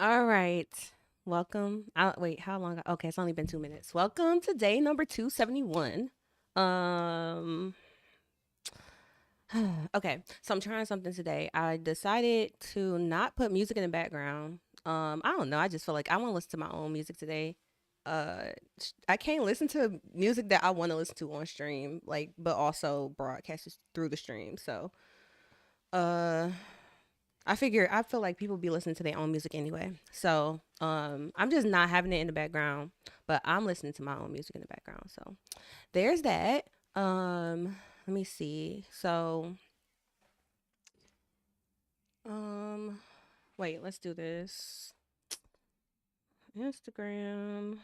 All right. Welcome. Wait, how long? Okay, it's only been 2 minutes. Welcome to day number 271. Um, okay, so I'm trying something today. I decided to not put music in the background. I don't know. I just feel like I want to listen to my own music today. I can't listen to music that I want to listen to on stream, like, but also broadcast through the stream. So, uh, I feel like people be listening to their own music anyway. So, I'm just not having it in the background, but I'm listening to my own music in the background. So, there's that. Let me see. So, um, wait, let's do this. Instagram.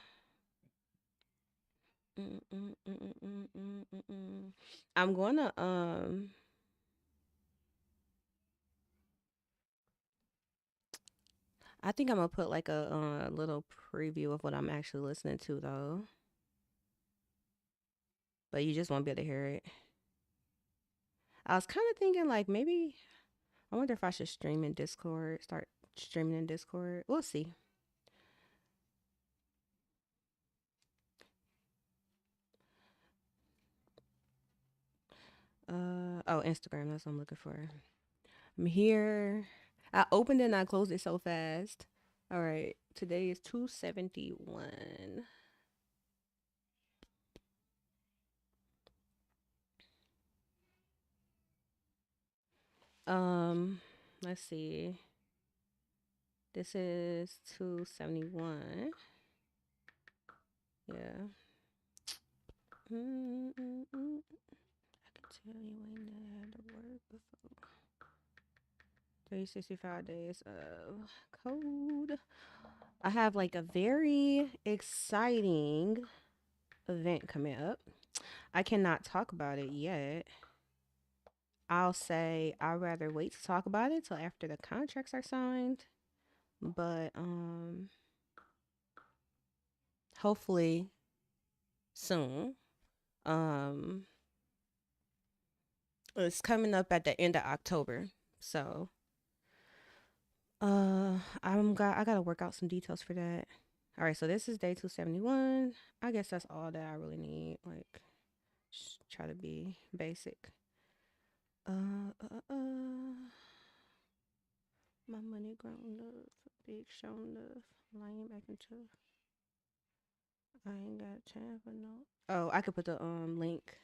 Mm, mm, mm, mm, mm, mm, mm, mm. I'm gonna I think I'm gonna put like a little preview of what I'm actually listening to though, but you just won't be able to hear it. I was kind of thinking like maybe I wonder if I should stream in Discord, start streaming in Discord. We'll see. Oh, Instagram, that's what I'm looking for. I'm here. I opened it and I closed it so fast. All right, today is 271. Um, let's see. This is 271. Yeah. Mm-mm-mm. I can tell you ain't never had to work before. 365 days of code. I have like a very exciting event coming up. I cannot talk about it yet. I'll say I'd rather wait to talk about it till after the contracts are signed. But hopefully soon. Um it's coming up at the end of October. So I gotta work out some details for that. All right, so this is day 271. I guess that's all that I really need. Like, just try to be basic. My money grown up, big shown up, lying back into. I ain't got time for no. Oh, I could put the link.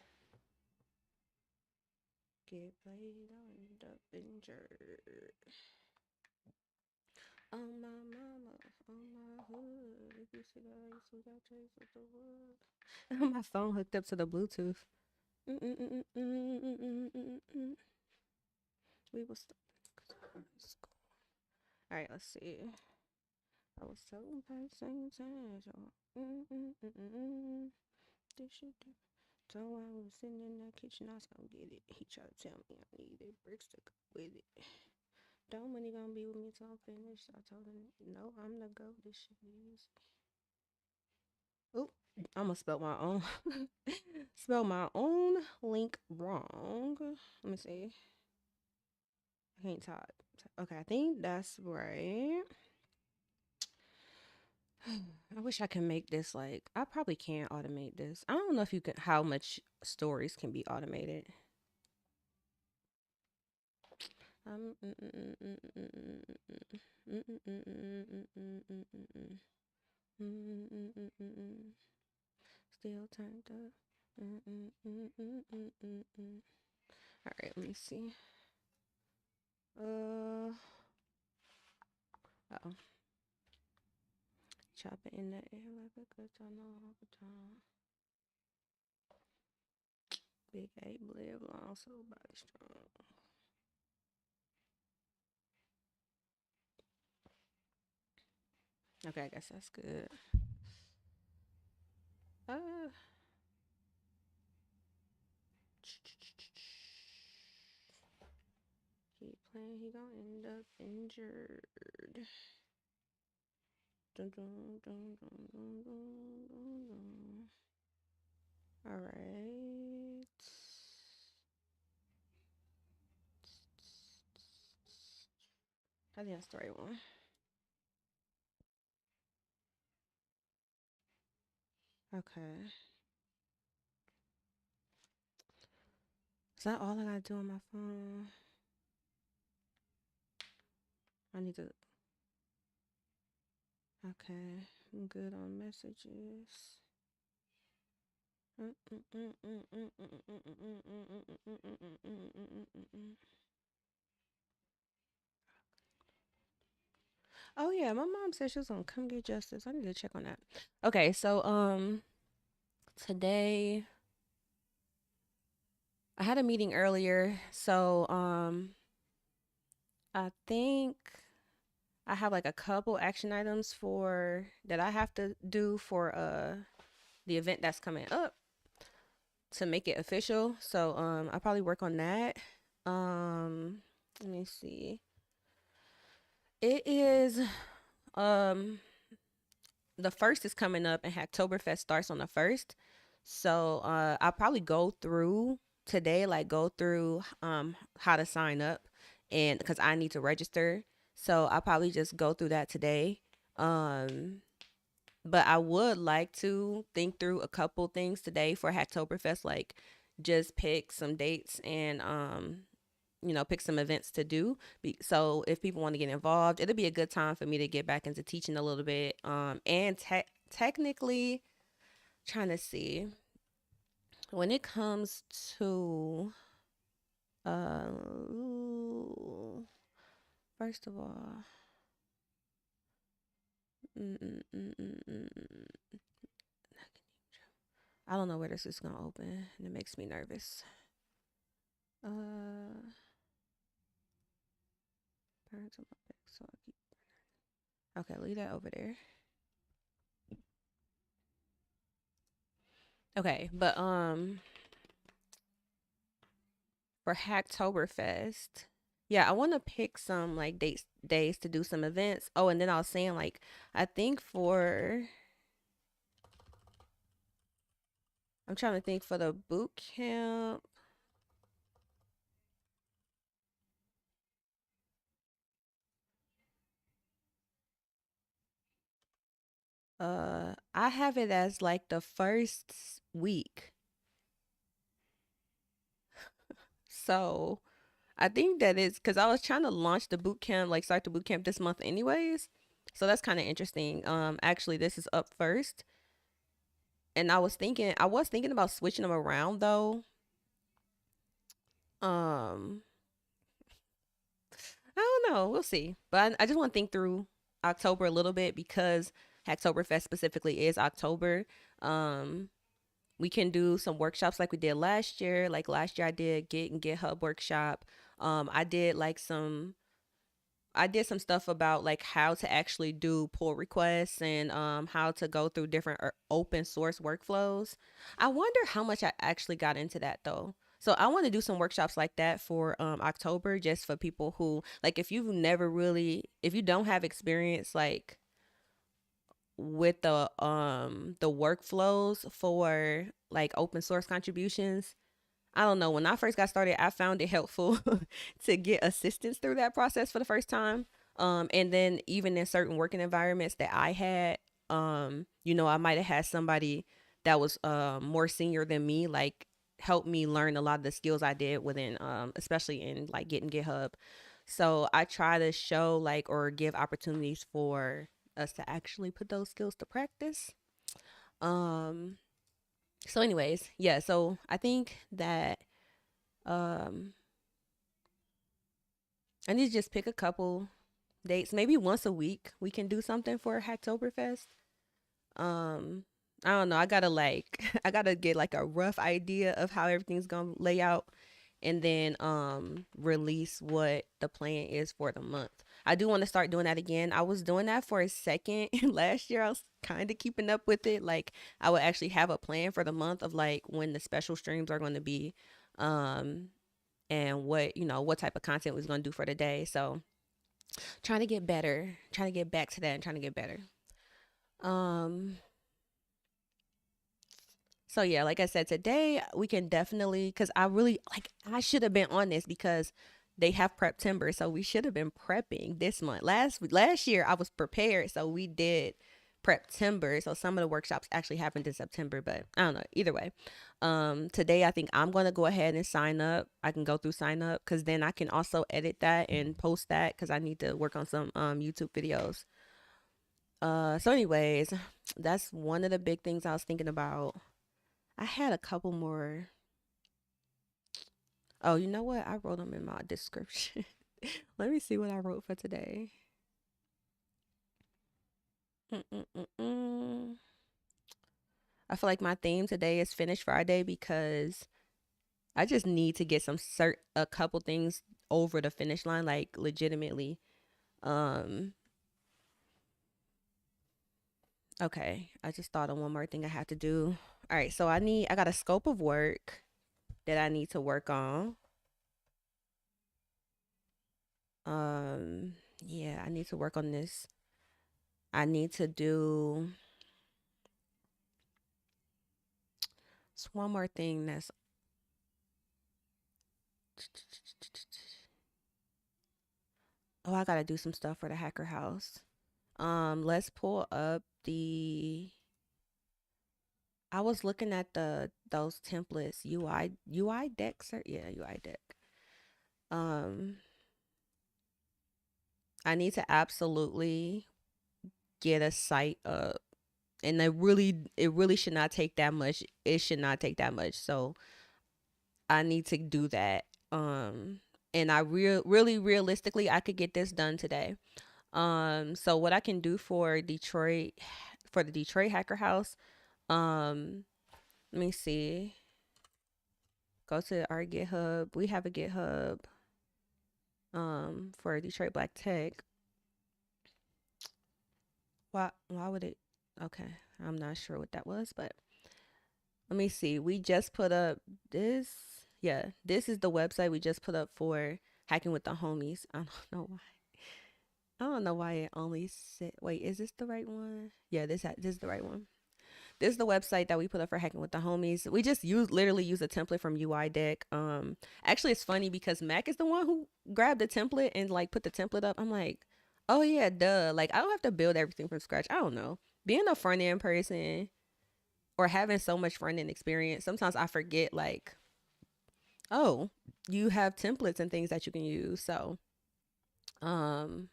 Get played on up injured. On my mama, on my hood. If you see that, I used to got chased with the wood. My phone hooked up to the Bluetooth. Mm-mm-mm-mm-mm-mm-mm-mm. We was. All right, let's see. I was so by the same time. So, this shit. So I was sitting in that kitchen, I was gonna get it. He tried to tell me I needed bricks to go with it. Don't money gonna be with me till I'm finished. I told him, no, I'm the go. This shit is. Oop, I almost spelled my own. Spelled my own link wrong. Let me see. I can't type. Okay, I think that's right. I wish I could make this like I probably can't automate this. I don't know if you can how much stories can be automated. Still turned up. All right, let me see. Oh, chop it in the air like a good time all the time. Big eight live long, so body strong. Okay, I guess that's good. Uh, keep playing, he gonna end up injured. Dun, dun, dun, dun, dun, dun, dun, dun. All right. I think that's the right one. Okay. Is that all I gotta do on my phone? I need to. Okay. I'm good on messages. Oh yeah, my mom said she was gonna come get justice. I need to check on that. Okay, so today I had a meeting earlier, so I think I have like a couple action items for that I have to do for the event that's coming up to make it official. So I'll probably work on that. Let me see. It is um the first is coming up and Hacktoberfest starts on the first. So I'll probably go through today, like go through how to sign up and because I need to register. So I'll probably just go through that today. Um but I would like to think through a couple things today for Hacktoberfest, like just pick some dates and pick some events to do. So if people want to get involved, it'll be a good time for me to get back into teaching a little bit. And technically, trying to see when it comes to uh, first of all, mm, mm, mm, mm, mm, mm. I don't know where this is gonna open, and it makes me nervous. Uh, parents on my back, so I keep. Okay, leave that over there. Okay, but for Hacktoberfest. Yeah, I want to pick some like days to do some events. Oh, and then I was saying like I think for I'm trying to think for the boot camp. I have it as like the first week. So I think that is because I was trying to launch the boot camp, like start the boot camp this month anyways. So that's kind of interesting. Actually this is up first. And I was thinking about switching them around though. Um I don't know. We'll see. But I just want to think through October a little bit because Hacktoberfest specifically is October. Um, we can do some workshops like we did last year. Like last year, I did Git and GitHub workshop. I did like I did some stuff about like how to actually do pull requests and how to go through different open source workflows. I wonder how much I actually got into that though. So I want to do some workshops like that for October, just for people who like if you don't have experience like with the workflows for like open source contributions. I don't know. When I first got started, I found it helpful to get assistance through that process for the first time. And then even in certain working environments that I had, I might have had somebody that was more senior than me, like help me learn a lot of the skills I did within, especially in like getting GitHub. So I try to show like or give opportunities for us to actually put those skills to practice. Um, so anyways, yeah, so I think that um I need to just pick a couple dates. Maybe once a week we can do something for Hacktoberfest. Um, I don't know. I gotta like I gotta get like a rough idea of how everything's gonna lay out and then release what the plan is for the month. I do want to start doing that again. I was doing that for a second last year. I was kind of keeping up with it. Like I would actually have a plan for the month of like when the special streams are going to be. Um, and what type of content we was gonna do for the day. So trying to get better, trying to get back to that, and trying to get better. Um, so yeah, like I said, today we can definitely because I really like I should have been on this because they have prep timber, so we should have been prepping this month. Last year I was prepared, so we did Preptember. So some of the workshops actually happened in September, but I don't know. Either way, today I think I'm gonna go ahead and sign up. I can go through sign up because then I can also edit that and post that because I need to work on some YouTube videos. So anyways, that's one of the big things I was thinking about. I had a couple more. Oh, you know what? I wrote them in my description. Let me see what I wrote for today. Mm-mm-mm-mm. I feel like my theme today is Finish Friday because I just need to get a couple things over the finish line, like legitimately. Um, okay, I just thought of one more thing I have to do. All right, so I got a scope of work that I need to work on. Yeah, I need to work on this. I need to do it's one more thing that's oh, I gotta do some stuff for the hacker house. Let's pull up the I was looking at those templates, UI decks or yeah, UI deck. Um, I need to absolutely get a site up, and it really should not take that much. It should not take that much. So I need to do that. And really realistically, I could get this done today. So what I can do for Detroit, for the Detroit Hacker House, um, let me see. Go to our GitHub. We have a GitHub for Detroit Black Tech. Why would it okay, I'm not sure what that was, but let me see. We just put up this yeah, this is the website we just put up for hacking with the homies. I don't know why. I don't know why it only said wait, is this the right one? Yeah, this is the right one. This is the website that we put up for hacking with the homies. We just literally use a template from UI deck. Actually it's funny because Mac is the one who grabbed the template and like put the template up. I'm like, oh yeah, duh. Like I don't have to build everything from scratch. I don't know. Being a front end person or having so much front end experience, sometimes I forget like, oh, you have templates and things that you can use. So um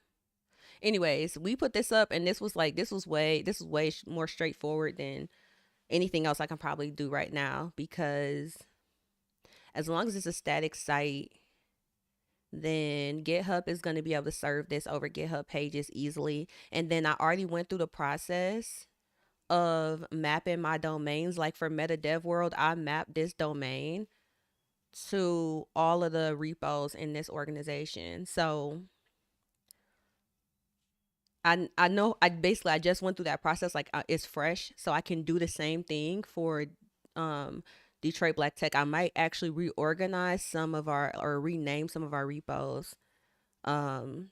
anyways, we put this up and this was way more straightforward than anything else I can probably do right now because as long as it's a static site, then GitHub is going to be able to serve this over GitHub pages easily. And then I already went through the process of mapping my domains. Like for Meta Dev World, I mapped this domain to all of the repos in this organization. So I know I just went through that process like it's fresh so I can do the same thing for um Detroit Black Tech. I might actually reorganize some of our or rename some of our repos um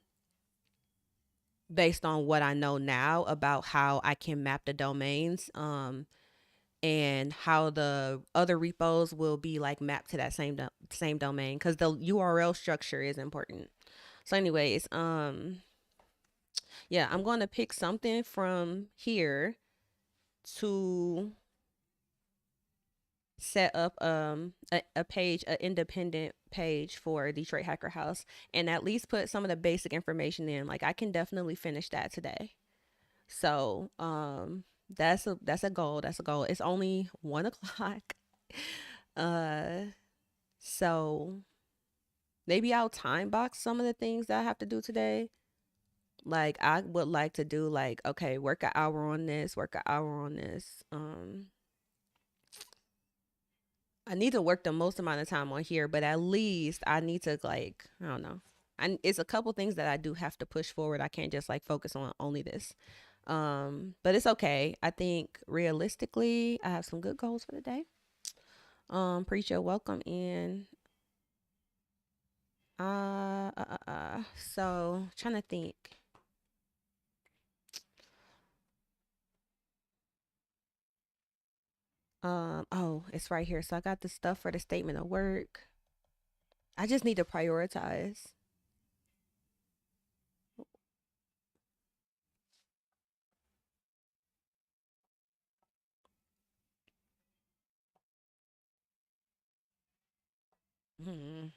based on what I know now about how I can map the domains and how the other repos will be like mapped to that same domain cuz the URL structure is important. So anyways, yeah, I'm going to pick something from here to set up a page, an independent page for Detroit Hacker House and at least put some of the basic information in. Like I can definitely finish that today. So that's a goal. That's a goal. It's only 1 o'clock. Uh so maybe I'll time box some of the things that I have to do today. Like I would like to do like, okay, work an hour on this, work an hour on this. I need to work the most amount of time on here, but at least I need to like, I don't know. It's a couple things that I do have to push forward. I can't just like focus on only this. But it's okay. I think realistically, I have some good goals for the day. Preacher, welcome in. So trying to think. Oh, it's right here. So I got the stuff for the statement of work. I just need to prioritize. Hmm.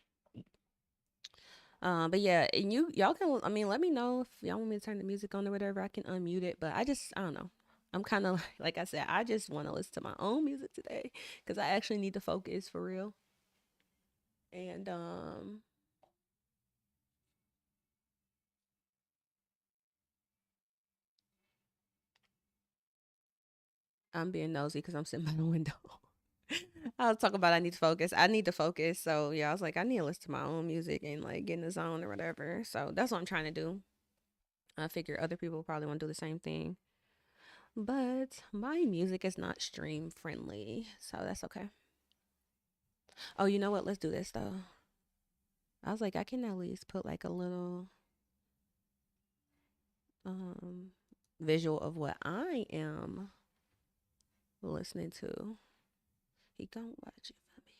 But yeah, and y'all can. I mean, let me know if y'all want me to turn the music on or whatever. I can unmute it. But I don't know. I'm kind of like I said. I just want to listen to my own music today because I actually need to focus for real. And I'm being nosy because I'm sitting by the window. I was talking about I need to focus. I need to focus. So yeah, I was like, I need to listen to my own music and like get in the zone or whatever. So that's what I'm trying to do. I figure other people probably want to do the same thing. But my music is not stream friendly. So that's okay. Oh, you know what? Let's do this though. I was like, I can at least put like a little um visual of what I am listening to. He gon' watch it for me.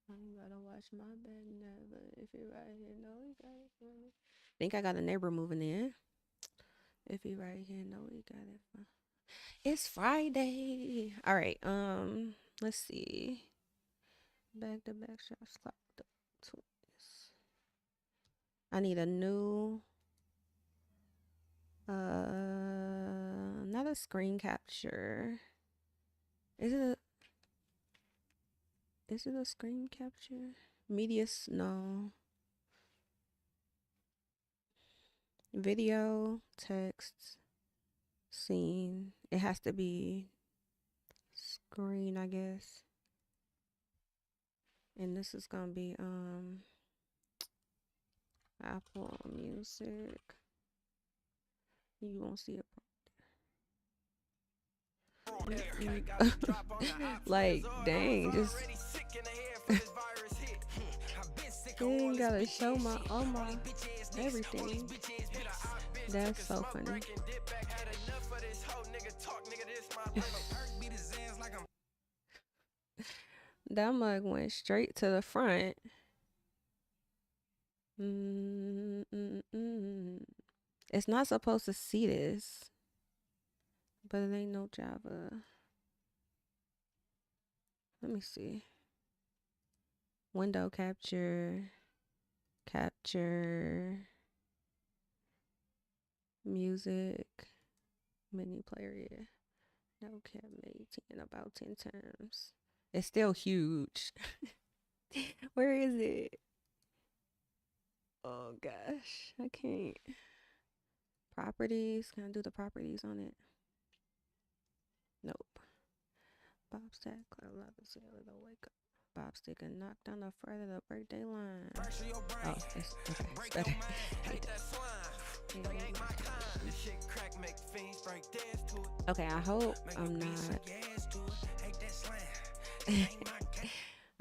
I ain't gotta watch my back never. If he right here, no, he got it for me. Think I got a neighbor moving in. If he right here, no, he got it for. It's Friday. All right. Let's see. Back to back shots, clock the twist. I need a new not a screen capture. Is it a screen capture? No. Video, text, scene. It has to be screen, I guess. And this is gonna be Apple Music. You won't see it. Like, dang, just you ain't gotta show my all my everything. That's so funny. That mug went straight to the front. Mm-mm-mm. It's not supposed to see this, but it ain't no Java. Let me see. Window capture, capture, music, mini player. Yeah. No cap made 10 times. It's still huge. Where is it? Oh gosh, I can't. Properties. Can I do the properties on it? Nope. Bob Stack, Cloud Lava Sailor, the wake up. Bob Stick and knocked on the front of the birthday line. Oh, it's okay. It's better. Okay, I hope I'm not.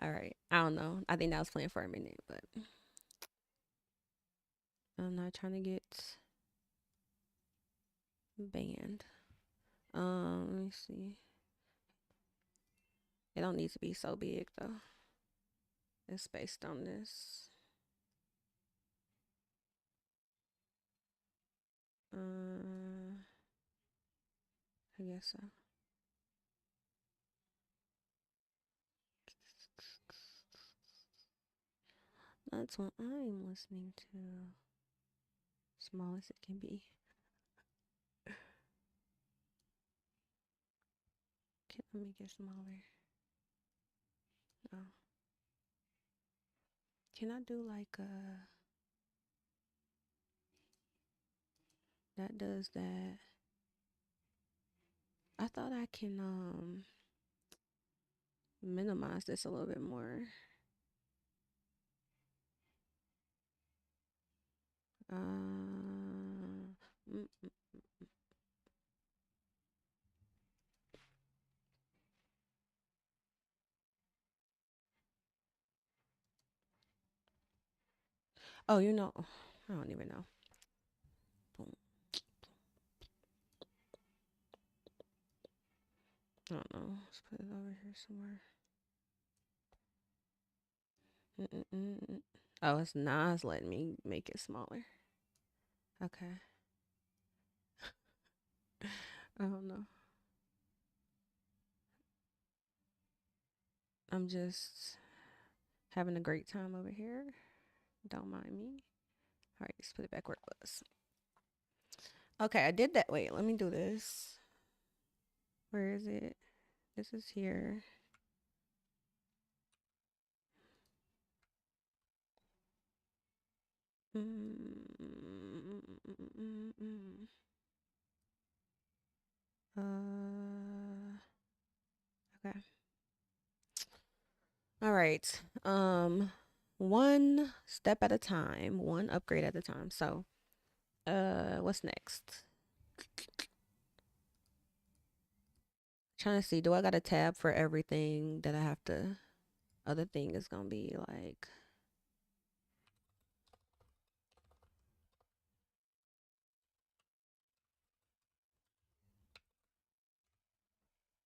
All right. I don't know. I think that was playing for a minute, but I'm not trying to get banned. Let me see. It don't need to be so big though. It's based on this. I guess so. That's what I'm listening to. Small as it can be. Let me get smaller. Oh. Can I do like that does that? I thought I can minimize this a little bit more. Mm, mm, mm. Oh, you know, I don't even know. Boom. I don't know. Let's put it over here somewhere. Mm-mm-mm. Oh, it's not. It's letting me make it smaller. Okay. I don't know. I'm just Having a great time over here. Don't mind me. All right, just put it back where it was. Okay, I did that. Wait, let me do this. Where is it? This is here. Mm. Okay. All right. One step at a time, one upgrade at a time. So, what's next? Trying to see, do I got a tab for everything that I have to? Other thing is gonna be like,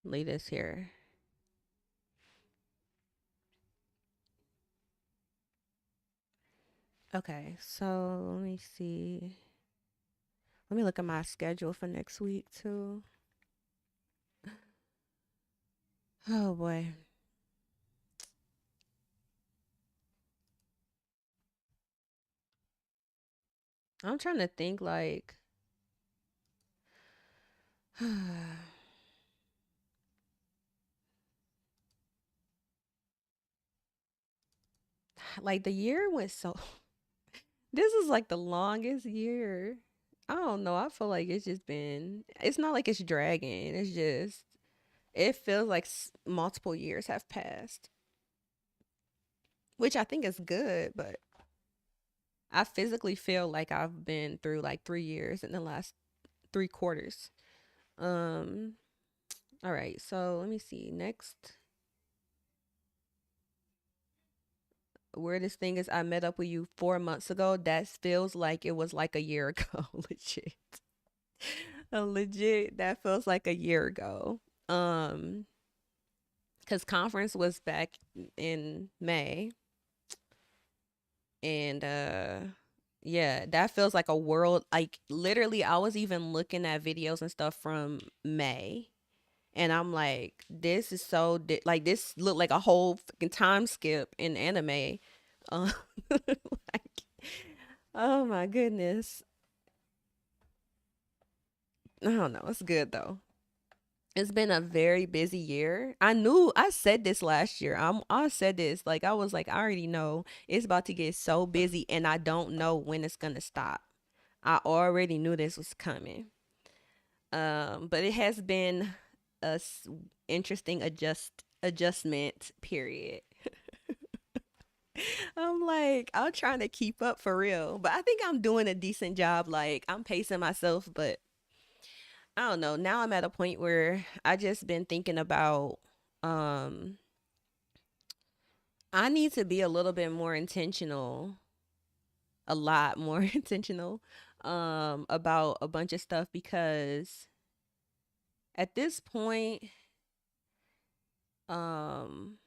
leave this here. Okay, so let me see. Let me look at my schedule for next week too. Oh boy. I'm trying to think like the year went so this is like the longest year. I don't know. I feel like it's just been it's not like it's dragging. It's just it feels like multiple years have passed, which I think is good, but I physically feel like I've been through like 3 years in the last 3 quarters. Um all right. So, let me see. Next, weirdest thing is I met up with you 4 months ago. That feels like it was like a year ago. Legit. Legit. That feels like a year ago. Um, because conference was back in May, and yeah, that feels like a world. Like literally, I was even looking at videos and stuff from May, and I'm like, this is so like this looked like a whole fucking time skip in anime. Like, oh my goodness. I don't know. It's good though. It's been a very busy year. I knew I said this last year. I said this like I was like I already know it's about to get so busy and I don't know when it's going to stop. I already knew this was coming. But it has been a interesting adjustment period. I'm like I'm trying to keep up for real, but I think I'm doing a decent job. Like I'm pacing myself, but I don't know. Now I'm at a point where I just been thinking about um I need to be a little bit more intentional, a lot more intentional about a bunch of stuff because at this point um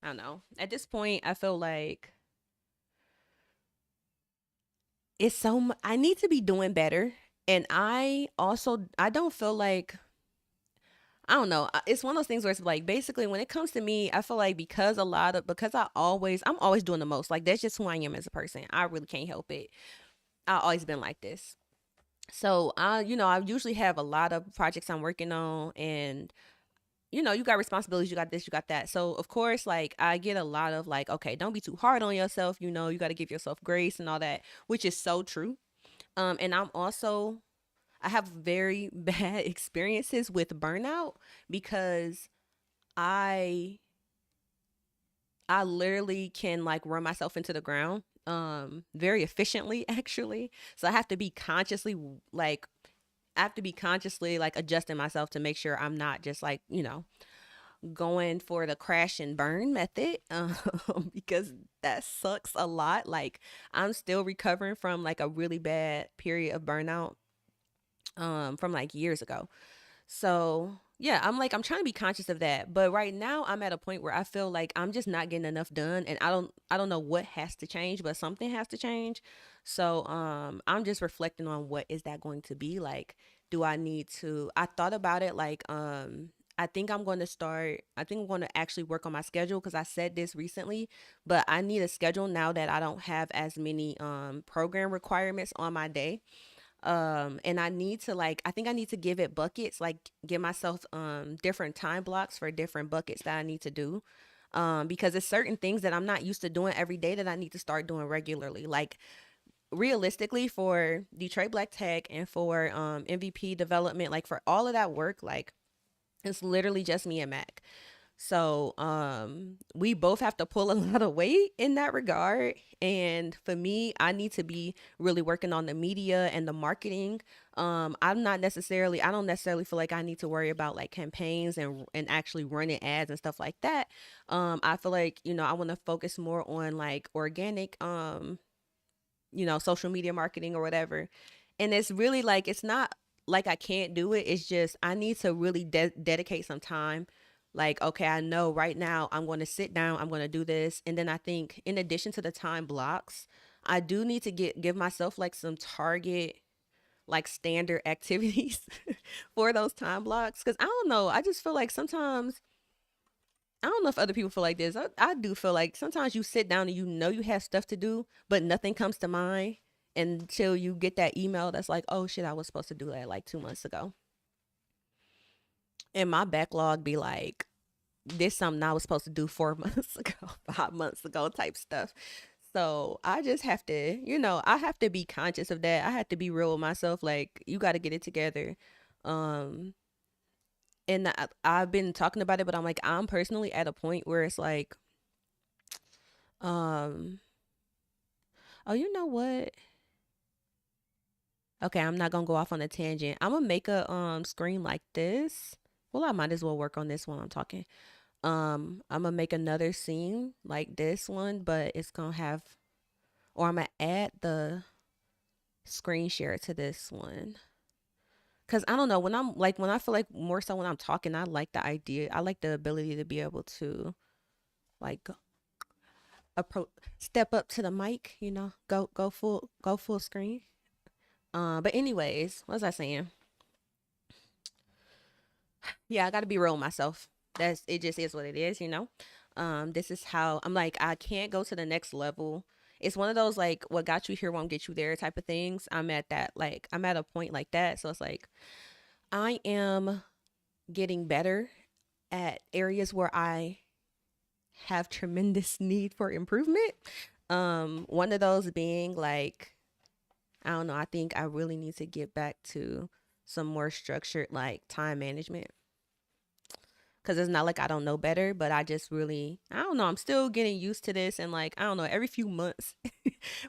I don't know. At this point I feel like I need to be doing better, and I don't feel like I don't know. It's one of those things where it's like basically when it comes to me, I feel like because I'm always doing the most. Like that's just who I am as a person. I really can't help it. I've always been like this. So I usually have a lot of projects I'm working on, and you got responsibilities, you got this, you got that. So of course, like I get a lot of like, okay, don't be too hard on yourself. You got to give yourself grace and all that, which is so true. And I have very bad experiences with burnout because I I literally can like run myself into the ground very efficiently actually. So like I have to be consciously like adjusting myself to make sure I'm not just like, going for the crash and burn method because that sucks a lot. Like I'm still recovering from like a really bad period of burnout from like years ago. So yeah, I'm trying to be conscious of that. But right now I'm at a point where I feel like I'm just not getting enough done, and I don't know what has to change, but something has to change. So I'm just reflecting on what is that going to be like. Do I need to I thought about it like I think I'm going to actually work on my schedule because I said this recently, but I need a schedule now that I don't have as many program requirements on my day. And I need to like I think I need to give it buckets, like give myself different time blocks for different buckets that I need to do. Because it's certain things that I'm not used to doing every day that I need to start doing regularly. Like realistically for Detroit Black Tech and for MVP development, like for all of that work, like it's literally just me and Mac. So we both have to pull a lot of weight in that regard. And for me, I need to be really working on the media and the marketing. I don't necessarily feel like I need to worry about like campaigns and actually running ads and stuff like that. I feel like, I want to focus more on like organic social media marketing or whatever. And it's really like, it's not like I can't do it. It's just, I need to really dedicate some time. Like, okay, I know right now I'm going to sit down, I'm going to do this. And then I think in addition to the time blocks, I do need to give myself like some target, like standard activities for those time blocks. Cause I don't know. I just feel like sometimes I don't know if other people feel like this. I do feel like sometimes you sit down and you have stuff to do, but nothing comes to mind until you get that email that's like, oh shit, I was supposed to do that like 2 months ago. And my backlog be like, this something I was supposed to do 4 months ago, 5 months ago type stuff. So I just have to, I have to be conscious of that. I have to be real with myself. Like, you got to get it together. Um, and I've been talking about it, but I'm like, I'm personally at a point where it's like, um, oh, you know what? Okay, I'm not gonna go off on a tangent. I'm gonna make a screen like this. Well, I might as well work on this while I'm talking. I'm gonna make another scene like this one, but it's gonna have, or I'm gonna add the screen share to this one. Cause I don't know, when I feel like more so when I'm talking, I like the idea. I like the ability to be able to like approach, step up to the mic. Go full screen. But anyways, what was I saying? Yeah, I got to be real with myself. It just is what it is. This is how I'm like, I can't go to the next level. It's one of those like what got you here won't get you there type of things. I'm at a point like that. So it's like I am getting better at areas where I have tremendous need for improvement. One of those being like, I don't know, I think I really need to get back to some more structured like time management, because it's not like I don't know better, but I just really, I don't know, I'm still getting used to this. And like, I don't know, every few months,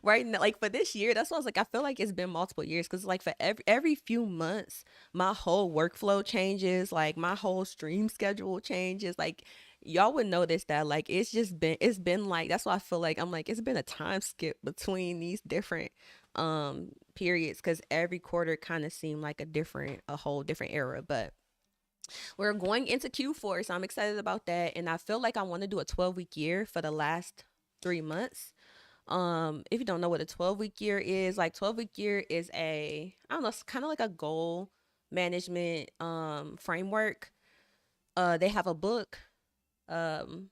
right now, like for this year, that's why I was like, I feel like it's been multiple years, because like for every few months, my whole workflow changes, like my whole stream schedule changes. Like, y'all would notice that, like, it's been like, that's why I feel like I'm like, it's been a time skip between these different periods, because every quarter kind of seemed like a whole different era. But we're going into Q4, so I'm excited about that. And I feel like I want to do a 12-week year for the last 3 months. If you don't know what a 12-week year is, like 12-week year is I don't know, it's kind of like a goal management framework. They have a book. Um,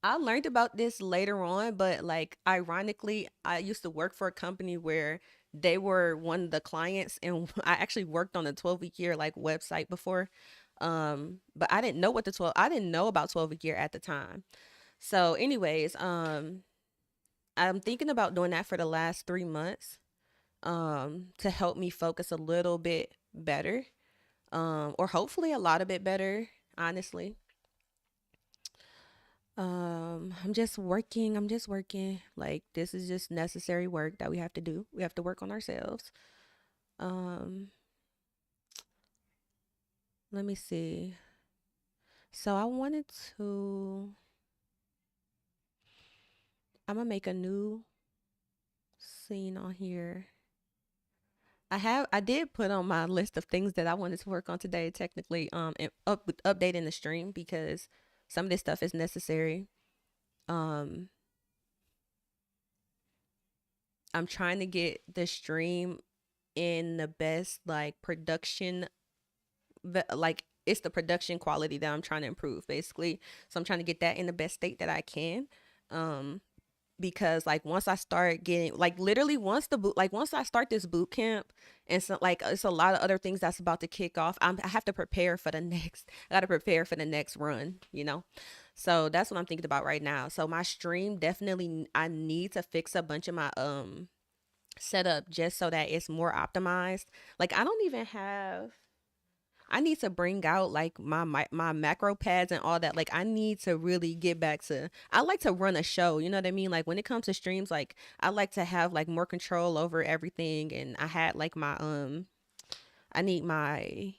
I learned about this later on, but like ironically, I used to work for a company where they were one of the clients, and I actually worked on a 12-week year like website before. But I didn't know about 12-week year at the time. So anyways, I'm thinking about doing that for the last 3 months, to help me focus a little bit better, or hopefully a lot of bit better, honestly. I'm just working. Like, this is just necessary work that we have to do. We have to work on ourselves. Um, Let me see. So I'm gonna make a new scene on here. I did put on my list of things that I wanted to work on today, technically, and updating the stream, because some of this stuff is necessary. Um, I'm trying to get the stream in the best like production, like it's the production quality that I'm trying to improve basically. So I'm trying to get that in the best state that I can. Um, because like once I start getting like literally once I start this boot camp and so like it's a lot of other things that's about to kick off. I have to prepare for the next. I got to prepare for the next run. So that's what I'm thinking about right now. So my stream definitely I need to fix a bunch of my setup just so that it's more optimized. Like I don't even have. I need to bring out like my macro pads and all that. Like I need to really get back to. I like to run a show. You know what I mean? Like when it comes to streams, like I like to have like more control over everything. And I had like my I need my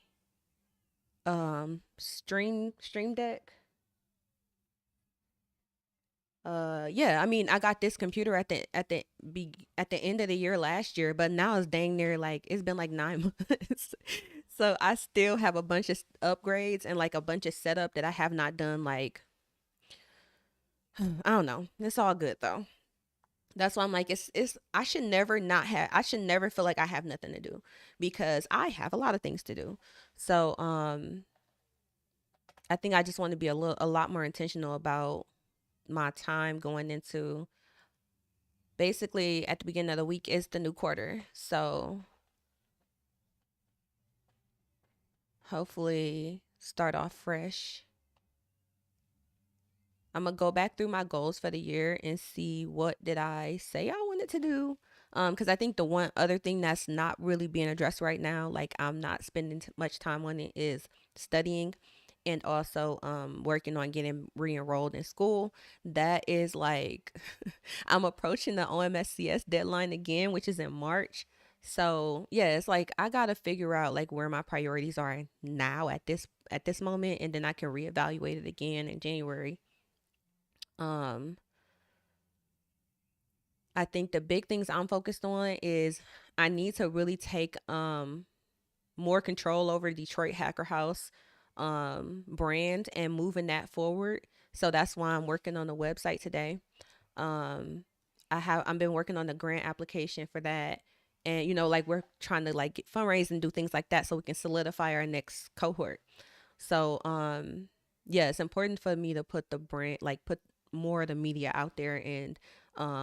stream deck. Yeah, I mean, I got this computer at the end of the year last year, but now it's dang near like it's been like 9 months. So I still have a bunch of upgrades and like a bunch of setup that I have not done. Like I don't know, it's all good though. That's why I'm like it's I should never feel like I have nothing to do because I have a lot of things to do. So I think I just want to be a lot more intentional about my time going into basically at the beginning of the week is the new quarter. So hopefully start off fresh. I'm gonna go back through my goals for the year and see what did I say I wanted to do. Because I think the one other thing that's not really being addressed right now, like I'm not spending much time on it, is studying and also working on getting re-enrolled in school. That is like I'm approaching the OMSCS deadline again, which is in March. So yeah, it's like I gotta figure out like where my priorities are now at this moment, and then I can reevaluate it again in January. um I think the big things I'm focused on is I need to really take more control over Detroit Hacker House brand and moving that forward. So that's why I'm working on the website today. um I've been working on the grant application for that, and like we're trying to like get fundraise and do things like that so we can solidify our next cohort. So yeah, it's important for me to put the brand, like put more of the media out there and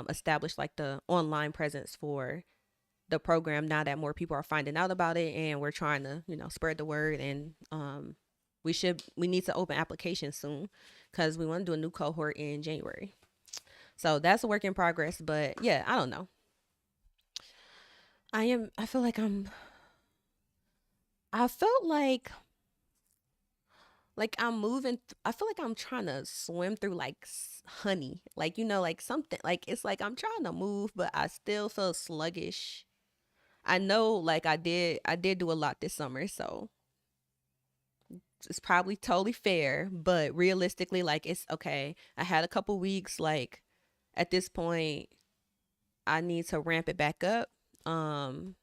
establish like the online presence for the program now that more people are finding out about it, and we're trying to spread the word. And we need to open applications soon because we want to do a new cohort in January. So that's a work in progress, but yeah, I don't know. I feel like I felt like I'm moving. I feel like I'm trying to swim through like honey, like like something. Like it's like I'm trying to move, but I still feel sluggish. I know, like I did do a lot this summer, so it's probably totally fair. But realistically, like it's okay. I had a couple weeks. Like at this point, I need to ramp it back up. Um,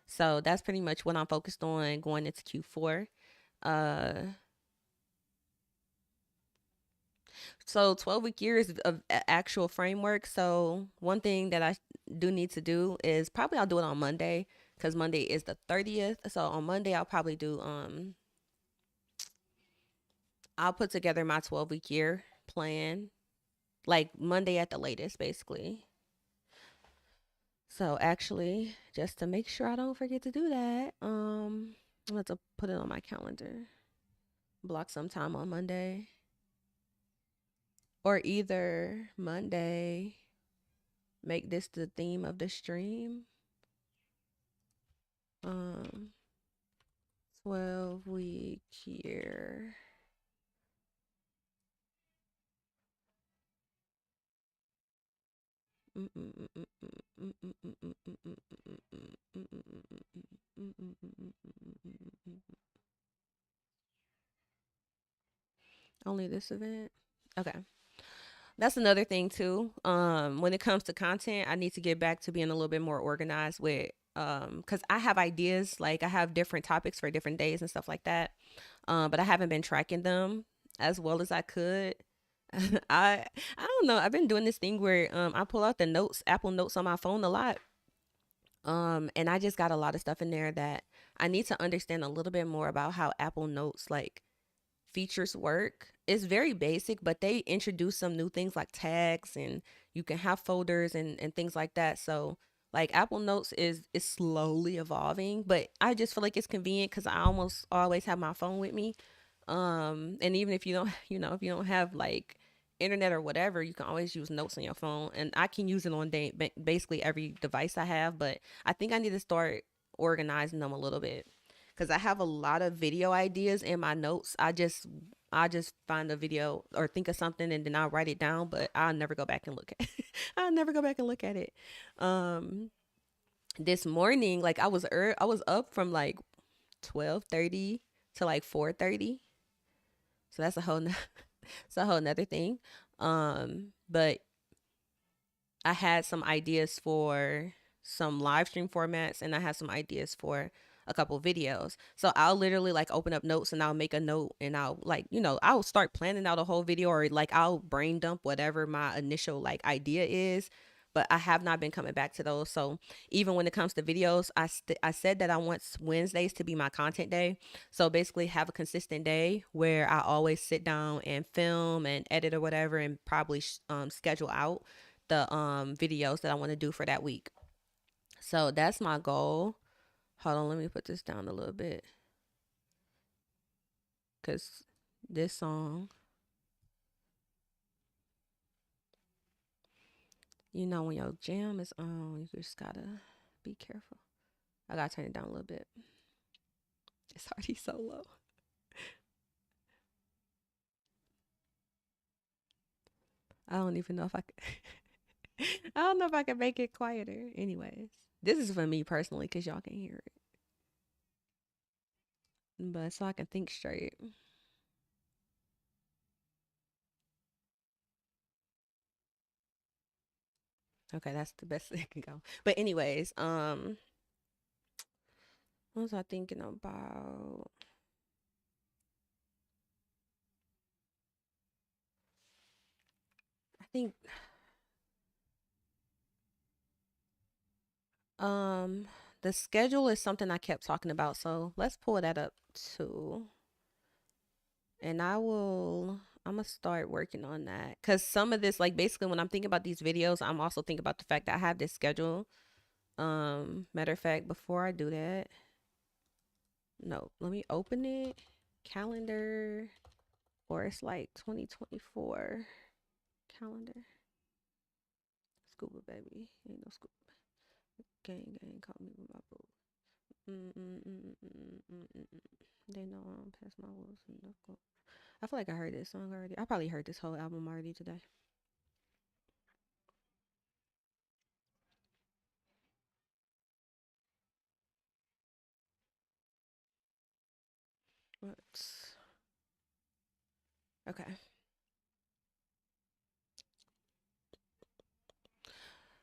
so that's pretty much what I'm focused on going into Q4. Uh, So 12-week years of actual framework. So one thing that I do need to do is probably I'll do it on Monday because Monday is the 30th. So on Monday I'll probably do I'll put together my 12-week year plan like Monday at the latest basically. So actually, just to make sure I don't forget to do that, I'm going to put it on my calendar. Block some time on Monday, or either Monday, make this the theme of the stream. um 12-week year. Only this event. Okay. That's another thing too. When it comes to content, I need to get back to being a little bit more organized with because I have ideas, like I have different topics for different days and stuff like that. But I haven't been tracking them as well as I could. I don't know. I've been doing this thing where I pull out the notes, Apple Notes on my phone a lot. And I just got a lot of stuff in there that I need to understand a little bit more about how Apple Notes like features work. It's very basic, but they introduce some new things like tags and you can have folders and things like that. So like Apple Notes is slowly evolving, but I just feel like it's convenient because I almost always have my phone with me. And even if you don't, if you don't have like internet or whatever, you can always use notes on your phone, and I can use it on basically every device I have. But I think I need to start organizing them a little bit because I have a lot of video ideas in my notes. I just find a video or think of something and then I'll write it down, but I'll never go back and look at it. I'll never go back and look at it. Um, this morning, like I was up from like 12:30 to like 4:30. So that's a whole it's a whole nother thing. But I had some ideas for some live stream formats and I had some ideas for a couple videos. So I'll literally like open up notes and I'll make a note and I'll like, I'll start planning out a whole video or like I'll brain dump whatever my initial like idea is. But I have not been coming back to those. So even when it comes to videos, I said that I want Wednesdays to be my content day. So basically have a consistent day where I always sit down and film and edit or whatever and probably schedule out the videos that I want to do for that week. So that's my goal. Hold on, let me put this down a little bit cuz this song, when your jam is on, you just got to be careful. I got to turn it down a little bit. It's already so low. I don't even know if I could I don't know if I can make it quieter. Anyways, this is for me personally cuz y'all can hear it. But so I can think straight. Okay, that's the best it can go. But anyways, what was I thinking about? I think um the schedule is something I kept talking about. So let's pull that up too. And I'm gonna start working on that. Cause some of this, like basically when I'm thinking about these videos, I'm also thinking about the fact that I have this schedule. Matter of fact, before I do that, no, let me open it. Calendar, or it's like 2024 calendar. Scuba baby. Ain't no scuba. Gang, call me with my boo. They know I'm past my wolves and knuckle. I feel like I heard this song already. I probably heard this whole album already today. What? Okay.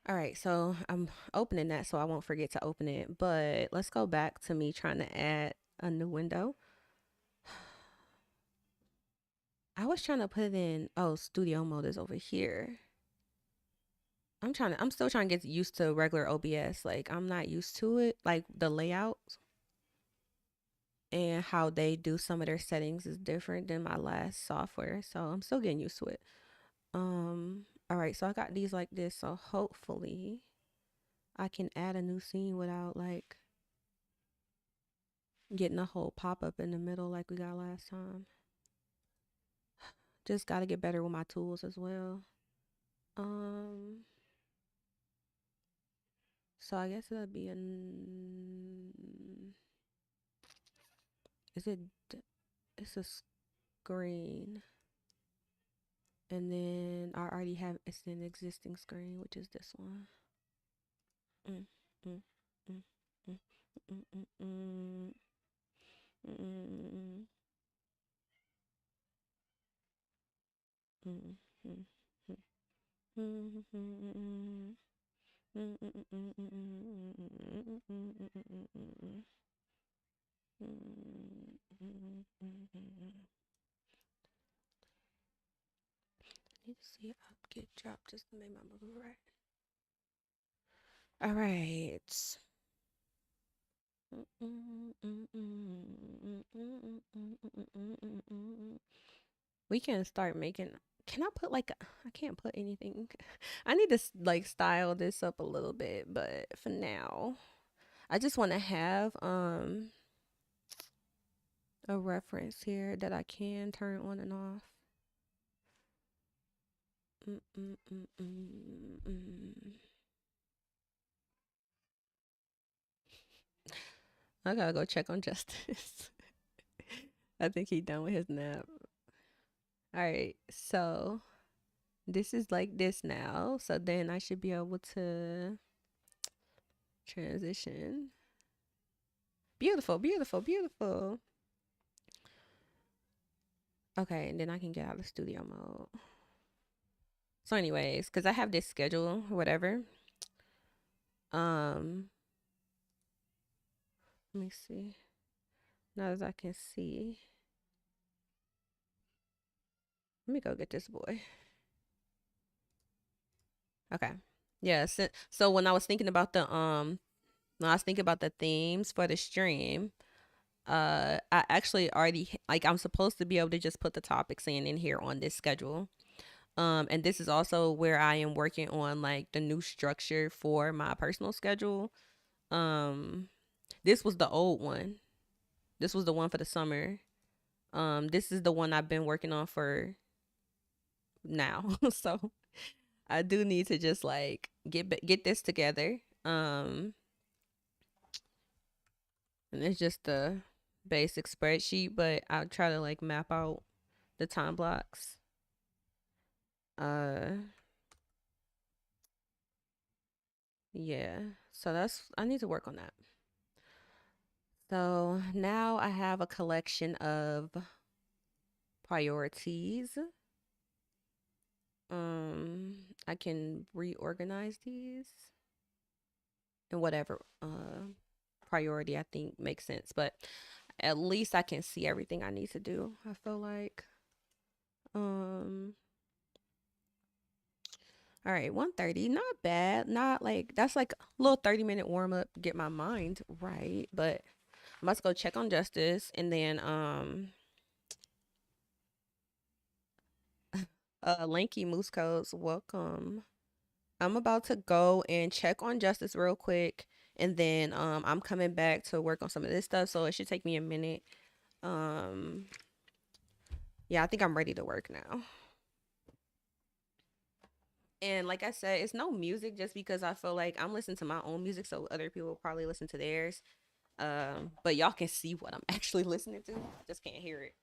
All right. So I'm opening that so I won't forget to open it. But let's go back to me trying to add a new window. I was trying to put it in. Oh, studio mode is over here. I'm still trying to get used to regular OBS. Like I'm not used to it. Like the layout and how they do some of their settings is different than my last software. So I'm still getting used to it. All right, so I got these like this, so hopefully I can add a new scene without like getting a whole pop-up in the middle like we got last time. Just got to get better with my tools as well. Um, so I guess it'll be is it, it's a screen. And then I already have, it's an existing screen, which is this one. Mm, mm, mm, mm, mm, mm, mm, mm, mm, mm, mm, mm, mm, mm, need to see up get dropped just to make my move right. All right. We can start making. Can I put like I can't put anything. I need to like style this up a little bit, but for now, I just want to have a reference here that I can turn on and off. Mm, mm, mm, mm, mm. I gotta go check on Justice. I think he done with his nap. All right, so this is like this now. So then I should be able to transition. Beautiful, beautiful, beautiful. Okay, and then I can get out of studio mode. So, anyways, because I have this schedule, whatever. Um, Let me see. Not as I can see. Let me go get this boy. Okay. Yeah. So when I was thinking about when I was thinking about the themes for the stream, I actually already like I'm supposed to be able to just put the topics in here on this schedule. And this is also where I am working on like the new structure for my personal schedule. Um, this was the old one. This was the one for the summer. This is the one I've been working on for now. So I do need to just like get this together. And it's just a basic spreadsheet, but I'll try to like map out the time blocks. Uh, yeah. So I need to work on that. So now I have a collection of priorities. I can reorganize these in whatever priority I think makes sense, but at least I can see everything I need to do. I feel like um all right, 1:30, not bad. Not like that's like a little 30-minute warm up, get my mind right, but I'm about to go check on Justice and then Lanky Moose Codes, welcome. I'm about to go and check on Justice real quick, and then I'm coming back to work on some of this stuff, so it should take me a minute. Um yeah, I think I'm ready to work now. And like I said, it's no music just because I feel like I'm listening to my own music, so other people will probably listen to theirs. But y'all can see what I'm actually listening to. Just can't hear it.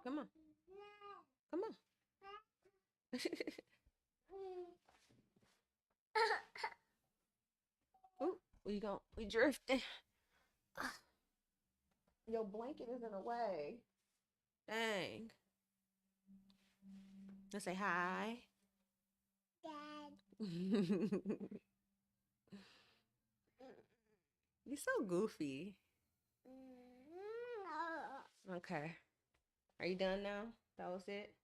Come on. Come on. Ooh, we drifting. Your blanket is in the way. Dang. Let's say hi. Dad. You're so goofy. Okay. Are you done now? That was it?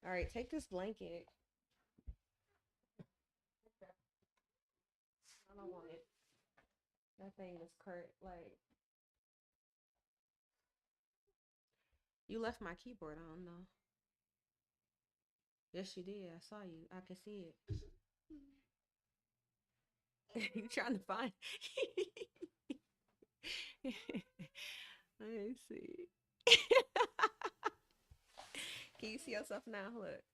All right, take this blanket. I don't want it. That thing is curt. Like, you left my keyboard on, though. Yes, you did. I saw you. I can see it. You trying to find? Let me see. Can you see yourself now? Look.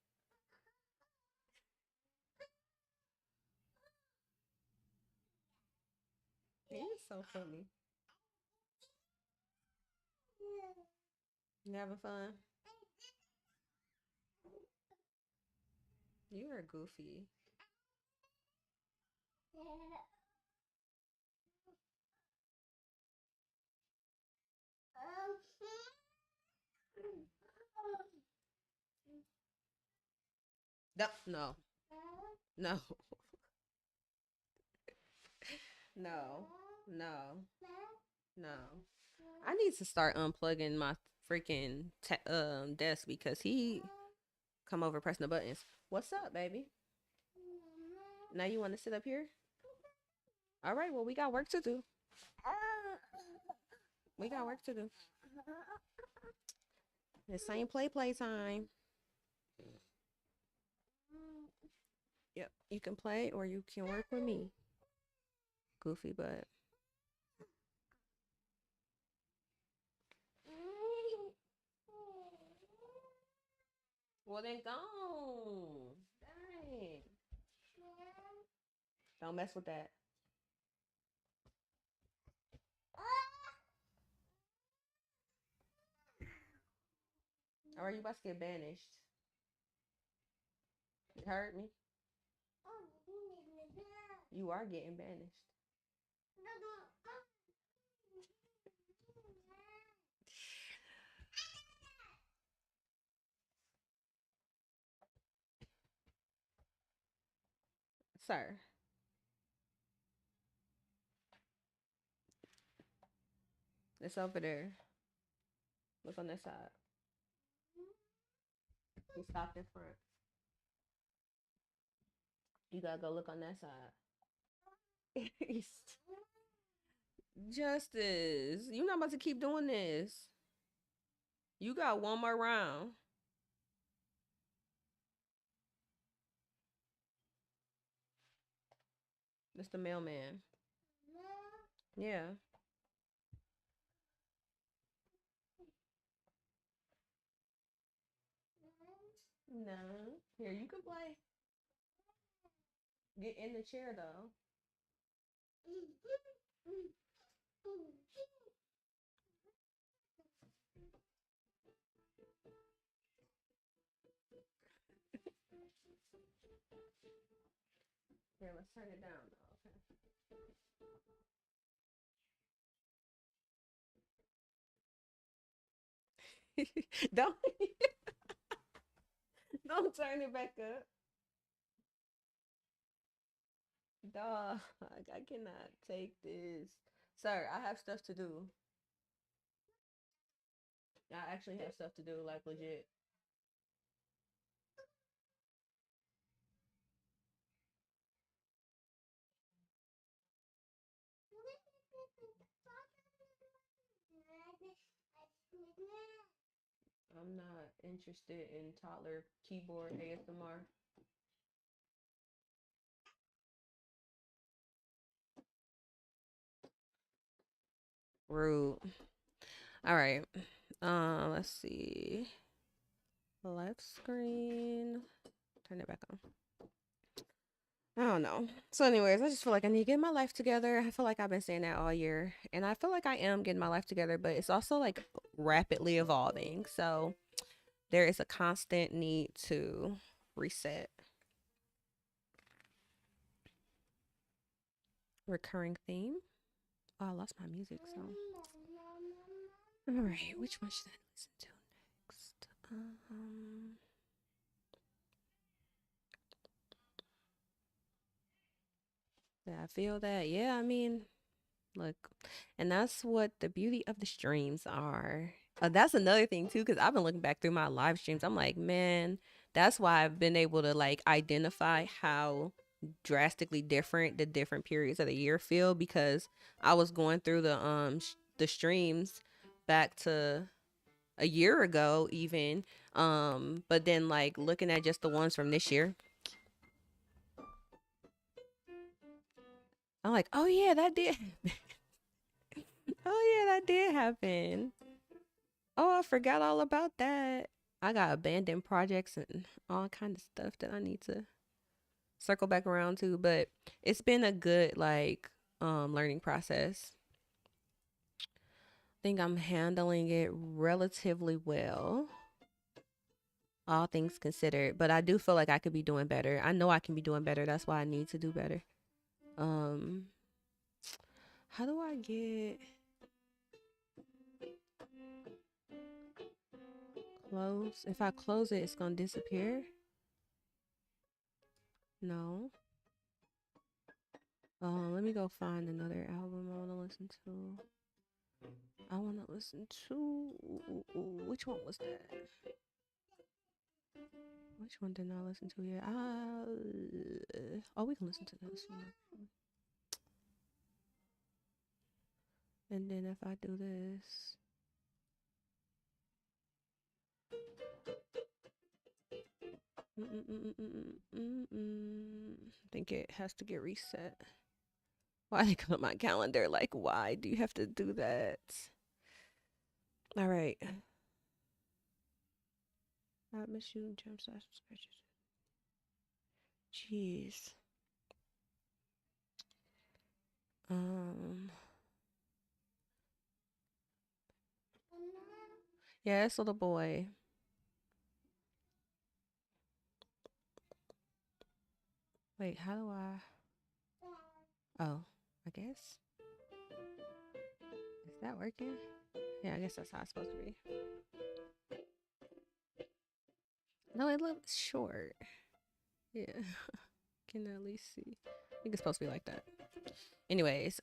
You're so funny. You having fun? You are goofy. No, no, no, no, no, no. I need to start unplugging my freaking desk because he come over pressing the buttons. What's up, baby? Now you want to sit up here? All right. Well, we got work to do. We got work to do. It's same play time. Yep. You can play or you can work with me. Goofy butt. Well, then go. Dang. Don't mess with that. Or are you about to get banished? You heard me? You are getting banished. Sir. It's over there. Look on that side. You stopped in front. You gotta go look on that side. Justice, you're not about to keep doing this. You got one more round. It's the mailman. Yeah. No. Here, you can play. Get in the chair, though. Here, let's turn it down, though. Okay. don't don't turn it back up. Dog, I cannot take this. Sir, I have stuff to do. I actually have stuff to do, like legit. I'm not interested in toddler keyboard ASMR. Rude. All right. Let's see. Left screen. Turn it back on. I don't know. So, anyways, I just feel like I need to get my life together. I feel like I've been saying that all year, and I feel like I am getting my life together, but it's also like rapidly evolving. So, there is a constant need to reset. Recurring theme. Oh, I lost my music. So, all right, which one should I listen to next? Yeah, I feel that. Yeah, I mean, look, and that's what the beauty of the streams are. That's another thing too, because I've been looking back through my live streams. I'm like, man, that's why I've been able to like identify how drastically different the different periods of the year feel, because I was going through the streams back to a year ago even, but then like looking at just the ones from this year, I'm like, oh yeah, that did. Oh yeah, that did happen. Oh, I forgot all about that. I got abandoned projects and all kind of stuff that I need to circle back around to, but it's been a good like learning process. I think I'm handling it relatively well, all things considered, but I do feel like I could be doing better. I know I can be doing better. That's why I need to do better. Um how do I get close? If I close it, it's going to disappear? No. Let me go find another album I want to listen to. I want to listen to. Which one was that? Which one didn't I listen to yet? Oh, we can listen to this one. And then if I do this. I think it has to get reset. Why they come on my calendar? Like, why do you have to do that? All right. I miss you, jump scratches. Jeez. Um. Yeah, it's little boy. Wait, how do I? Oh, I guess. Is that working? Yeah, I guess that's how it's supposed to be. No, it looks short. Yeah, can at least see. I think it's supposed to be like that. Anyways,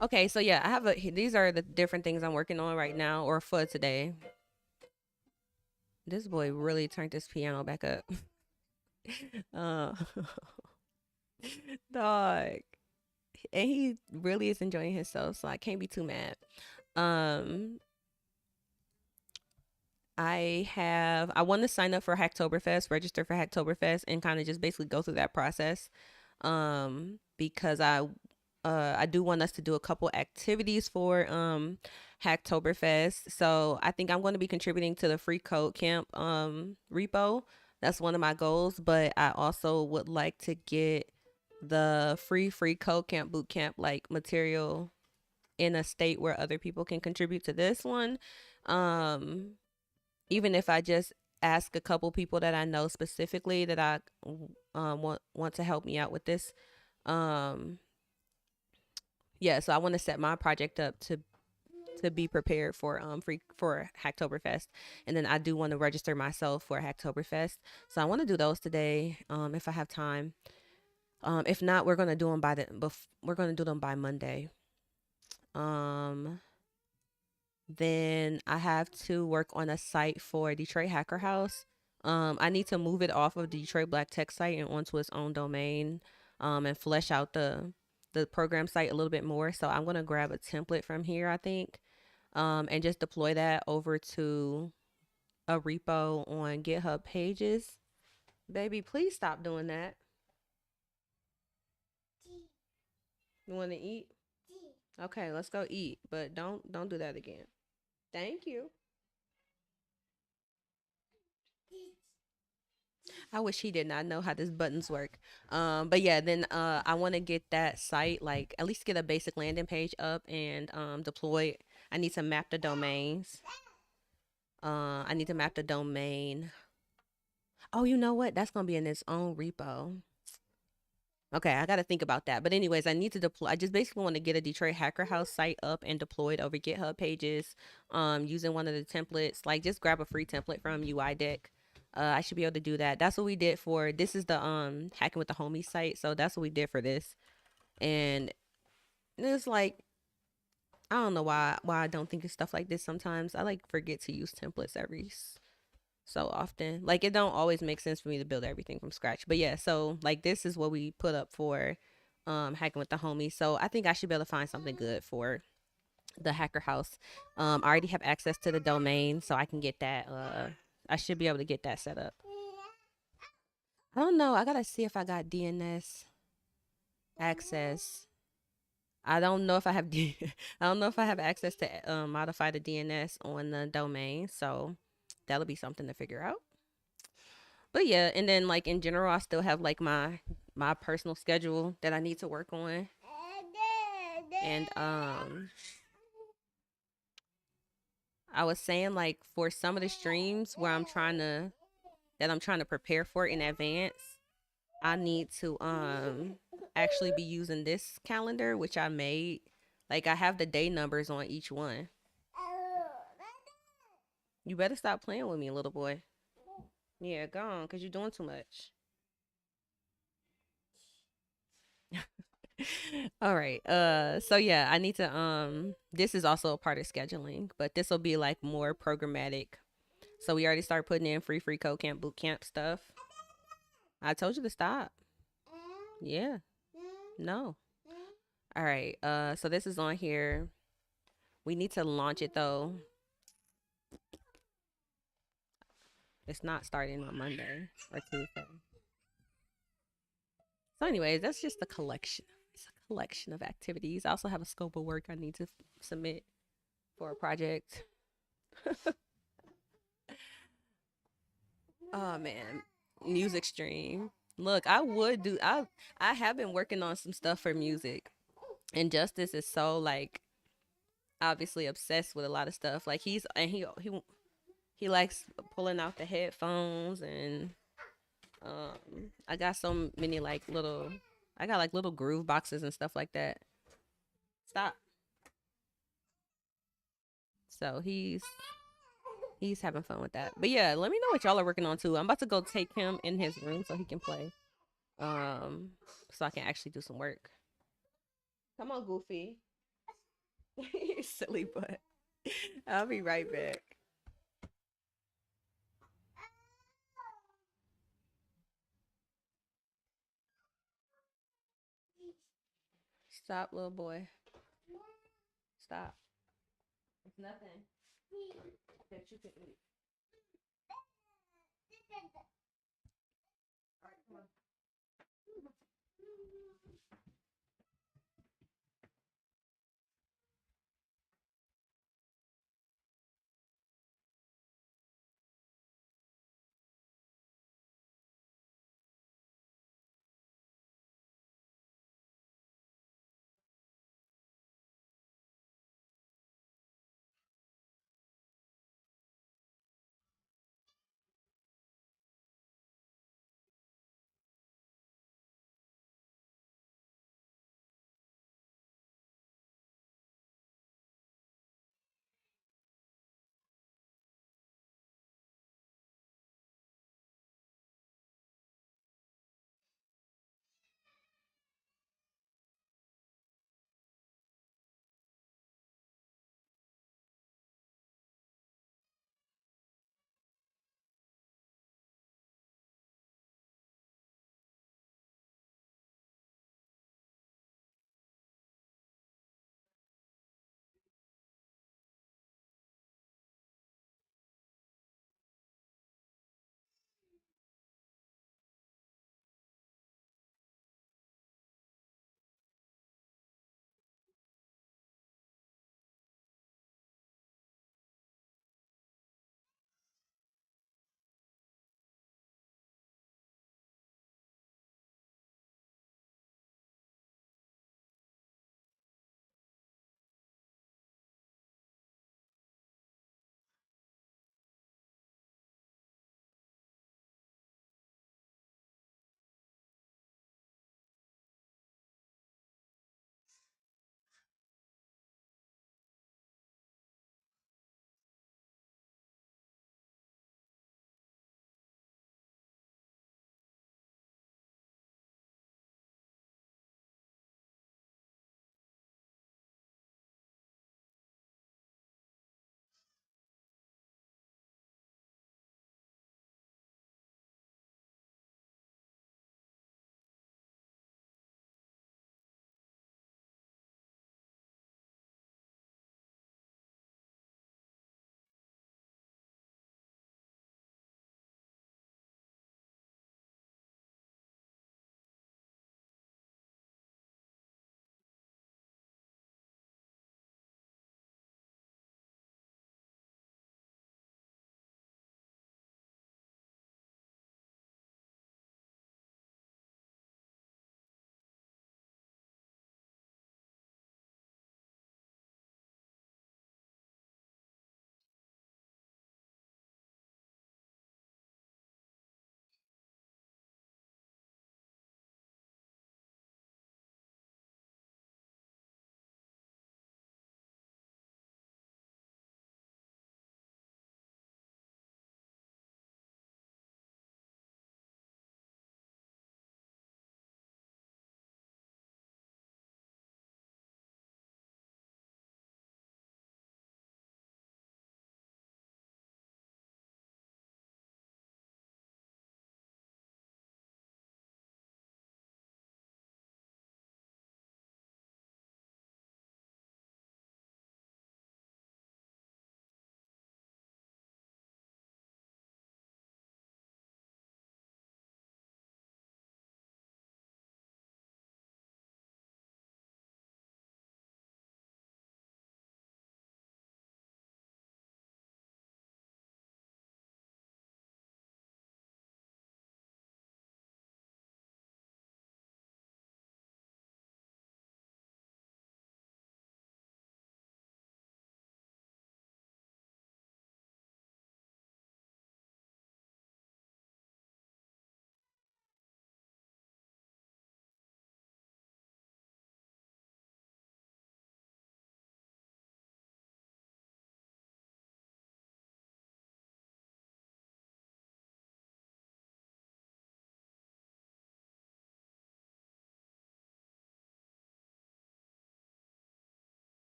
okay, so yeah, I have a. These are the different things I'm working on right now, or for today. This boy really turned this piano back up. uh, dog, and he really is enjoying himself, so I can't be too mad. Um, I want to sign up for Hacktoberfest, register for Hacktoberfest, and kind of just basically go through that process. Because I do want us to do a couple activities for Hacktoberfest. So I think I'm going to be contributing to the free code camp repo. That's one of my goals, but I also would like to get the free code camp boot camp like material in a state where other people can contribute to this one. Um Even if I just ask a couple people that I know specifically that I want to help me out with this. Um, yeah, so I want to set my project up to be prepared for free for Hacktoberfest, and then I do want to register myself for Hacktoberfest. So I want to do those today, if I have time. If not, we're gonna do them we're gonna do them by Monday. Um, Then I have to work on a site for Detroit Hacker House. I need to move it off of the Detroit Black Tech site and onto its own domain, and flesh out the program site a little bit more. So I'm gonna grab a template from here, I think, and just deploy that over to a repo on GitHub Pages. Baby, please stop doing that. You want to eat? Okay, let's go eat, but don't do that again. Thank you. I wish he did not know how these buttons work. But yeah, then I want to get that site, like at least get a basic landing page up and deploy. I need to map the domains. I need to map the domain. Oh, you know what? That's gonna be in its own repo. Okay, I got to think about that. But anyways, I need to deploy. I just basically want to get a Detroit Hacker House site up and deployed over GitHub pages, using one of the templates. Like just grab a free template from UI Deck. I should be able to do that. That's what we did for this is the hacking with the homies site. So that's what we did for this. And it's like I don't know why I don't think of stuff like this sometimes. I like forget to use templates every so often. Like it don't always make sense for me to build everything from scratch. But yeah, so like this is what we put up for hacking with the homies. So I think I should be able to find something good for the hacker house. I already have access to the domain, so I can get that I should be able to get that set up. I don't know. I gotta see if I got DNS access. I don't know if I have I don't know if I have access to modify the DNS on the domain, so that'll be something to figure out. But yeah, and then like in general, I still have like my personal schedule that I need to work on, and I was saying like for some of the streams where I'm trying to prepare for in advance, I need to actually be using this calendar which I made. Like I have the day numbers on each one. You better stop playing with me, little boy. Yeah, go on, cause you're doing too much. All right. So yeah, I need to this is also a part of scheduling, but this will be like more programmatic. So we already started putting in free code camp boot camp stuff. I told you to stop. Yeah. No. All right. So this is on here. We need to launch it though. It's not starting on Monday or Tuesday. So anyways, that's just a collection. It's a collection of activities. I also have a scope of work I need to submit for a project. Oh man, music stream. Look, I have been working on some stuff for music. And Justice is so like obviously obsessed with a lot of stuff. Like he likes pulling out the headphones and I got so many like little I got like little groove boxes and stuff like that. Stop. So he's having fun with that. But yeah, let me know what y'all are working on too. I'm about to go take him in his room so he can play. Um, so I can actually do some work. Come on, Goofy. You silly butt. I'll be right back. Stop, little boy. Stop. It's nothing that you can eat. All right, come on.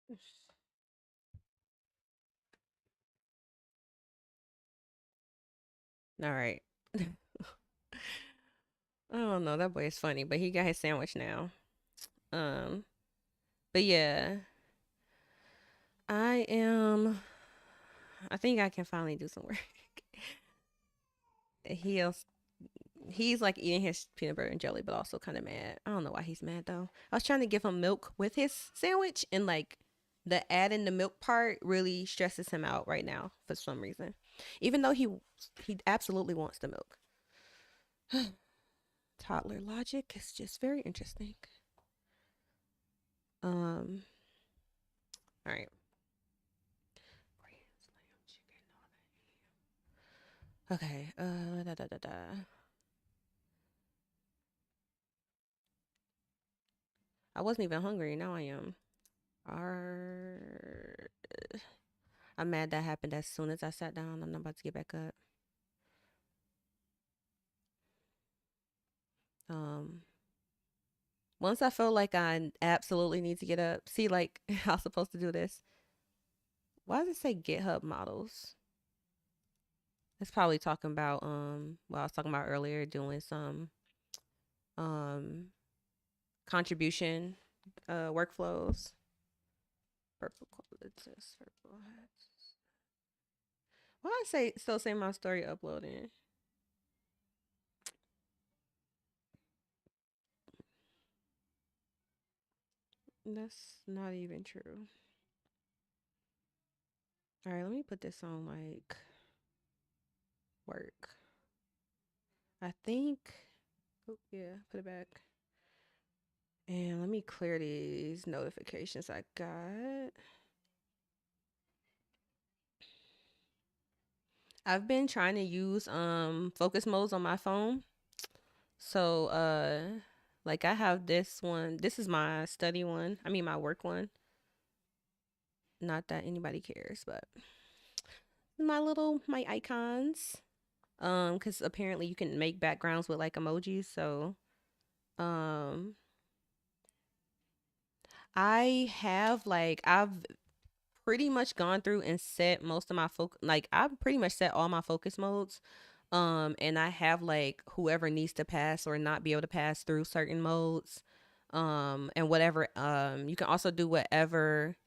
All right. I don't know. That boy is funny, but he got his sandwich now. Um, but yeah, I am. I think I can finally do some work. He's he's like eating his peanut butter and jelly, but also kind of mad. I don't know why he's mad though. I was trying to give him milk with his sandwich, and like the adding the milk part really stresses him out right now for some reason. Even though he absolutely wants the milk. Toddler logic is just very interesting. Um, all right. Okay. Da da da da. I wasn't even hungry. Now I am. Arr. I'm mad that happened as soon as I sat down. I'm not about to get back up. Um, Once I feel like I absolutely need to get up, see, like, how I'm supposed to do this. Why does it say GitHub models? It's probably talking about, what I was talking about earlier, doing some, um, contribution, workflows. Purple qualities, purple hats. Why I say, still say my story uploading? That's not even true. All right, let me put this on, like, work. I think, oh, yeah, put it back. And let me clear these notifications I got. I've been trying to use focus modes on my phone. So like I have this one. This is my study one. I mean my work one. Not that anybody cares, but my icons. Cuz apparently you can make backgrounds with like emojis, so um I've pretty much gone through and set most of my I've pretty much set all my focus modes. And I have like whoever needs to pass or not be able to pass through certain modes. And whatever you can also do whatever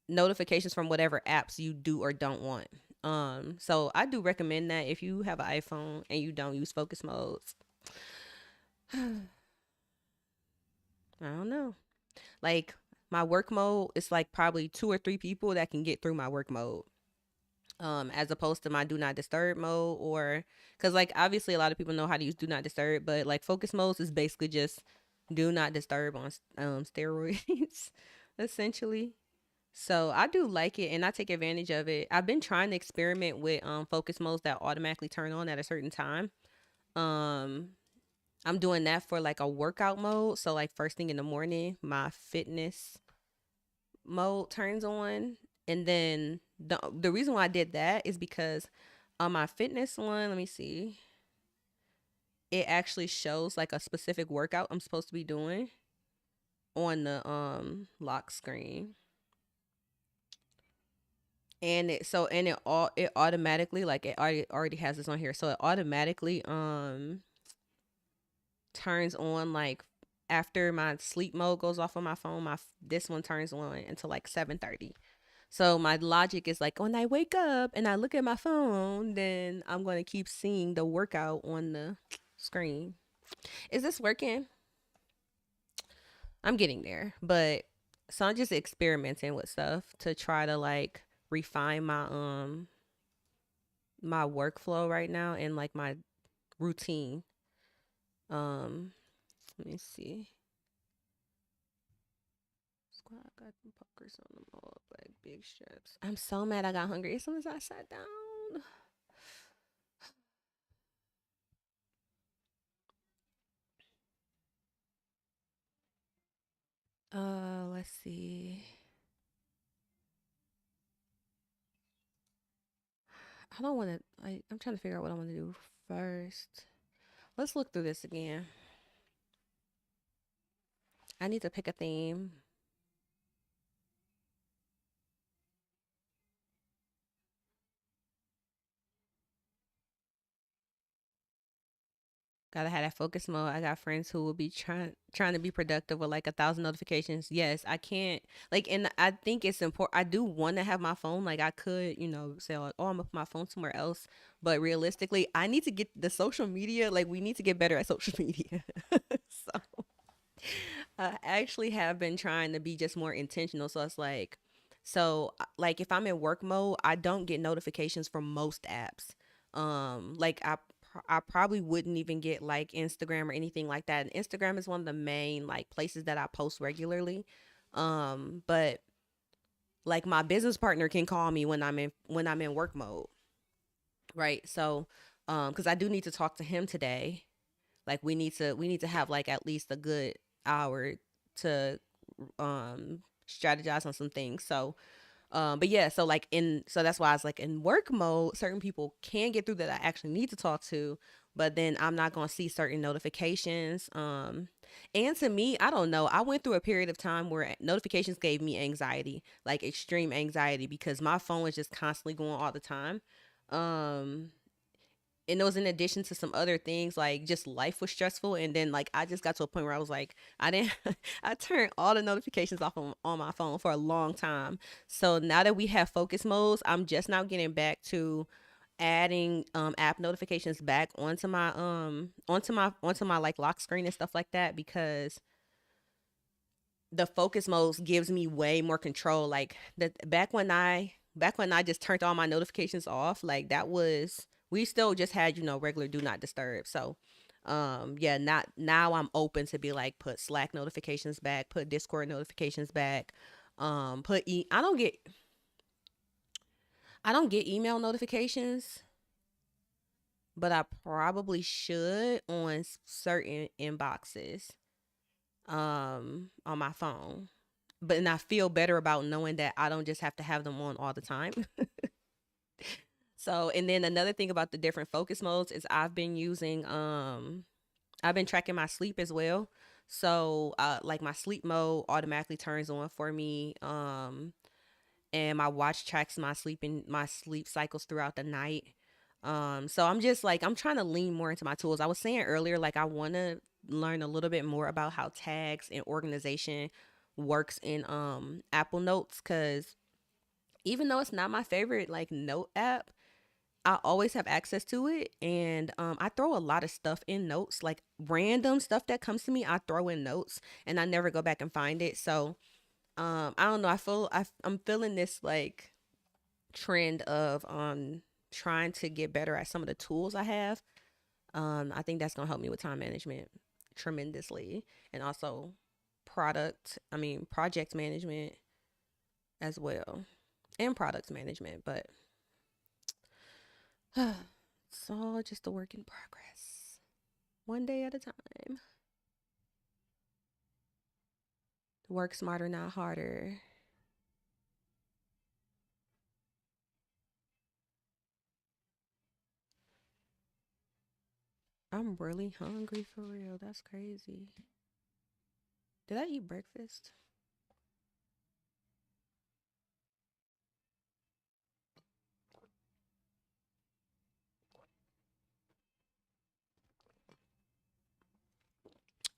notifications from whatever apps you do or don't want. So I do recommend that if you have an iPhone and you don't use focus modes. I don't know. Like my work mode, it's like probably two or three people that can get through my work mode. As opposed to my do not disturb mode, or because like obviously a lot of people know how to use do not disturb, but like focus modes is basically just do not disturb on steroids essentially. So I do like it and I take advantage of it. I've been trying to experiment with focus modes that automatically turn on at a certain time. um I'm doing that for like a workout mode, so like first thing in the morning my fitness mode turns on. And then the reason why I did that is because on my fitness one, let me see, it actually shows like a specific workout I'm supposed to be doing on the lock screen. And it automatically, like it already has this on here, so it automatically turns on like after my sleep mode goes off on my phone. This one turns on until like 7:30. So my logic is like when I wake up and I look at my phone, then I'm going to keep seeing the workout on the screen. Is this working? I'm getting there. But so I'm just experimenting with stuff to try to like refine my workflow right now and like my routine. Um Let me see. Squad got them pokers on them all like big straps. I'm so mad I got hungry as soon as I sat down. Let's see. I don't want to. I'm trying to figure out what I want to do first. Let's look through this again. I need to pick a theme. Gotta have that focus mode. I got friends who will be trying to be productive with like 1,000 notifications. Yes, I can't like, and I think it's important. I do want to have my phone. Like I could, say like, oh, I'm gonna put my phone somewhere else. But realistically, I need to get the social media. Like we need to get better at social media. So I actually have been trying to be just more intentional. So it's like, like if I'm in work mode, I don't get notifications from most apps. Like I probably wouldn't even get like Instagram or anything like that. And Instagram is one of the main like places that I post regularly. But like my business partner can call me when I'm in work mode, right? So, because I do need to talk to him today. Like we need to have like at least a good hour to strategize on some things. So but yeah, so that's why I was like in work mode, certain people can get through that I actually need to talk to, but then I'm not gonna see certain notifications. And to me, I don't know. I went through a period of time where notifications gave me anxiety, like extreme anxiety, because my phone was just constantly going all the time. Um and it was in addition to some other things, like just life was stressful, and then like I just got to a point where I was like, I didn't I turned all the notifications off on my phone for a long time. So now that we have focus modes, I'm just now getting back to adding app notifications back onto my like lock screen and stuff like that, because the focus modes gives me way more control. Like the back when I just turned all my notifications off, like that was, we still just had, regular do not disturb. So yeah, not now I'm open to be like, put Slack notifications back, put Discord notifications back, put I don't get email notifications, but I probably should on certain inboxes on my phone. But and I feel better about knowing that I don't just have to have them on all the time. So, and then another thing about the different focus modes is I've been tracking my sleep as well. So, like my sleep mode automatically turns on for me. And my watch tracks my sleep cycles throughout the night. So I'm just like, I'm trying to lean more into my tools. I was saying earlier, like I want to learn a little bit more about how tags and organization works in Apple Notes, cuz even though it's not my favorite like note app, I always have access to it, and I throw a lot of stuff in notes, like random stuff that comes to me I throw in notes, and I never go back and find it. So I don't know, I'm feeling this like trend of trying to get better at some of the tools I have. I think that's gonna help me with time management tremendously, and also project management as well, and products management. But it's all just a work in progress, one day at a time. Work smarter, not harder. I'm really hungry for real. That's crazy. Did I eat breakfast?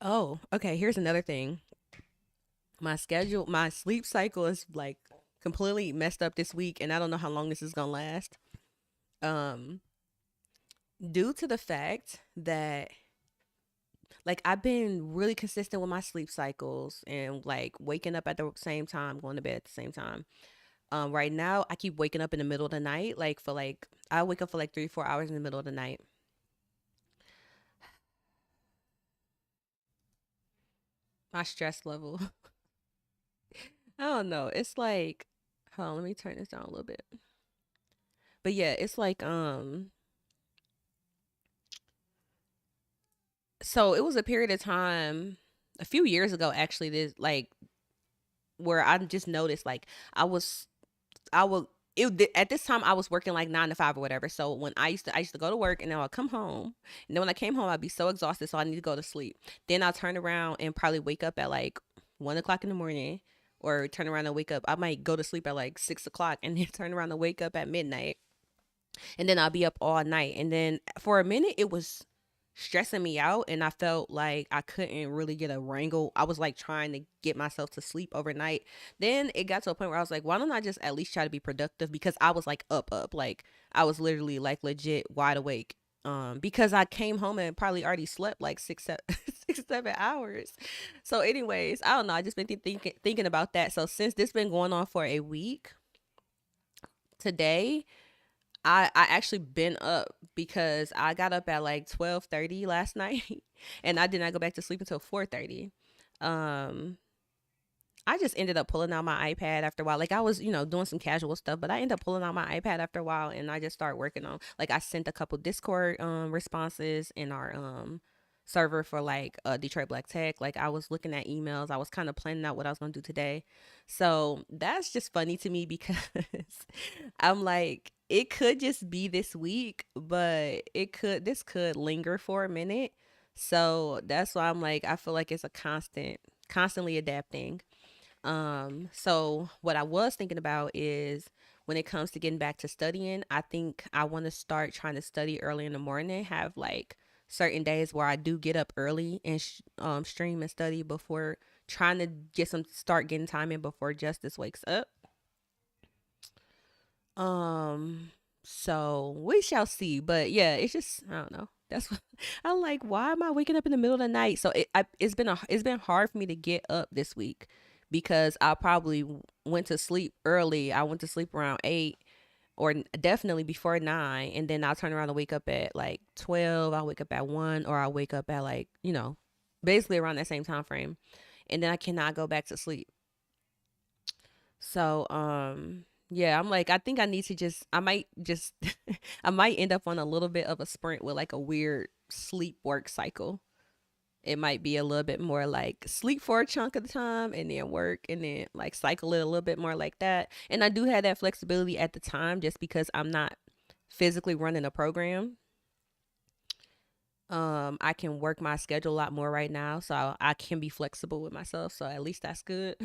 Oh, okay. Here's another thing. My sleep cycle is like completely messed up this week, and I don't know how long this is gonna last. Um, Due to the fact that like I've been really consistent with my sleep cycles and like waking up at the same time, going to bed at the same time. Right now I keep waking up in the middle of the night, like for like I wake up for like 3 4 hours in the middle of the night. My stress level, I don't know. It's like, hold on, let me turn this down a little bit. But yeah, it's like so it was a period of time a few years ago actually, this like where I just noticed like I was I would at this time I was working like 9 to 5 or whatever. So when I used to go to work, and then I'd come home, and then when I came home I'd be so exhausted, so I need to go to sleep. Then I'll turn around and probably wake up at like 1 o'clock in the morning, or turn around and wake up. I might go to sleep at like 6 o'clock, and then turn around and wake up at midnight, and then I'll be up all night. And then for a minute it was stressing me out, and I felt like I couldn't really get a wrangle. I was like trying to get myself to sleep overnight. Then it got to a point where I was like, why don't I just at least try to be productive, because I was like up, like I was literally like legit wide awake. Because I came home and probably already slept like 6 7 hours. So anyways, I don't know, I just been thinking about that. So since this been going on for a week, today I actually been up because I got up at like 12:30 last night, and I did not go back to sleep until 4:30. Um I just ended up pulling out my iPad after a while. Like I was, doing some casual stuff, but I ended up pulling out my iPad after a while, and I just started working on, like, I sent a couple Discord responses in our server for like Detroit Black Tech. Like I was looking at emails. I was kind of planning out what I was going to do today. So that's just funny to me because I'm like, it could just be this week, but this could linger for a minute. So that's why I'm like, I feel like it's a constantly adapting. So what I was thinking about is, when it comes to getting back to studying, I think I want to start trying to study early in the morning, have like certain days where I do get up early and stream and study before, trying to start getting time in before Justice wakes up. Um, so we shall see. But yeah, it's just, I don't know. That's what I'm like. Why am I waking up in the middle of the night? So it's been hard for me to get up this week, because I probably went to sleep early. I went to sleep around 8, or definitely before 9, and then I'll turn around and wake up at like 12. I'll wake up at 1, or I'll wake up at like, basically around that same time frame, and then I cannot go back to sleep. So, yeah, I'm like, I think I need to I might just, I might end up on a little bit of a sprint with like a weird sleep work cycle. It might be a little bit more like sleep for a chunk of the time and then work, and then like cycle it a little bit more like that. And I do have that flexibility at the time, just because I'm not physically running a program. I can work my schedule a lot more right now, so I can be flexible with myself. So at least that's good.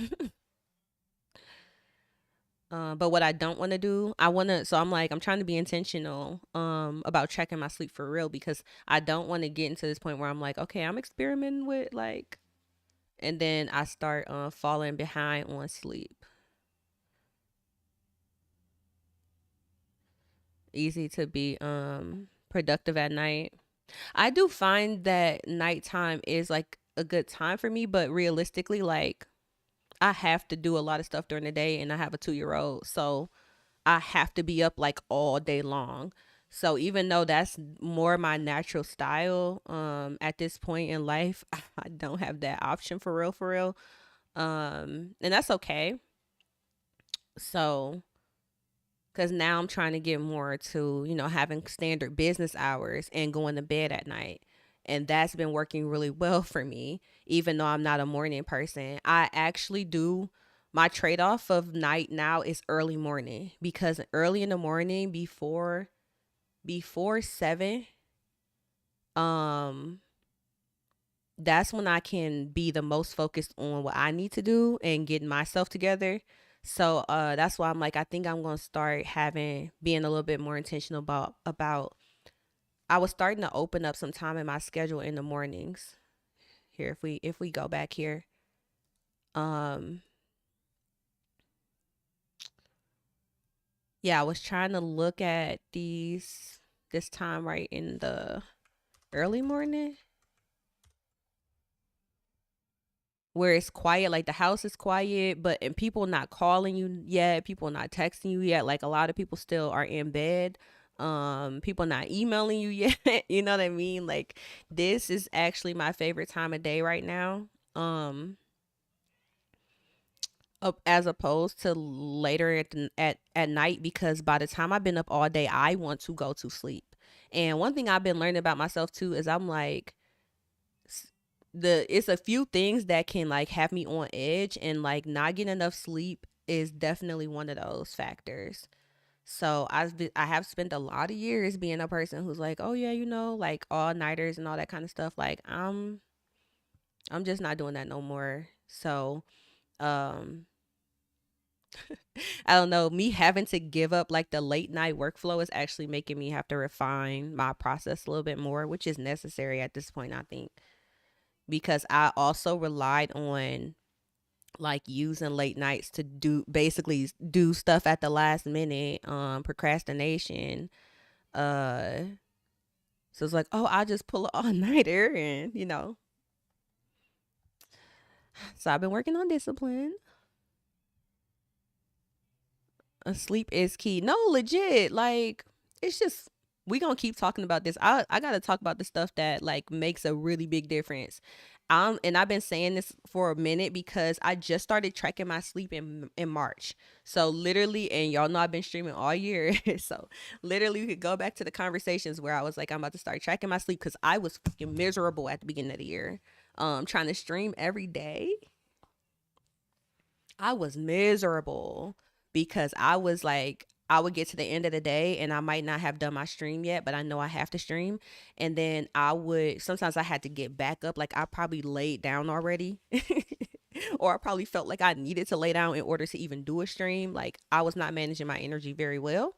But what I don't want to do, so I'm like, I'm trying to be intentional, about checking my sleep for real, because I don't want to get into this point where I'm like, okay, I'm experimenting with like, and then I start, falling behind on sleep. Easy to be, productive at night. I do find that nighttime is like a good time for me, but realistically, like, I have to do a lot of stuff during the day, and I have a 2-year old. So I have to be up like all day long. So even though that's more my natural style, at this point in life, I don't have that option for real, for real. And that's okay. So, because now I'm trying to get more to, having standard business hours and going to bed at night. And that's been working really well for me, even though I'm not a morning person. I actually do, my trade off of night now is early morning, because early in the morning, before 7, um that's when I can be the most focused on what I need to do and getting myself together. So that's why I'm like, I think I'm gonna start being a little bit more intentional about I was starting to open up some time in my schedule in the mornings. Here, if we go back here. Um yeah, I was trying to look at this time right in the early morning, where it's quiet, like the house is quiet, but and people not calling you yet, people not texting you yet, like a lot of people still are in bed, people not emailing you yet. You know what I mean? Like, this is actually my favorite time of day right now, um as opposed to later at night, because by the time I've been up all day, I want to go to sleep. And one thing I've been learning about myself too is, I'm like, it's a few things that can like have me on edge, and like not getting enough sleep is definitely one of those factors. So I have spent a lot of years being a person who's like, oh yeah, like all nighters and all that kind of stuff. Like, I'm just not doing that no more. So, um I don't know, me having to give up like the late night workflow is actually making me have to refine my process a little bit more, which is necessary at this point, I think, because I also relied on like using late nights to do basically do stuff at the last minute, procrastination. Uh, so it's like, oh, I'll just pull an all nighter and, so I've been working on discipline. Sleep is key. No, legit. Like, it's just we gonna keep talking about this. I gotta talk about the stuff that like makes a really big difference. And I've been saying this for a minute because I just started tracking my sleep in March. So literally, and y'all know I've been streaming all year. So literally, we could go back to the conversations where I was like, I'm about to start tracking my sleep because I was fucking miserable at the beginning of the year. Trying to stream every day, I was miserable because I was like, I would get to the end of the day and I might not have done my stream yet, but I know I have to stream. And then sometimes I had to get back up. Like I probably laid down already, or I probably felt like I needed to lay down in order to even do a stream. Like I was not managing my energy very well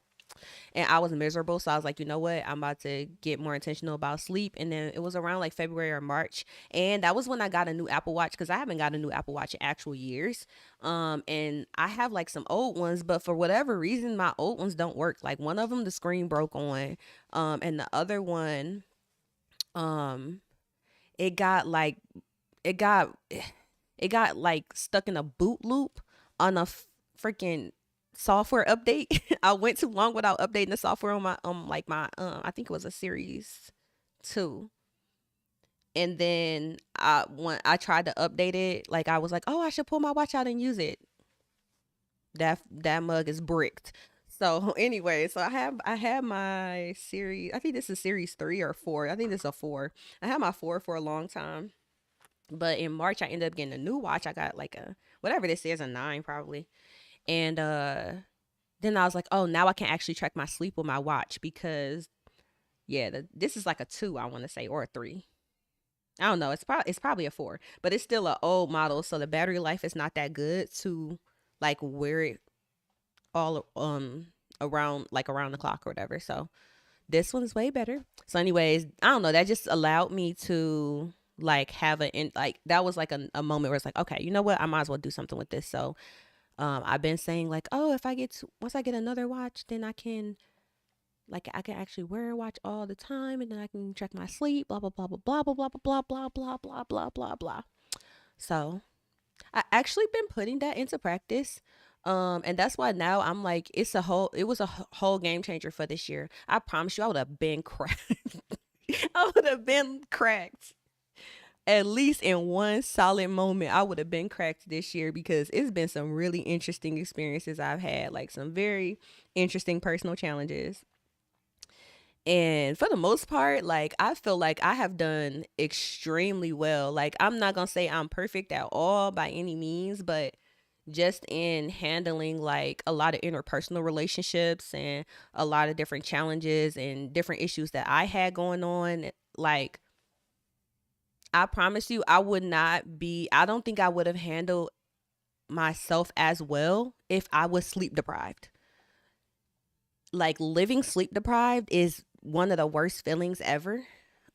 and I was miserable. So I was like, you know what? I'm about to get more intentional about sleep. And then it was around like February or March. And that was when I got a new Apple Watch because I haven't got a new Apple Watch in actual years. And I have like some old ones, but for whatever reason, my old ones don't work. Like one of them, the screen broke on. And the other one, um, it got like, it got, it got like stuck in a boot loop on a freaking software update. I went too long without updating the software on my like my I think it was a series 2. And then when I tried to update it, like I was like, "Oh, I should pull my watch out and use it." That mug is bricked. So anyway, so I have my series. I think this is series 3 or 4. I think this is a 4. I had my 4 for a long time. But in March I ended up getting a new watch. I got like a whatever this is, a 9 probably. And then I was like, oh, now I can actually track my sleep with my watch because yeah, this is like a 2, I want to say, or a 3. I don't know. It's probably a 4, but it's still an old model, so the battery life is not that good to like wear it all around the clock or whatever. So this one is way better. So anyways, I don't know, that just allowed me to like have like that was like a moment where it's like, okay, you know what? I might as well do something with this. So I've been saying like, oh, if once I get another watch, then I can actually wear a watch all the time, and then I can track my sleep. Blah blah blah blah blah blah blah blah blah blah blah blah blah blah. So I actually been putting that into practice. And that's why now I'm like, it was a whole game changer for this year. I promise you, I would have been cracked. I would have been cracked at least in one solid moment. I would have been cracked this year because it's been some really interesting experiences I've had, like some very interesting personal challenges. And for the most part, like I feel like I have done extremely well. Like I'm not going to say I'm perfect at all by any means, but just in handling like a lot of interpersonal relationships and a lot of different challenges and different issues that I had going on, like I promise you, I don't think I would have handled myself as well if I was sleep deprived. Like living sleep deprived is one of the worst feelings ever.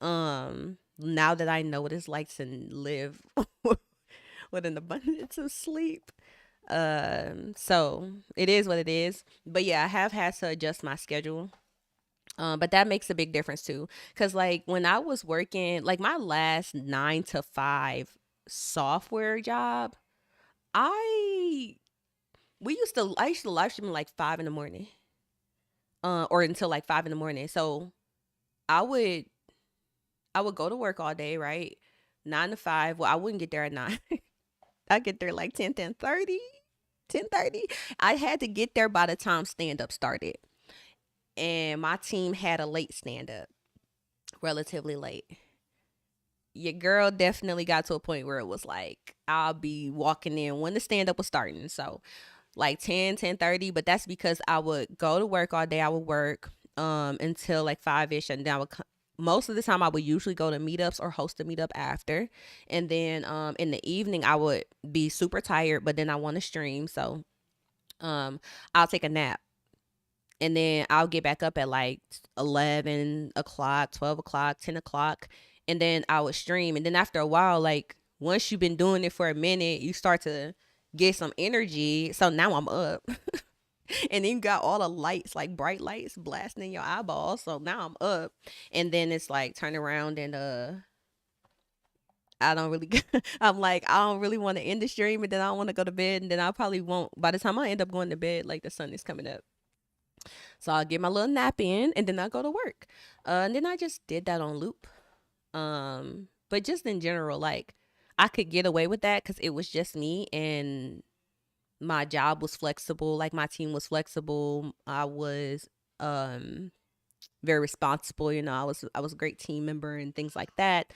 Now that I know what it's like to live with an abundance of sleep. So it is what it is. But yeah, I have had to adjust my schedule. But that makes a big difference too. Cause like when I was working, like my last 9 to 5 software job, I I used to live stream like 5 in the morning. Or until like 5 in the morning. So I would I would go to work all day, right? 9 to 5. Well, I wouldn't get there at 9. I get there like 10:30. 10:30. I had to get there by the time stand up started. And my team had a late stand up, relatively late. Your girl definitely got to a point where it was like I'll be walking in when the stand up was starting. So like 10:30, but that's because I would go to work all day. I would work until like 5ish, and then most of the time I would usually go to meetups or host a meetup after. And then in the evening I would be super tired, but then I want to stream. So um, I'll take a nap, and then I'll get back up at like 11 o'clock, 12 o'clock, 10 o'clock, and then I would stream. And then after a while, like once you've been doing it for a minute, you start to get some energy. So now I'm up. And then you got all the lights, like bright lights blasting in your eyeballs. So now I'm up. And then it's like turn around and I don't really I'm like, I don't really want to end the stream, and then I don't want to go to bed, and then I probably won't. By the time I end up going to bed, like the sun is coming up. So I'll get my little nap in, and then I go to work. And then I just did that on loop. But just in general, like I could get away with that because it was just me, and my job was flexible. Like my team was flexible. I was um very responsible. You know, I was a great team member and things like that.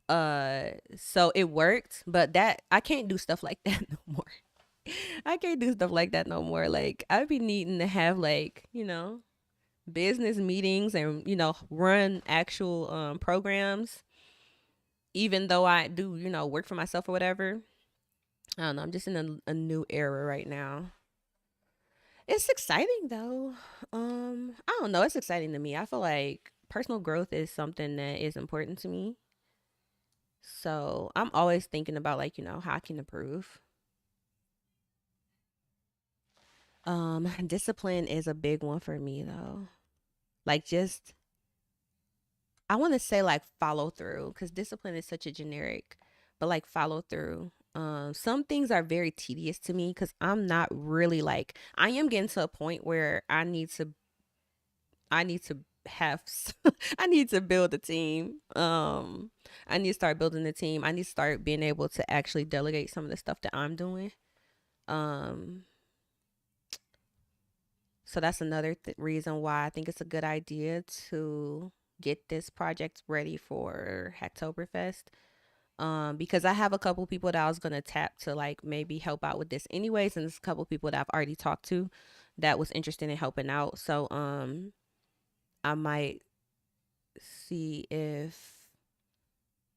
So it worked, but that I can't do stuff like that no more. I can't do stuff like that no more. Like I'd be needing to have like, business meetings and, run actual programs, even though I do, work for myself or whatever. I don't know. I'm just in a new era right now. It's exciting though. I don't know. It's exciting to me. I feel like personal growth is something that is important to me. So I'm always thinking about like, how I can improve. Discipline is a big one for me though. Like just I want to say like follow through because discipline is such a generic, but like follow through. Some things are very tedious to me because I'm not really like I am getting to a point where I need to have I need to build a team. I need to start building a team. I need to start being able to actually delegate some of the stuff that I'm doing. Um, so that's another reason why I think it's a good idea to get this project ready for Hacktoberfest. Because I have a couple people that I was gonna tap to like maybe help out with this anyways, and there's a couple people that I've already talked to that was interested in helping out. So I might see if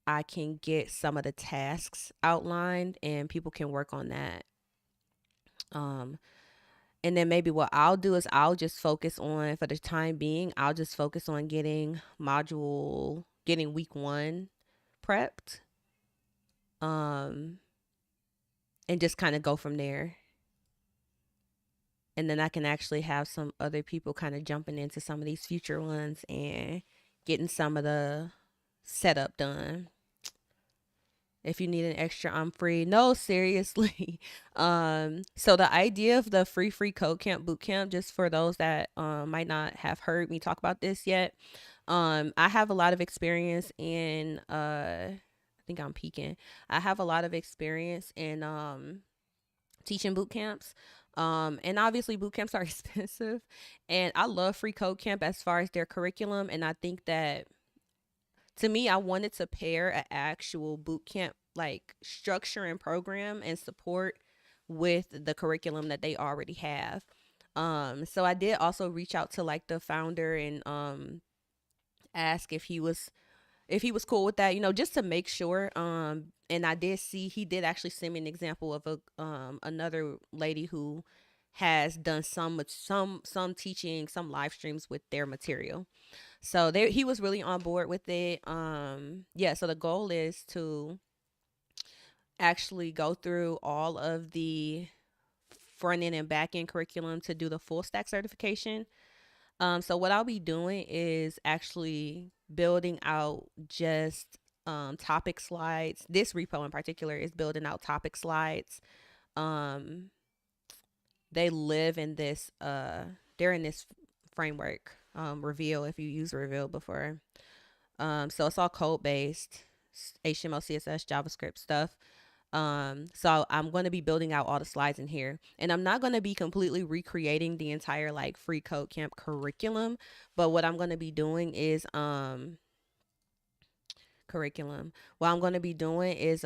I can get some of the tasks outlined and people can work on that. Um, and then maybe what I'll do is I'll just focus on, for the time being, I'll just focus on getting week one prepped. Um, and just kind of go from there. And then I can actually have some other people kind of jumping into some of these future ones and getting some of the setup done. If you need an extra, I'm free. No, seriously. So the idea of the free code camp boot camp, just for those that might not have heard me talk about this yet, I have a lot of experience in I think I'm peaking. I have a lot of experience in teaching boot camps. And obviously boot camps are expensive, and I love free code camp as far as their curriculum. And I think that to me, I wanted to pair an actual boot camp like structure and program and support with the curriculum that they already have. So I did also reach out to like the founder and ask if he was cool with that, just to make sure. And I did see he did actually send me an example of another lady who has done some teaching, some live streams with their material. So there he was really on board with it. Yeah, so the goal is to actually go through all of the front end and back end curriculum to do the full stack certification. So what I'll be doing is actually building out just topic slides. This repo in particular is building out topic slides. Um, they live in this they're in this framework, Reveal, if you use Reveal before. So it's all code based, HTML, CSS, JavaScript stuff. So I'm going to be building out all the slides in here, and I'm not going to be completely recreating the entire like free code camp curriculum, but what I'm going to be doing is curriculum. What I'm going to be doing is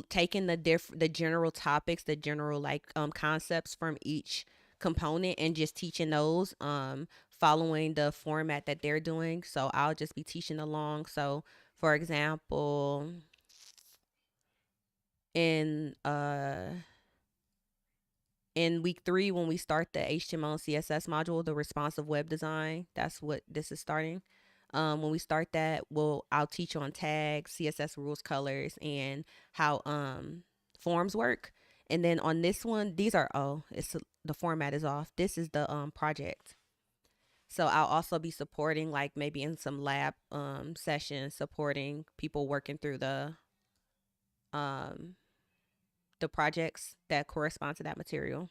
taking the general topics, the general like concepts from each component and just teaching those following the format that they're doing. So I'll just be teaching along. So for example, in In week 3, when we start the HTML and CSS module, the responsive web design, that's what this is starting. When we start that, I'll teach on tags, CSS rules, colors, and how forms work. And then on this one, these are the format is off. This is the project. So I'll also be supporting, like maybe in some lab sessions, supporting people working through um the projects that correspond to that material.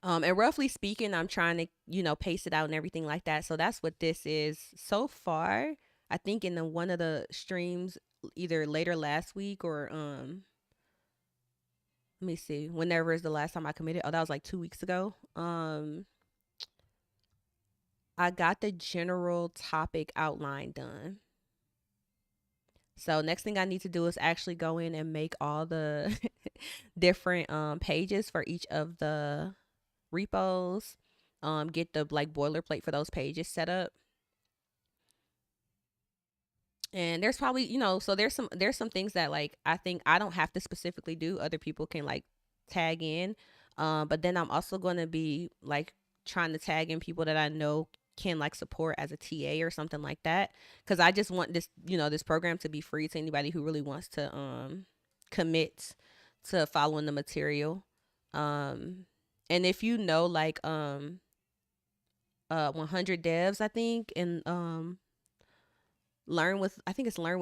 And roughly speaking, I'm trying to, pace it out and everything like that. So that's what this is so far. I think in one of the streams, either later last week or let me see, whenever is the last time I committed. Oh, that was like 2 weeks ago. I got the general topic outline done. So next thing I need to do is actually go in and make all the different pages for each of the repos. Get the like boilerplate for those pages set up. And there's probably, so there's some things that like I think I don't have to specifically do. Other people can like tag in. But then I'm also going to be like trying to tag in people that I know can like support as a TA or something like that, because I just want this program to be free to anybody who really wants to commit to following the material. um and if like 100 devs, I think, and learn with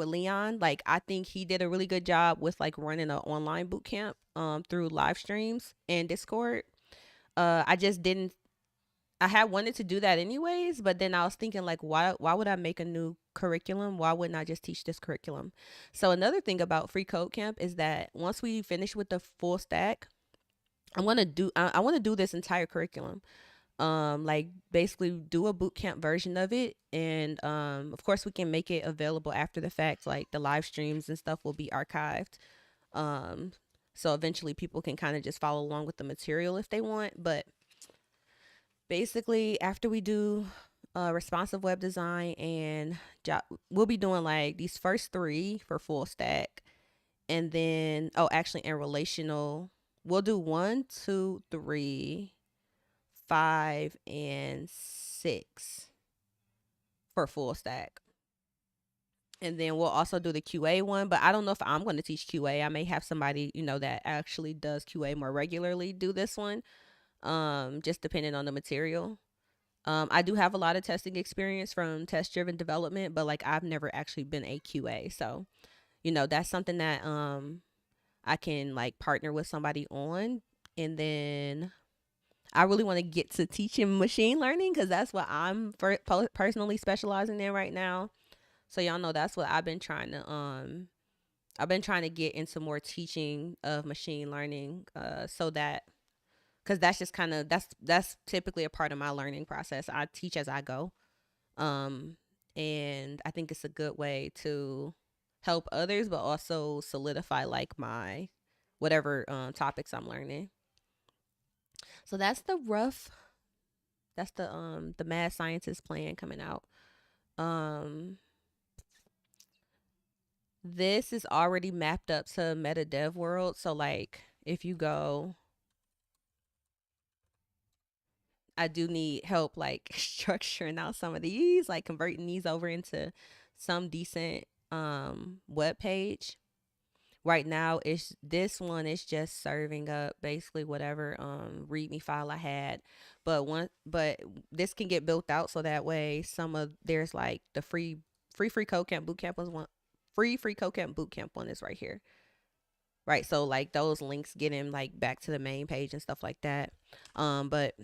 Leon. Like I think he did a really good job with like running an online boot camp through live streams and Discord. I just didn't I had wanted to do that anyways, but then I was thinking like why would I make a new curriculum? Why wouldn't I just teach this curriculum? So another thing about Free Code Camp is that once we finish with the full stack, I want to do this entire curriculum. Like basically do a boot camp version of it, and of course we can make it available after the fact, like the live streams and stuff will be archived. um so eventually people can kind of just follow along with the material if they want. But basically after we do responsive web design and we'll be doing like these first 3 for full stack, and then actually in relational we'll do 1, 2, 3, 5, and 6 for full stack. And then we'll also do the QA one, but I don't know if I'm going to teach QA. I may have somebody, that actually does QA more regularly do this one, just depending on the material. I do have a lot of testing experience from test driven development, but like I've never actually been a QA. So, that's something that I can like partner with somebody on. And then I really want to get to teaching machine learning, because that's what I'm personally specializing in right now. So y'all know that's what I've been trying to get into more teaching of machine learning, so that, because that's just kind of that's typically a part of my learning process. I teach as I go, um, and I think it's a good way to help others, but also solidify like my whatever topics I'm learning. So that's the mad scientist plan coming out. Um, this is already mapped up to meta dev world. So like if you go, I do need help like structuring out some of these, like converting these over into some decent web page. Right now it's this one is just serving up basically whatever readme file I had. But this can get built out so that way there's like the free code camp boot camp was one. Free code camp boot camp one is right here. Right, so like those links get him like back to the main page and stuff like that. But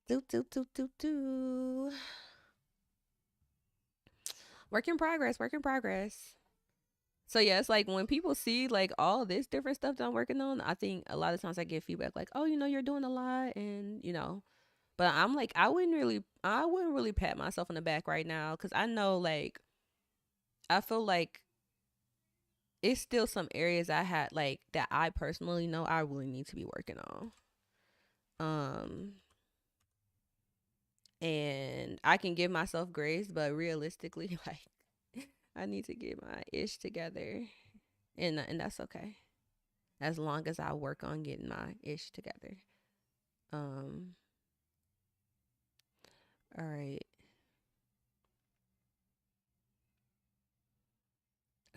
do work in progress. So yeah, it's like when people see like all this different stuff that I'm working on, I think a lot of times I get feedback like, "Oh, you're doing a lot," and but I'm like, I wouldn't really pat myself on the back right now, because I know like I feel like it's still some areas I had like that I personally know I really need to be working on. Um, and I can give myself grace, but realistically, like I need to get my ish together, and that's okay. as long as I work on getting my ish together. Um, all right.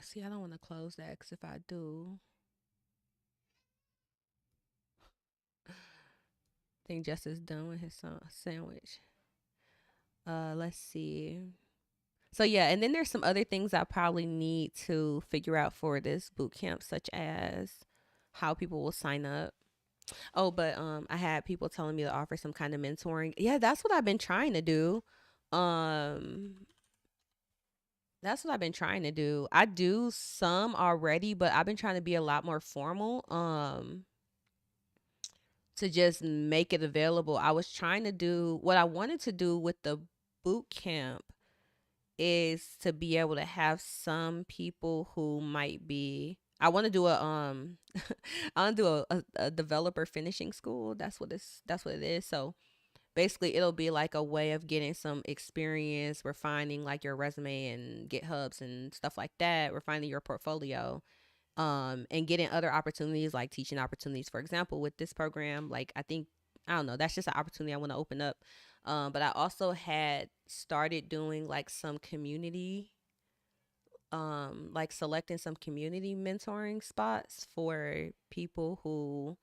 See, I don't want to close that because if I do, I think Justice done with his sandwich. Let's see. So yeah, and then there's some other things I probably need to figure out for this boot camp, such as how people will sign up. Oh, but I had people telling me to offer some kind of mentoring. Yeah, that's what I've been trying to do. Um, that's what I've been trying to do. I do some already, but I've been trying to be a lot more formal. To just make it available. I was trying to do what I wanted to do with the boot camp is to be able to have some people who might be I want to do a I want to do a developer finishing school. That's what it is. So basically it'll be like a way of getting some experience, refining like your resume and GitHubs and stuff like that, refining your portfolio, and getting other opportunities like teaching opportunities. For example, with this program, like I don't know, that's just an opportunity I want to open up. But I also had started doing like some community, like selecting some community mentoring spots for people who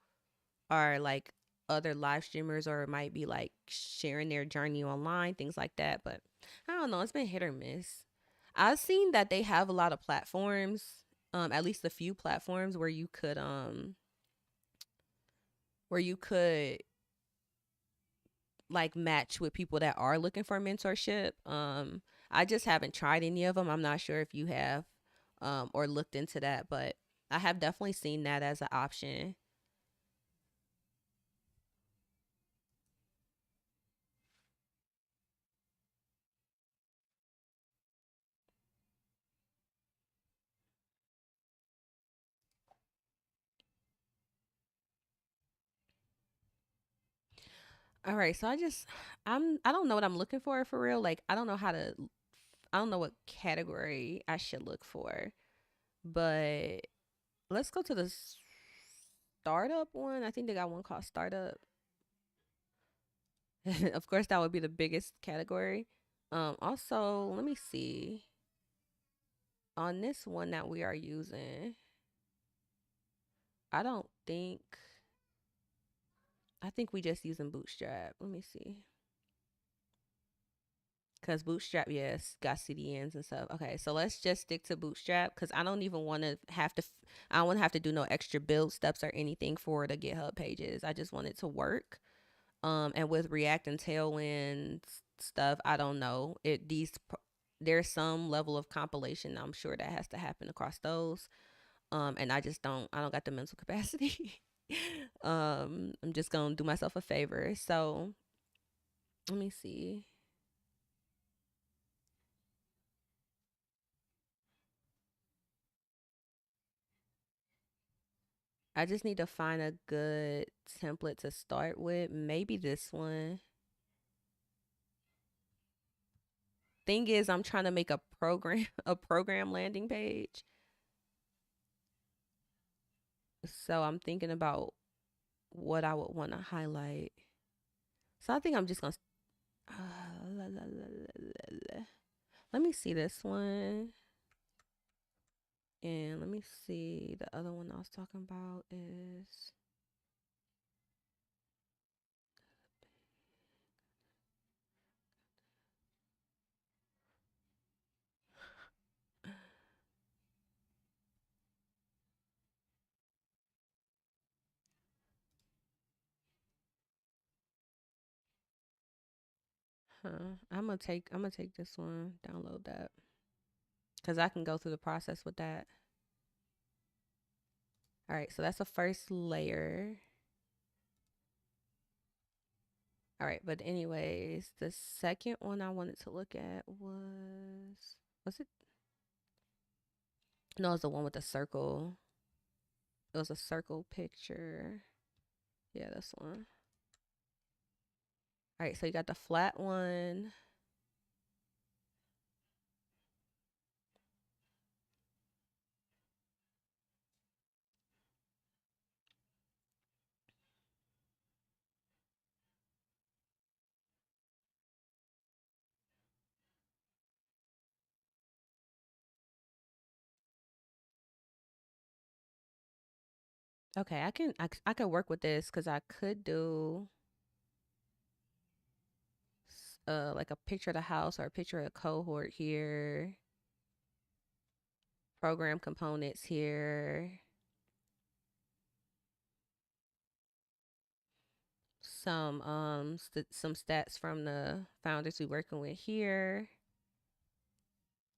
are like other live streamers or might be like sharing their journey online, things like that. But I don't know, it's been hit or miss. I've seen that they have a lot of platforms, at least a few platforms where you could like match with people that are looking for mentorship. I just haven't tried any of them. I'm not sure if you have, or looked into that, but I have definitely seen that as an option. All right, so I don't know what I'm looking for real. Like I don't know what category I should look for. But let's go to the startup one. I think they got one called startup. Of course that would be the biggest category. Also, let me see. On this one that we are using, I don't think I think we just using Bootstrap. Let me see. Cause Bootstrap, yes, got CDNs and stuff. Okay, so let's just stick to Bootstrap because I don't even want to have to. I don't want to have to do no extra build steps or anything for the GitHub pages. I just want it to work. And with React and Tailwind stuff, I don't know. There's some level of compilation. I'm sure that has to happen across those. And I don't got the mental capacity. I'm just gonna do myself a favor. So let me see. I just need to find a good template to start with. Maybe this one. Thing is, I'm trying to make a program a program landing page. So I'm thinking about what I would want to highlight. So I think I'm just gonna. La, la, la, la. Let me see this one, and let me see the other one I was talking about is. I'm gonna take this one, download that, cause I can go through the process with that. All right, so that's the first layer. All right, but anyways, the second one I wanted to look at was it? No, it was the one with the circle. It was a circle picture. Yeah, this one. All right, so you got the flat one. Okay, I could work with this because I could do like a picture of the house or a picture of a cohort here, program components here, some stats from the founders we working with here.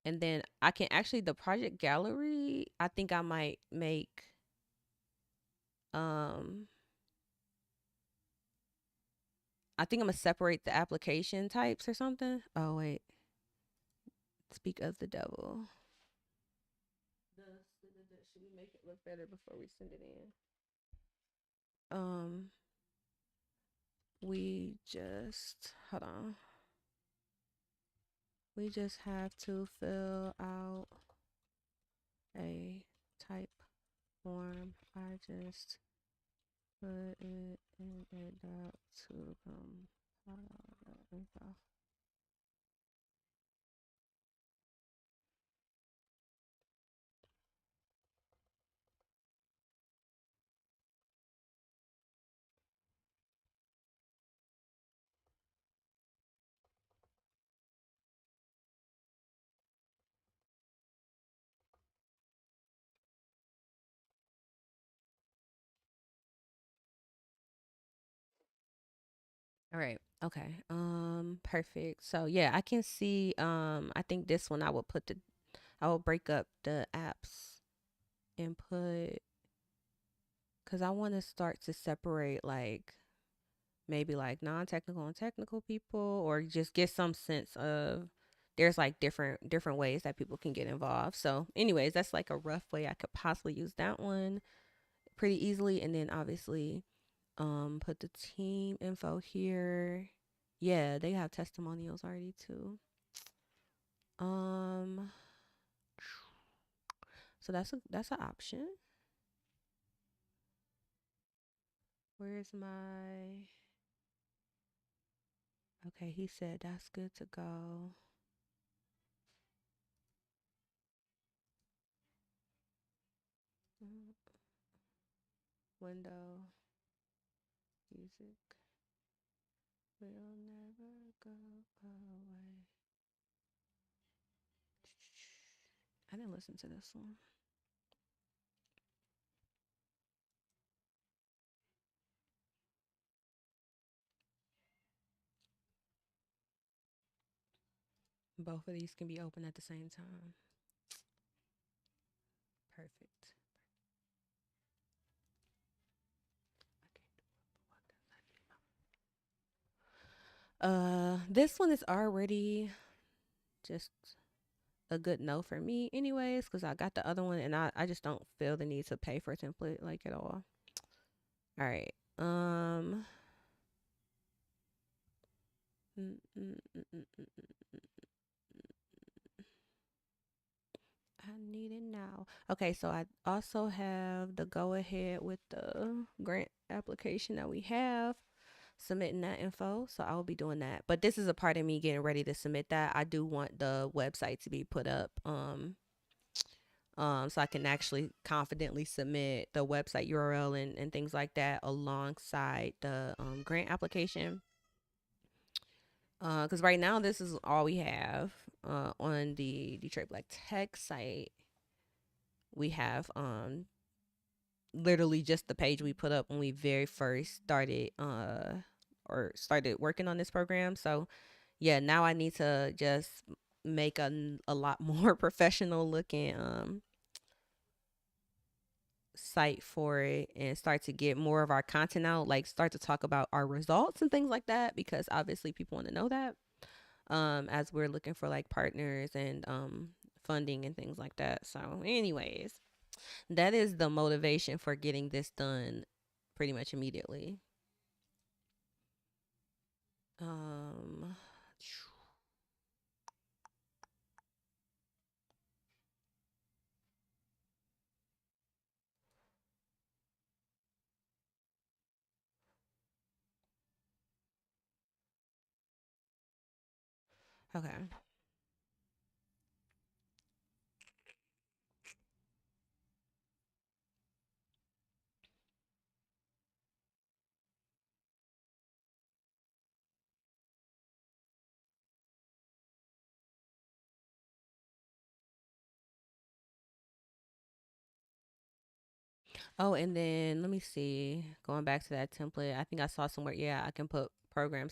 And then I can actually the project gallery, I think I might make um I think I'm gonna separate the application types or something. Oh wait, speak of the devil. Should we make it look better before we send it in? Um, we just hold on. We just have to fill out a type form. I just put it in a doc to compile the info. All right. Okay. Perfect. So yeah, I can see I think this one I will break up the apps and put cuz I want to start to separate like maybe like non-technical and technical people or just get some sense of there's like different ways that people can get involved. So anyways, that's like a rough way I could possibly use that one pretty easily and then obviously put the team info here. Yeah, they have testimonials already too. Um so that's an option. Where's my Okay, he said that's good to go. Mm, Window music will never go away. I didn't listen to this one. Both of these can be open at the same time. Perfect. This one is already just a good no for me, anyways, because I got the other one and I just don't feel the need to pay for a template like at all. All right. Mm, mm, mm, mm, mm, mm. I need it now. Okay, so I also have the go ahead with the grant application that we have, submitting that info. So I will be doing that. But this is a part of me getting ready to submit that. I do want the website to be put up. So I can actually confidently submit the website URL and things like that alongside the grant application. Because right now this is all we have on the Detroit Black Tech site. We have literally just the page we put up when we very first started or started working on this program. So yeah, now I need to just make a lot more professional looking site for it and start to get more of our content out, like start to talk about our results and things like that because obviously people want to know that as we're looking for like partners and funding and things like that. So anyways, that is the motivation for getting this done pretty much immediately. Um, okay. Oh, and then let me see. Going back to that template, I think I saw somewhere. Yeah, I can put program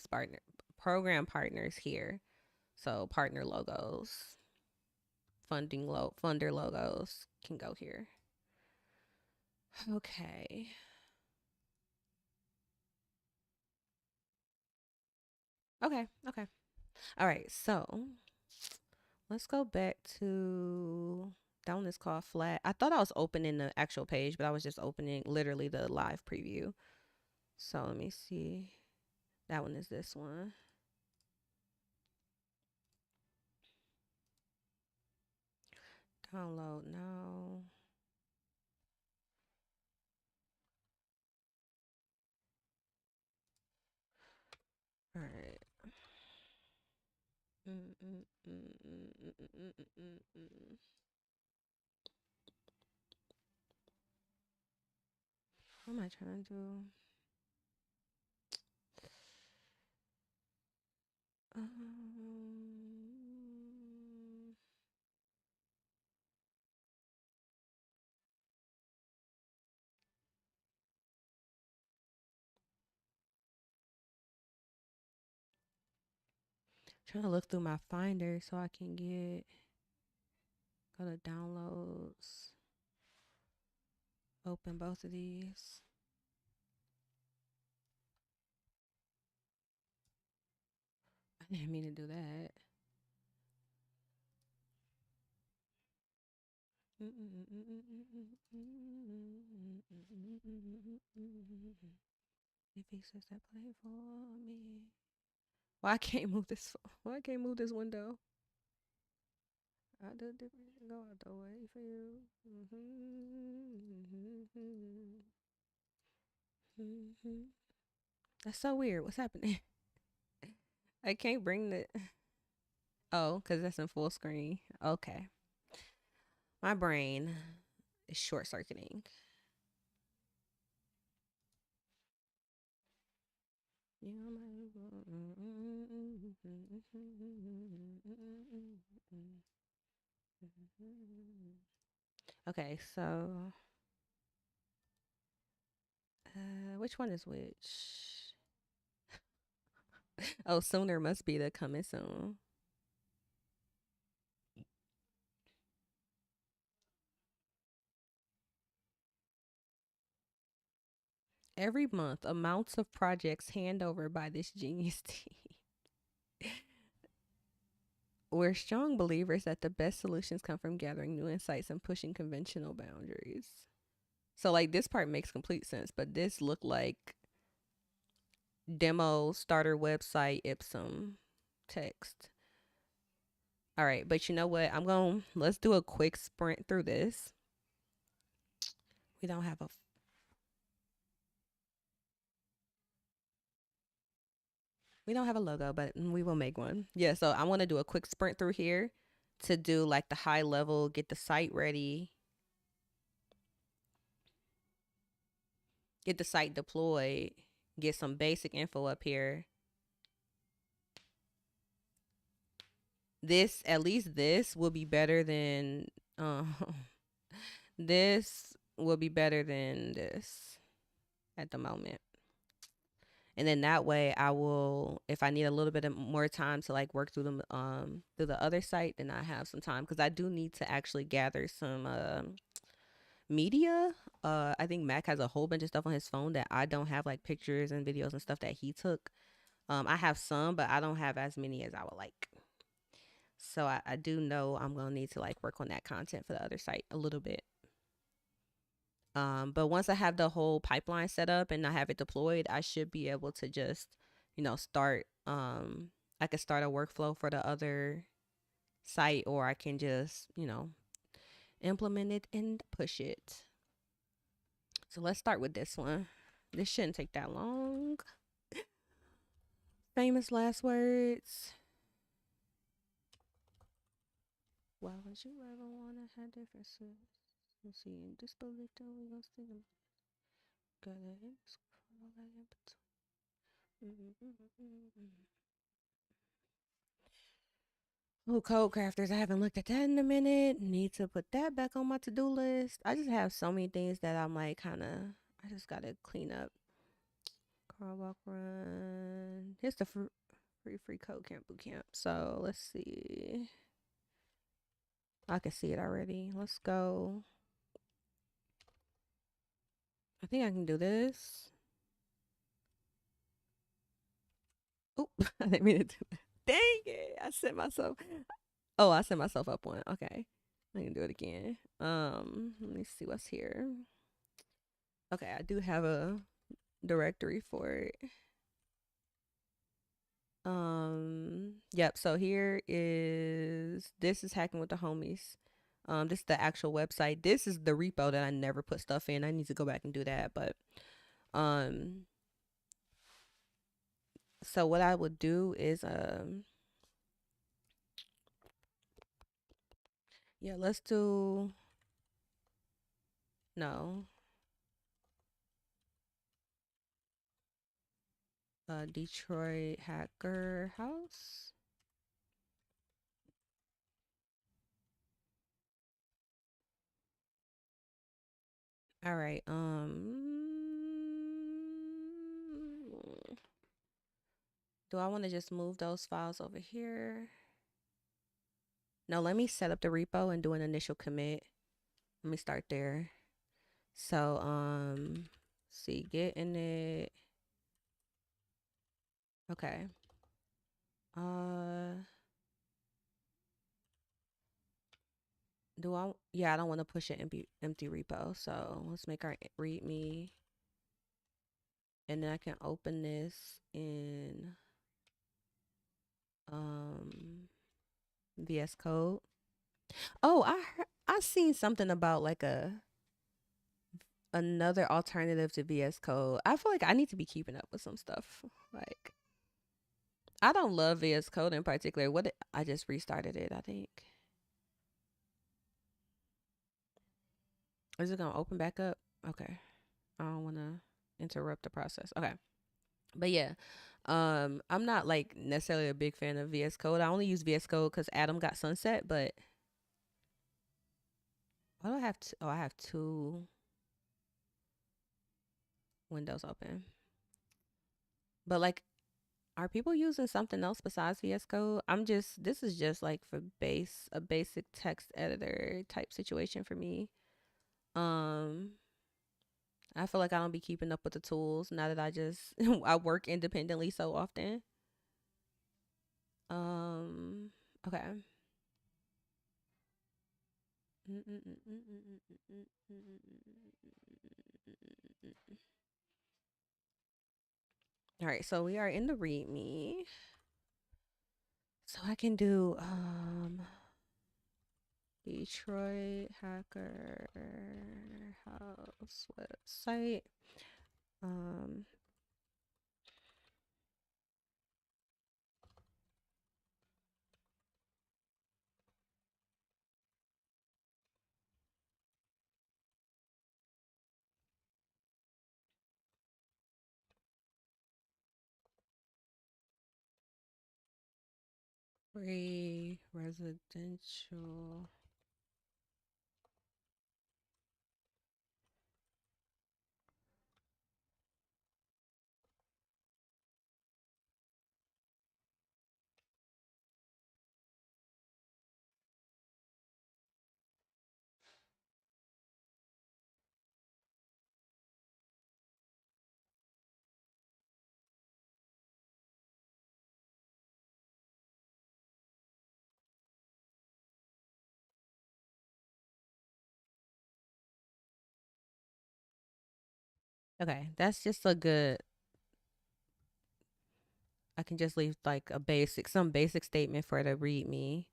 partners here. So partner logos, funder logos can go here. Okay. Okay. Okay. All right. So let's go back to that one is called flat. I thought I was opening the actual page, but I was just opening literally the live preview. So let me see. That one is this one. Download now. All right. What am I trying to do? Um, Trying to look through my finder so I can go to downloads, open both of these. I didn't mean to do that. If he says that play for me. Why I can't move this? Why I can't move this window? I do different. Go out the way for you. That's so weird. What's happening? I can't bring the. Oh, because that's in full screen. Okay. My brain is short circuiting. Okay, so which one is which? Oh, sooner must be the coming soon. Every month, amounts of projects hand over by this genius team. We're strong believers that the best solutions come from gathering new insights and pushing conventional boundaries. So, like, this part makes complete sense, but this looked like demo starter website Ipsum text. All right, but you know what? Let's do a quick sprint through this. We don't have a we don't have a logo, but we will make one. Yeah, so I want to do a quick sprint through here to do like the high level, get the site ready, get the site deployed, get some basic info up here. This, at least this will be better than this will be better than this at the moment. And then that way I will, if I need a little bit of more time to like work through the other site, then I have some time because I do need to actually gather some media. I think Mac has a whole bunch of stuff on his phone that I don't have, like pictures and videos and stuff that he took. I have some, but I don't have as many as I would like. So I do know I'm gonna need to like work on that content for the other site a little bit. But once I have the whole pipeline set up and I have it deployed, I should be able to just, start. I could start a workflow for the other site, or I can just, implement it and push it. So let's start with this one. This shouldn't take that long. Famous last words. Why would you ever want to have differences? Let's see. In disbelief, that we gonna see them. Got it. Oh, code crafters. I haven't looked at that in a minute. Need to put that back on my to-do list. I just have so many things that I'm like kind of, I just got to clean up. Car walk run. Here's the free code camp boot camp. So let's see. I can see it already. Let's go. I think I can do this. Oh, I didn't mean to do that. Dang it. I set myself up one. Okay. I can do it again. Let me see what's here. Okay, I do have a directory for it. Yep, so this is hacking with the homies. This is the actual website. This is the repo that I never put stuff in. I need to go back and do that, but um so what I would do is yeah, let's do no. Detroit Hacker House. All right. Do I want to just move those files over here? No, let me set up the repo and do an initial commit. Let me start there. So, see, get in it. Okay. Uh, yeah, I don't want to push an empty repo. So let's make our readme, and then I can open this in VS Code. Oh, I seen something about like another alternative to VS Code. I feel like I need to be keeping up with some stuff. Like I don't love VS Code in particular. I just restarted it, I think. Is it gonna open back up? Okay. I don't wanna interrupt the process. Okay. But yeah. I'm not like necessarily a big fan of VS Code. I only use VS Code because Adam got sunset, but why do I have to I have two windows open. But like are people using something else besides VS Code? This is just like for a basic text editor type situation for me. Um, I feel like I don't be keeping up with the tools now that I work independently so often. Okay. All right, so we are in the README. So I can do Detroit Hacker House website. Um Free residential. Okay, that's just a good. I can just leave like some basic statement for it to read me.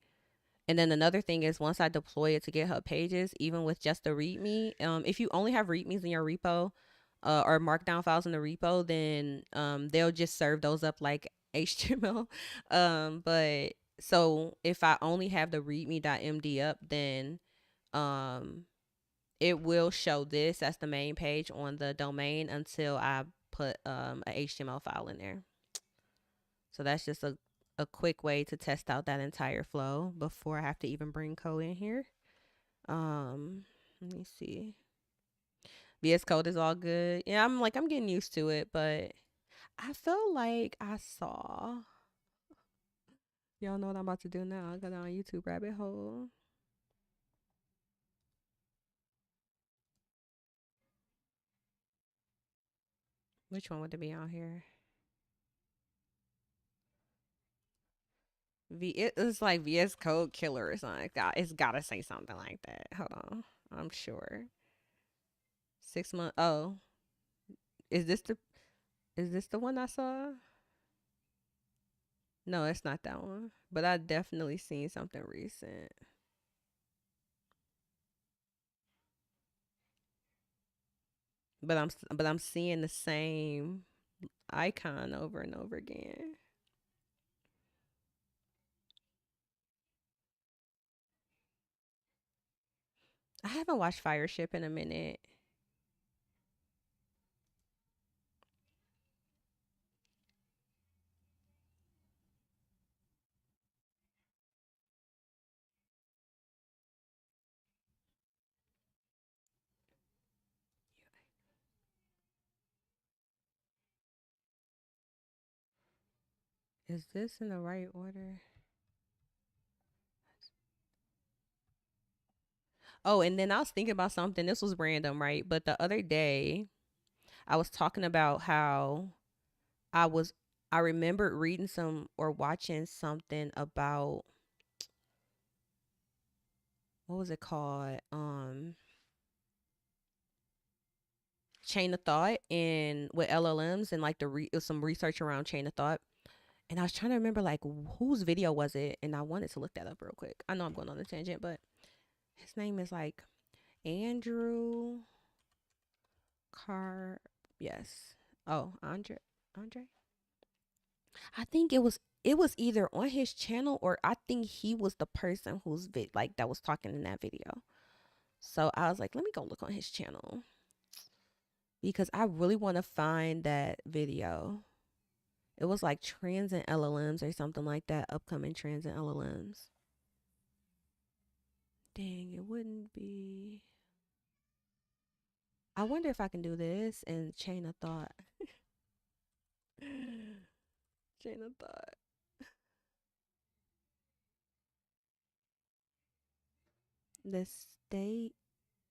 And then another thing is once I deploy it to GitHub Pages, even with just the README, if you only have READMEs in your repo, or markdown files in the repo, then they'll just serve those up like HTML. But so if I only have the README.md up, then um, it will show this as the main page on the domain until I put a HTML file in there. So that's just a quick way to test out that entire flow before I have to even bring code in here. Let me see. VS Code is all good. Yeah, I'm getting used to it, but I feel like I saw. Y'all know what I'm about to do now. I got on YouTube rabbit hole. Which one would it be on here? It was like VS Code Killer or something. It's gotta say something like that. Hold on, I'm sure. 6 months. Oh, is this the one I saw? No, it's not that one. But I definitely seen something recent. But I'm seeing the same icon over and over again. I haven't watched Fire Ship in a minute. Is this in the right order? Oh, and then I was thinking about something. This was random, right? But the other day, I was talking about how I was I remembered reading some or watching something about what was it called? Chain of thought and with LLMs and like it was some research around chain of thought. And I was trying to remember like whose video was it, and I wanted to look that up real quick. I know I'm going on a tangent, but his name is like Andrew Car. Yes. Oh, Andre. I think it was either on his channel or I think he was the person like that was talking in that video. So I was like, let me go look on his channel because I really want to find that video. It was like trends and LLMs or something like that. Upcoming trends and LLMs. Dang, it wouldn't be. I wonder if I can do this and chain of thought. Chain of thought. The state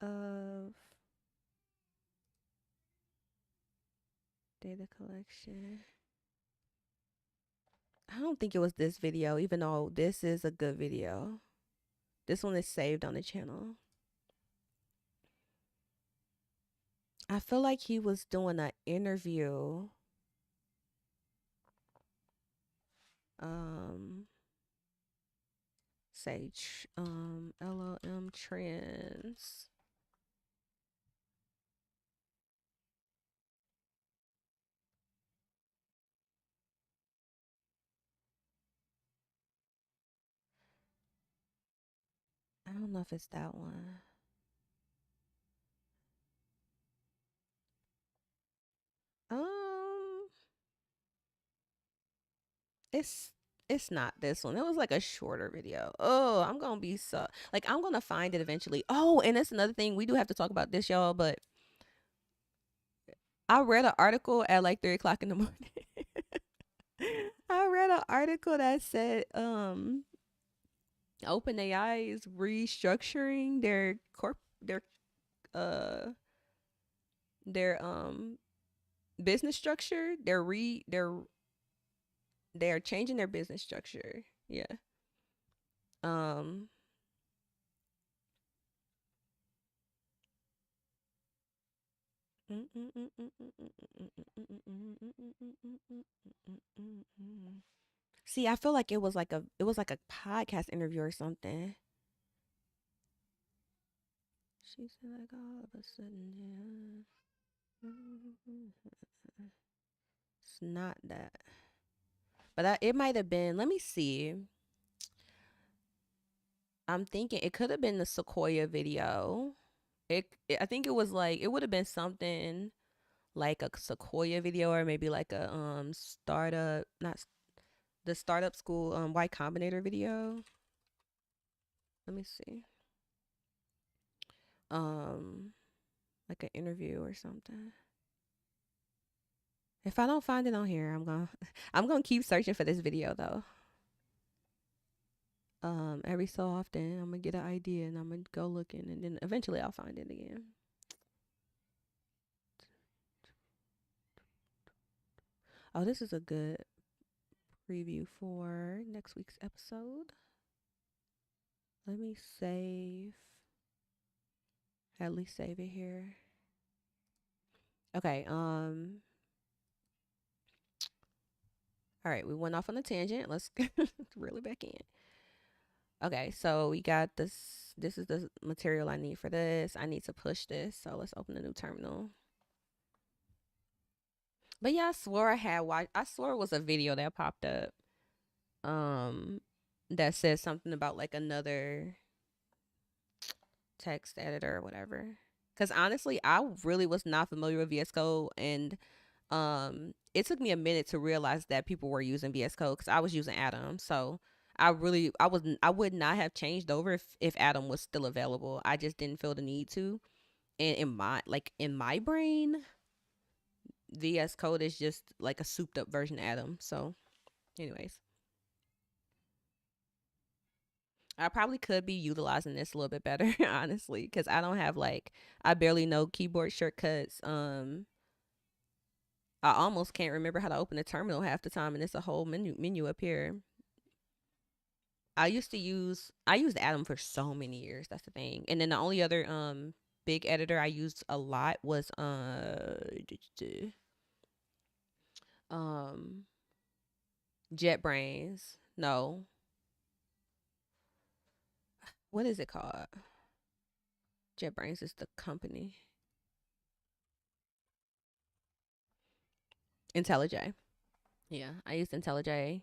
of data collection. I don't think it was this video, even though this is a good video. This one is saved on the channel. I feel like he was doing an interview. Um, LLM trends. I don't know if it's that one. Um, it's it's not this one. It was like a shorter video. Oh, I'm gonna be so like I'm gonna find it eventually. Oh, and that's another thing we do have to talk about this, y'all. But I read an article at like 3 o'clock in the morning. I read an article that said OpenAI is restructuring uh their business structure. They're changing their business structure. Yeah. Um See, I feel like it was like a podcast interview or something. She said like all of a sudden, yeah. It's not that. But it might have been. Let me see. I'm thinking it could have been the Sequoia video. I think it was like it would have been something like a Sequoia video or maybe like a startup not the startup school Y Combinator video. Let me see. Um, like an interview or something. If I don't find it on here, I'm gonna keep searching for this video though. Every so often I'm gonna get an idea and I'm gonna go looking and then eventually I'll find it again. Oh, this is a good preview for next week's episode. Let me save. At least save it here. Okay. All right. We went off on a tangent. Let's reel it back in. Okay. So we got this. This is the material I need for this. I need to push this. So let's open a new terminal. But yeah, I swore I had watched. I swore it was a video that popped up. Um, that says something about like another text editor or whatever. Because honestly, I really was not familiar with VS Code, and it took me a minute to realize that people were using VS Code because I was using Atom. So I would not have changed over if Atom was still available. I just didn't feel the need to. And in my brain, VS Code is just like a souped up version of Atom. So, anyways, I probably could be utilizing this a little bit better, honestly, because I don't have like I barely know keyboard shortcuts. I almost can't remember how to open a terminal half the time, and it's a whole menu up here. I used Atom for so many years. That's the thing. And then the only other big editor I used a lot was um JetBrains. No, what is it called? JetBrains is the company. IntelliJ. Yeah, I used IntelliJ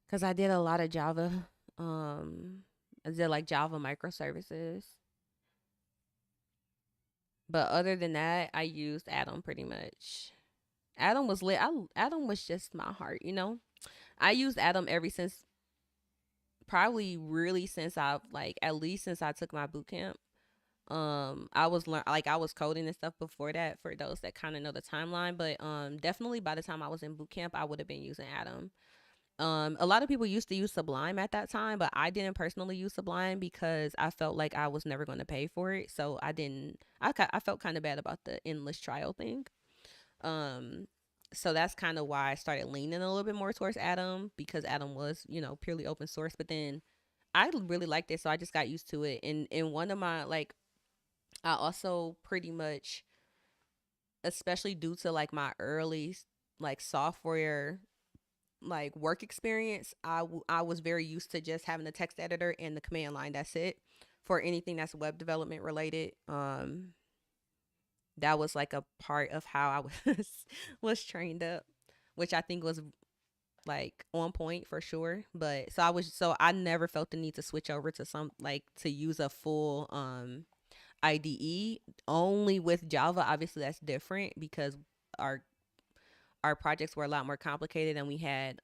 because I did a lot of Java. I did like Java microservices. But other than that, I used Atom pretty much. Atom was lit. Atom was just my heart, you know. I used Atom ever since, probably really since I like at least since I took my boot camp. I was coding and stuff before that for those that kind of know the timeline, but definitely by the time I was in boot camp, I would have been using Atom. A lot of people used to use Sublime at that time, but I didn't personally use Sublime because I felt like I was never going to pay for it. So I didn't. I felt kind of bad about the endless trial thing. Um, so that's kind of why I started leaning a little bit more towards Atom because Atom was, purely open source. But then I really liked it, so I just got used to it. And one of my like, I also pretty much, especially due to like my early like software like work experience, I was very used to just having the text editor and the command line. That's it for anything that's web development related. That was like a part of how I was was trained up, which I think was like on point for sure. But so I never felt the need to switch over to some like to use a full IDE. Only with Java, obviously that's different because our our projects were a lot more complicated and we had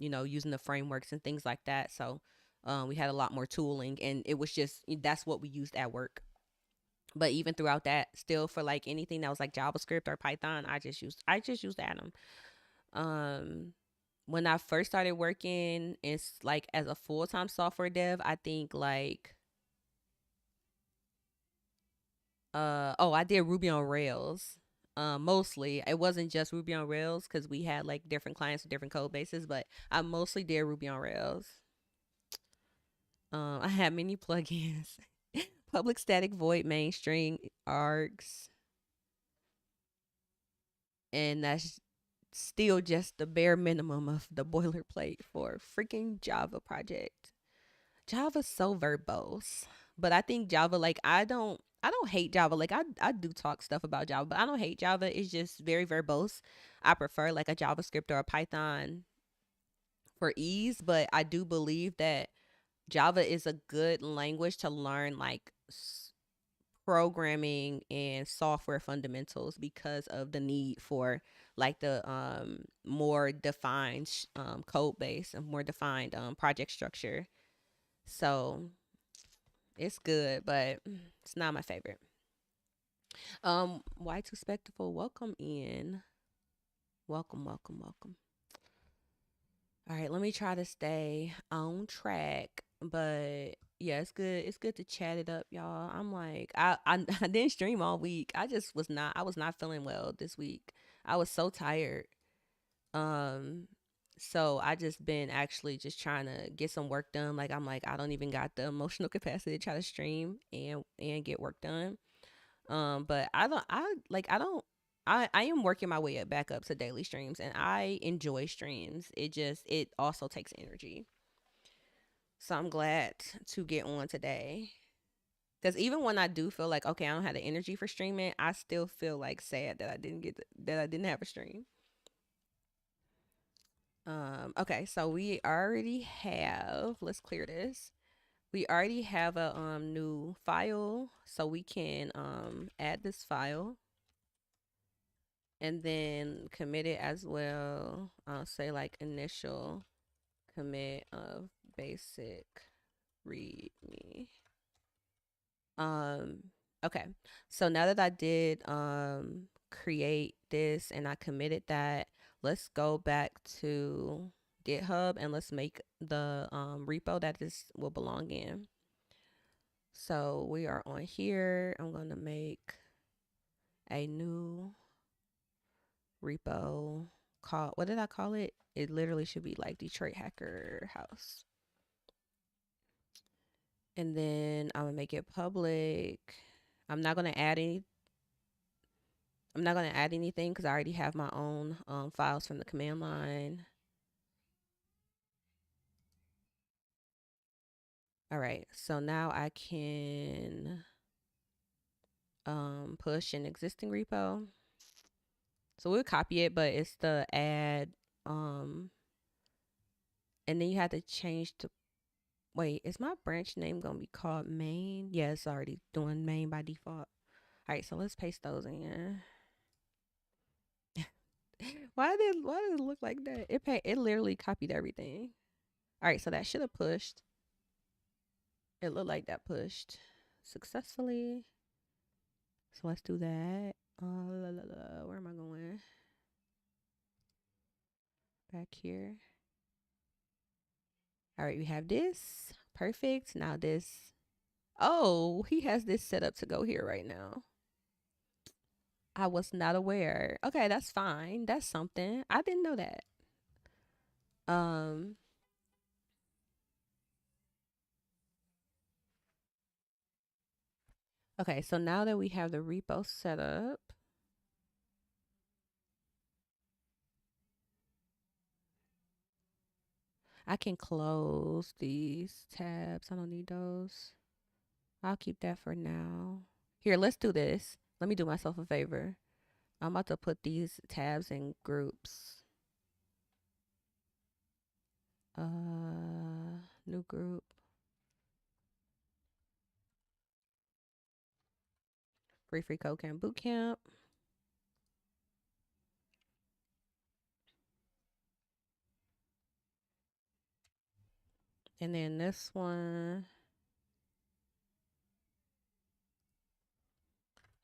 using the frameworks and things like that. So we had a lot more tooling and it was just that's what we used at work. But even throughout that, still for like anything that was like JavaScript or Python, I just used Atom. Um, when I first started working, it's like as a full time software dev. I think like I did Ruby on Rails. Mostly it wasn't just Ruby on Rails because we had like different clients with different code bases, but I mostly did Ruby on Rails. I had many plugins, public static void main string args, and that's still just the bare minimum of the boilerplate for freaking Java project. Java's so verbose, but I think Java like I don't hate Java. Like I do talk stuff about Java, but I don't hate Java. It's just very verbose. I prefer like a JavaScript or a Python for ease, but I do believe that Java is a good language to learn like programming and software fundamentals because of the need for like the more defined code base and more defined project structure. So it's good, but it's not my favorite. Why too spectacle? Welcome in. Welcome, welcome, welcome. All right, let me try to stay on track. But yeah, it's good. It's good to chat it up, y'all. I'm like, I didn't stream all week. I was not feeling well this week. I was so tired. Um, so I just been actually just trying to get some work done. Like I'm like, I don't even got the emotional capacity to try to stream and get work done. But I am working my way up back up to daily streams, and I enjoy streams. It also takes energy. So I'm glad to get on today. Because even when I do feel like okay, I don't have the energy for streaming, I still feel like sad that I didn't have a stream. Okay, so we already have. Let's clear this. We already have a new file, so we can add this file and then commit it as well. I'll say like initial commit of basic readme. Um, okay. So now that I did create this and I committed that, let's go back to GitHub and let's make the repo that this will belong in. So we are on here. I'm going to make a new repo called, what did I call it? It literally should be like Detroit Hacker House. And then I'm gonna make it public. I'm not gonna add any. I'm not gonna add anything because I already have my own files from the command line. All right, so now I can push an existing repo. So we'll copy it, but it's the add and then you have to change to wait, is my branch name gonna be called main? Yeah, it's already doing main by default. All right, so let's paste those in. Why did it look like that? It literally copied everything. All right, so that should have pushed. It looked like that pushed successfully. So let's do that. Where am I going? Back here. All right, we have this. Perfect. Now this. Oh, he has this set up to go here right now. I was not aware. Okay, that's fine. That's something. I didn't know that. Um, okay, so now that we have the repo set up, I can close these tabs. I don't need those. I'll keep that for now. Here, let's do this. Let me do myself a favor. I'm about to put these tabs in groups. New group. Free Code Camp Boot Camp. And then this one,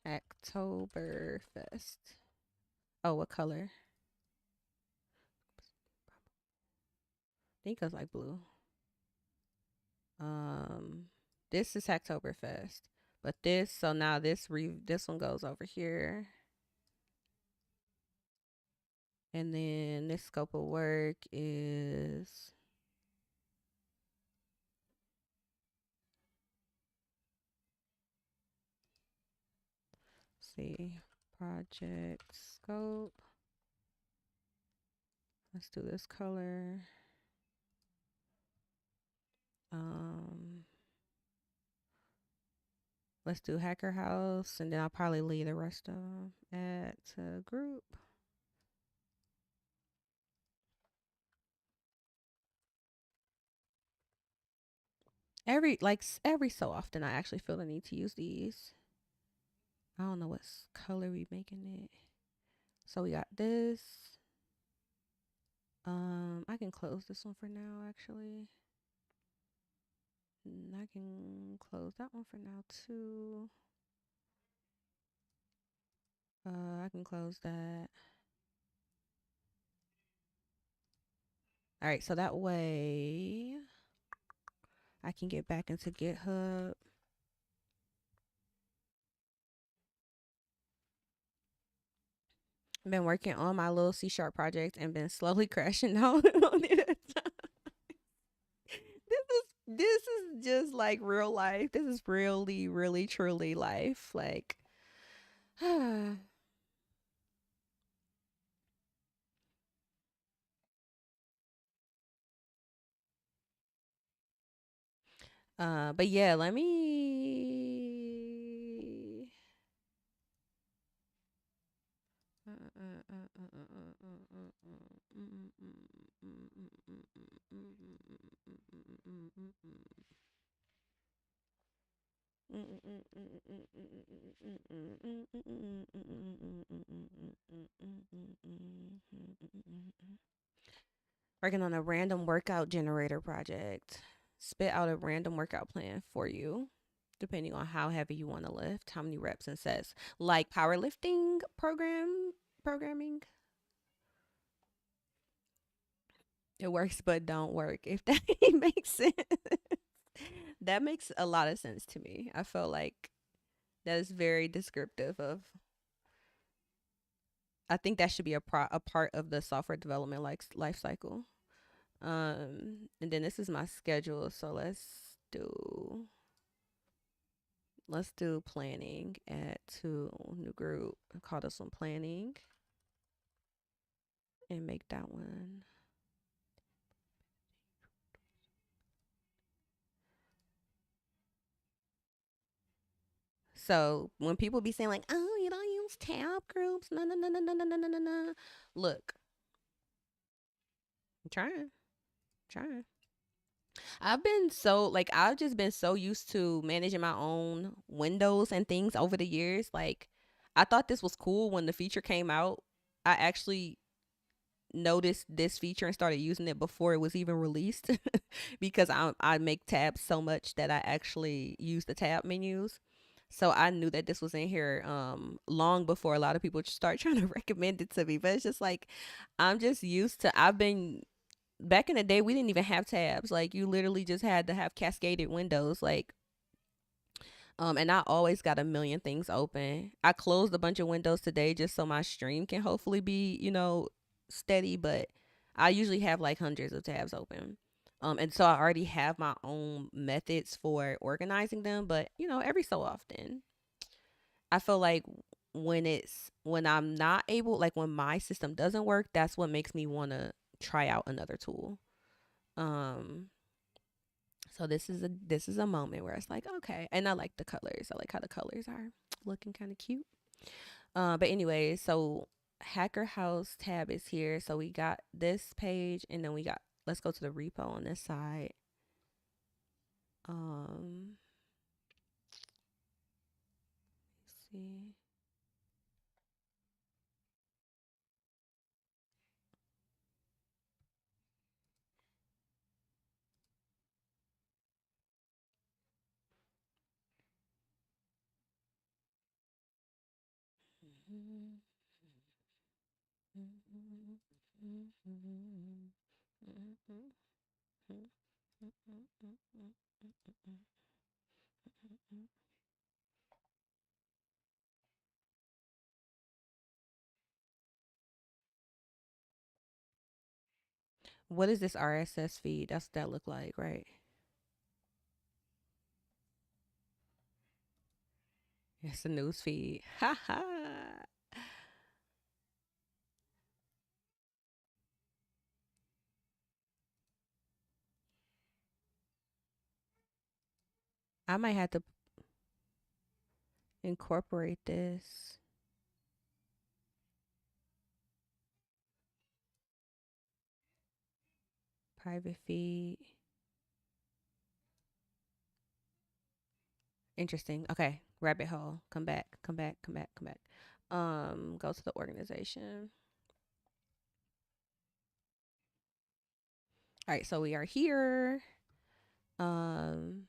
Oktoberfest. Oh, what color? I think it's like blue. Um, this is Oktoberfest. But so now this one goes over here. And then this scope of work is see project scope. Let's do this color. Um, let's do Hacker House, and then I'll probably leave the rest of them at a group. Every so often, I actually feel the need to use these. I don't know what color we making it. So we got this. I can close this one for now, actually. I can close that one for now too. I can close that. All right, so that way I can get back into GitHub. I've been working on my little C# project and been slowly crashing out on it. This is just like real life. This is really, really, truly life. Like, but yeah, let me. Working on a random workout generator project. Spit out a random workout plan for you, depending on how heavy you want to lift, how many reps and sets. Like powerlifting programming. It works but don't work. If that makes sense. That makes a lot of sense to me. I feel like that is very descriptive of. I think that should be a part of the software development life cycle. And then this is my schedule, so do let's do planning. Add to new group. Call this one planning, and make that one. So when people be saying like, "Oh, you don't use tab groups," no, no, no, no, no, no, no, no, no, no. Look, I'm trying. I've just been so used to managing my own windows and things over the years. Like, I thought this was cool when the feature came out. I actually noticed this feature and started using it before it was even released because I make tabs so much that I actually use the tab menus. So I knew that this was in here long before a lot of people start trying to recommend it to me. But it's just like I'm just used to I've been back in the day we didn't even have tabs. Like you literally just had to have cascaded windows. Like and I always got a million things open. I closed a bunch of windows today just so my stream can hopefully be, steady, but I usually have like hundreds of tabs open. And so I already have my own methods for organizing them, but every so often, I feel like when I'm not able, like when my system doesn't work, that's what makes me want to try out another tool. Um so this is a moment where it's like, okay, and I like the colors. I like how the colors are looking kind of cute. But anyway, so Hacker House tab is here. So we got this page, and then let's go to the repo on this side. Um, let's see. What is this RSS feed? That's what that look like, right? It's a news feed. Ha ha. I might have to incorporate this private feed. Interesting. Okay. Rabbit hole. Come back. Come back. Come back. Come back. Go to the organization. All right, so we are here. Um,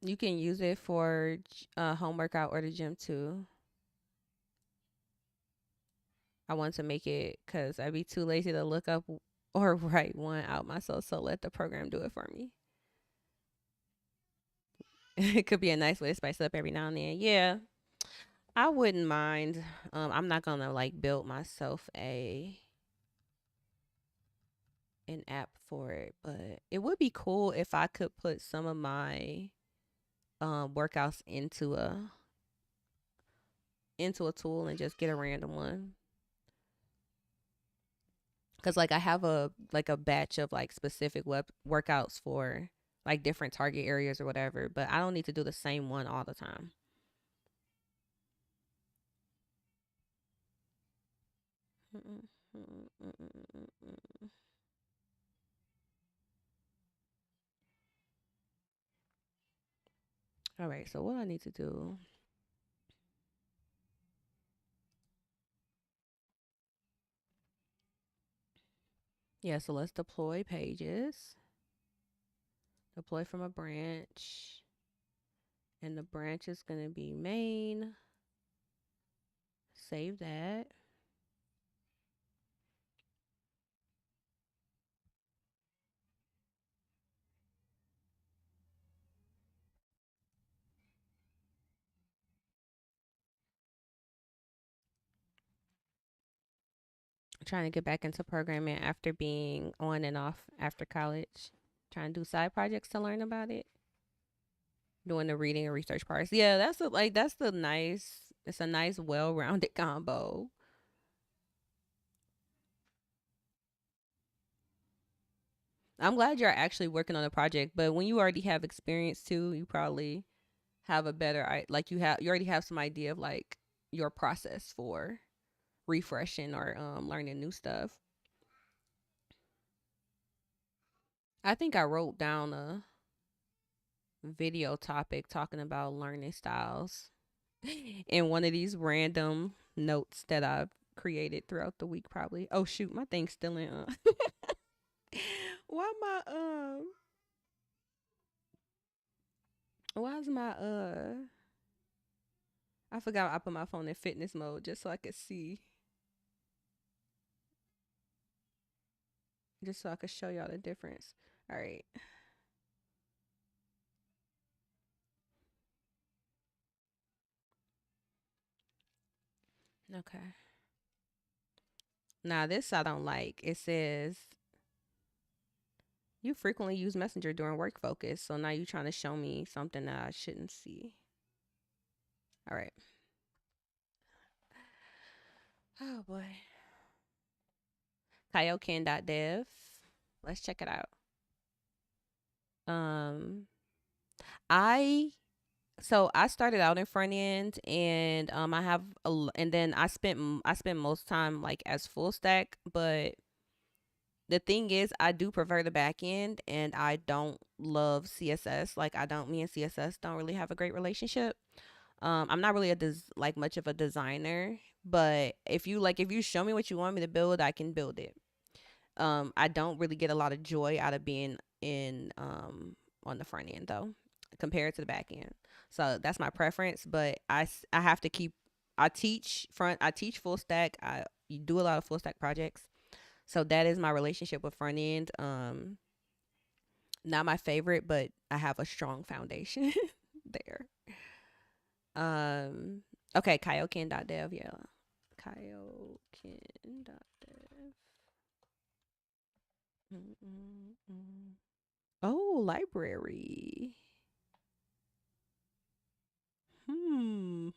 you can use it for home workout or the gym too. I want to make it because I'd be too lazy to look up or write one out myself. So let the program do it for me. It could be a nice way to spice up every now and then. Yeah, I wouldn't mind. I'm not gonna like build myself an app for it, but it would be cool if I could put some of my workouts into a tool and just get a random one. Cause like I have a batch of like specific web workouts for like different target areas or whatever, but I don't need to do the same one all the time. All right, so what I need to do? Yeah, so let's deploy pages. Deploy from a branch, and the branch is gonna be main. Save that. Trying to get back into programming after being on and off after college. Trying to do side projects to learn about it. Doing the reading and research parts. Yeah, that's the nice. It's a nice, well-rounded combo. I'm glad you're actually working on a project, but when you already have experience too, you probably have a better like you already have some idea of like your process for refreshing or learning new stuff. I think I wrote down a video topic talking about learning styles in one of these random notes that I've created throughout the week probably. Oh shoot, my thing's still in why my why is my I forgot I put my phone in fitness mode just so I could see, just so I could show y'all the difference. All right. Okay. Now this I don't like. It says you frequently use Messenger during work focus. So now you're trying to show me something that I shouldn't see. All right. Oh boy. Kaioken.dev. Let's check it out. Um I I started out in front end and I have and then I spent most time like as full stack, but the thing is I do prefer the back end and I don't love CSS. Like I don't me and CSS don't really have a great relationship. I'm not really like much of a designer, but if you show me what you want me to build, I can build it. I don't really get a lot of joy out of being in on the front end though, compared to the back end. So that's my preference, but I have to keep I teach full stack. I you do a lot of full stack projects. So that is my relationship with front end. Not my favorite, but I have a strong foundation there. Um okay, Kaioken.dev, yeah. Kaioken.dev. Mm-mm-mm. Oh, library. Hmm.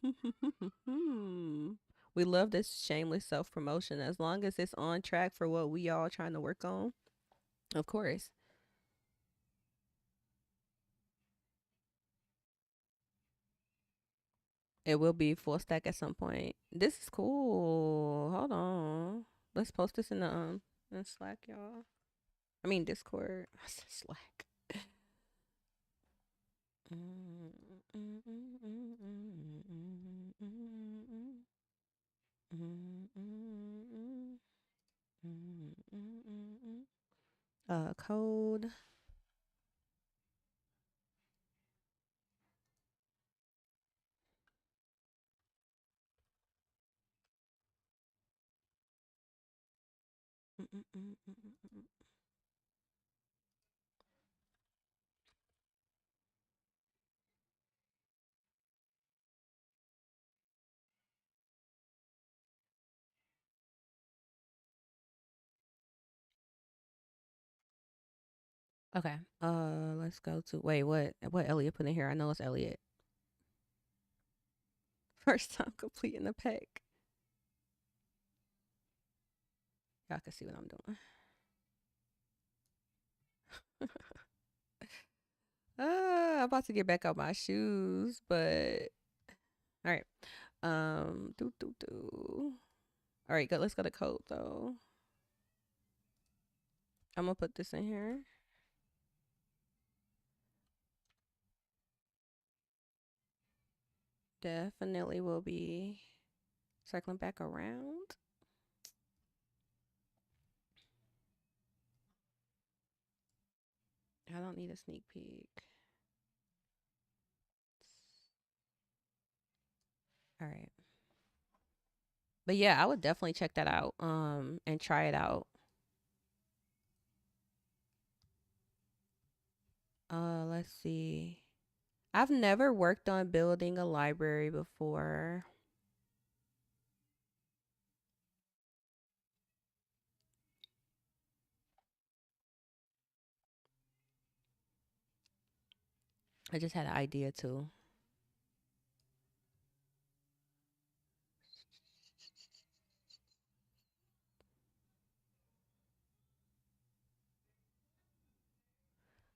Hmm. We love this shameless self promotion as long as it's on track for what we all trying to work on. Of course. It will be full stack at some point. This is cool. Hold on. Let's post this in Slack, y'all. I mean Discord. I said Slack. Code. Okay. Let's go to wait. What Elliot put in here? I know it's Elliot. First time completing the pack. Y'all can see what I'm doing. I'm about to get back out my shoes, but all right. Do. All right, go. Let's go to code though. I'm gonna put this in here. Definitely will be circling back around. I don't need a sneak peek. All right. But yeah, I would definitely check that out and try it out. Let's see. I've never worked on building a library before. I just had an idea too.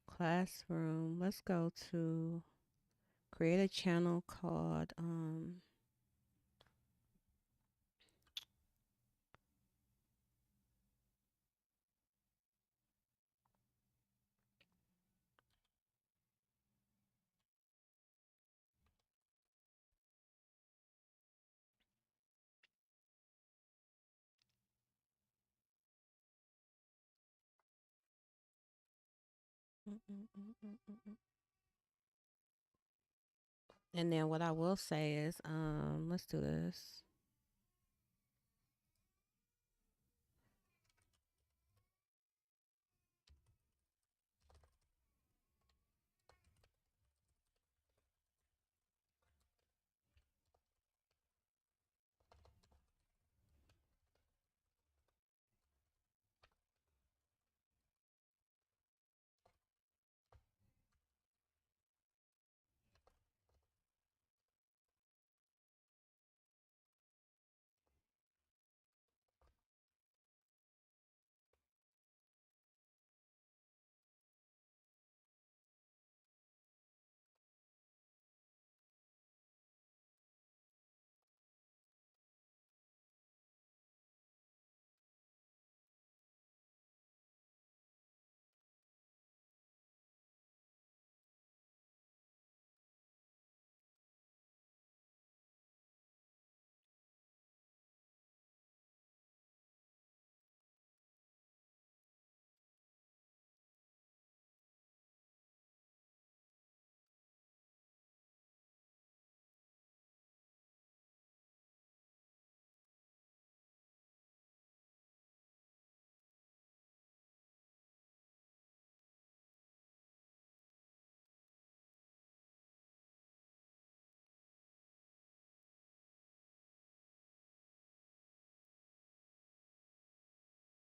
Classroom. Let's go to create a channel called and then what I will say is let's do this.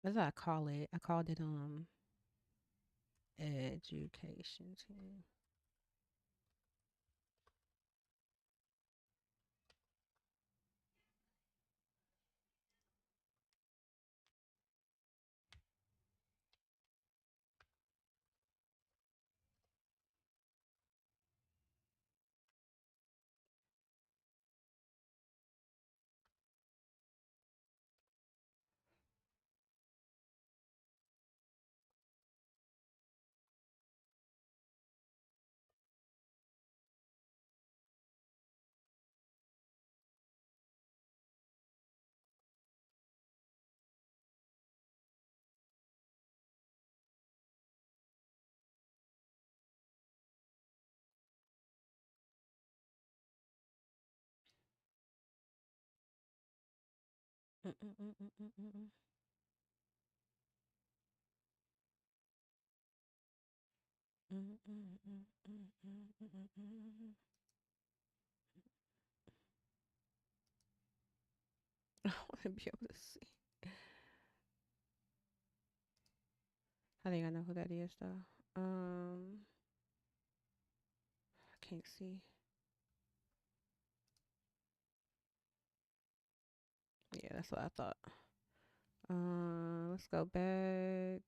What did I call it? I called it education team. Mm-mm-mm-mm-mm-mm. Mm-mm-mm-mm-mm-mm-mm. I want to be able to see. I think I know who that is though. I can't see. Yeah, that's what I thought. Let's go back.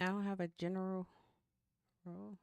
I don't have a general role.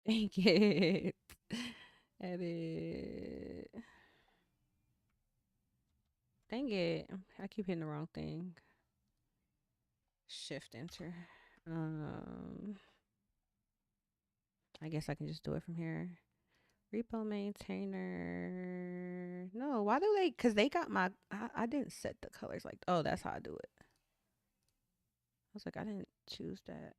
Dang it. Edit. Dang it. I keep hitting the wrong thing. Shift enter. Um, I guess I can just do it from here. Repo maintainer. No, why do they? Because they got my. I didn't set the colors like. Oh, that's how I do it. I was like, I didn't choose that.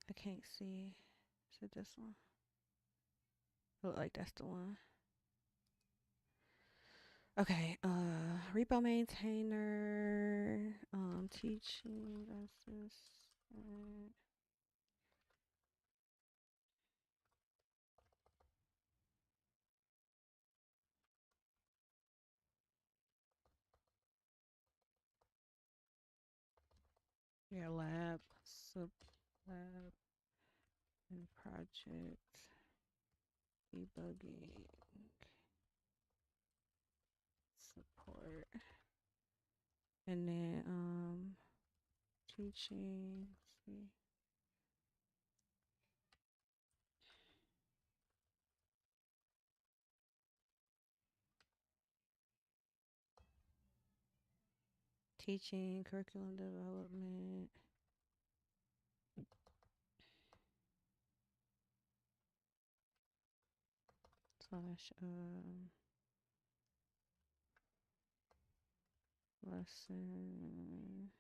I can't see. Is it this one? Look like that's the one. Okay, repo maintainer, teaching assistant. Yeah, lab, sub lab, and project, debugging, support, and then teaching. Let's see. Teaching, curriculum development, slash lesson.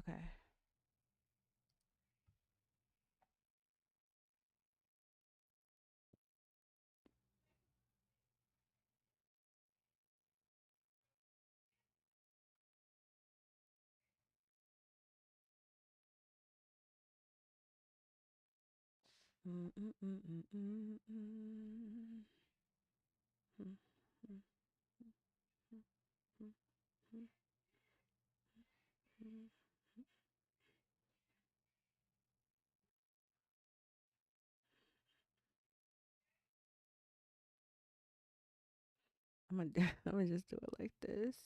Okay. Mm, mm, mm, mm, mm, mm. Mm, mm, mm, mm, mm, mm. I'm gonna I'm gonna just do it like this,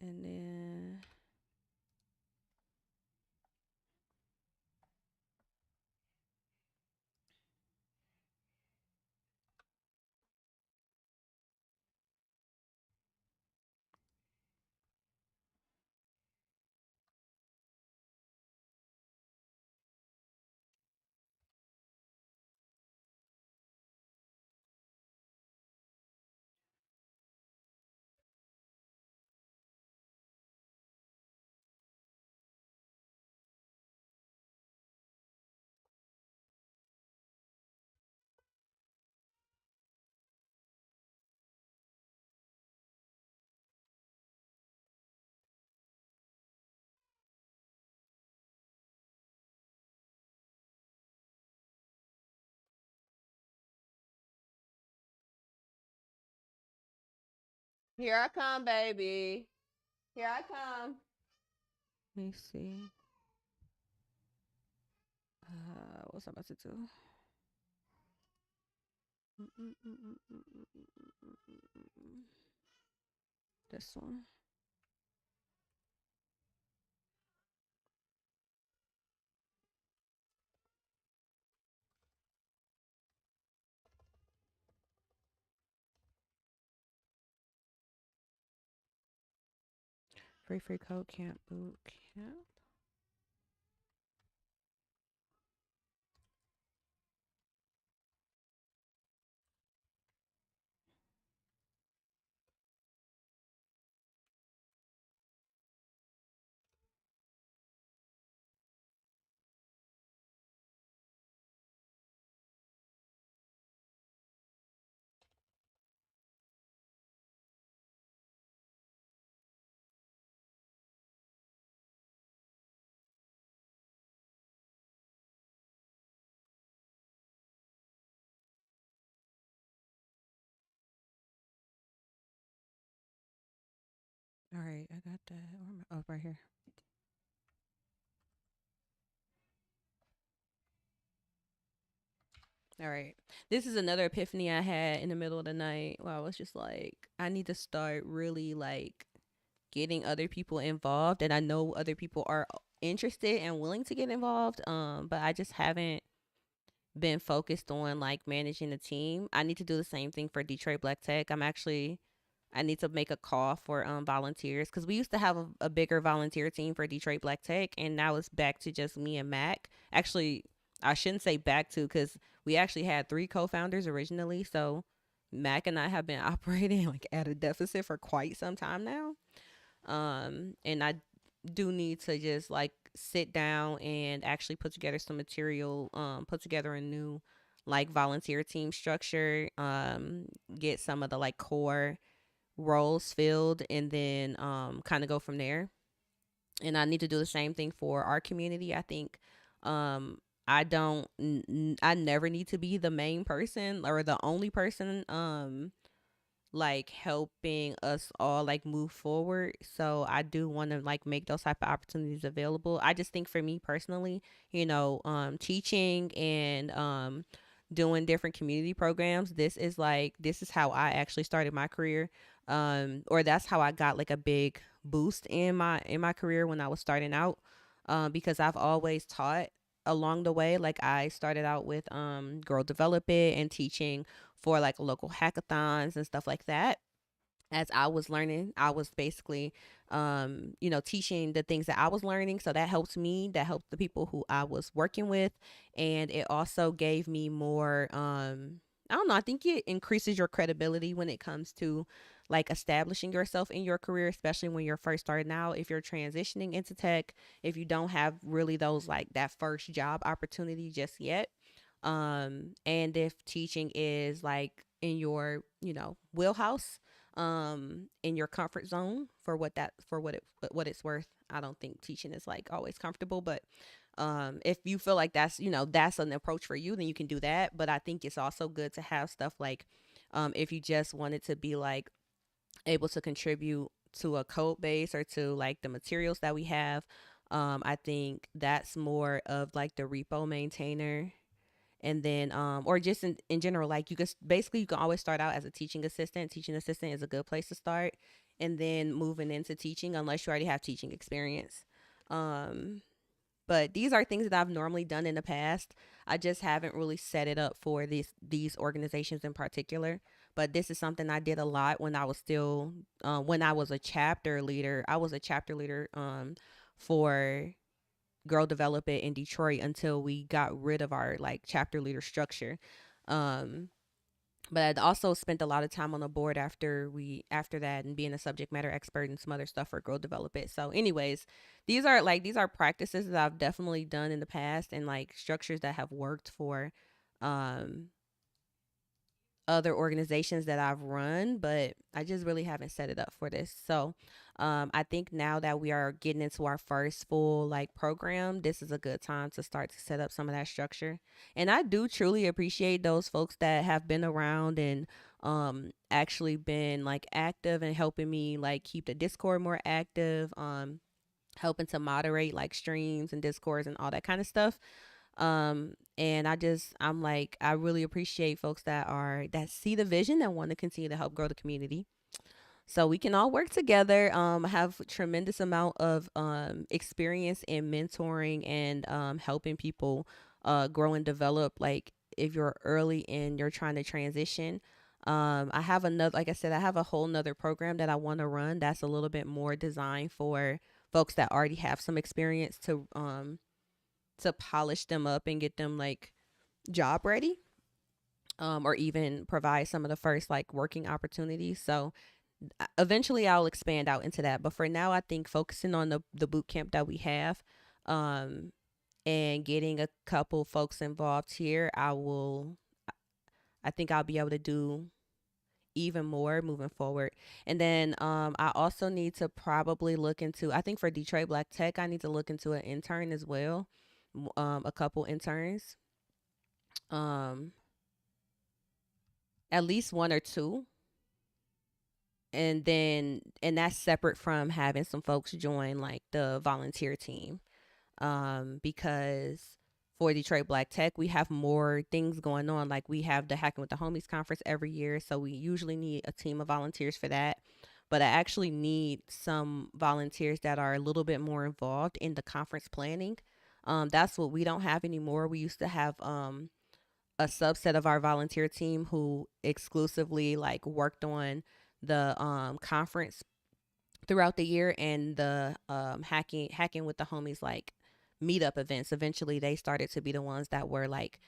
and then here I come, baby. Here I come. Let me see. What's I about to do? This one. Free code camp boot camp. All right, I got that. Oh, right here. All right. This is another epiphany I had in the middle of the night where I was just like, I need to start really like getting other people involved, and I know other people are interested and willing to get involved. But I just haven't been focused on like managing a team. I need to do the same thing for Detroit Black Tech. I need to make a call for volunteers because we used to have a bigger volunteer team for Detroit Black Tech, and now it's back to just me and Mac. Actually, I shouldn't say back to because we actually had three co-founders originally. So Mac and I have been operating like at a deficit for quite some time now. And I do need to just like sit down and actually put together some material, put together a new like volunteer team structure, get some of the like core roles filled, and then kind of go from there. And I need to do the same thing for our community. I think um I don't I never need to be the main person or the only person like helping us all like move forward. So I do want to like make those type of opportunities available. I just think for me personally, teaching and doing different community programs, this is how I actually started my career. Or that's how I got like a big boost in my career when I was starting out. Because I've always taught along the way. Like I started out with girl development and teaching for like local hackathons and stuff like that. As I was learning, I was basically teaching the things that I was learning, so that helped me, that helped the people who I was working with. And it also gave me more I don't know, I think it increases your credibility when it comes to like establishing yourself in your career, especially when you're first starting out. If you're transitioning into tech, if you don't have really those like that first job opportunity just yet, and if teaching is like in your, wheelhouse, in your comfort zone for what it's worth. I don't think teaching is like always comfortable, but if you feel like that's an approach for you, then you can do that. But I think it's also good to have stuff like, if you just wanted to be like able to contribute to a code base or to like the materials that we have. I think that's more of like the repo maintainer. And then or just in general, like you can always start out as a teaching assistant is a good place to start, and then moving into teaching unless you already have teaching experience. um but these are things that I've normally done in the past. I just haven't really set it up for these organizations in particular. But this is something I did a lot when I was still when I was a chapter leader. I was a chapter leader for Girl Development in Detroit until we got rid of our like chapter leader structure. Um, but I'd also spent a lot of time on the board after that and being a subject matter expert and some other stuff for Girl Development. So anyways, these are practices that I've definitely done in the past and like structures that have worked for um other organizations that I've run, but I just really haven't set it up for this. So, I think now that we are getting into our first full like program, this is a good time to start to set up some of that structure. And I do truly appreciate those folks that have been around and actually been like active and helping me like keep the Discord more active, helping to moderate like streams and discords and all that kind of stuff. And I'm like, I really appreciate folks that see the vision and want to continue to help grow the community. So we can all work together. I have a tremendous amount of experience in mentoring and helping people grow and develop. Like if you're early and you're trying to transition, I have another, like I said, I have a whole nother program that I want to run that's a little bit more designed for folks that already have some experience to polish them up and get them like job ready, or even provide some of the first like working opportunities. So eventually I'll expand out into that, but for now I think focusing on the boot camp that we have, um and getting a couple folks involved here, I think I'll be able to do even more moving forward. And then I also need to probably look into, I think for Detroit Black Tech I need to look into an intern as well, a couple interns, um at least one or two, and that's separate from having some folks join like the volunteer team, because for Detroit Black Tech we have more things going on. Like we have the Hacking with the Homies conference every year, so we usually need a team of volunteers for that. But I actually need some volunteers that are a little bit more involved in the conference planning. That's what we don't have anymore. We used to have a subset of our volunteer team who exclusively like worked on the conference throughout the year and the hacking with the homies like meetup events. Eventually they started to be the ones that were like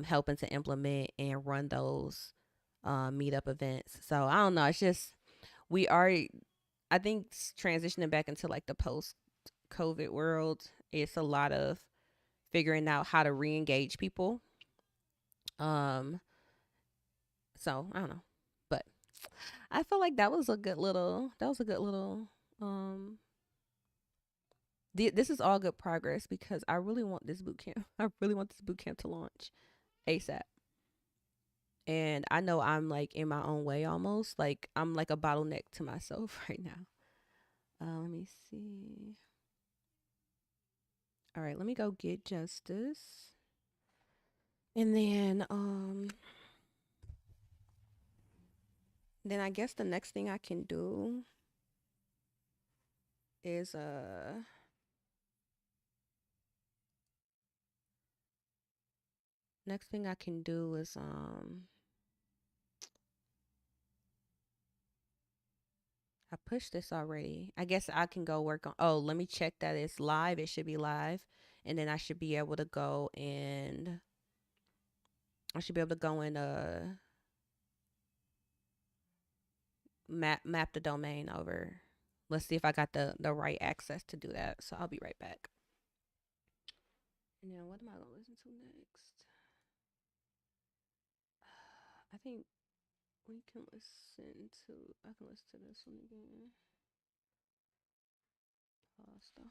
helping to implement and run those meetup events. So I don't know, it's just we are, I think, transitioning back into like the post COVID world, it's a lot of figuring out how to re-engage people. um so I don't know, but I feel like that was a good little um this is all good progress because I really want this boot camp. I really want this boot camp to launch ASAP. And I know I'm like in my own way almost. Like I'm like a bottleneck to myself right now. Let me see. All right, let me go get Justice. And then I guess the next thing I can do is next thing I can do is I pushed this already. I guess I can go work on, oh, let me check that it's live. It should be live. And then I should be able to go and I should be able to go and map the domain over. Let's see if I got the right access to do that. So I'll be right back. And then what am I gonna listen to next? I think we can listen to. I can listen to this one again. Pasta.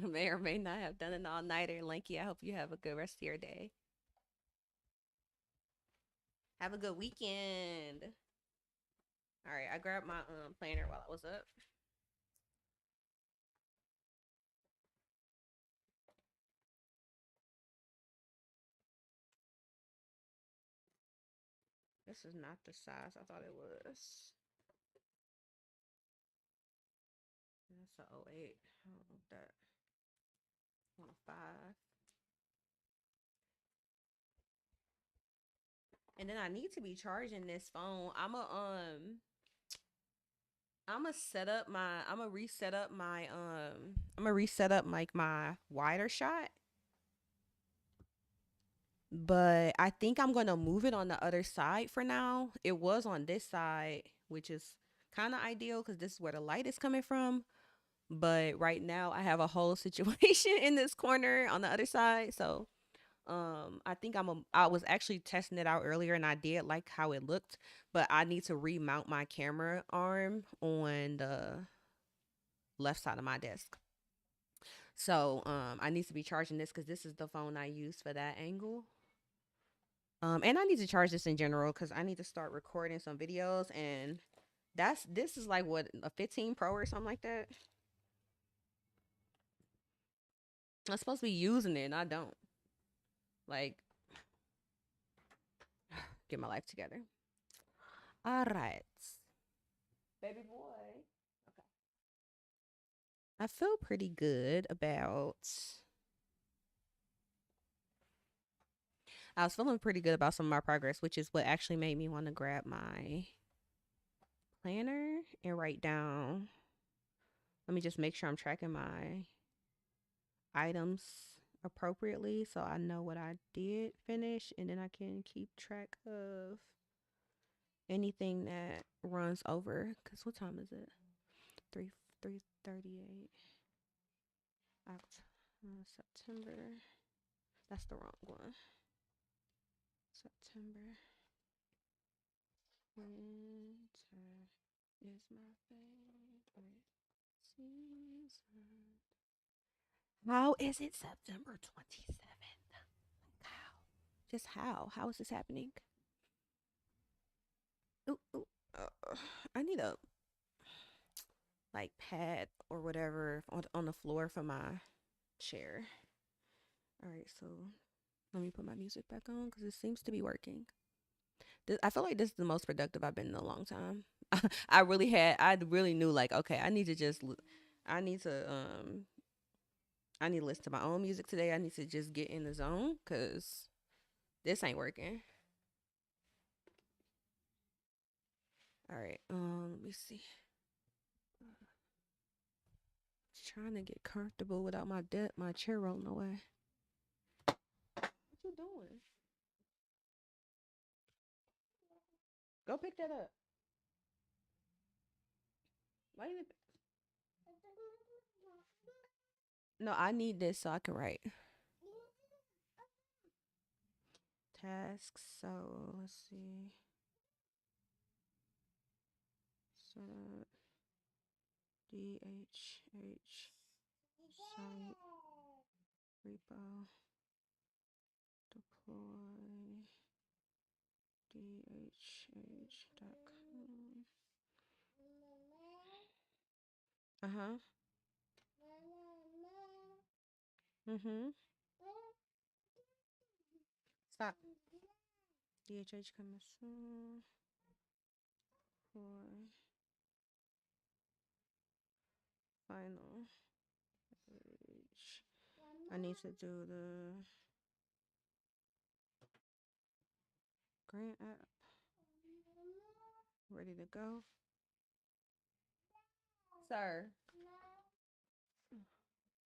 May or may not have done an all nighter. Lanky, I hope you have a good rest of your day. Have a good weekend. All right, I grabbed my planner while I was up. This is not the size I thought it was. That's a 08. I don't know that. I want a 5. And then I need to be charging this phone. I'm gonna reset up my wider shot, but I think I'm gonna move it on the other side for now. It was on this side, which is kind of ideal because this is where the light is coming from. But right now I have a whole situation in this corner on the other side. So I was actually testing it out earlier and I did like how it looked, but I need to remount my camera arm on the left side of my desk. So I need to be charging this because this is the phone I use for that angle. And I need to charge this in general because I need to start recording some videos, and this is like what, a 15 Pro or something like that. I'm supposed to be using it and I don't. Like, get my life together. All right. Baby boy. Okay. I feel pretty good about I was feeling pretty good about some of my progress, which is what actually made me want to grab my planner and write down. Let me just make sure I'm tracking my items appropriately so I know what I did finish and then I can keep track of anything that runs over. Cause what time is it? 3:38. September. That's the wrong one. September. Winter is my favorite season. How is it September 27th? How? Just how? How is this happening? Ooh, ooh. I need a like pad or whatever on the floor for my chair. All right, so let me put my music back on because it seems to be working. I feel like this is the most productive I've been in a long time. I really knew like, okay, I need to, I need to listen to my own music today. I need to just get in the zone because this ain't working. All right, let me see. Just trying to get comfortable without my chair rolling away. What you doing? Go pick that up. Why you? No, I need this so I can write. Tasks. So let's see. So DHH site repo deploy DHH.com. Uh-huh. Mm-hmm. Stop. DHH coming soon for final page. I need to do the grant app. Ready to go. Sir,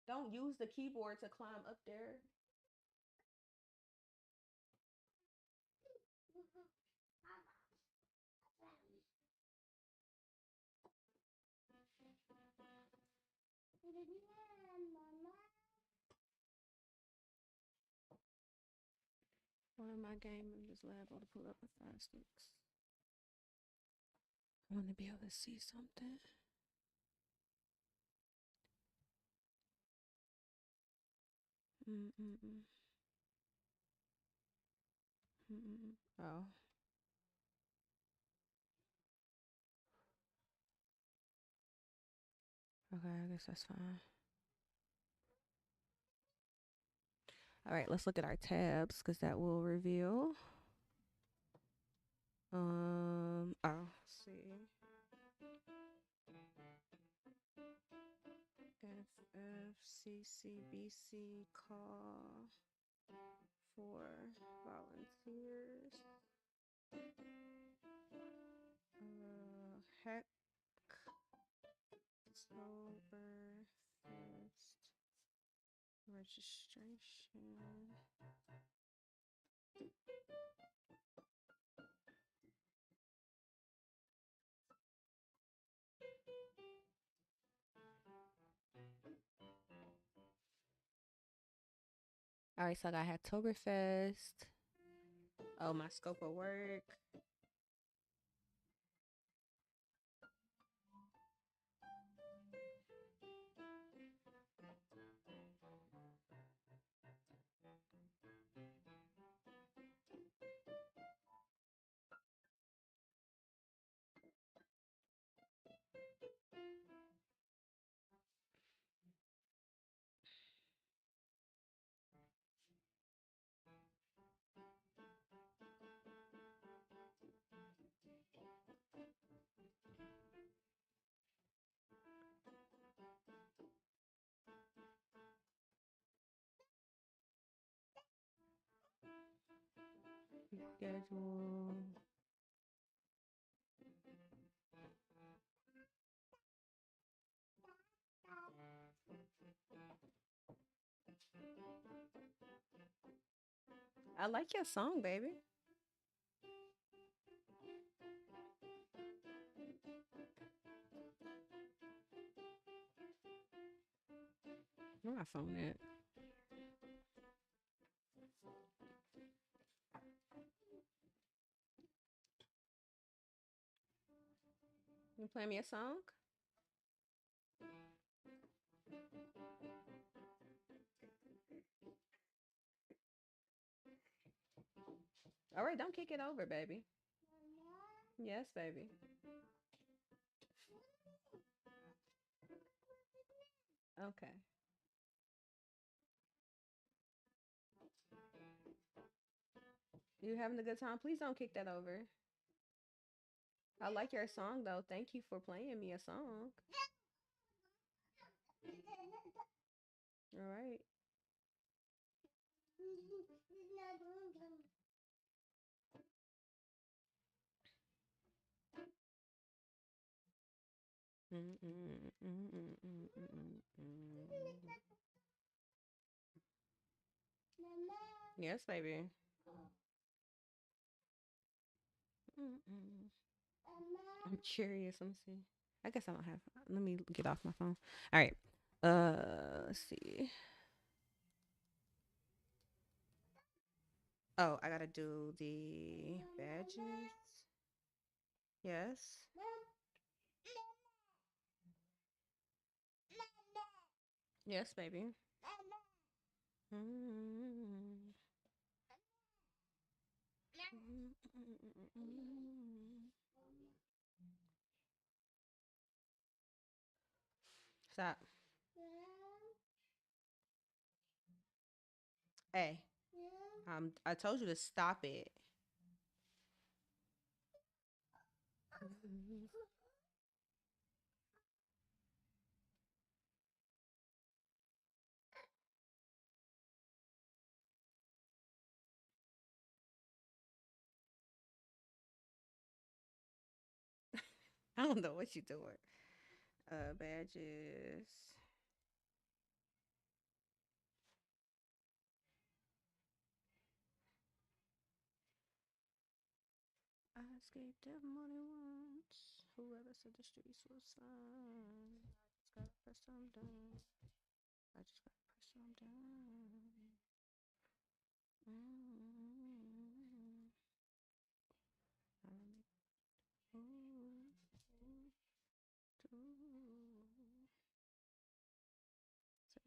don't use the keyboard to climb up there. One of my game members liable to pull up with 5 sticks. I want to be able to see something. Mm-mm-mm. Mm-mm. Oh. Okay, I guess that's fine. All right, let's look at our tabs because that will reveal. Let's see. FFCCBC call for volunteers. Heck October 1st registration. All right, so I got Hacktoberfest. Oh, my scope of work. Schedule. I like your song, baby. Where my phone at? You play me a song? All right, don't kick it over, baby. Yes, baby. Okay. You having a good time? Please don't kick that over. I like your song though. Thank you for playing me a song. All right. Yes, baby. I'm curious. Let me see. I guess I don't have. Let me get off my phone. All right. Let's see. Oh, I gotta do the badges. Yes. Yes, baby. Stop. Hey. I told you to stop it. I don't know what you're doing. Badges. I escaped that money once. Whoever said the streets was fine. I just gotta press them down. I just gotta press them down. Mm-hmm. Ooh, ooh, ooh.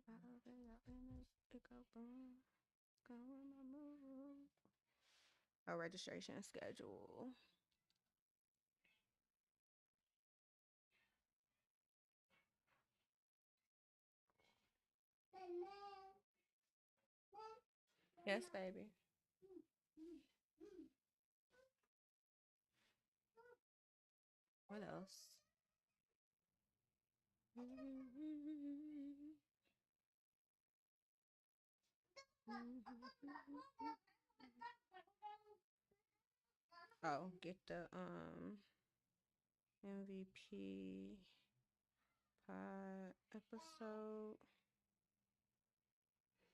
Say I obey, I in it go boom. Go in my move. A registration schedule. Yes, baby. What else? Oh, get the MVP pod episode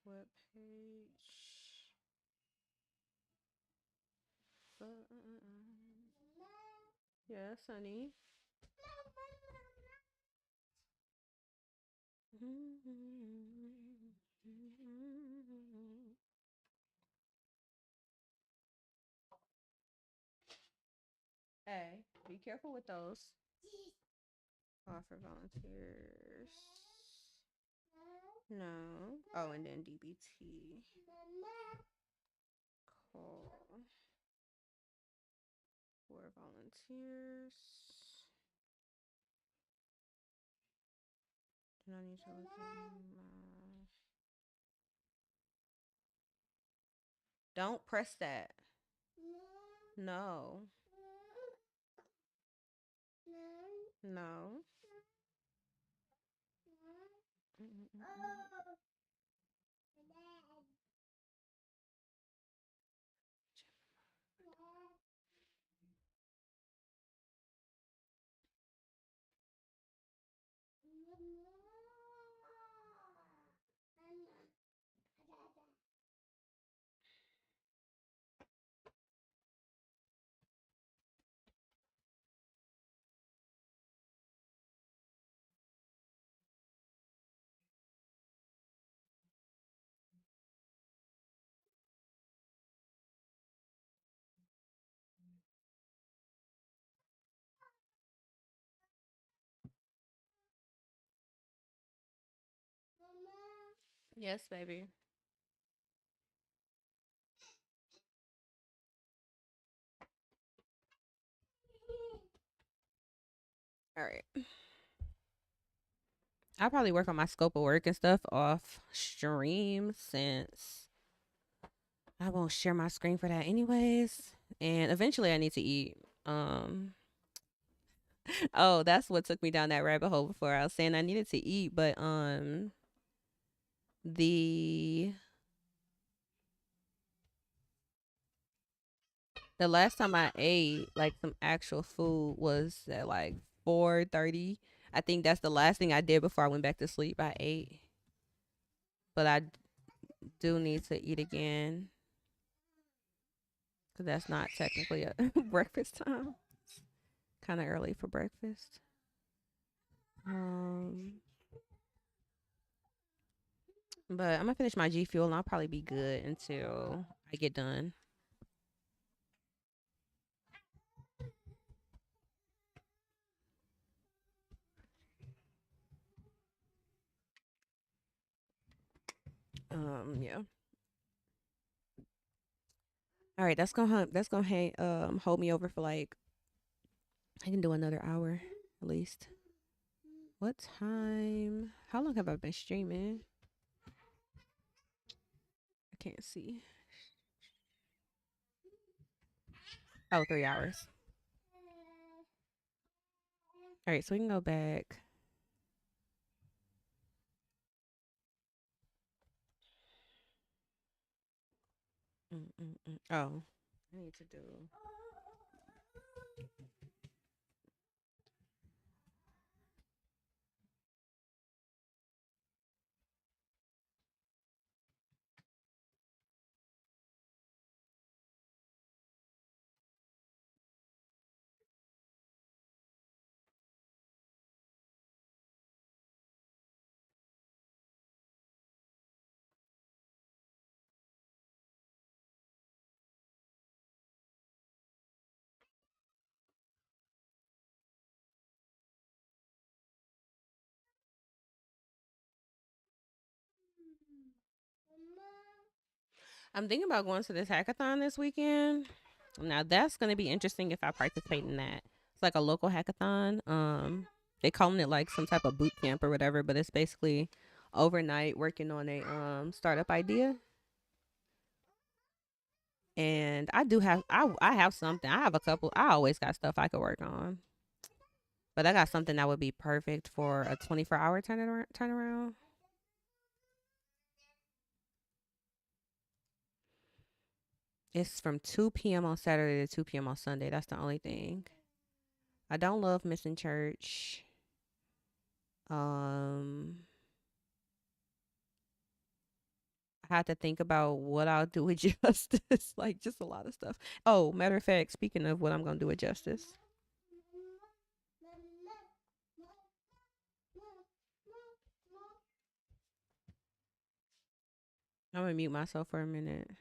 webpage. Yes, honey. Hey, be careful with those. Offer volunteers. No. Oh, and then DBT. Call for volunteers. Then I need to look in my... Don't press that. No. No. Yes, baby. All right. I'll probably work on my scope of work and stuff off stream since I won't share my screen for that anyways. And eventually I need to eat. Um oh, that's what took me down that rabbit hole before. I was saying I needed to eat, but the the last time I ate like some actual food was at like 4:30. I think that's the last thing I did before I went back to sleep. I ate, but I do need to eat again because that's not technically a breakfast time. Kind of early for breakfast. Um, but I'm gonna finish my G Fuel and I'll probably be good until I get done. Yeah. All right, that's gonna hang, hold me over for like I can do another hour at least. What time? How long have I been streaming? I can't see. Oh, 3 hours. All right, so we can go back. Oh, I need to do. I'm thinking about going to this hackathon this weekend. Now that's gonna be interesting if I participate in that. It's like a local hackathon. They calling it like some type of boot camp or whatever, but it's basically overnight working on a startup idea. And I have something. I have a couple. I always got stuff I could work on, but I got something that would be perfect for a 24-hour turnaround. It's from 2 p.m. on Saturday to 2 p.m. on Sunday. That's the only thing. I don't love missing church. Um, I had to think about what I'll do with justice, like just a lot of stuff. Oh, matter of fact, speaking of what I'm gonna do with justice, I'm gonna mute myself for a minute.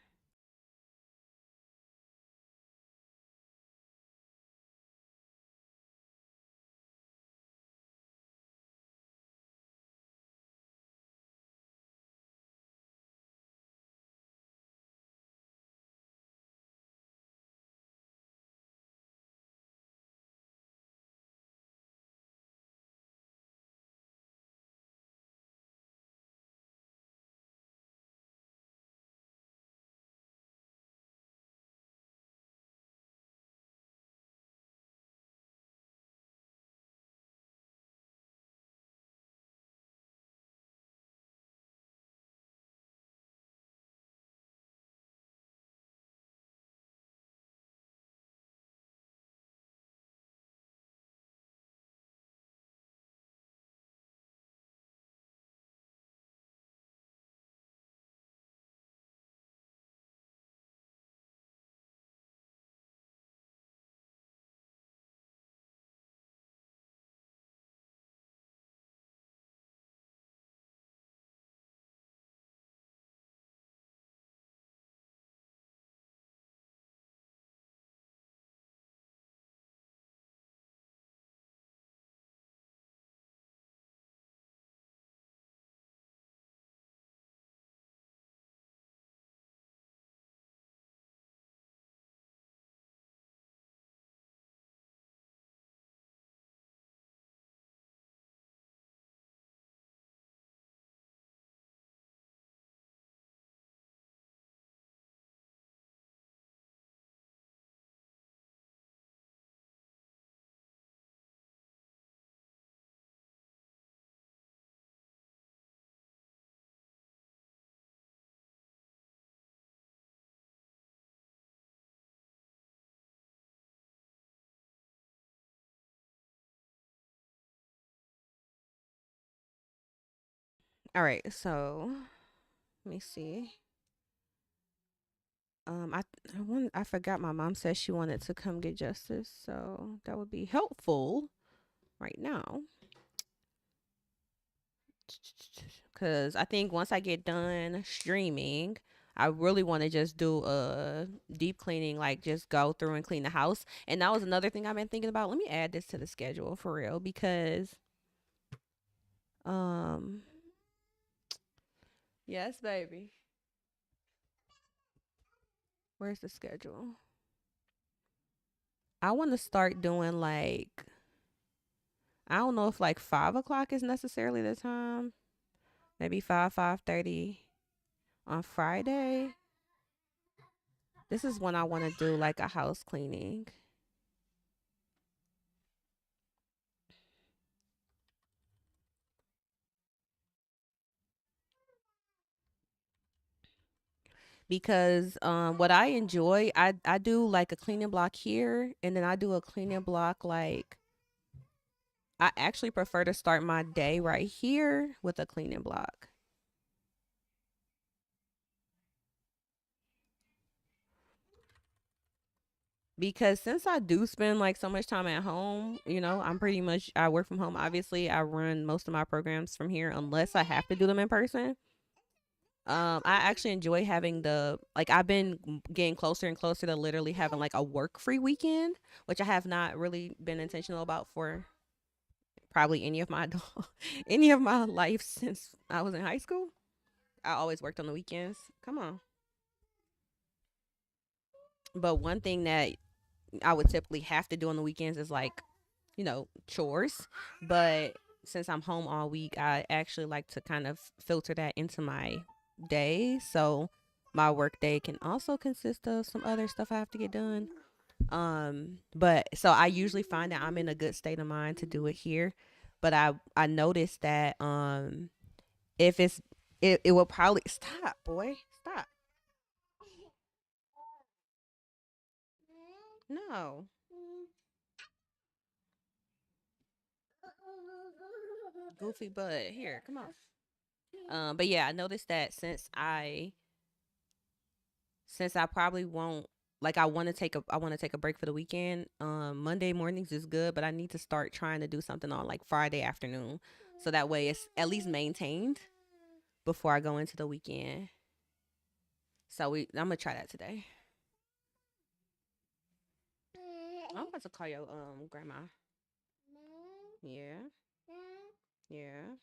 All right, so let me see. I forgot my mom said she wanted to come get justice, so that would be helpful right now. Cause I think once I get done streaming, I really want to just do a deep cleaning, like just go through and clean the house. And that was another thing I've been thinking about. Let me add this to the schedule for real because um yes, baby. Where's the schedule? I want to start doing like I don't know if like 5 o'clock is necessarily the time. Maybe 5:30 on Friday. This is when I want to do like a house cleaning. Because what I enjoy, I do like a cleaning block here and then I do a cleaning block like I actually prefer to start my day right here with a cleaning block. Because since I do spend like so much time at home, I'm pretty much I work from home. Obviously, I run most of my programs from here unless I have to do them in person. I actually enjoy having the like I've been getting closer and closer to literally having like a work free weekend, which I have not really been intentional about for probably any of my any of my life since I was in high school. I always worked on the weekends. Come on. But one thing that I would typically have to do on the weekends is like, chores. But since I'm home all week, I actually like to kind of filter that into my day. So my work day can also consist of some other stuff I have to get done. But so I usually find that I'm in a good state of mind to do it here. But I noticed that if it will probably stop, boy. Stop. No. Goofy butt. Here, come on. But yeah, I noticed that since I probably won't like I want to take a break for the weekend. Monday mornings is good, but I need to start trying to do something on like Friday afternoon, so that way it's at least maintained before I go into the weekend. So I'm gonna try that today. I'm about to call your grandma. Yeah, yeah.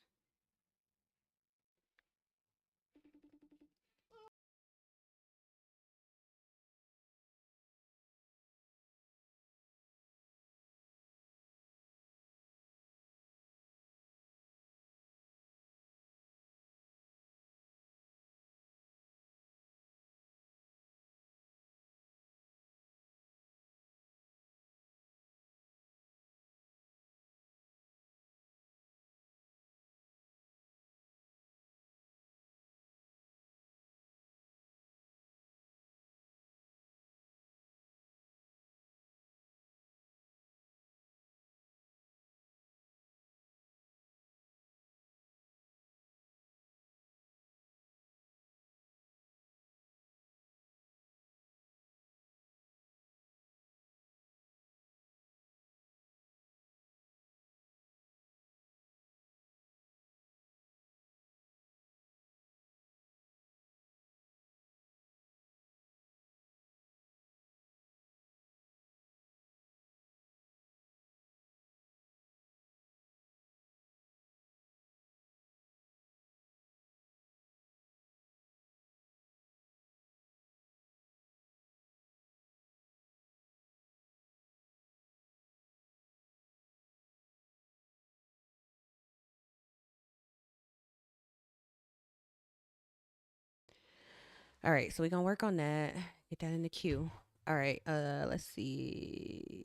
All right, so we're gonna work on that. Get that in the queue. All right, let's see.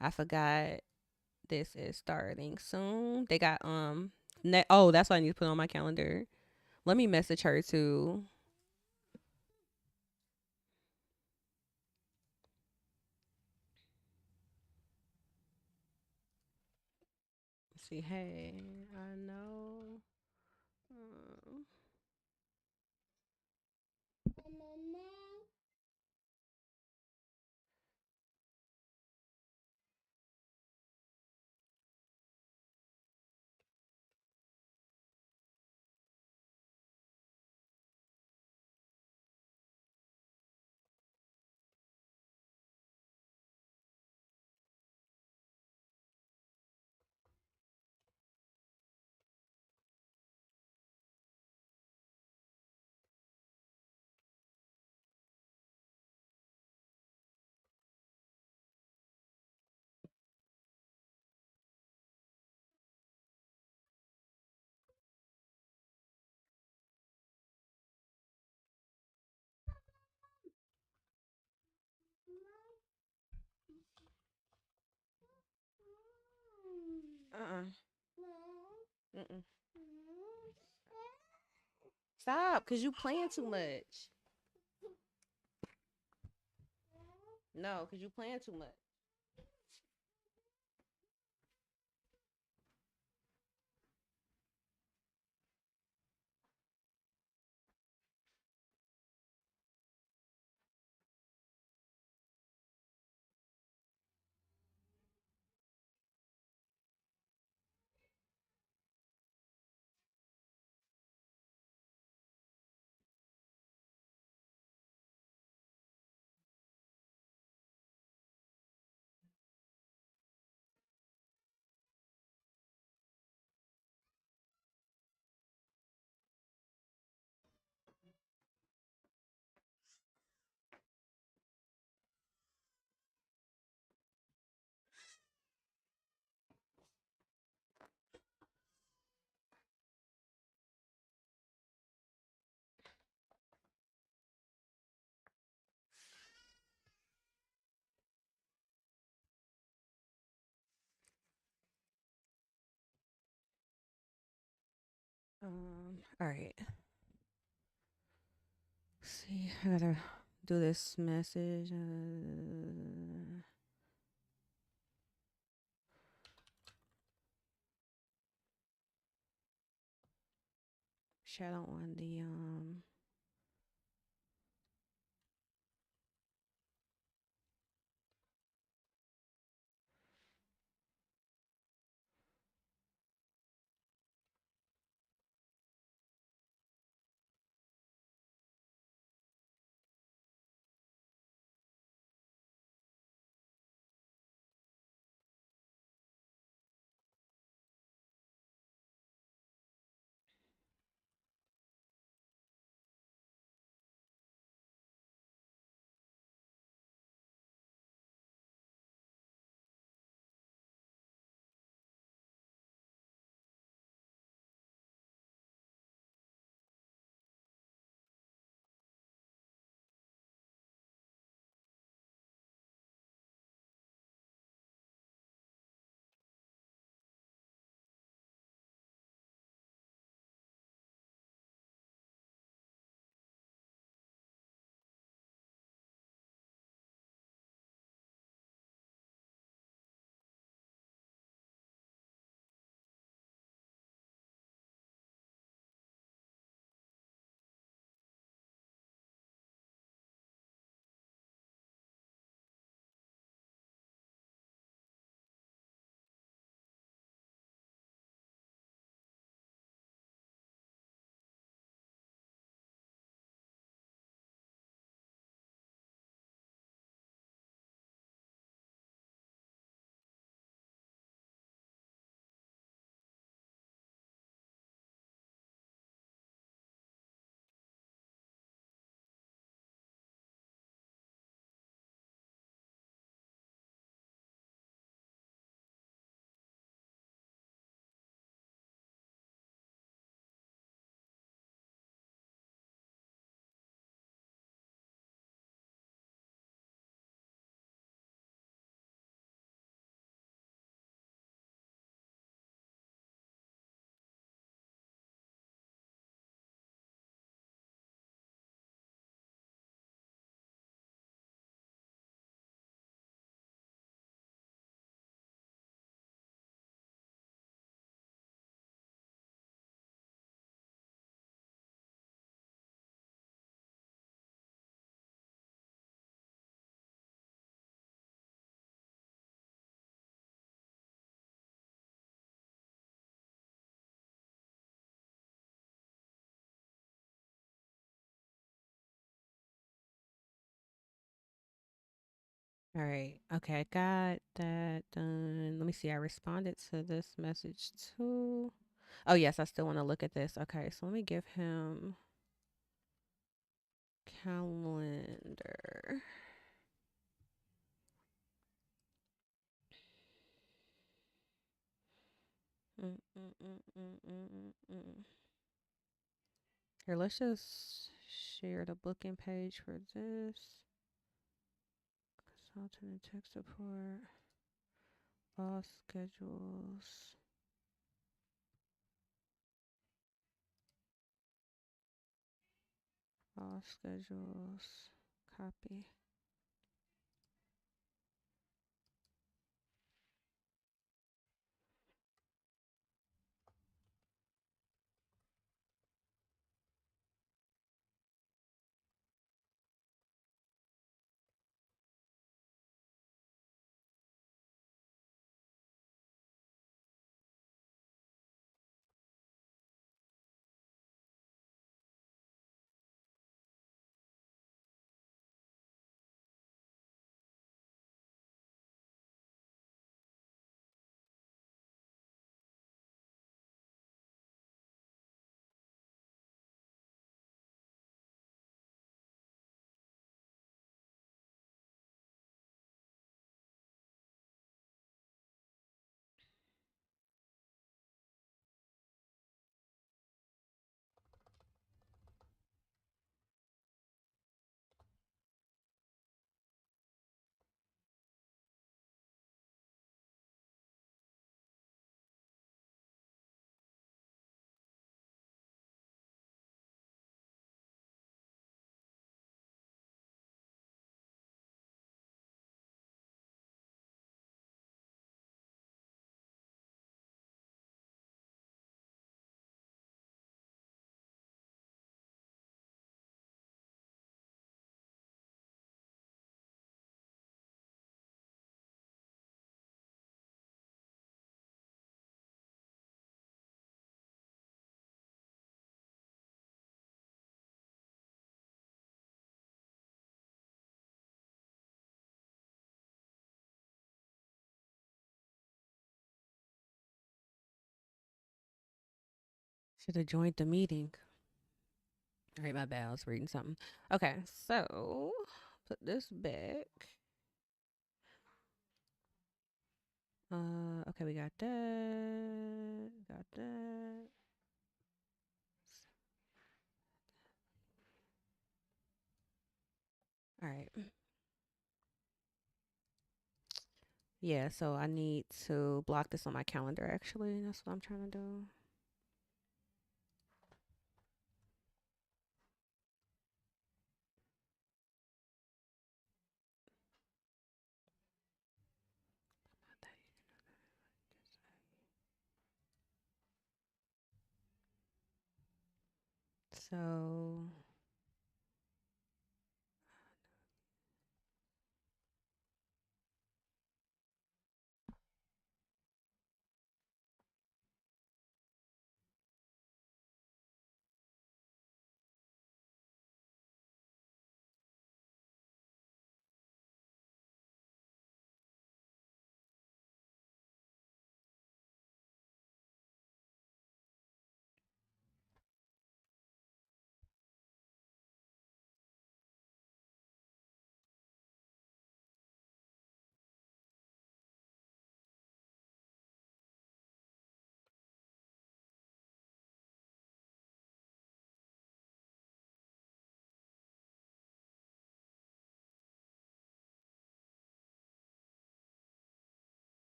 I forgot this is starting soon. They got oh, that's what I need to put on my calendar. Let me message her to see. Hey, I know Uh-uh. Mm-mm. Stop, cause you playing too much. No, cause you playing too much. All right. See, I gotta do this message. Shit, I don't want the. All right. Okay, I got that done. Let me see. I responded to this message too. Oh, yes, I still want to look at this. Okay, so let me give him calendar. Mm, mm, mm, mm, mm, mm, mm. Here, let's just share the booking page for this. Consultant and tech support. All schedules. All schedules. Copy. Should have joined the meeting. All right, my bad. I was reading something. Okay, so put this back. Okay, we got that. Got that. All right. Yeah, so I need to block this on my calendar actually. That's what I'm trying to do. So,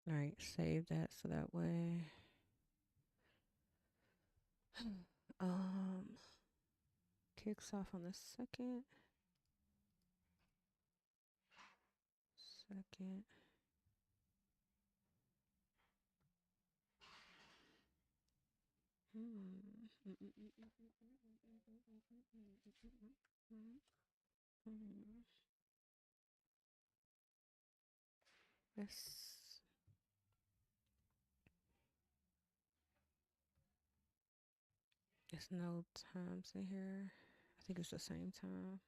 all right, save that so that way. Um, kicks off on the second. Second. It's it's no times in here. I think it's the same time.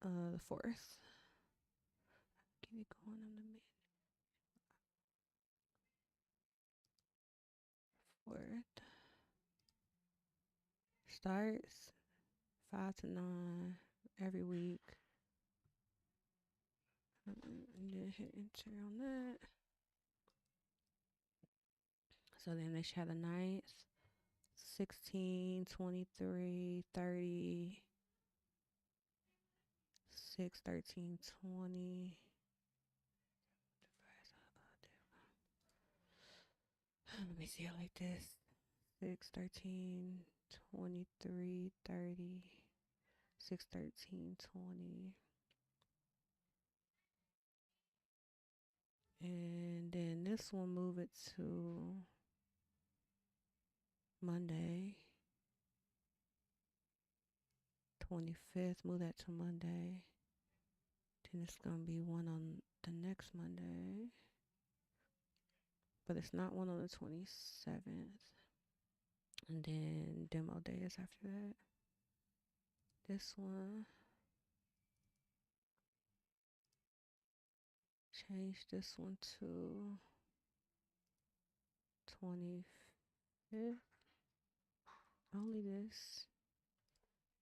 The fourth. Keep it going on the mid. Fourth. Starts 5 to 9 every week. And then hit enter on that. So then they should have the nights 16, 23, 30, 6, 13, 20. Let me see it like this 6, 13, 23, 30, 6, 13, 20. And then this one, move it to Monday. 25th, move that to Monday. Then it's going to be one on the next Monday. But it's not one on the 27th. And then demo day is after that. This one. Change this one to 25th. Only this.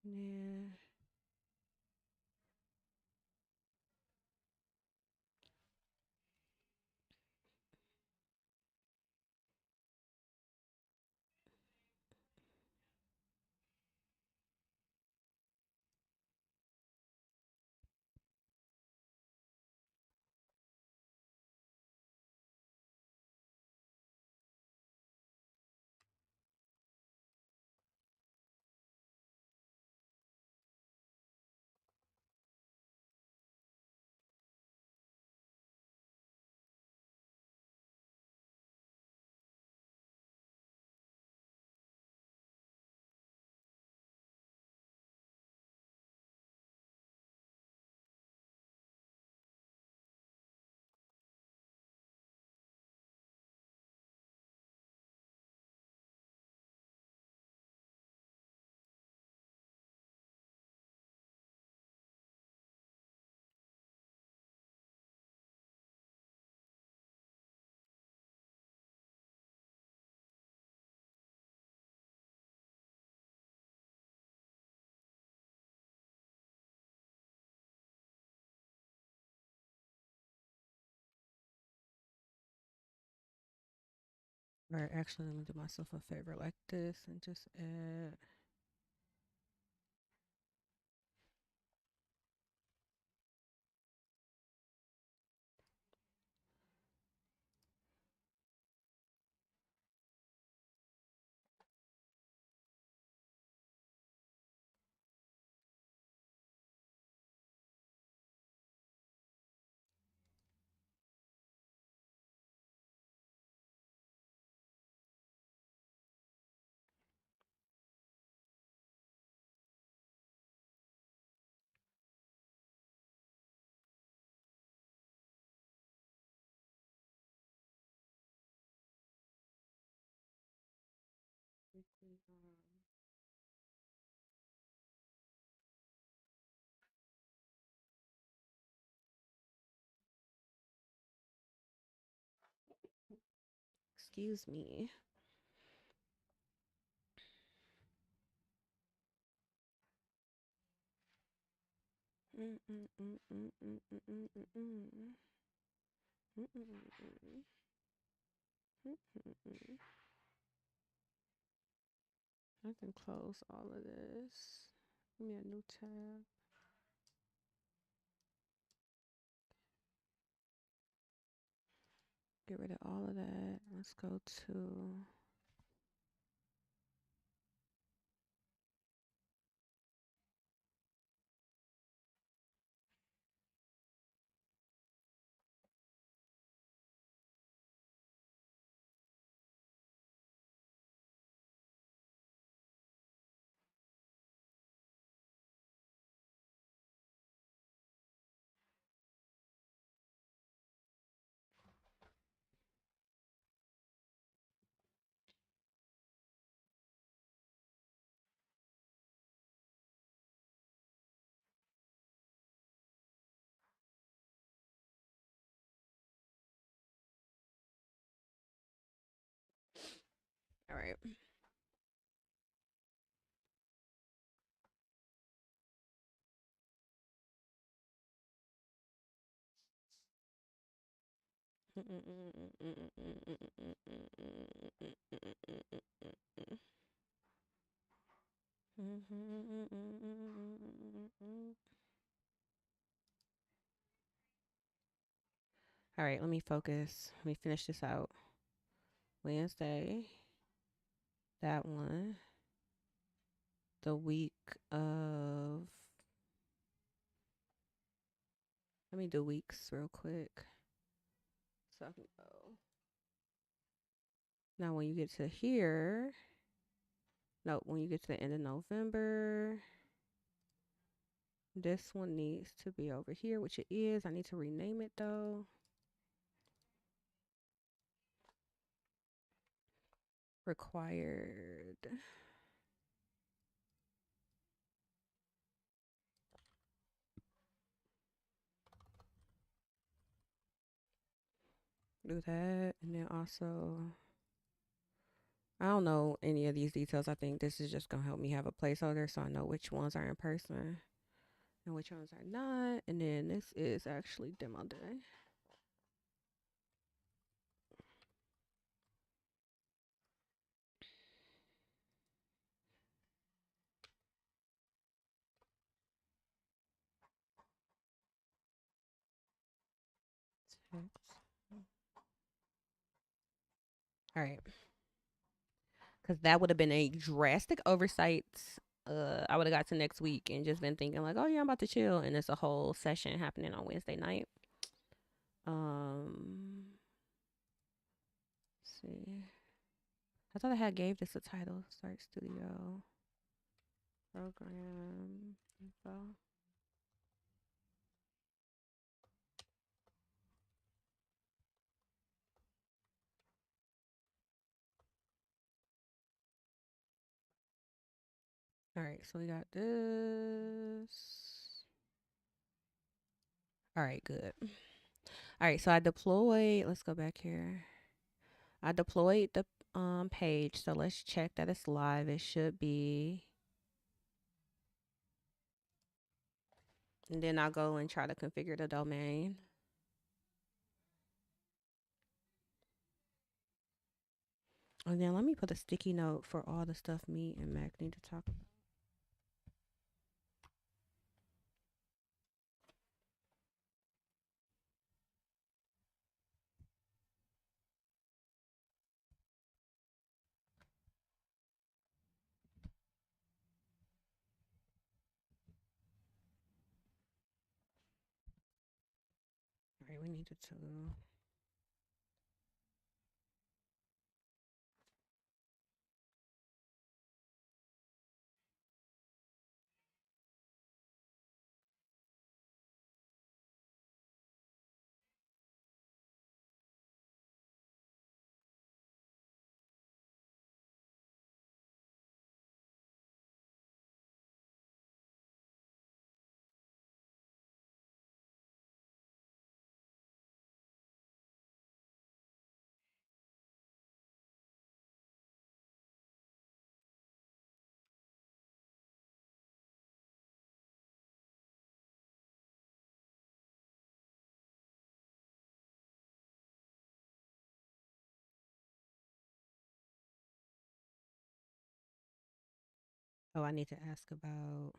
Yeah. Right, actually, let me do myself a favor like this and just add. Excuse me. I can close all of this. Give me a new tab. Get rid of all of that. Let's go to right. All right, let me focus. Let me finish this out. Wednesday, that one. The week of. Let me do weeks real quick. So I can go. Now, when you get to here, no, when you get to the end of November, this one needs to be over here, which it is. I need to rename it though. Required. Do that. And then also, I don't know any of these details. I think this is just going to help me have a placeholder so I know which ones are in person and which ones are not. And then this is actually demo day. All right. Because that would have been a drastic oversight. I would have got to next week and just been thinking like, oh yeah, I'm about to chill, and it's a whole session happening on Wednesday night. Let's see. I thought I had gave this a title. Start studio. Program info. All right, so we got this. All right, good. All right, so I deployed. Let's go back here. I deployed the page, so let's check that it's live. It should be. And then I'll go and try to configure the domain. And then let me put a sticky note for all the stuff me and Mac need to talk about. All right, we needed to. Oh, I need to ask about.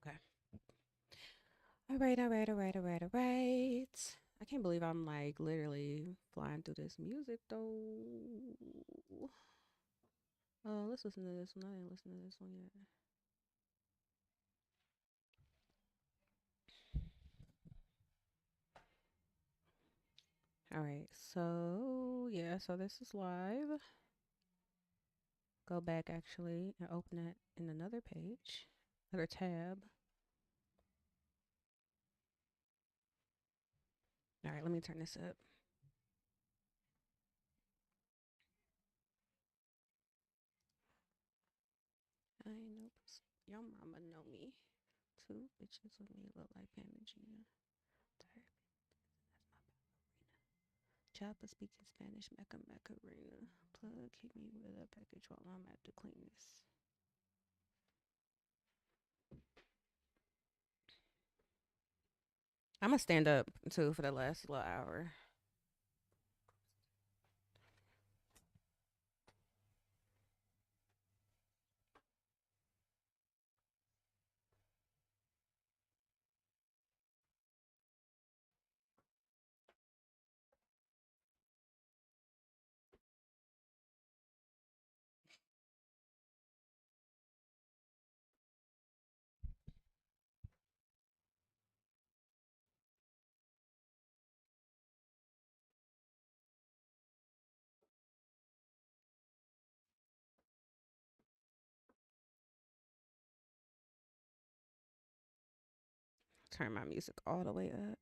Okay. All right, all right, all right, all right, all right. I can't believe I'm like literally flying through this music though. Let's listen to this one. I didn't listen to this one yet. All right, so yeah, so this is live. Go back actually and open it in another page, another tab. All right, let me turn this up. I know your mama know me. Two bitches with me look like Pam and Gina. Tired. Chopper speaking Spanish, Mecca Macarena. Plug, keep me with a package while I'm at the cleanest. I'm gonna stand up too for the last little hour. Turn my music all the way up.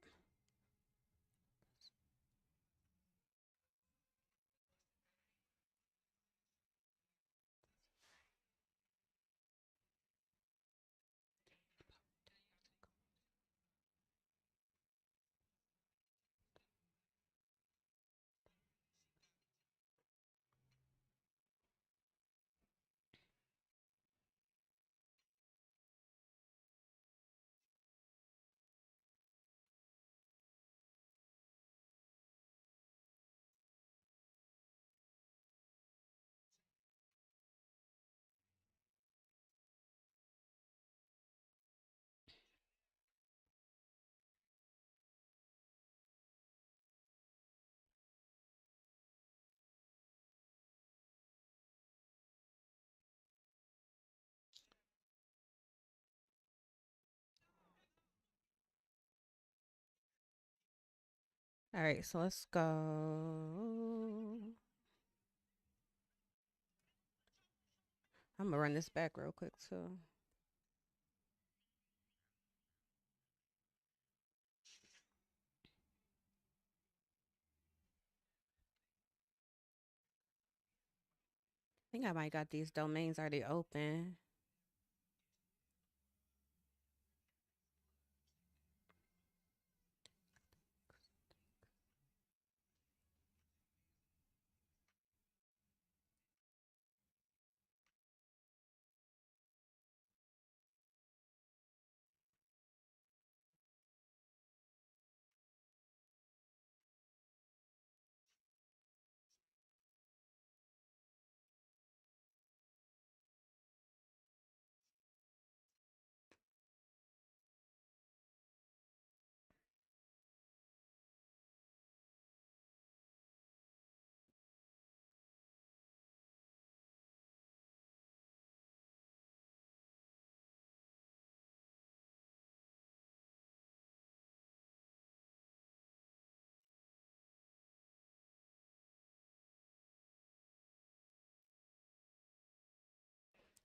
All right, so let's go. I'm gonna run this back real quick too. I think I might got these domains already open.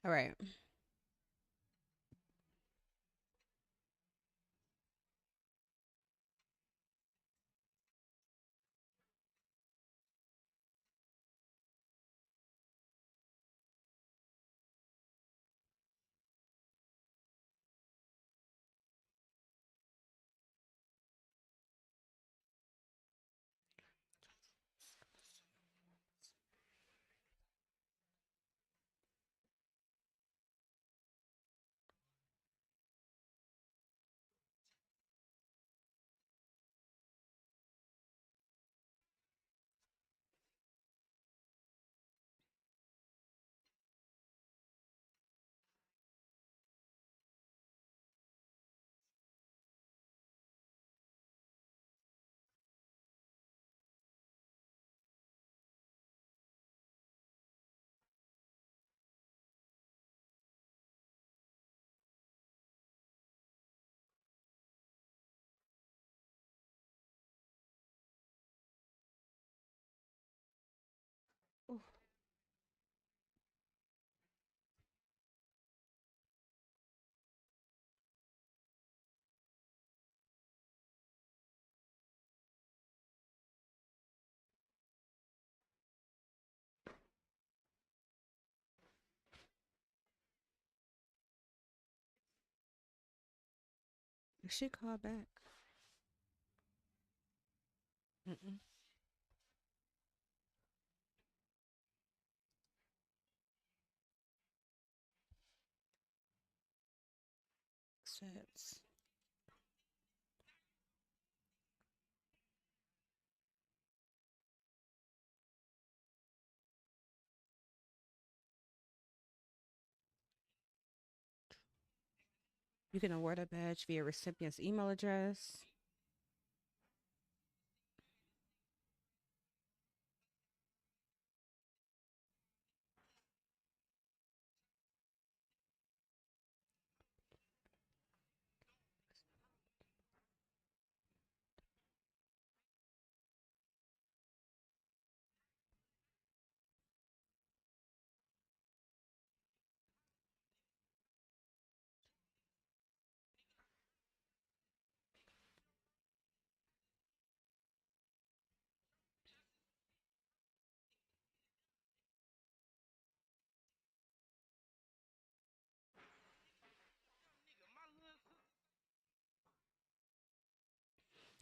All right. She called back. Mm-mm. Accepts. You can award a badge via recipient's email address.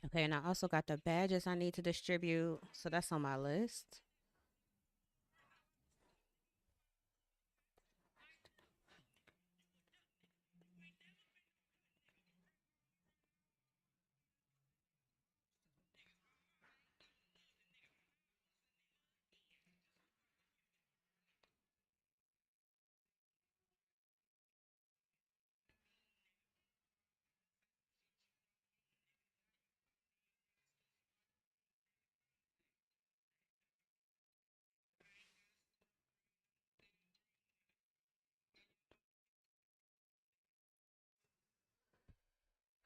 Okay, and I also got the badges I need to distribute, so that's on my list.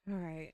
All right.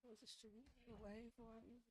What's the street away for me?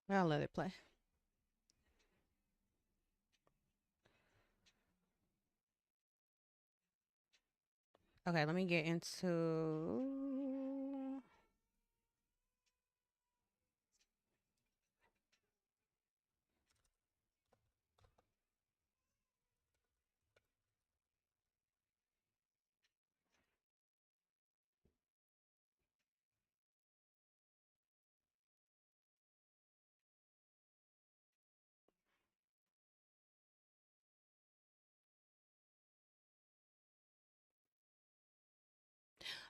I'll let it play. Okay, let me get into.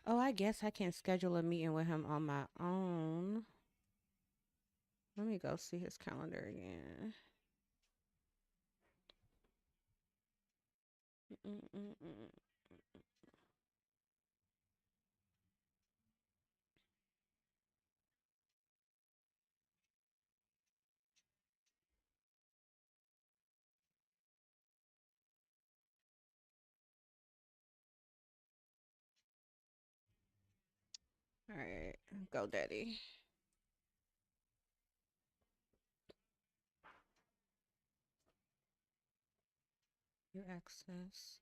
Oh, I guess I can schedule a meeting with him on my own. Let me go see his calendar again. Mm-mm-mm. All right, go, Daddy. Your access.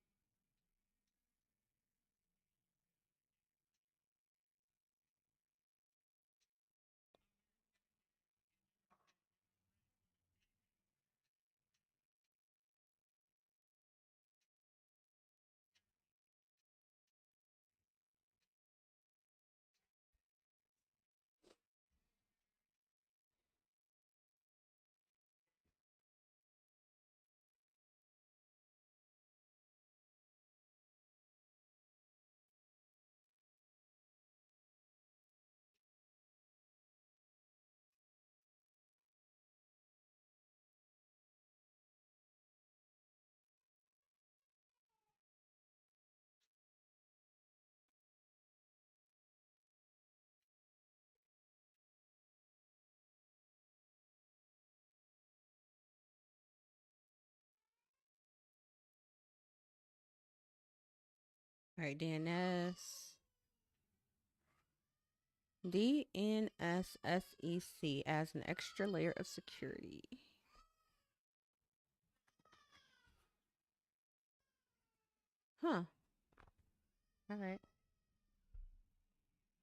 All right, DNS. DNSSEC as an extra layer of security. Huh. All right.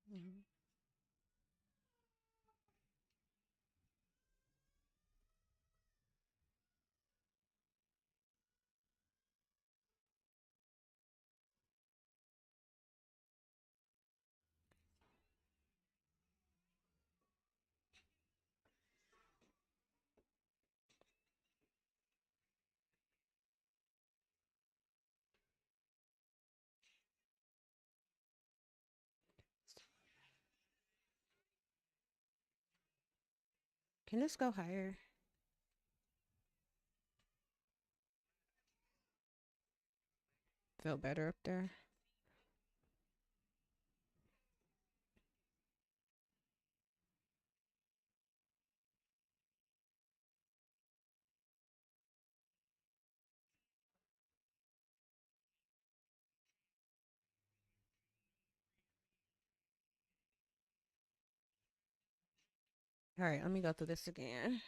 Mhm. Can this go higher? Feel better up there. All right, let me go through this again.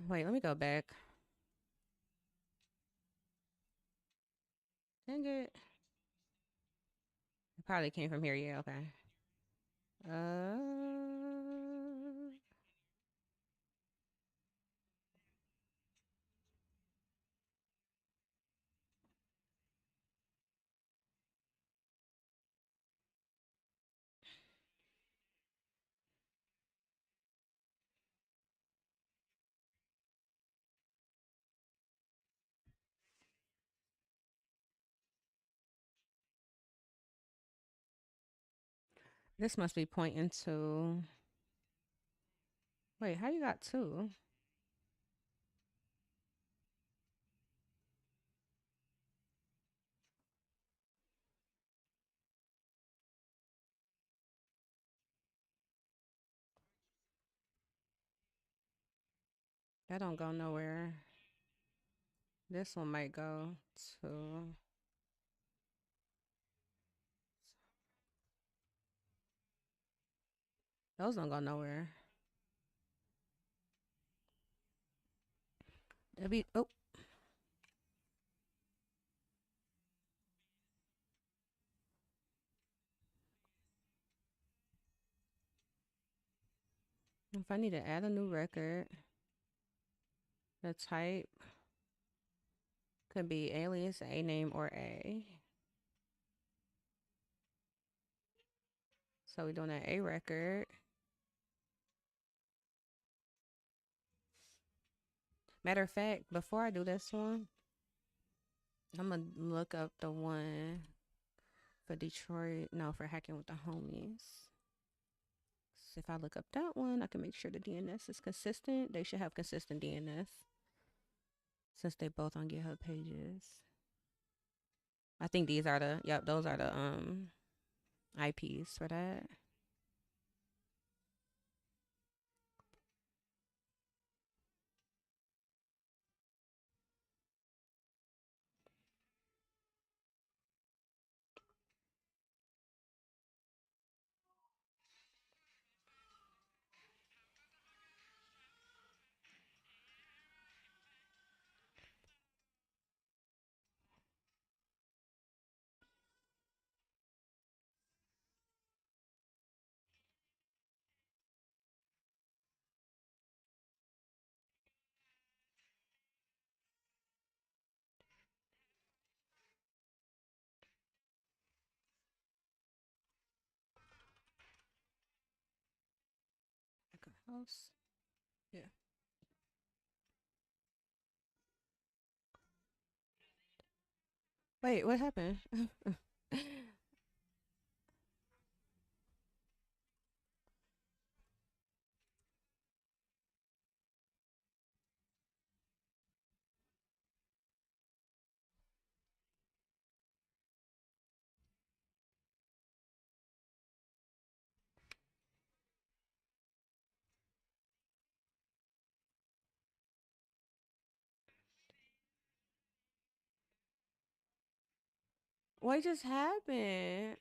Wait, let me go back. Dang it. It probably came from here. Yeah, okay. This must be pointing to. Wait, how you got two? That don't go nowhere. This one might go to. Those don't go nowhere. It'll be. Oh, if I need to add a new record, the type could be alias, a name, or a. So we're doing an A record. Matter of fact, before I do this one, I'm gonna look up the one for Detroit. No, for hacking with the homies. So if I look up that one, I can make sure the DNS is consistent. They should have consistent DNS since they both on GitHub pages. I think these are the those are the IPs for that. Like a house. Yeah. Wait, what happened? What just happened?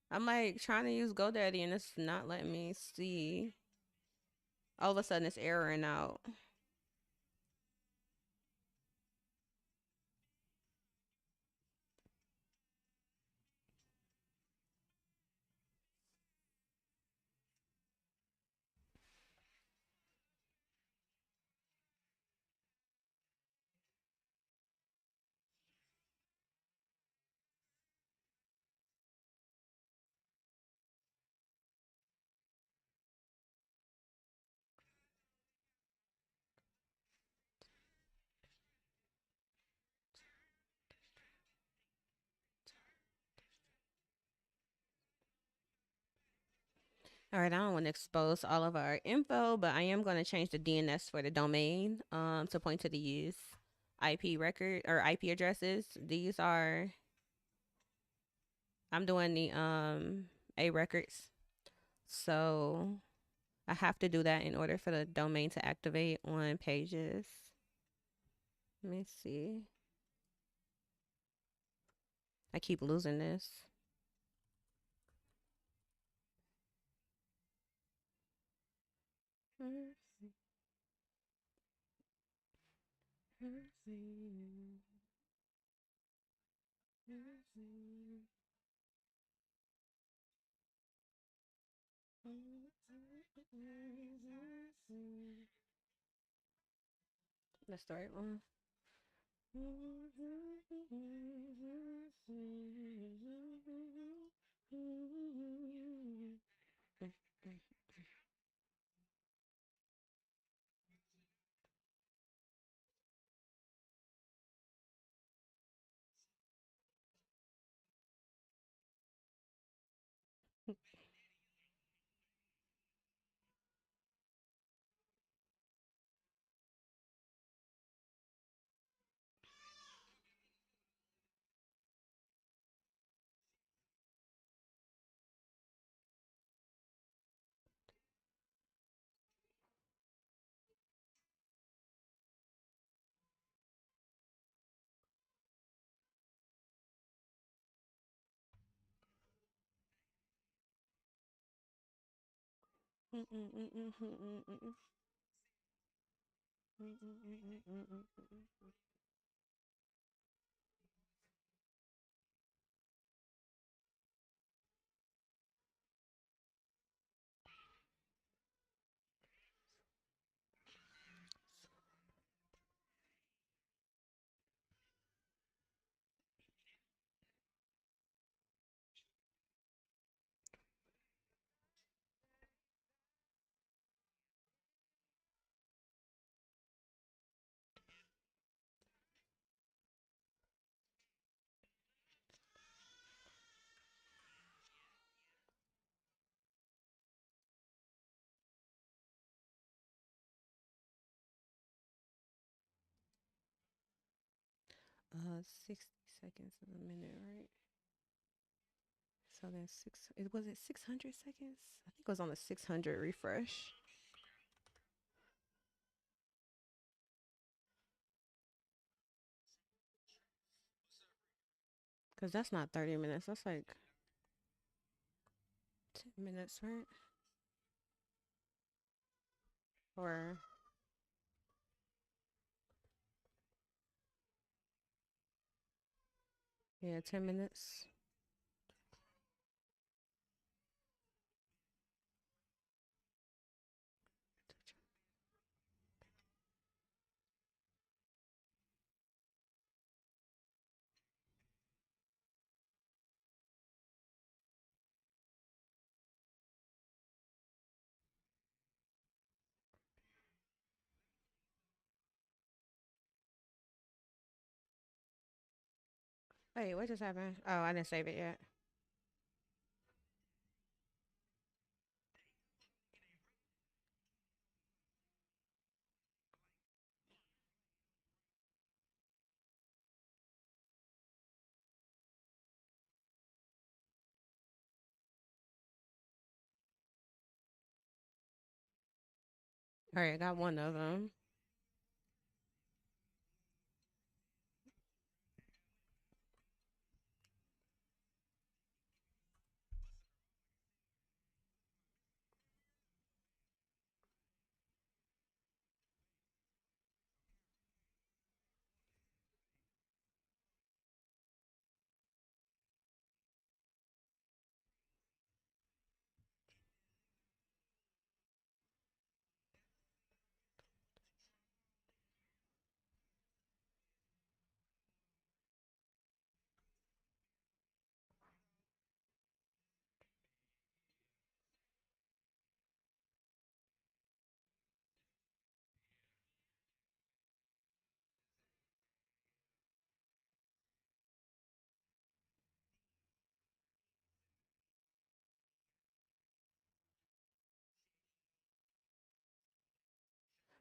I'm like trying to use GoDaddy and it's not letting me see. All of a sudden it's erroring out. All right, I don't want to expose all of our info, but I am going to change the DNS for the domain to point to these IP record or IP addresses. These are I'm doing the A records. So I have to do that in order for the domain to activate on pages. Let me see. I keep losing this. That's the right one. 60 seconds of a minute, right? So then it was it 600 seconds? I think it was on the 600 refresh. Cause that's not 30 minutes. That's like 10 minutes, right? Or yeah, 10 minutes. Wait, what just happened? Oh, I didn't save it yet. All right, I got one of them.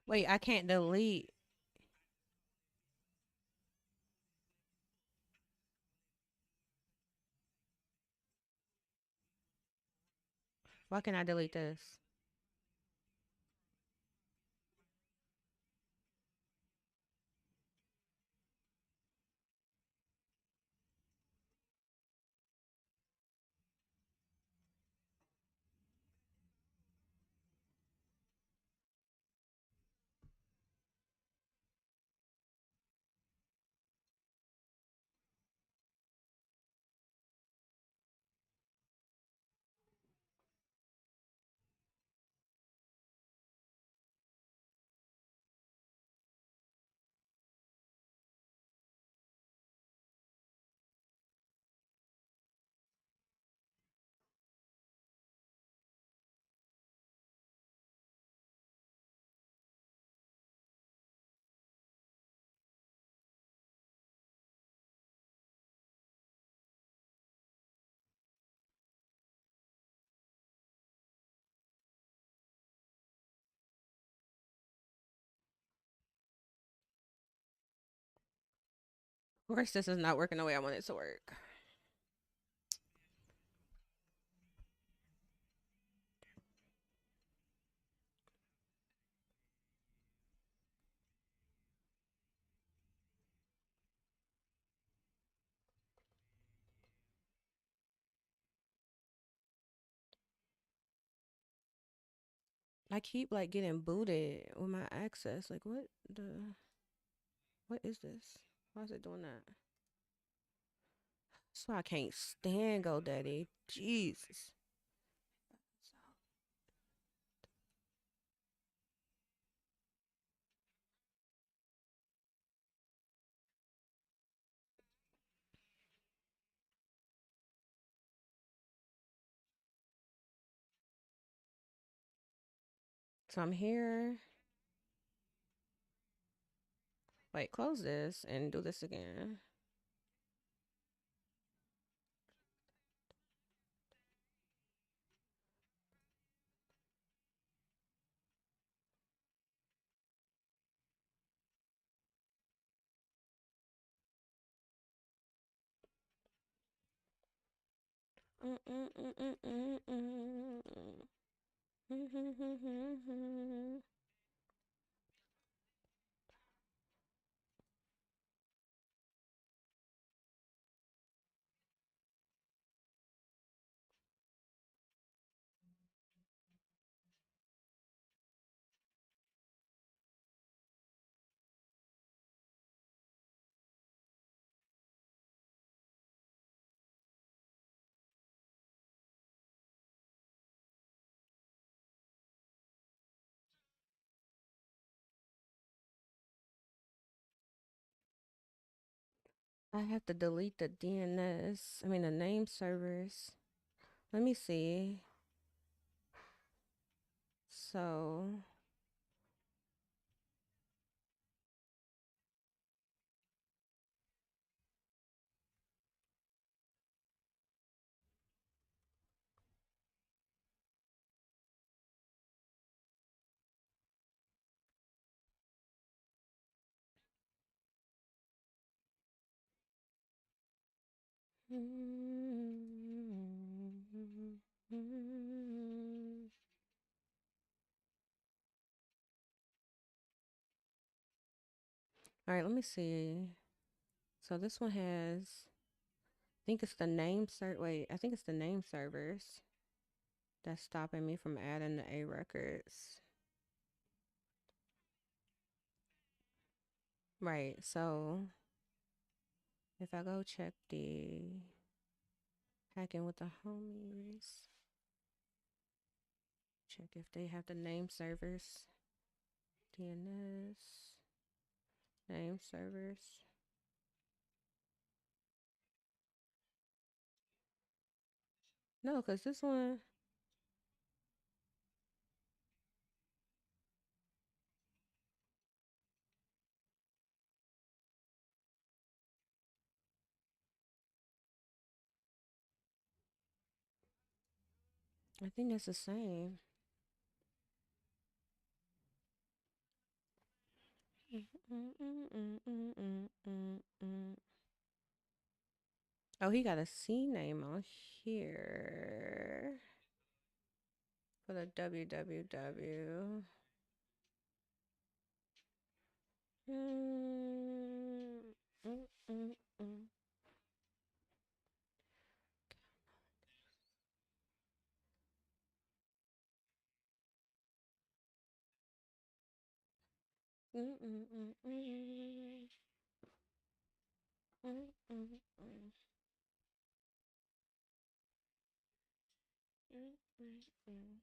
Wait, I can't delete. Why can't I delete this? Of course, this is not working the way I want it to work. I keep like getting booted with my access. Like what is this? Why is it doing that? That's why I can't stand GoDaddy. Jesus. So I'm here. Wait, close this and do this again. I have to delete the DNS. I mean the name servers. Let me see. So all right, let me see. So this one has, I think it's the name wait, I think it's the name servers that's stopping me from adding the A records. Right. So if I go check the hacking with the homies, check if they have the name servers, DNS, name servers. No, because this one, I think that's the same. Oh, he got a C name on here for the www. Mm, mm, mm, mm. Mm, mm, mm, mm. Mm, mm, mm. Mm, mm, mm.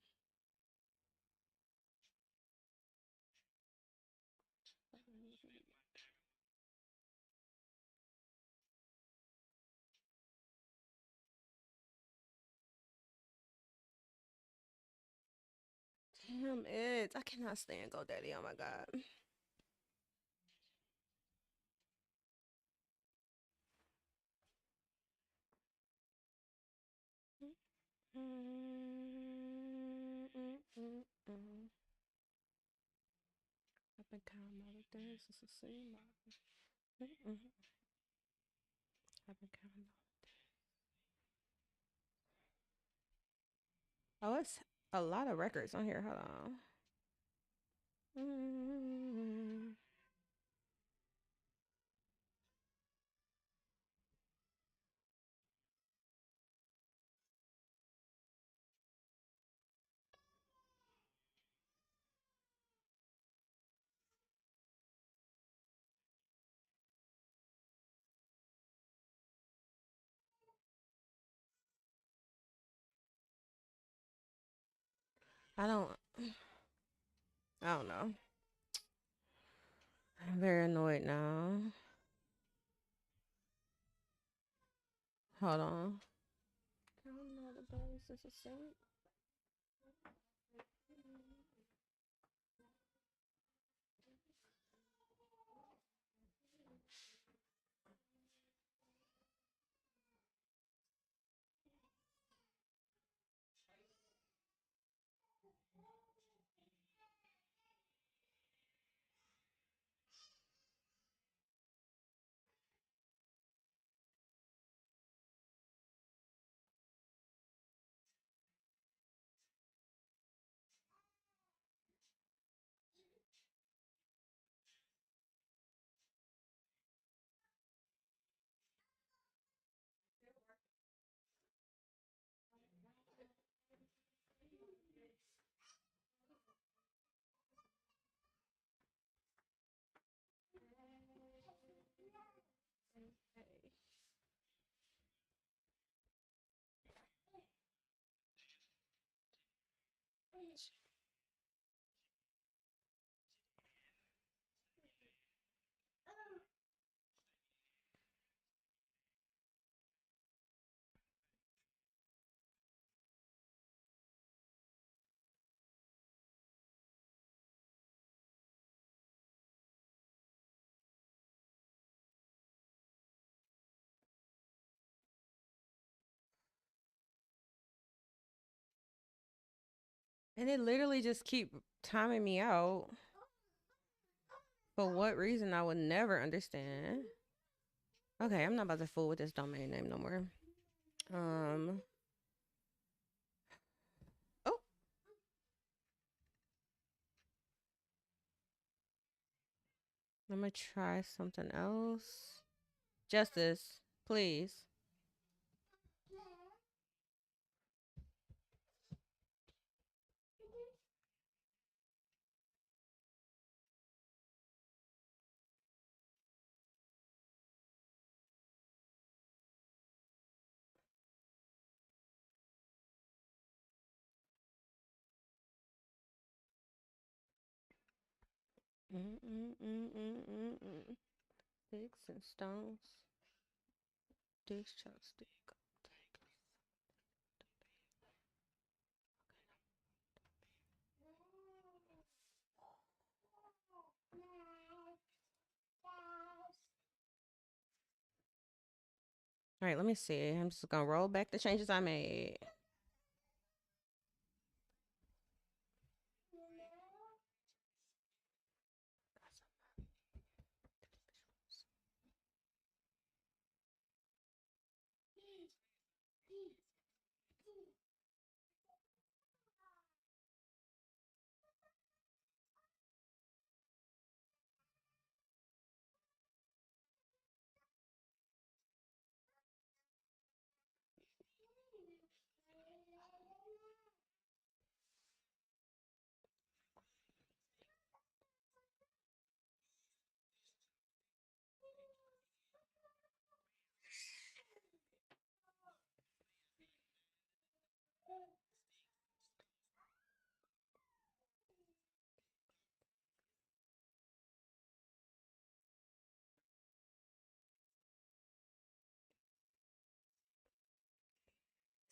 Damn it. I cannot stand GoDaddy. Oh my God. Mm, mm, mm, mm. I've been counting all the things since the same. Mm, mm. I've been counting all. Oh, it's a lot of records on here. Hold on. Mm. I don't. I don't know. I'm very annoyed now. Hold on. Counting all the days since the same. And it literally just keep timing me out. For what reason I would never understand. Okay, I'm not about to fool with this domain name no more. Oh, I'm gonna try something else. Justice, please. Sticks and stones. Dish chopstick. All right, let me see. I'm just gonna roll back the changes I made.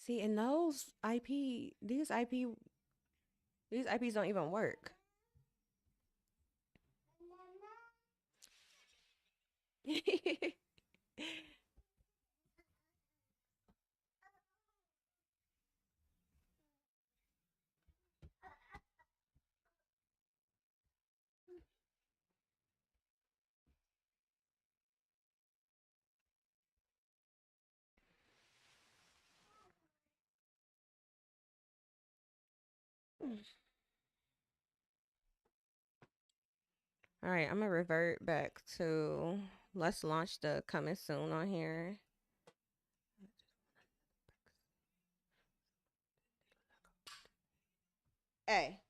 See, and these IPs don't even work. All right, I'm gonna revert back to let's launch the coming soon on here. Hey.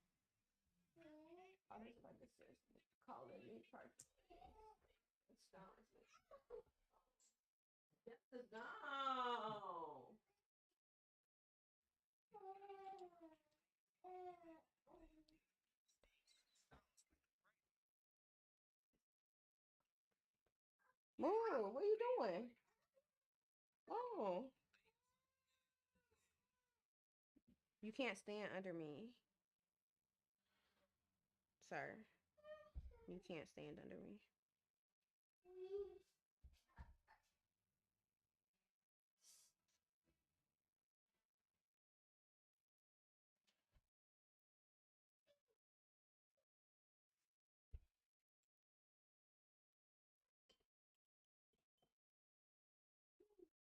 No. Move. What are you doing? Oh. You can't stand under me, sir. You can't stand under me.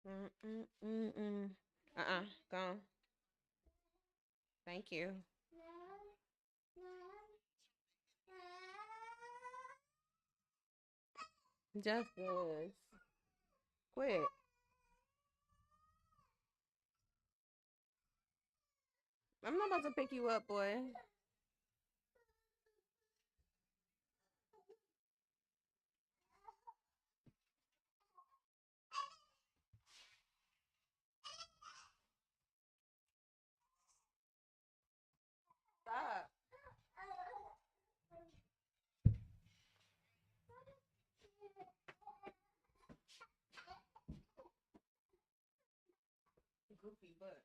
Mm-mm-mm-mm. Go. Thank you. Justice. Quit. I'm not about to pick you up, boy. Stop. goofy butt.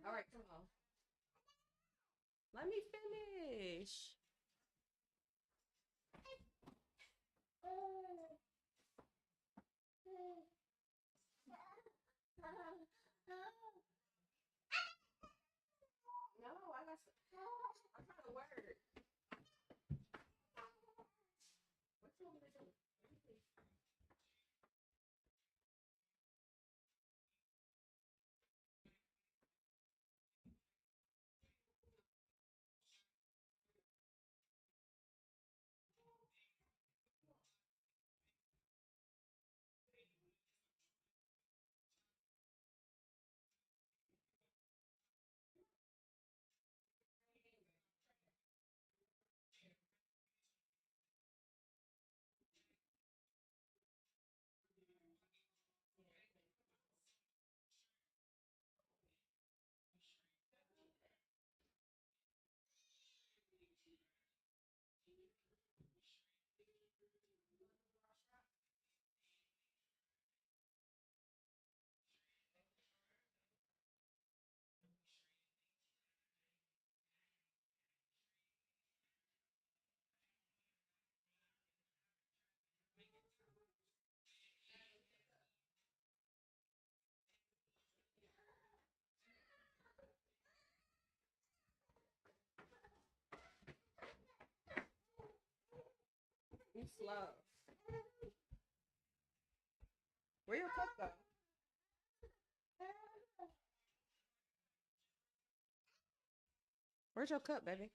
All right, come on. Let me finish. No, I got some. I'm trying to work. What you want me to do? You slow. Where your cup go? Where's your cup, baby?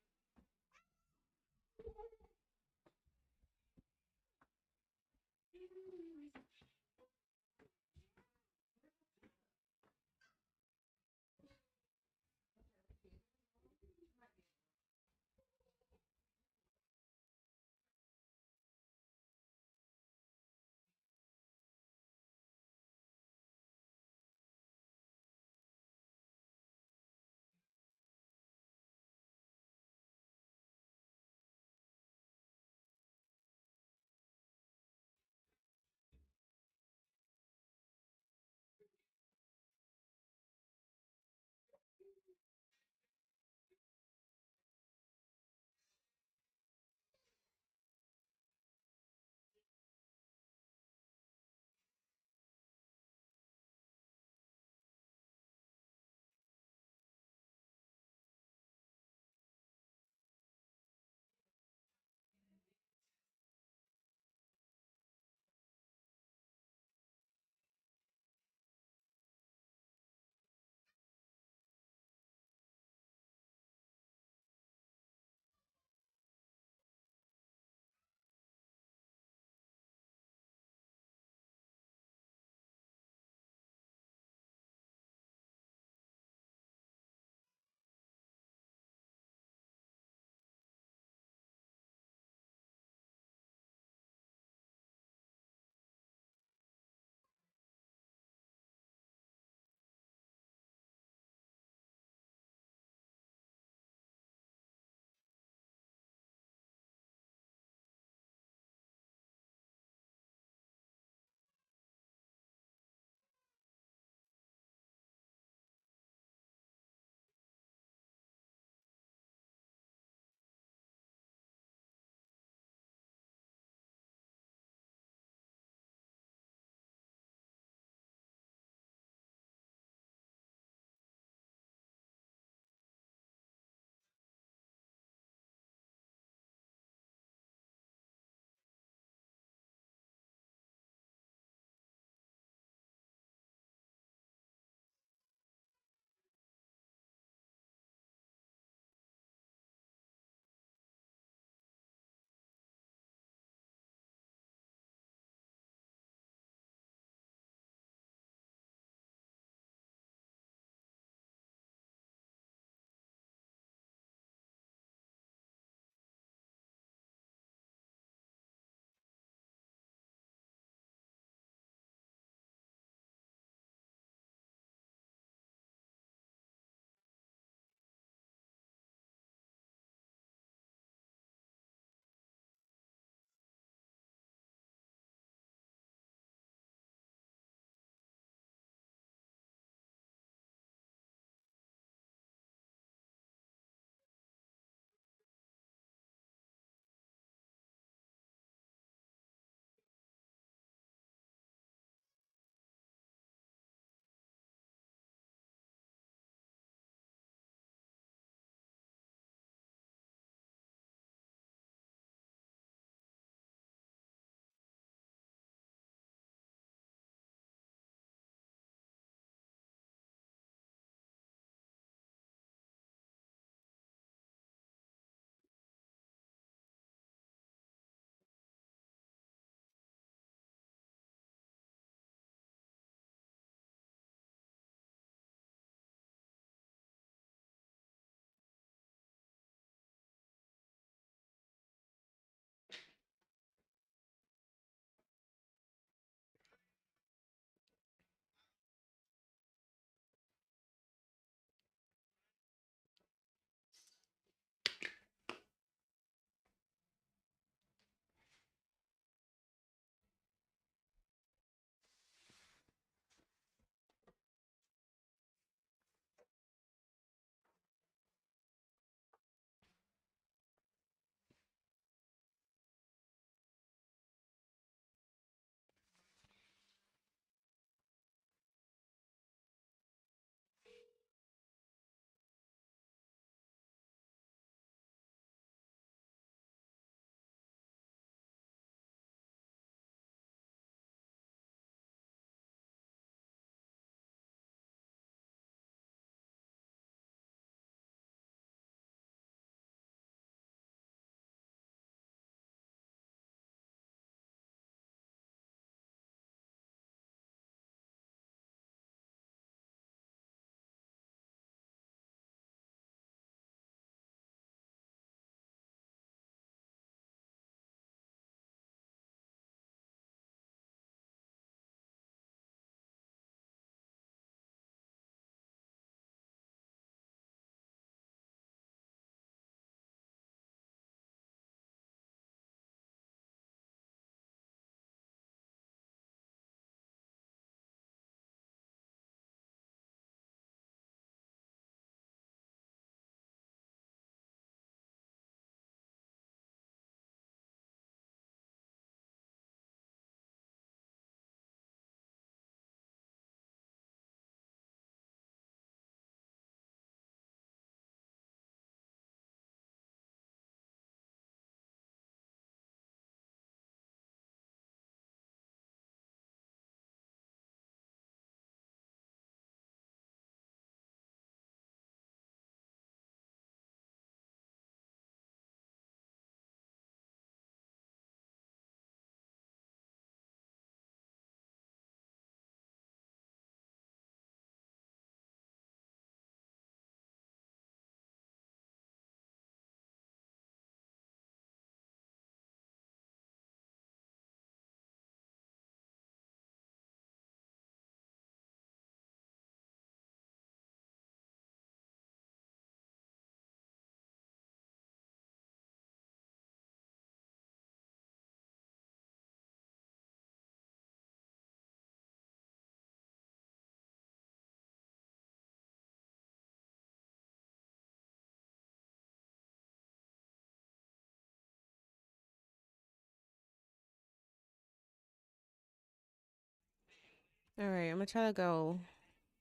All right, I'm gonna try to go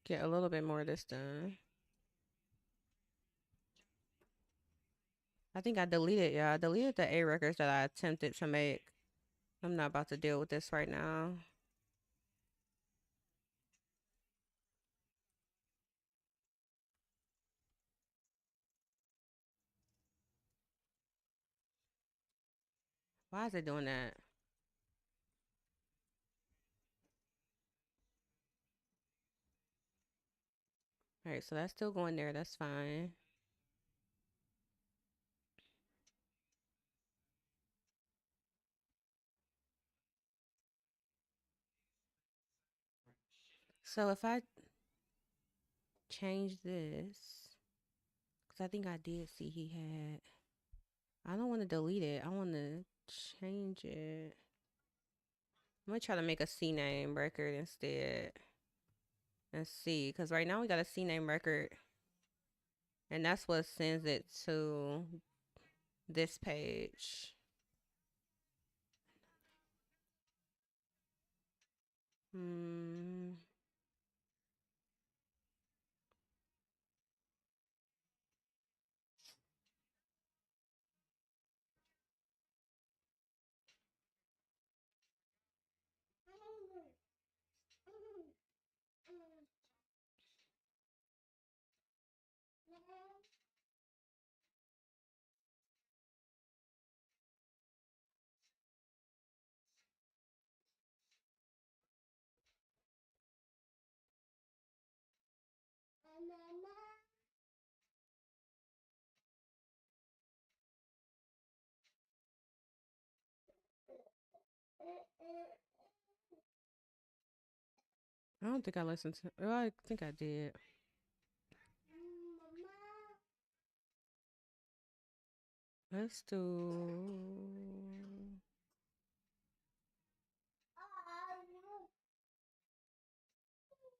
get a little bit more of this done. I think I deleted, yeah, I deleted the A records that I attempted to make. I'm not about to deal with this right now. Why is it doing that? All right, so that's still going there. That's fine. So if I change this, because I think I did see he had, I don't want to delete it. I want to change it. I'm going to try to make a C name record instead and see. Because right now we got a C name record. And that's what sends it to this page. Hmm. I don't think I listened to. Oh, I think I did. Let's do.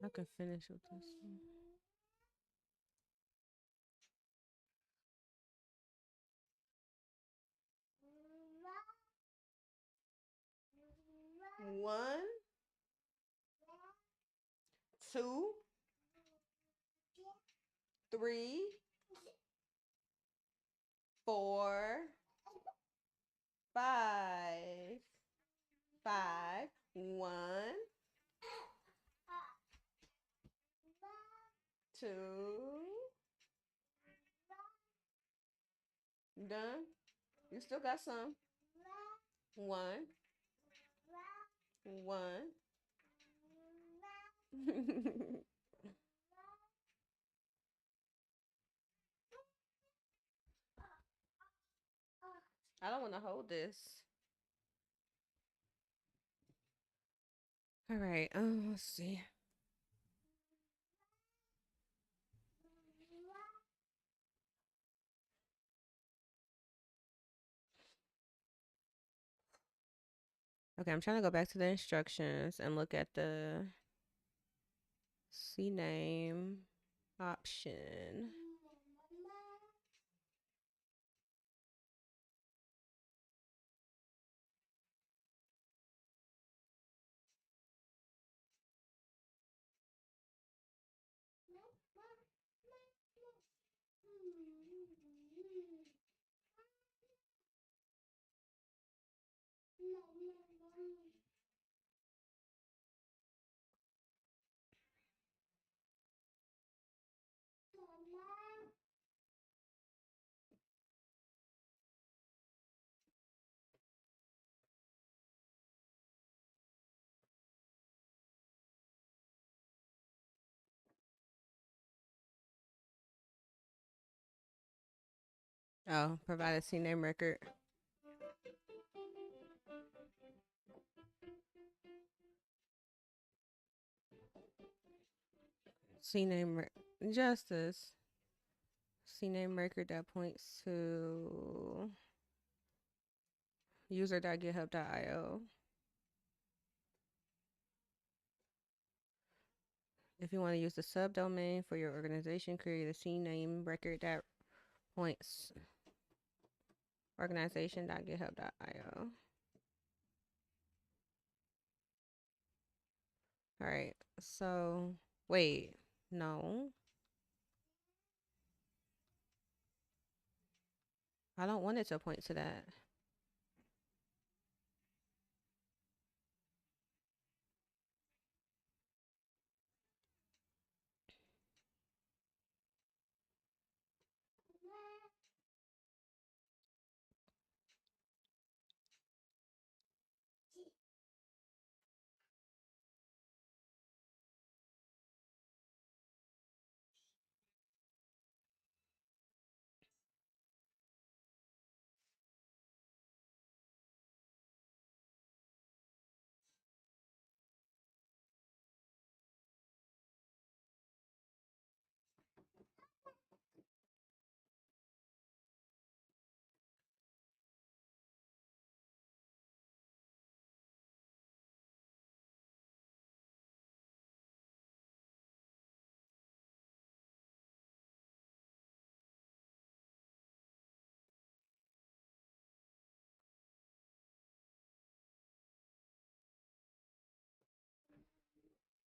I can finish with this one. One, two, three, four, five, five, one, two. Done. You still got some. One, one. I don't want to hold this. All right. Let's see. Okay, I'm trying to go back to the instructions and look at the C name option. Oh, provide a C name record. C name justice. C name record that points to user.github.io. If you want to use the subdomain for your organization, create a C name record that points organization.github.io. All right. So, wait. No. I don't want it to point to that.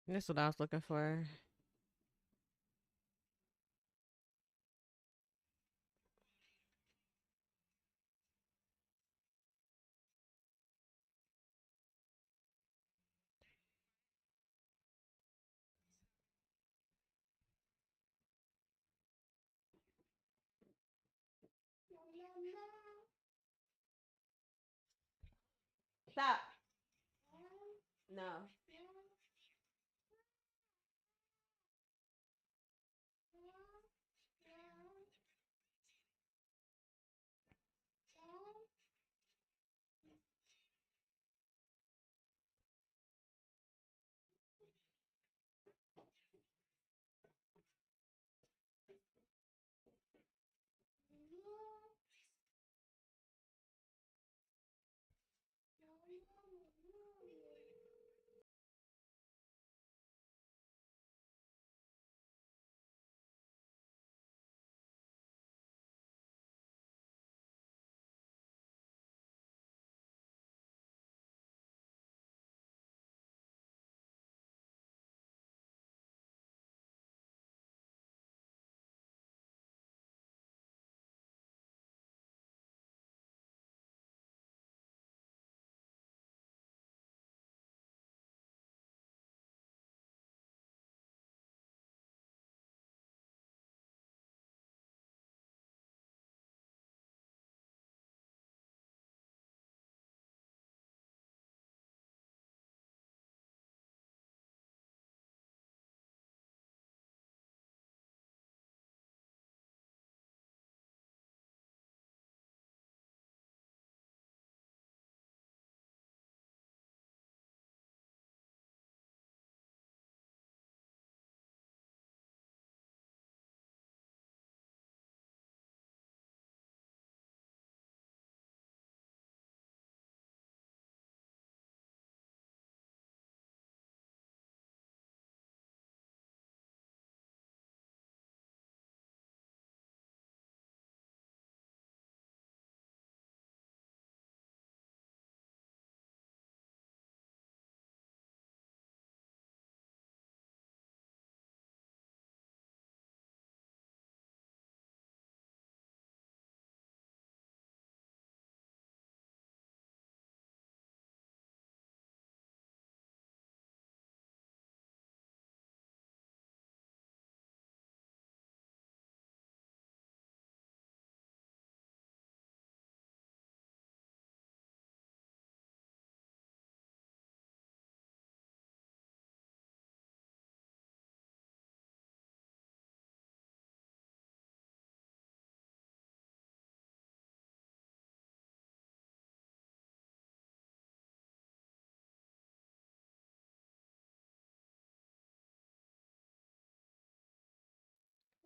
That's what I was looking for. Stop. No.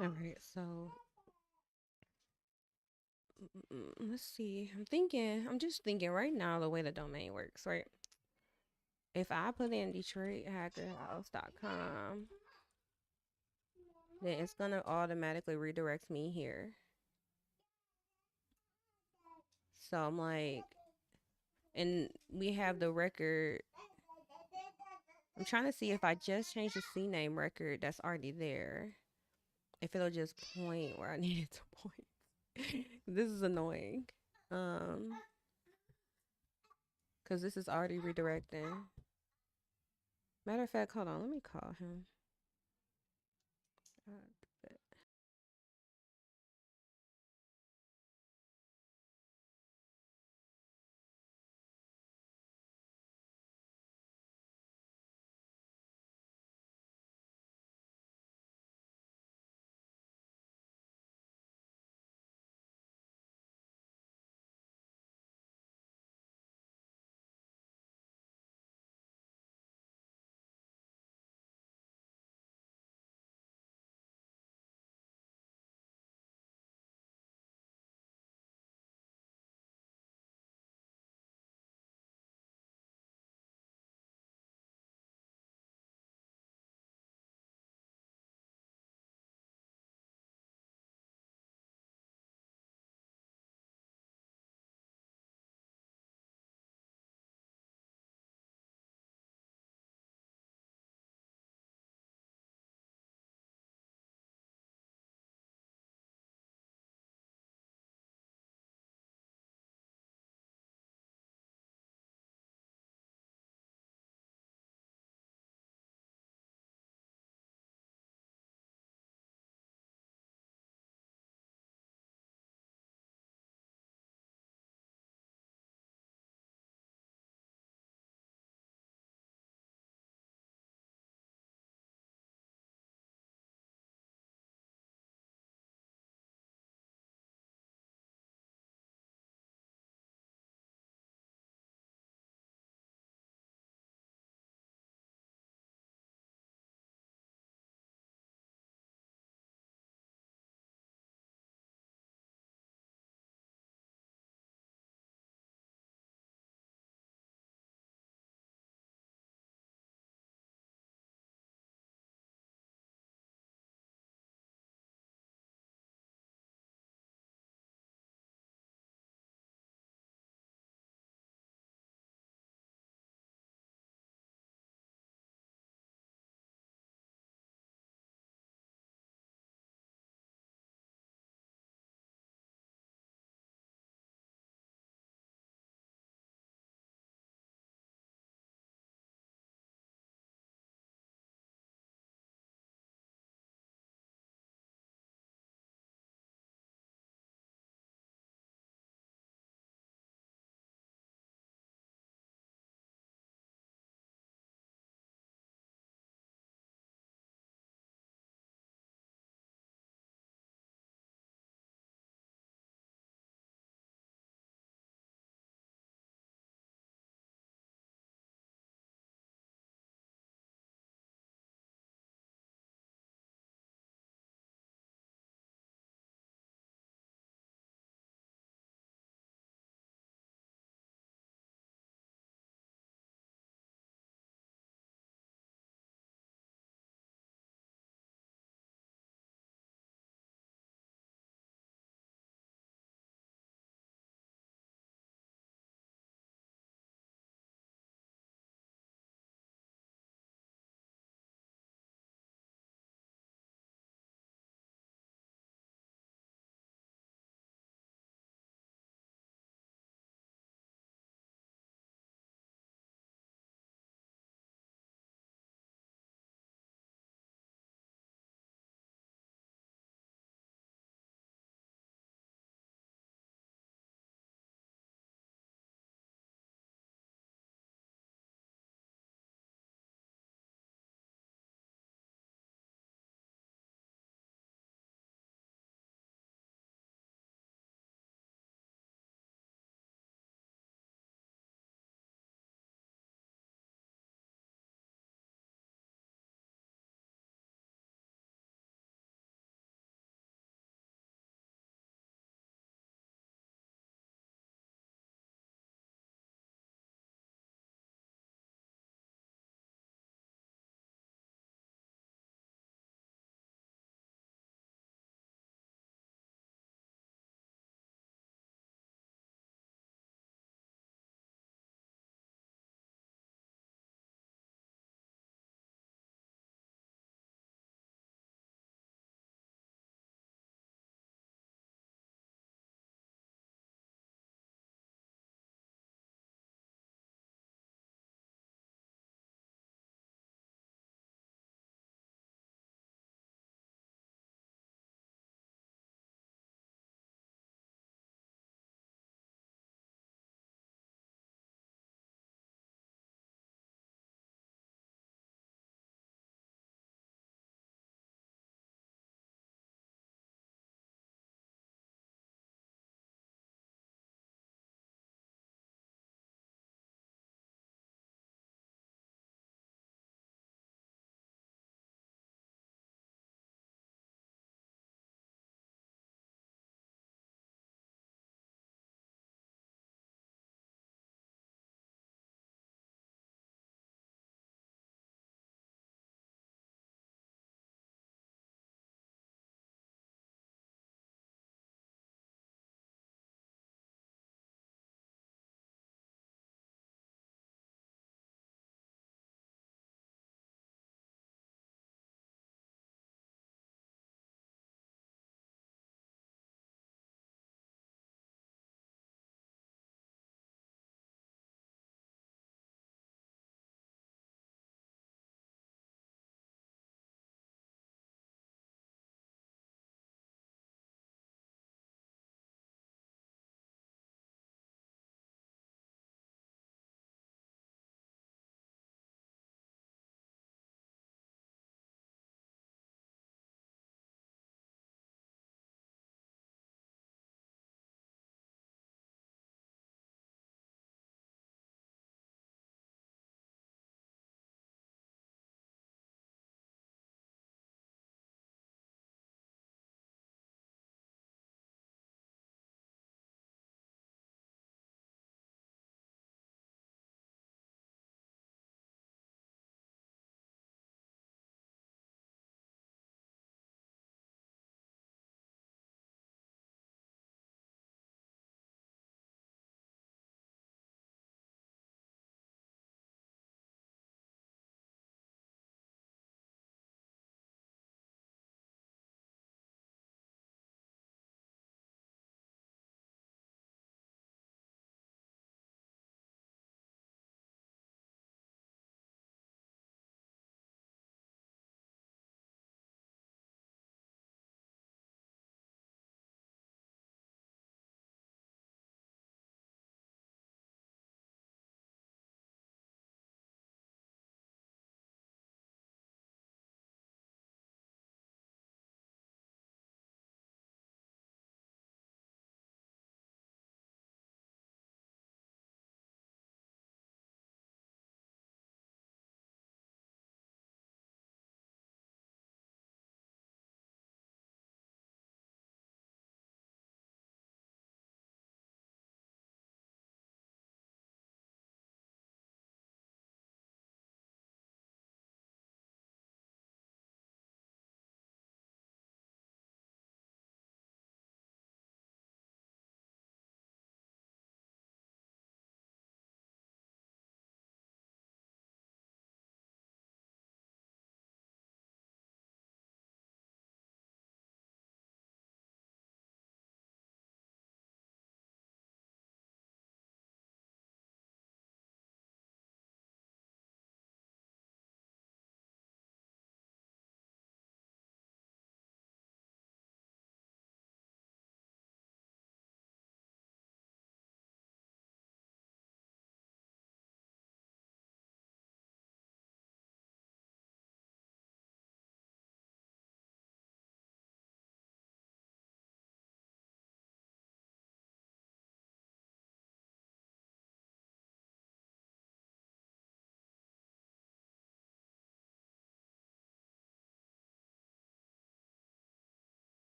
All right. So, let's see. I'm just thinking right now the way the domain works, right? If I put in DetroitHackerHouse.com, then it's gonna automatically redirect me here. So I'm like, and we have the record I'm trying to see if I just change the CNAME record that's already there, if it'll just point where I need it to point. This is annoying. Um, cause this is already redirecting. Matter of fact, hold on, let me call him.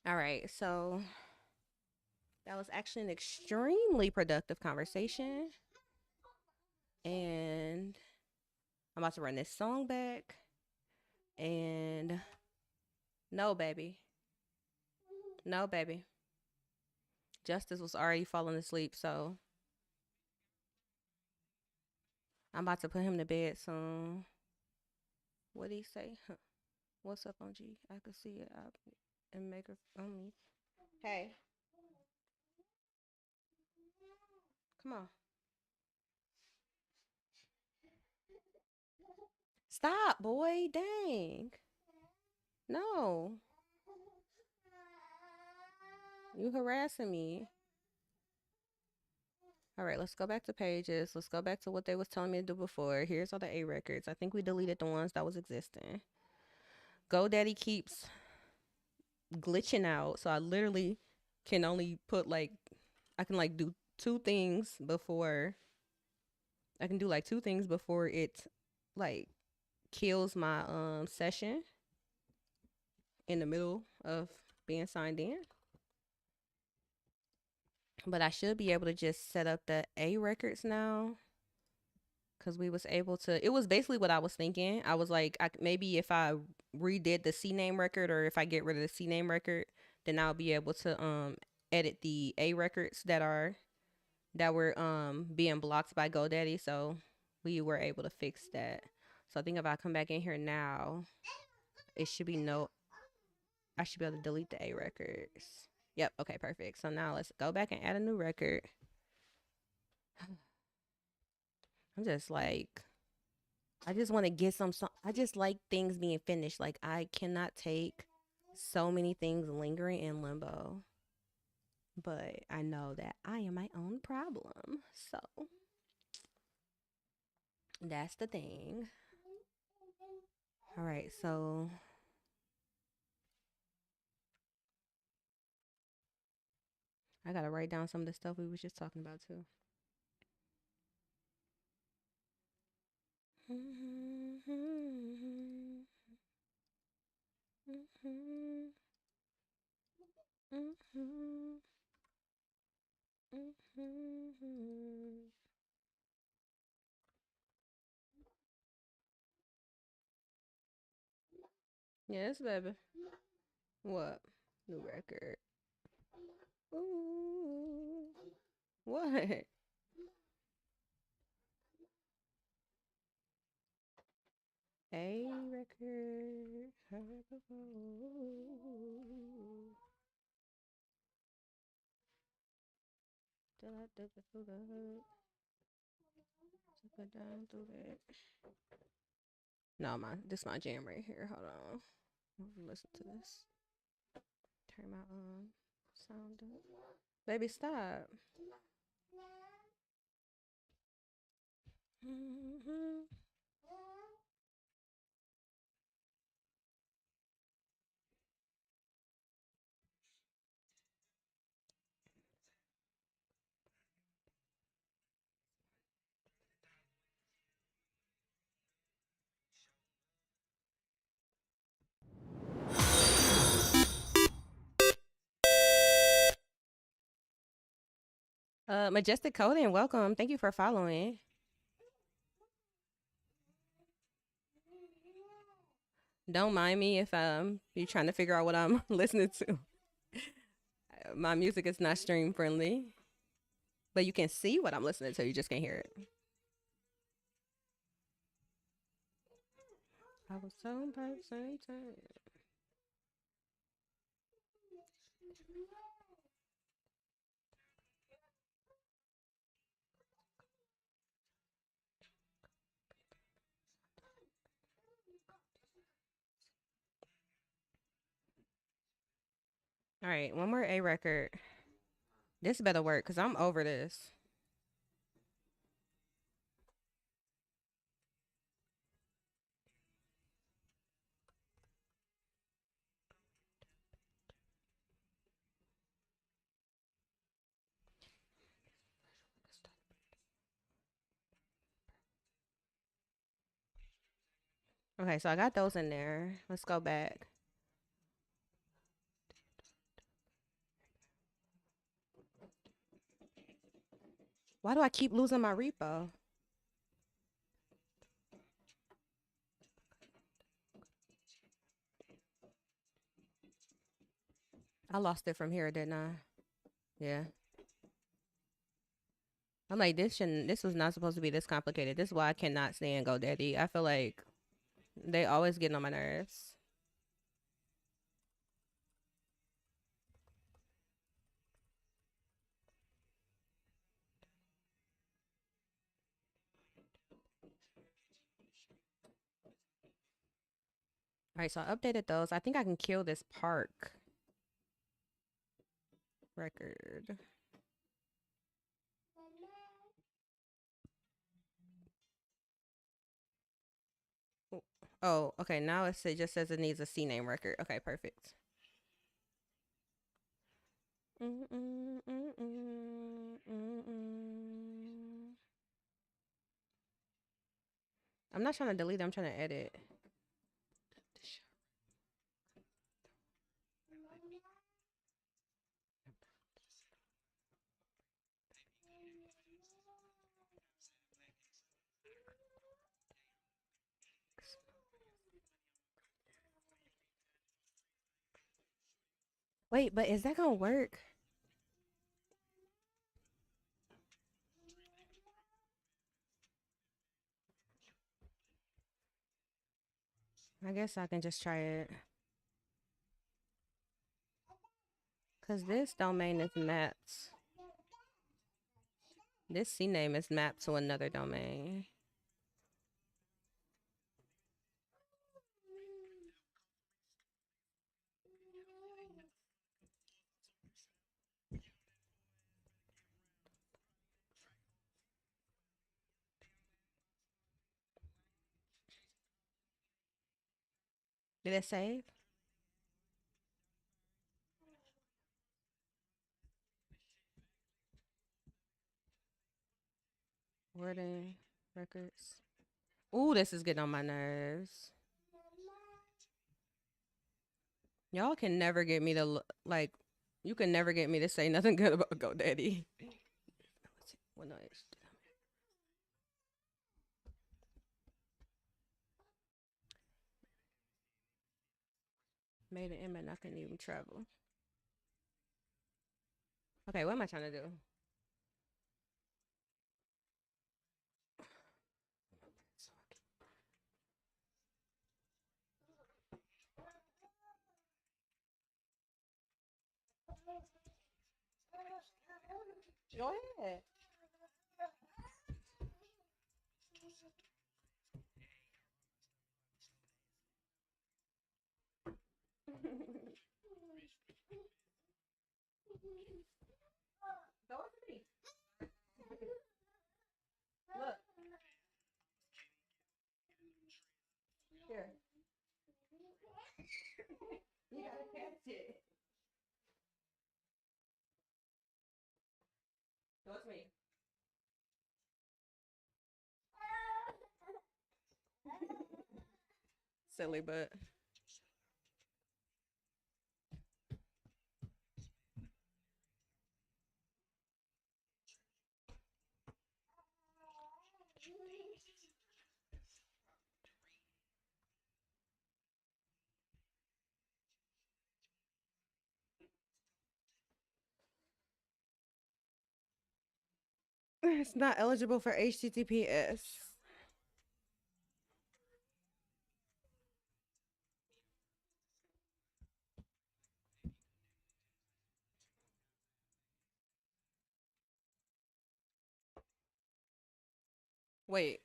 All right, so that was actually an extremely productive conversation. And I'm about to run this song back. And no, baby. No, baby. Justice was already falling asleep, so I'm about to put him to bed soon. What'd he say? Huh. What's up on G? I could see it up and make her on me. Hey, come on. Stop, boy. Dang. No. You harassing me. All right, let's go back to pages. Let's go back to what they was telling me to do before. Here's all the A records. I think we deleted the ones that was existing. GoDaddy keeps glitching out, so I literally can only put like I can like do two things before I can do like two things before it like kills my session in the middle of being signed in. But I should be able to just set up the A records now because we was able to. It was basically what I was thinking. I was like, maybe if I redid the C name record, or if I get rid of the C name record, then I'll be able to edit the A records that were being blocked by GoDaddy. So we were able to fix that. So I think if I come back in here now, it should be no. I should be able to delete the A records. Yep. Okay. Perfect. So now let's go back and add a new record. I'm just like, I just want to get some. I just like things being finished. Like I cannot take so many things lingering in limbo. But I know that I am my own problem. So that's the thing. All right. So I gotta write down some of the stuff we was just talking about too. Yes, baby. What? New record. Ooh. What? A record. Till I took it through the hood. Took it down through that. No, this my jam right here. Hold on. Listen to this. Turn my sound up. Baby, stop. Mm-hmm. Majestic Coding, welcome. Thank you for following. Don't mind me if you're trying to figure out what I'm listening to. My music is not stream friendly, but you can see what I'm listening to. You just can't hear it. I was so by the same time. All right, one more A record. This better work because I'm over this. Okay, so I got those in there. Let's go back. Why do I keep losing my repo? I lost it from here, didn't I? Yeah. I'm like, this was not supposed to be this complicated. This is why I cannot stand GoDaddy. I feel like they always getting on my nerves. All right, so I updated those. I think I can kill this park record. Oh, okay. Now it just says it needs a C name record. Okay, perfect. I'm not trying to delete it. I'm trying to edit. Wait, but is that gonna work? I guess I can just try it. Cause this domain is mapped. This C name is mapped to another domain. Did it save? Wording records. Ooh, this is getting on my nerves. Y'all can never get me to like. You can never get me to say nothing good about GoDaddy. Well, no, made an image. I couldn't even travel. Okay, what am I trying to do? Go ahead. Go with me. Look here. You gotta catch it. Go with me. Silly, but it's not eligible for HTTPS. Wait.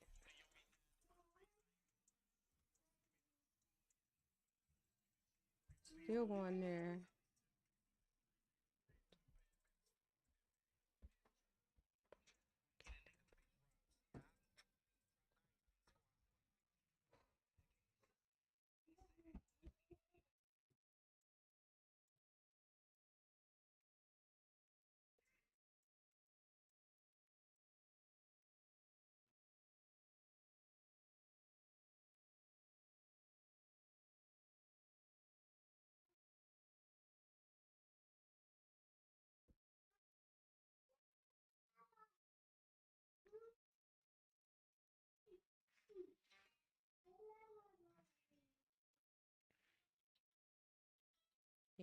Still going there.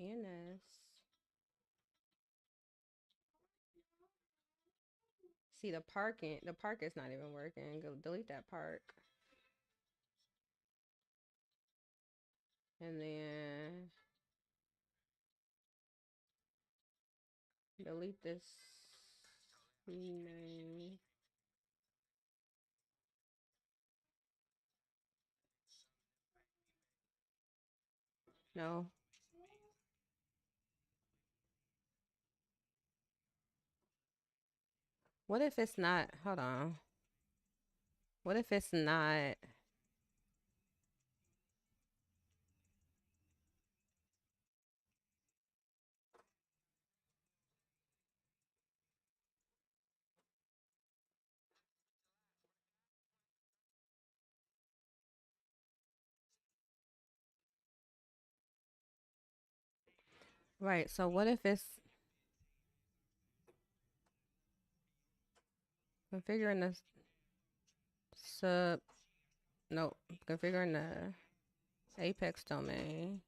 DNS. See the parking. The park is not even working. Go delete that park. And then delete this name. No. What if it's not? Hold on. What if it's not? Right. So what if it's configuring the sub? No, configuring the Apex domain.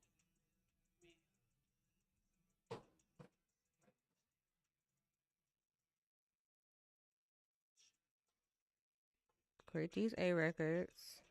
Create these A records.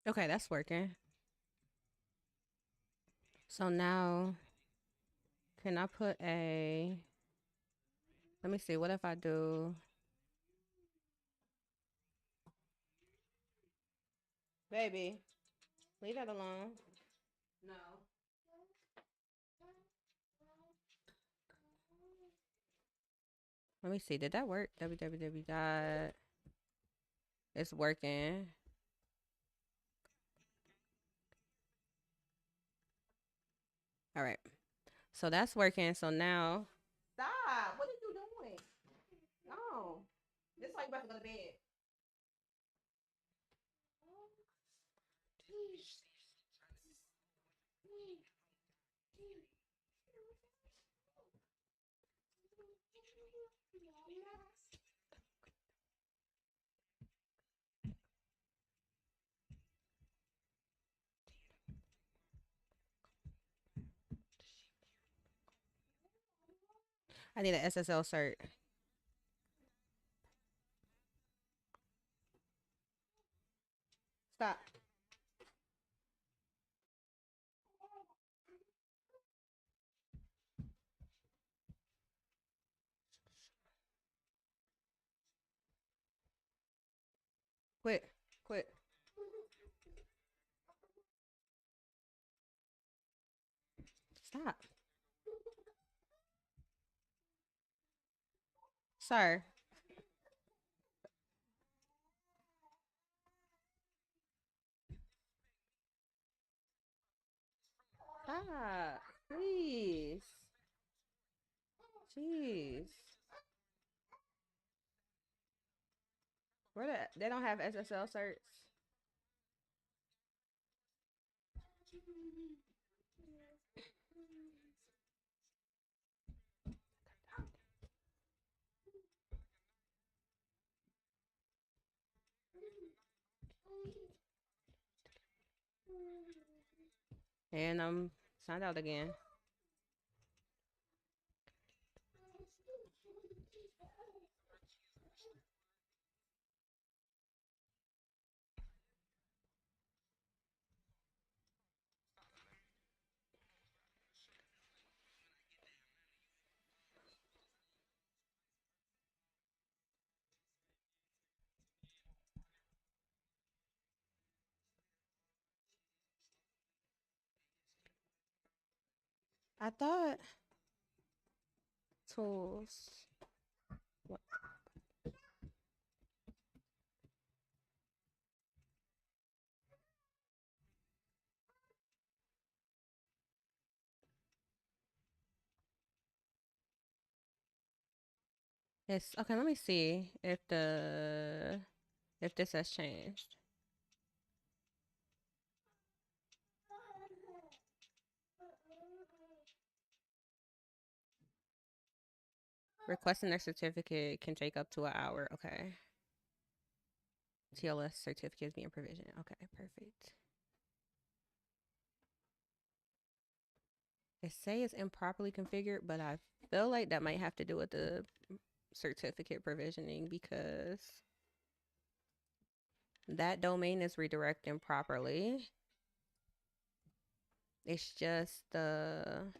Okay, that's working. So now, can I put a? Let me see. What if I do? Baby, leave that alone. No. Let me see. Did that work? www dot. It's working. All right. So that's working. So now. Stop. What are you doing? No. This is why you about to go to bed. I need an SSL cert. Stop. Quit. Quit. Stop. Sir. Stop. Please. Jeez. They don't have SSL certs. And I'm signed out again. I thought tools. What? It's okay. Let me see if this has changed. Requesting their certificate can take up to an hour. Okay. TLS certificate is being provisioned. Okay, perfect. It say it's improperly configured, but I feel like that might have to do with the certificate provisioning because that domain is redirecting properly. It's just the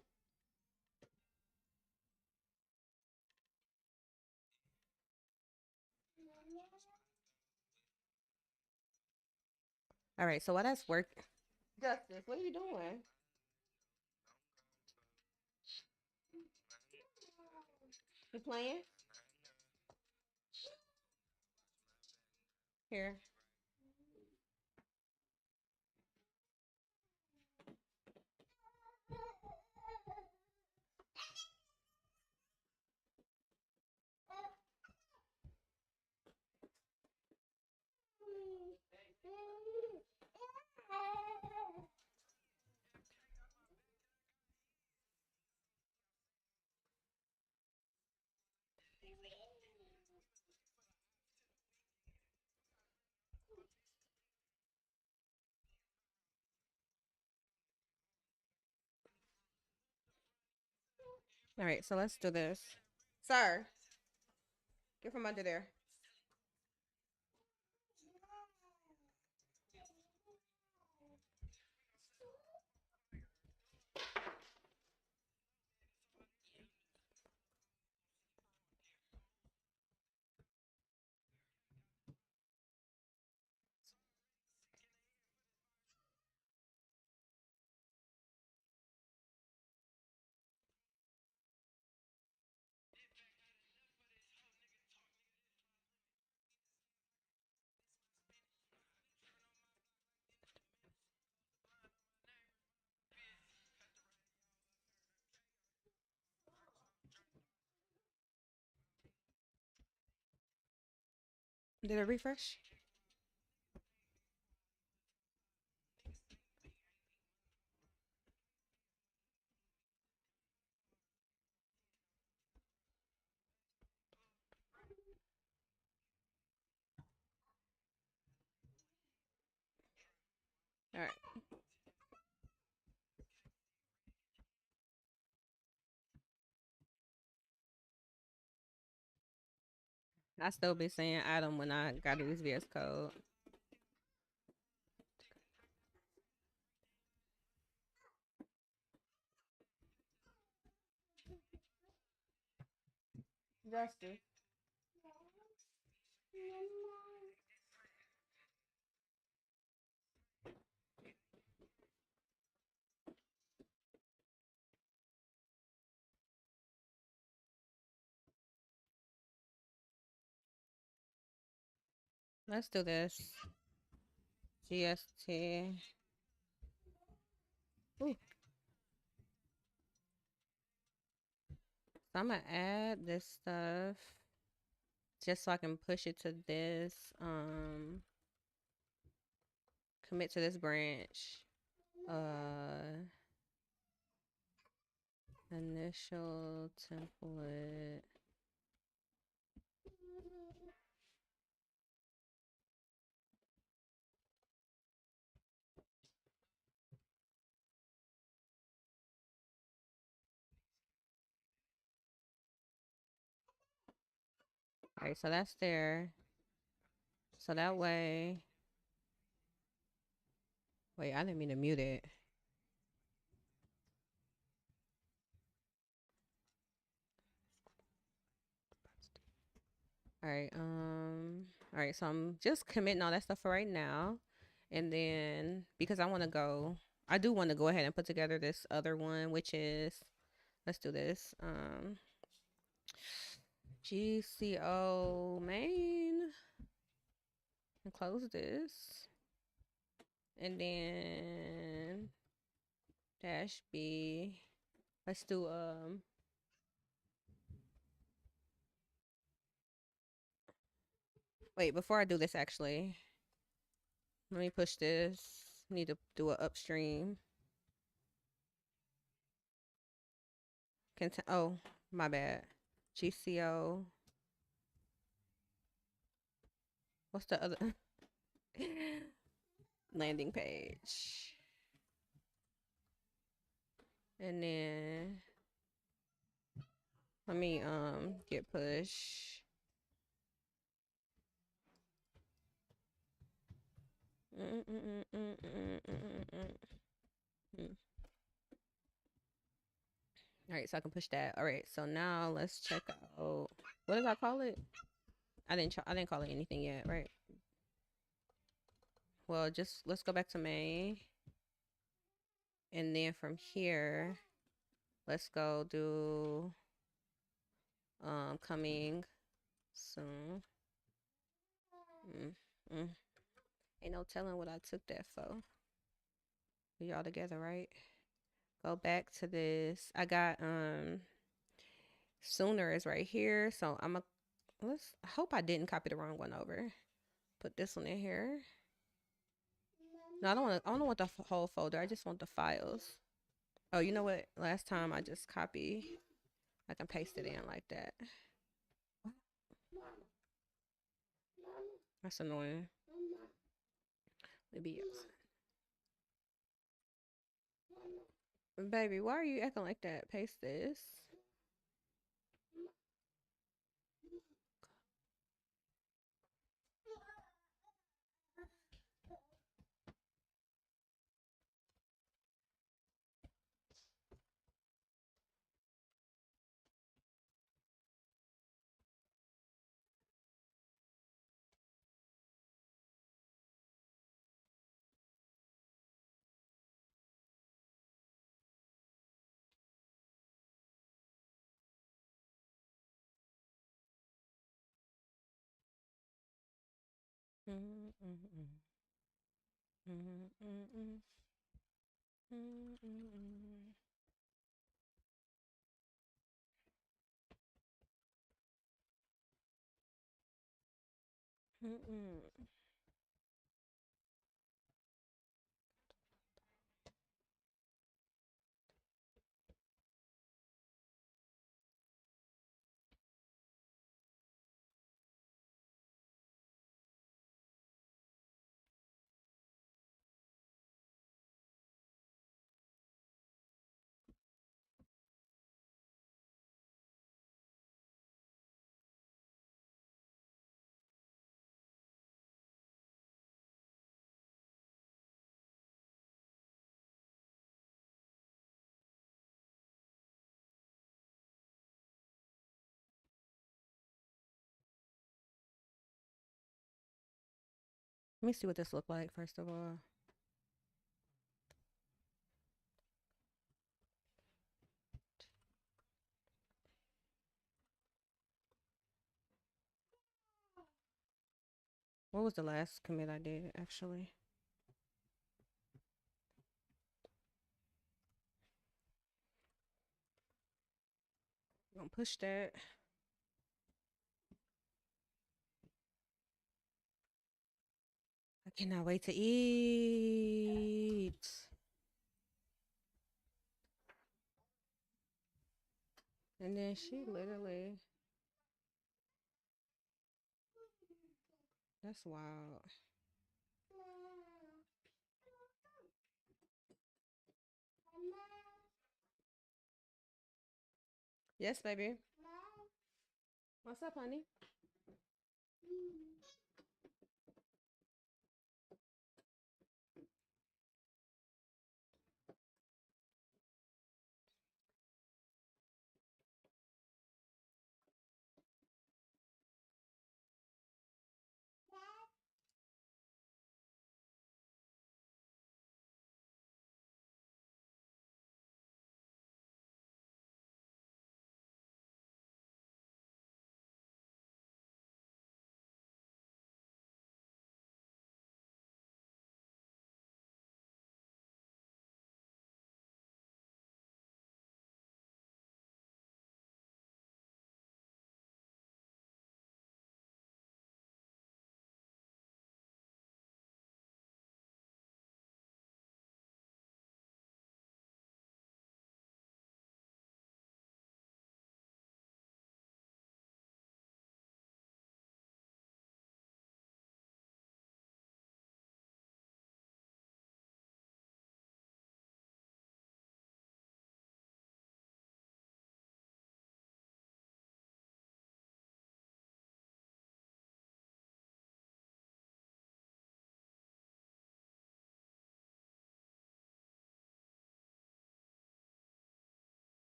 all right. So what that's work. Justice, what are you doing? You playing? Here. All right, so let's do this. Sir, get from under there. Did it refresh? All right. I still be saying item when I got to use VS Code. Justice. Let's do this. GST. Ooh. So I'm gonna add this stuff just so I can push it to this. Commit to this branch. Initial template. All right, so that's there. So that way, wait, I didn't mean to mute it. All right, so I'm just committing all that stuff for right now. And then because I do want to go ahead and put together this other one, which is Let's do this. GCO main and close this. And then dash B. Let's do wait, before I do this actually, let me push this. Need to do an upstream. Oh, my bad. GCO. What's the other landing page? And then let me get push. All right, so I can push that. All right, so now let's check out. What did I call it? I didn't call it anything yet, right? Well, just let's go back to main, and then from here, let's go do coming soon. Mm. Ain't no telling what I took that for. We all together, right? Go back to this. I got sooner is right here, so I hope I didn't copy the wrong one over. Put this one in here. No, I don't want the whole folder. I just want the files. Oh, you know what? Last time I just copy. I can paste it in like that. That's annoying. Maybe yes. Baby, why are you acting like that? Paste this. Let me see what this look like first of all. What was the last commit I did actually? I'm gonna push that. I cannot wait to eat. And then she literally, that's wild. Yes, baby. What's up, honey?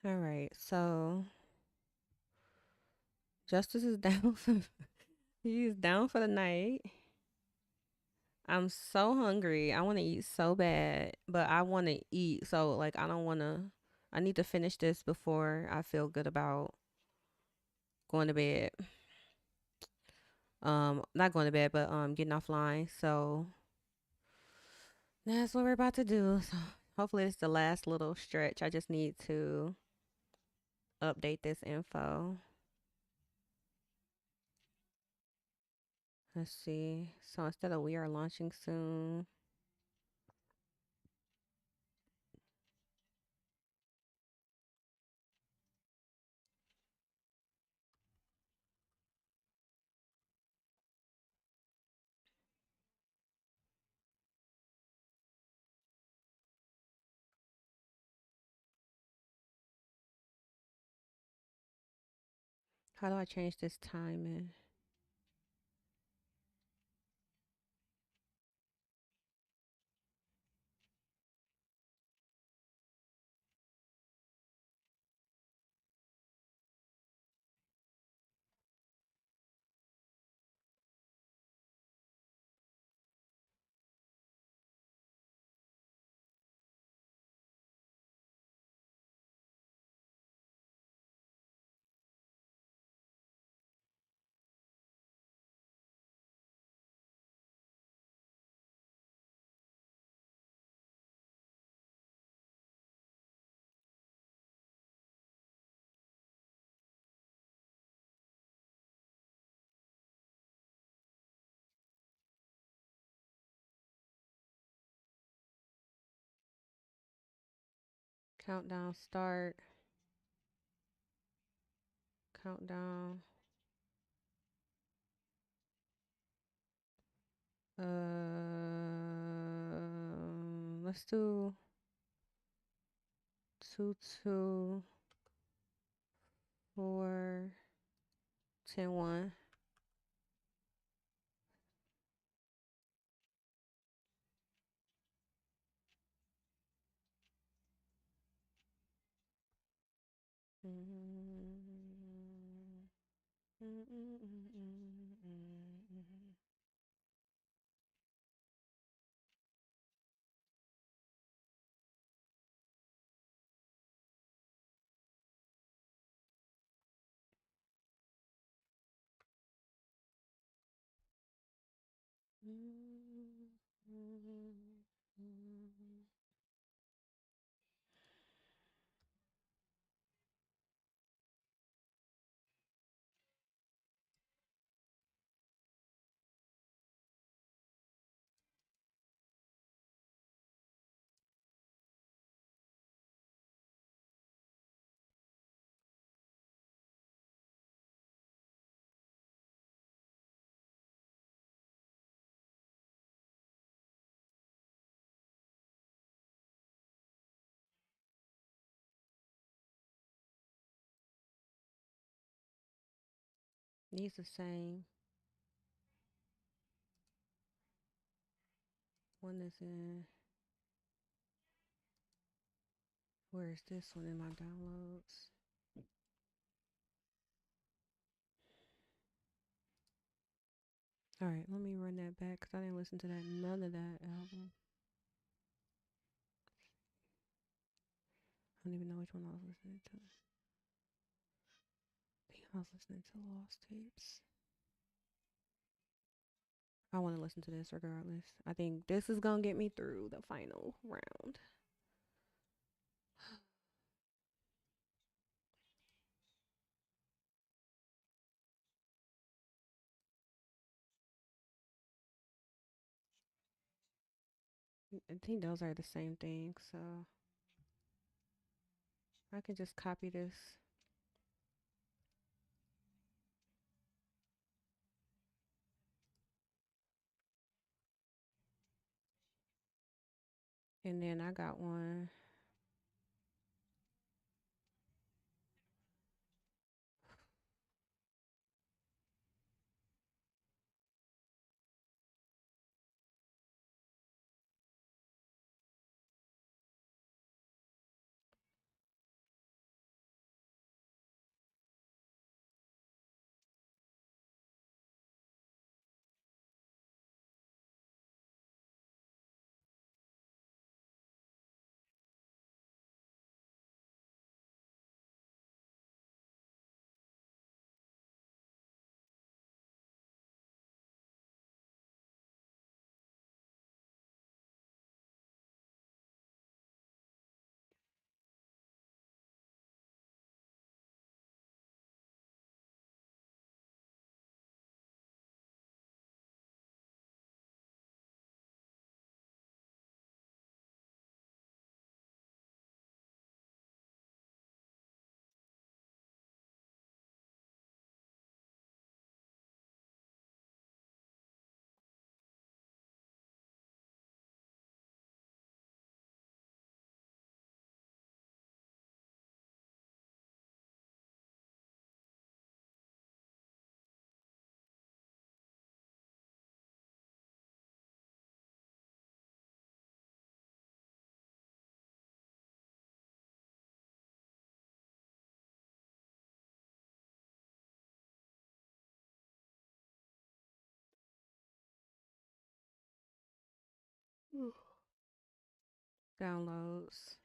All right, so Justice is down for he's down for the night. I'm so hungry. I want to eat so bad, but I want to eat. So like I don't want to I need to finish this before I feel good about going to bed. Not going to bed, but getting offline. So that's what we're about to do. So hopefully it's the last little stretch. I just need to update this info. Let's see. So instead of we are launching soon, how do I change this timing? Countdown start. Countdown. Let's do 2 2 4 10 1. These the same. One is in. Where is this one in my downloads? All right, let me run that back because I didn't listen to none of that album. I don't even know which one I was listening to. I think I was listening to Lost Tapes. I want to listen to this regardless. I think this is going to get me through the final round. I think those are the same thing, so I can just copy this. And then I got one. Downloads.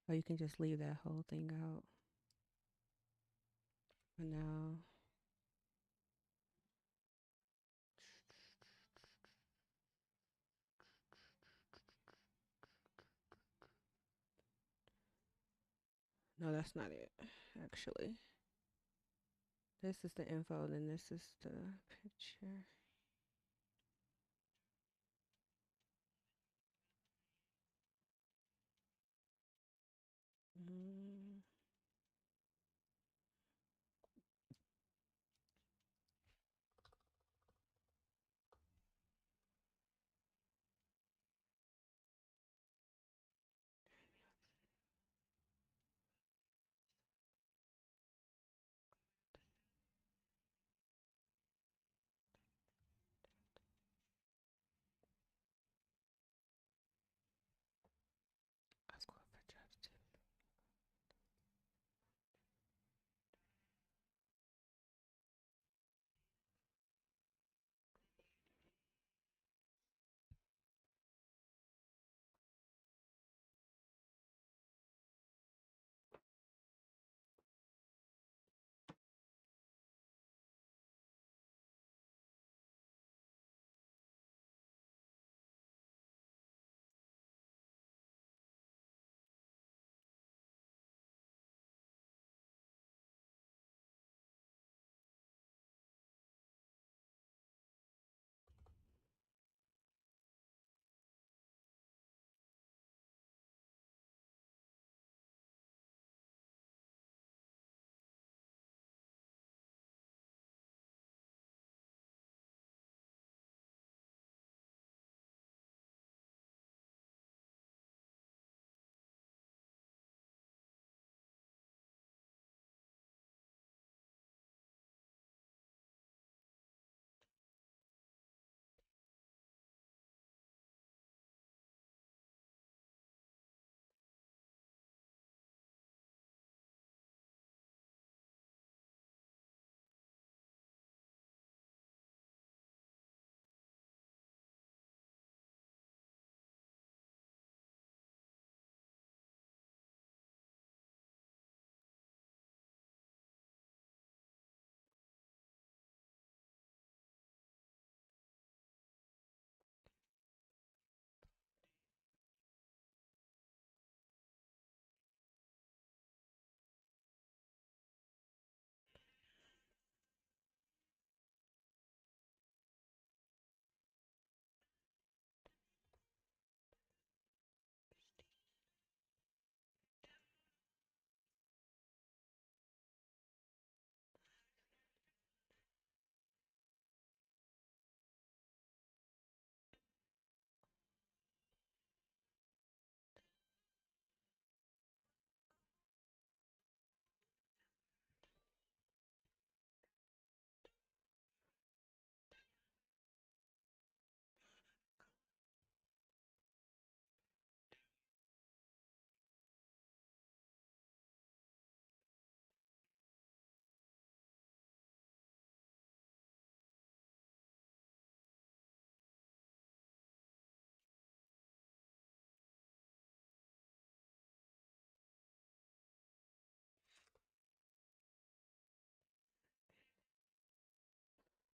Or you can just leave that whole thing out for now. No, that's not it, actually. This is the info, then this is the picture. Mm. Let's go for jobs too.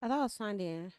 I thought I was signed in.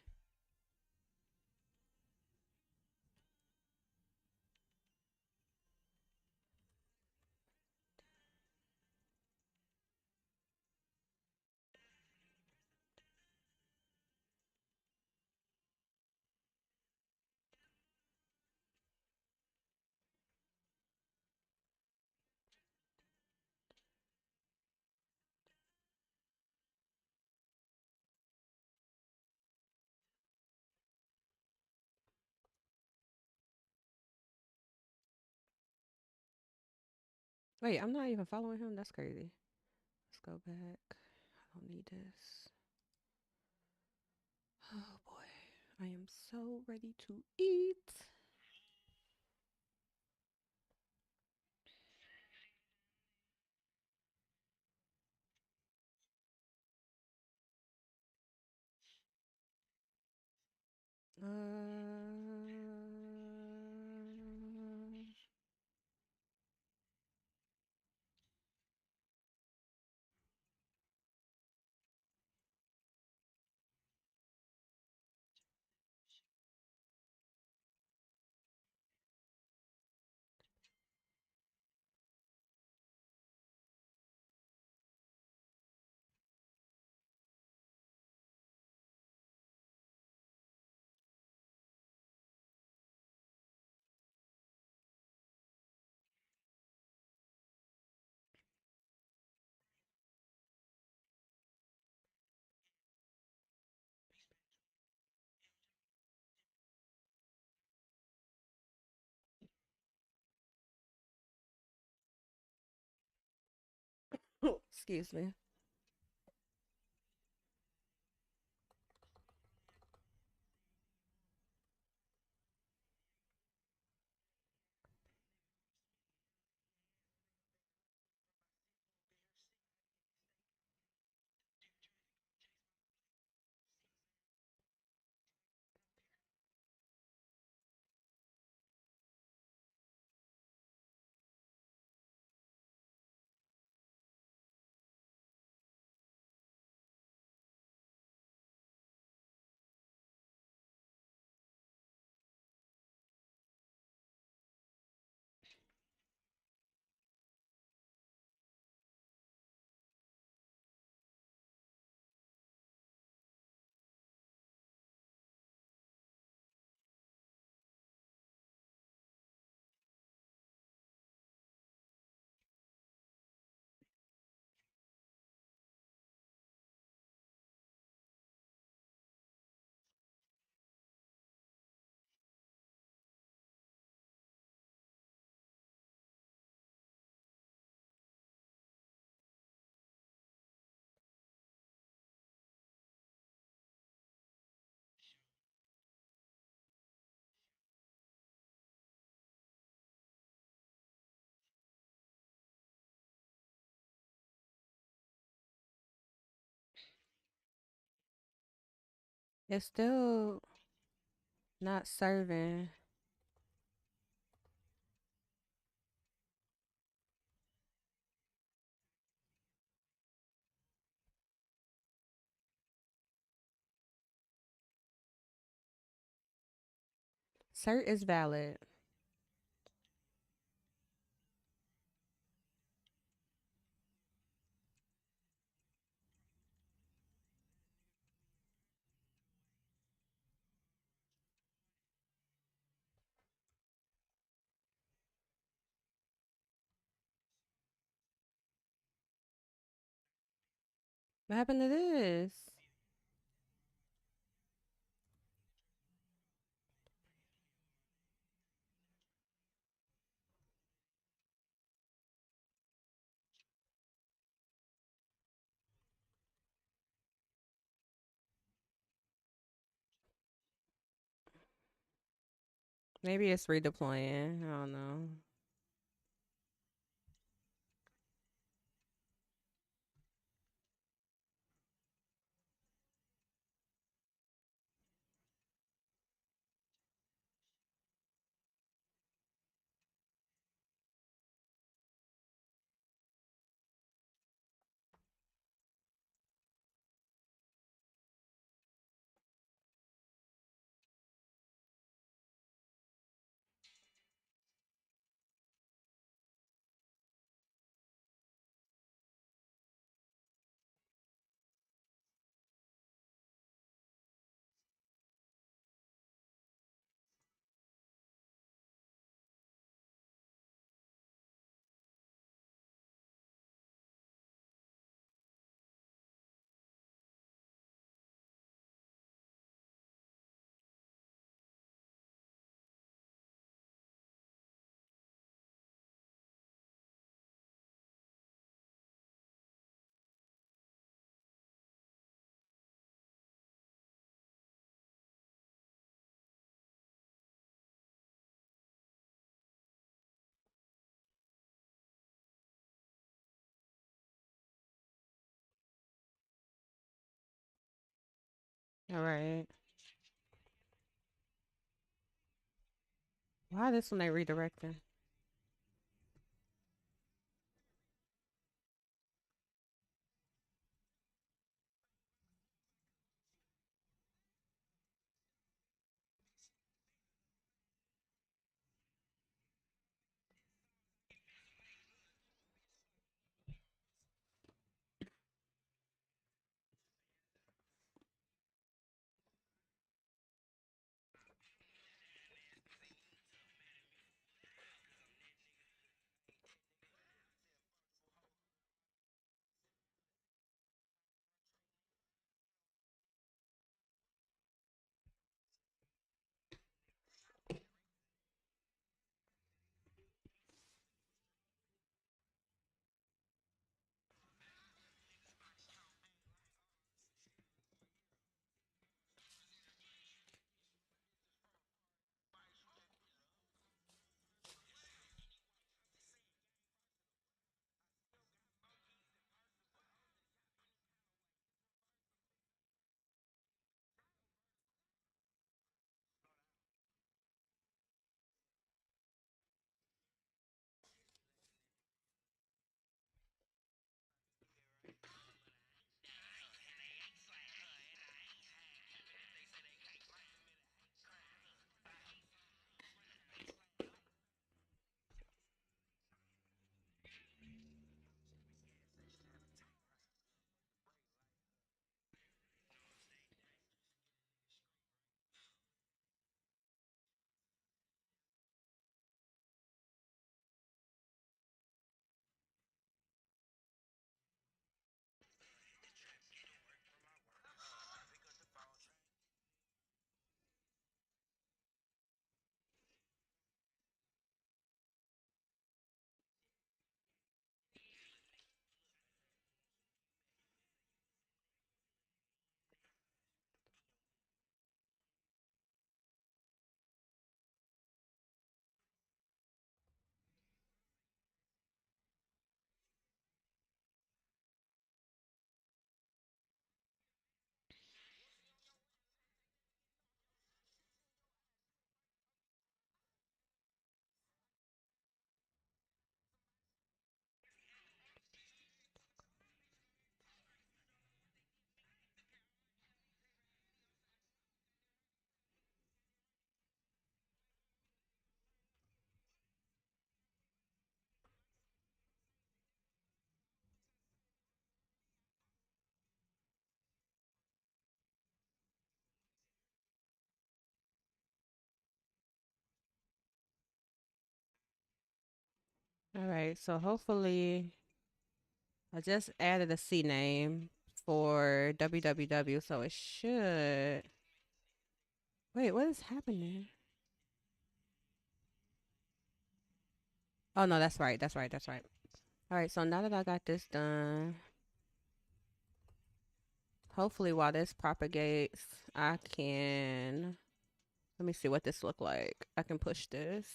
Wait, I'm not even following him. That's crazy. Let's go back. I don't need this. Oh boy. I am so ready to eat. Uh, excuse me. It's still not serving. Cert is valid. What happened to this? Maybe it's redeploying. I don't know. All right. Why this one they redirecting? All right. So hopefully I just added a C name for www, so it should. Wait, what is happening? Oh no, that's right. That's right. That's right. All right. So now that I got this done, hopefully while this propagates, I can. Let me see what this look like. I can push this.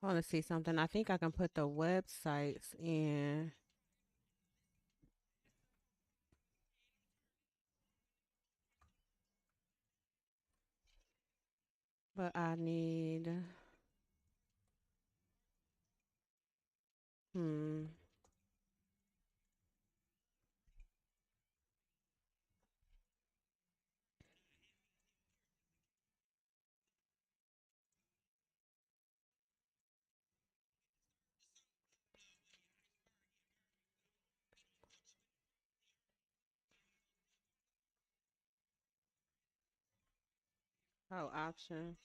I want to see something. I think I can put the websites in, but I need. Hmm. Oh, option.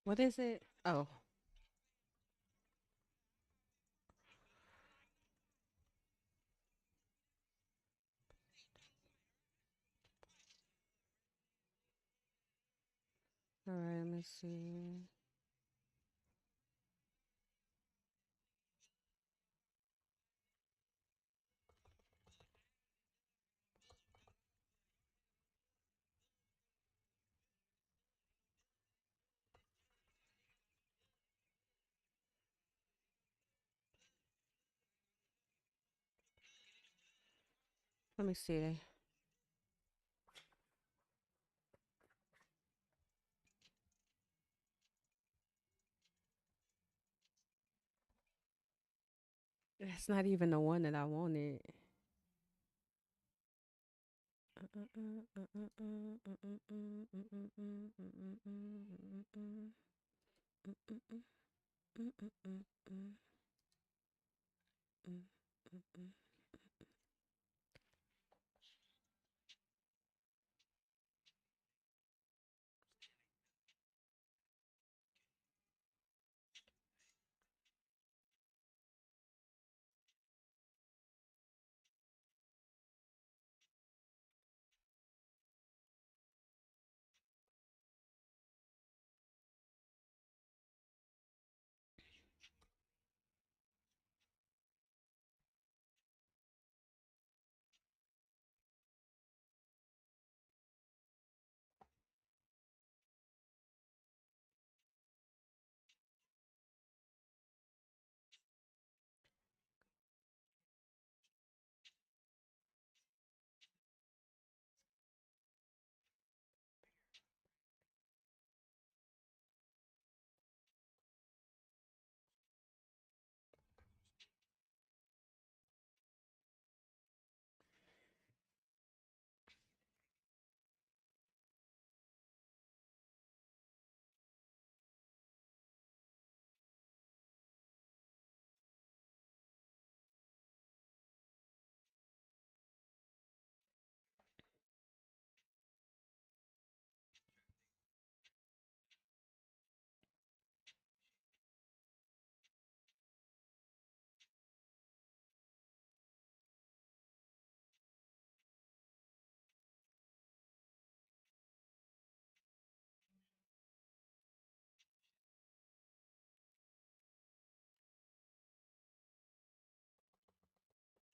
What is it? Oh, all right. Let me see. Let me see. That's not even the one that I wanted.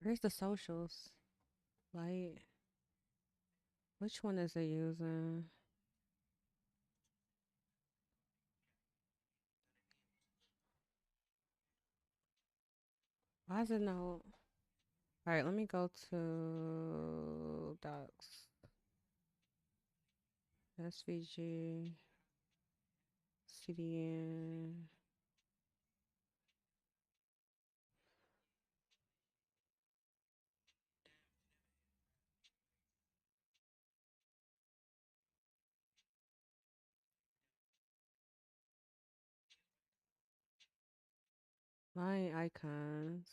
Where's the socials? Like, which one is it using? Why is it no? All right, let me go to docs. SVG, CDN. My icons.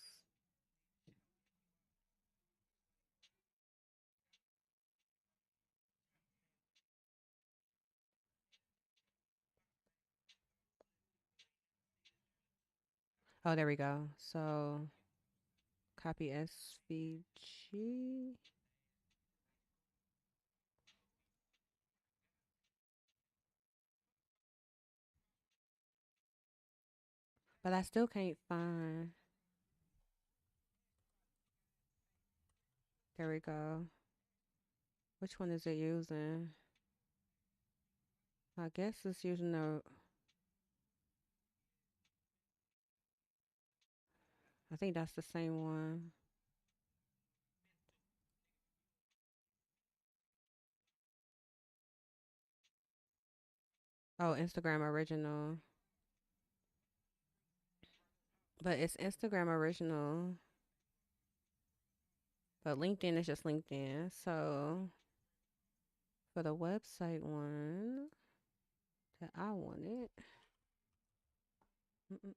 Oh, there we go. So copy SVG. But I still can't find. There we go. Which one is it using? I guess it's using the. I think that's the same one. Oh, Instagram original. But it's Instagram original. But LinkedIn is just LinkedIn. So for the website one that I wanted, mm-mm,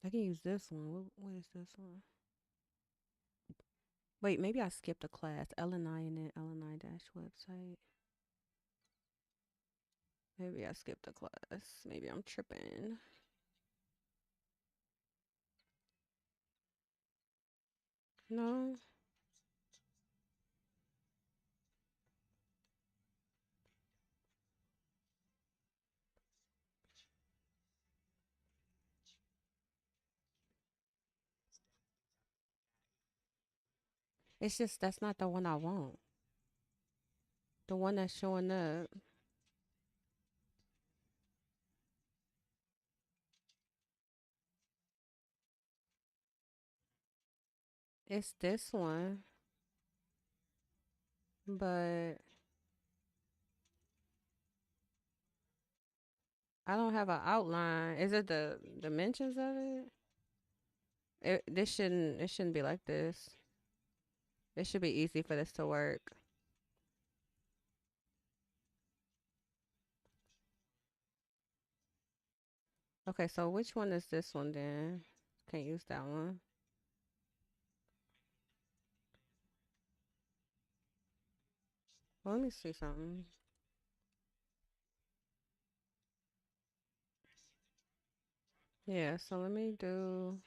I can use this one. What is this one? Wait, maybe I skipped a class. LNI in it. LNI dash website. Maybe I skipped a class. Maybe I'm tripping. No, it's just that's not the one I want. The one that's showing up. It's this one, but I don't have an outline. Is it the dimensions of it? It shouldn't be like this. It should be easy for this to work. Okay, so which one is this one then? Can't use that one. Well, let me see something. Yeah, so let me do.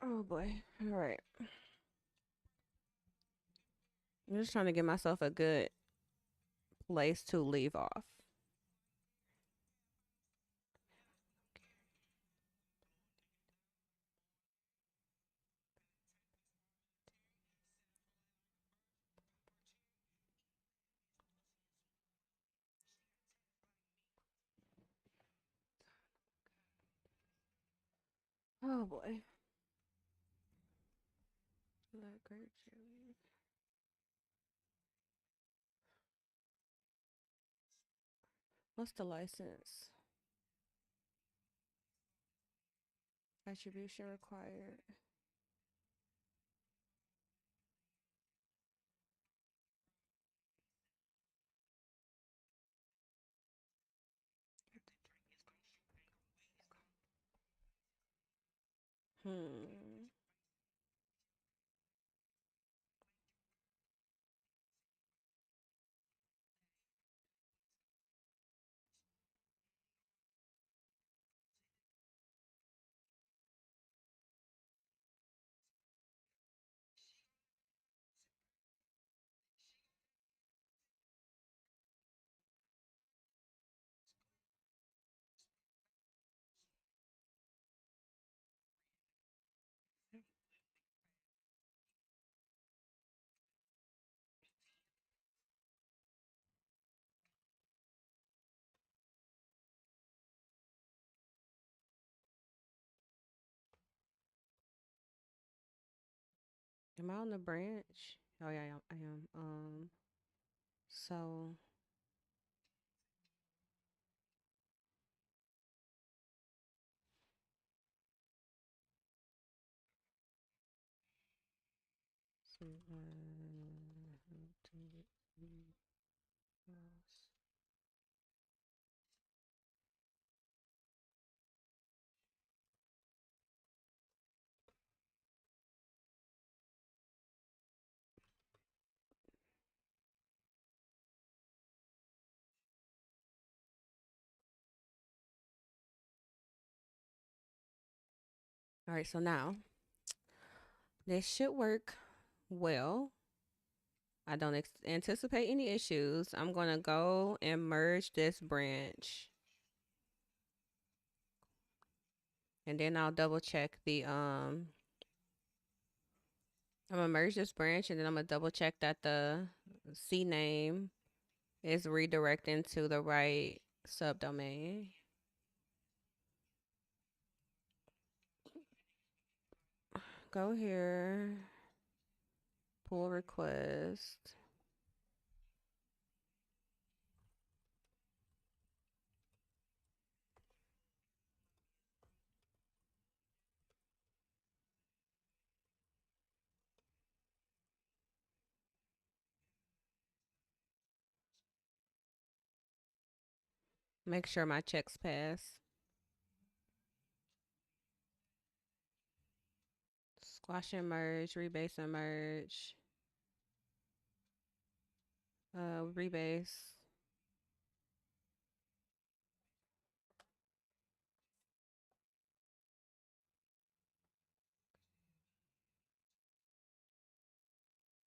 Oh boy. All right. I'm just trying to give myself a good place to leave off. Oh boy. Black grape jelly. What's the license? Attribution required. Hmm. Am I on the branch? Oh yeah, I am. So so, all right, so now this should work well. I don't anticipate any issues. I'm gonna go and merge this branch, and then I'll double check the I'm gonna merge this branch, and then I'm gonna double check that the C name is redirecting to the right subdomain. Go here, pull request. Make sure my checks pass. Squash and merge, rebase and merge. Rebase.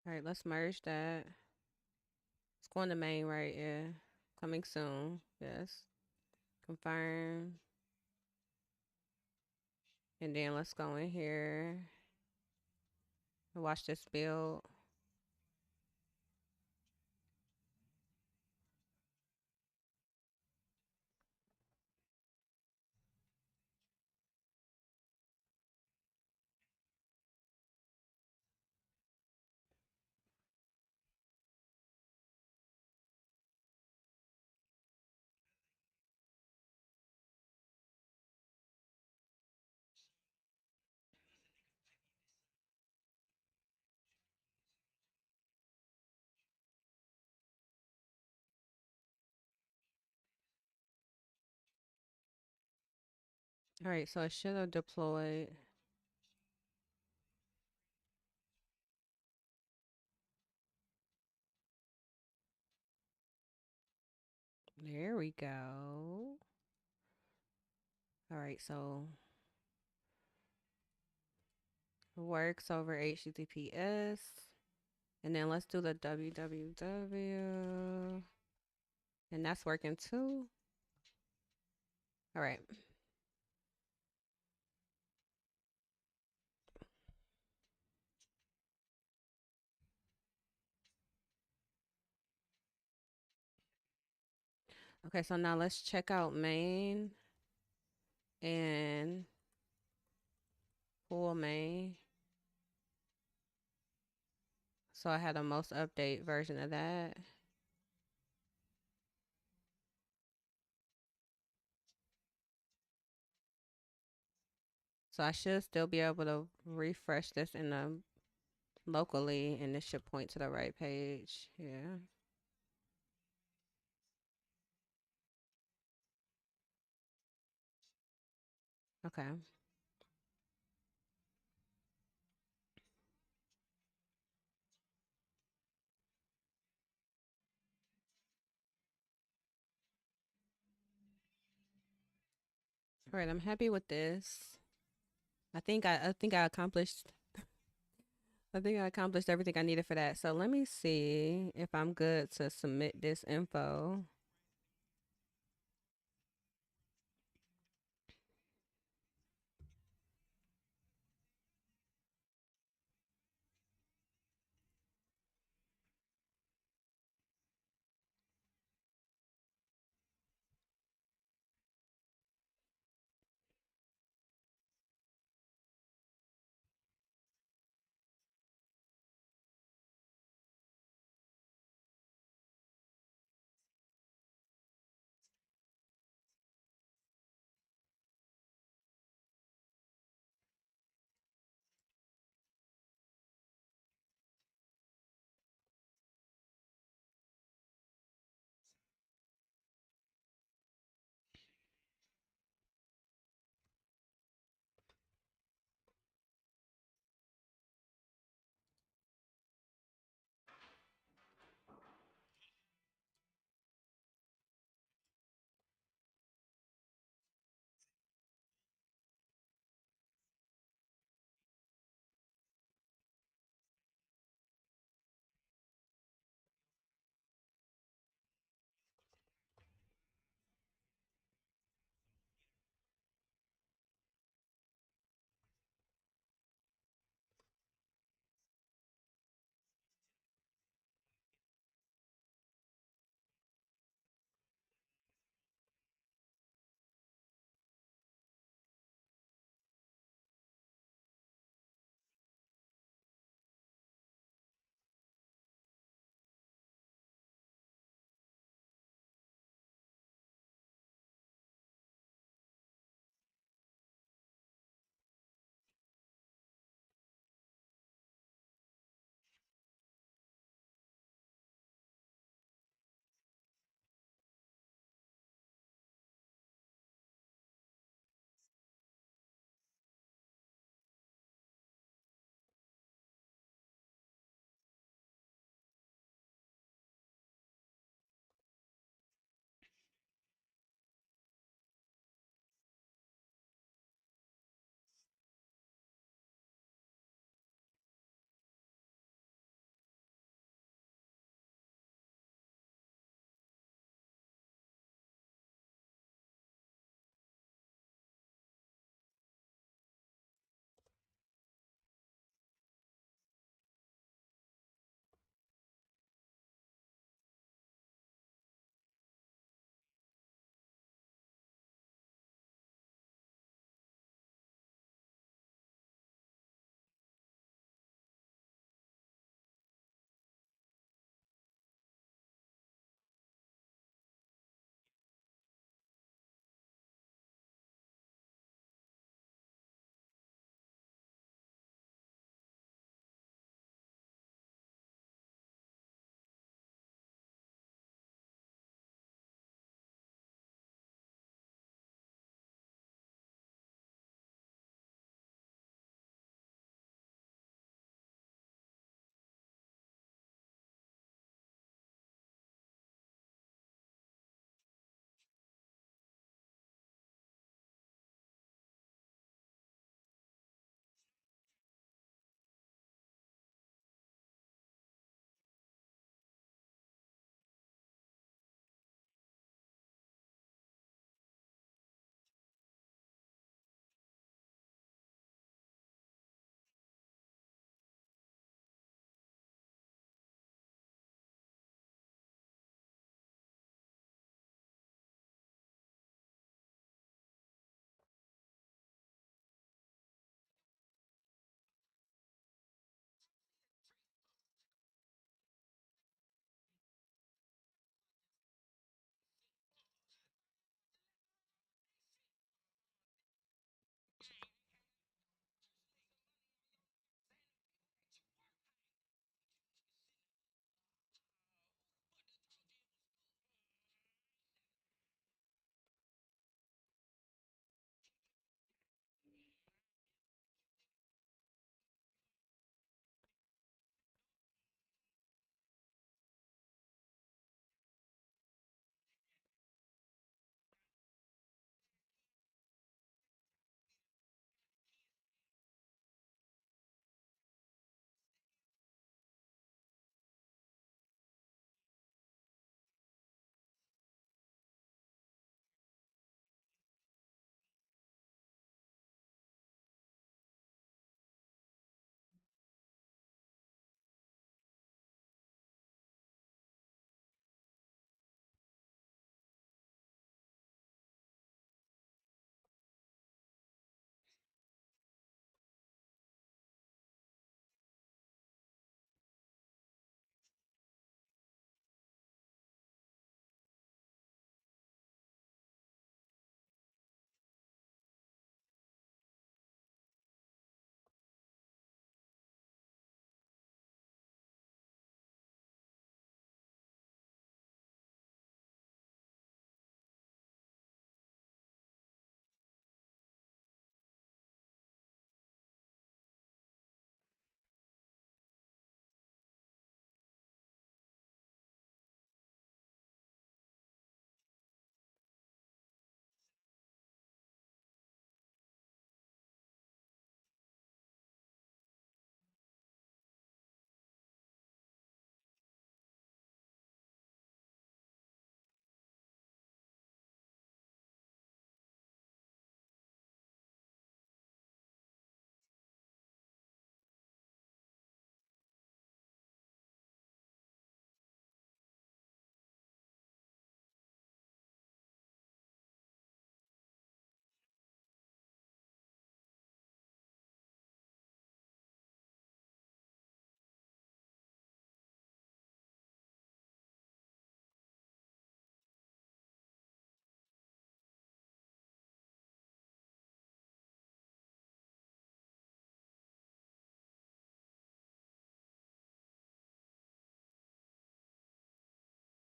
All right, let's merge that. It's going to main, right? Yeah. Coming soon. Yes. Confirm. And then let's go in here and watch this build. All right, so I should have deployed. There we go. All right, so works over HTTPS. And then let's do the www. And that's working too. All right. Okay, so now let's check out main and full main. So I had the most update version of that. So I should still be able to refresh this in the locally and this should point to the right page. Yeah. Okay. All right, I'm happy with this. I think I accomplished everything I needed for that. So let me see if I'm good to submit this info.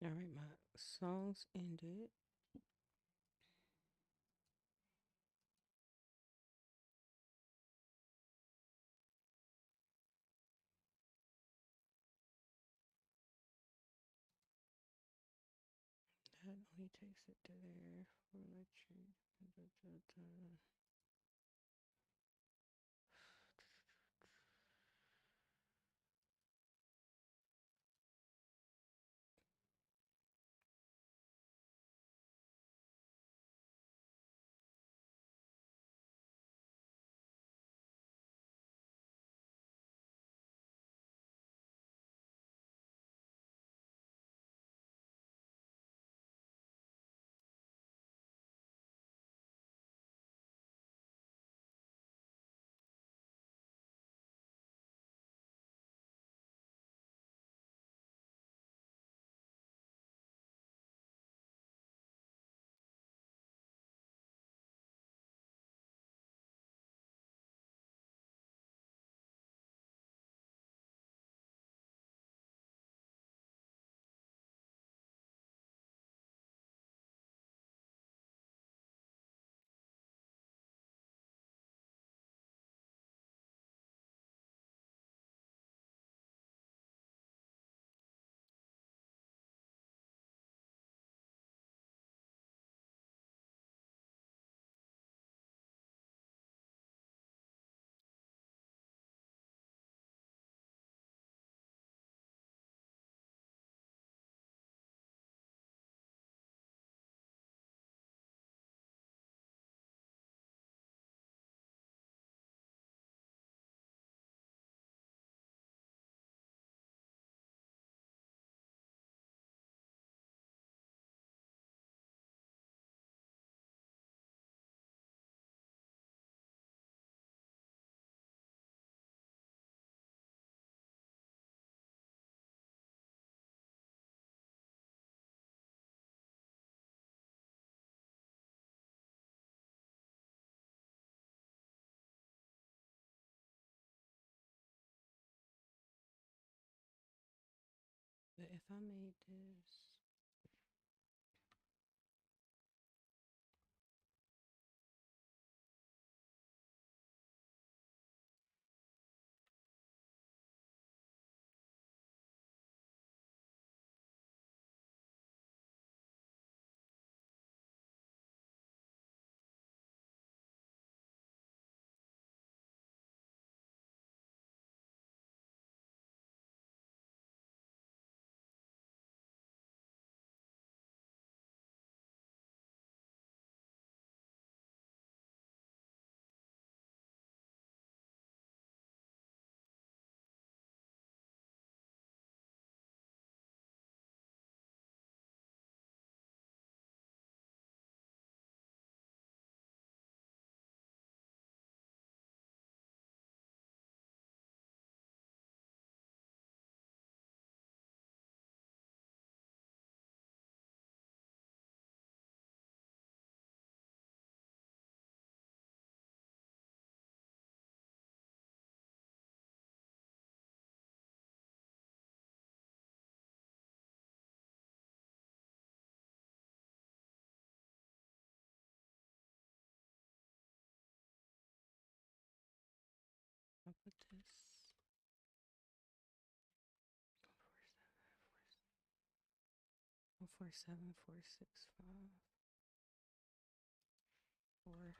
All right, my songs ended. That only takes it to there for lecture. Da, da, da. But if I made this, I'll put this 147, 465, 4.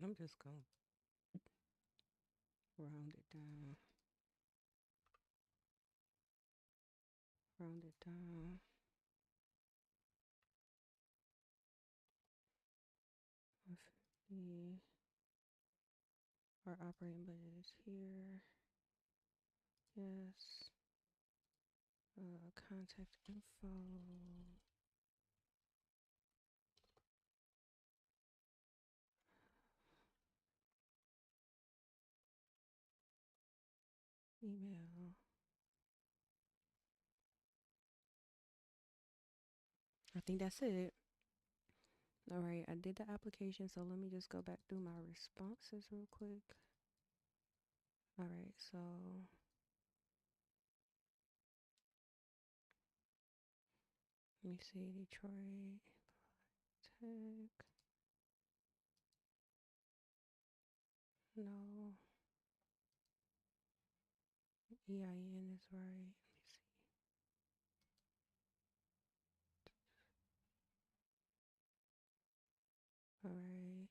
I'm just gonna round it down. Round it down. 150. Our operating budget is here. Yes. Contact info. Email. I think that's it. All right, I did the application, so let me just go back through my responses real quick. All right, so let me see, Detroit Tech. No, EIN is right. Let me see. All right,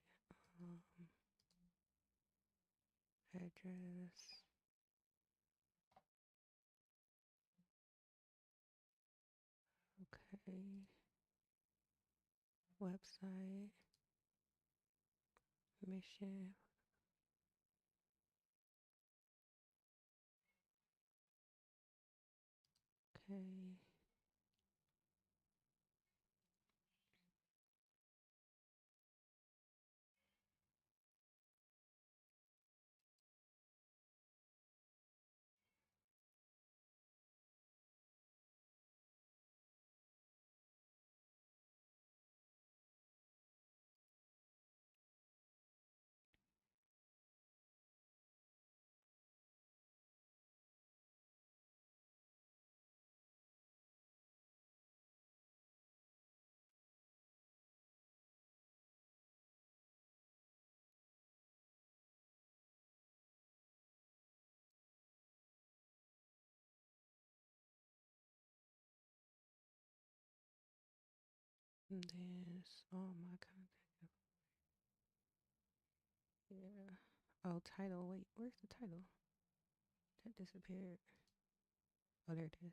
um, address. Okay, website, mission. Okay. And then all my contact. Yeah. Oh, title. Wait, where's the title? That disappeared. Oh, there it is.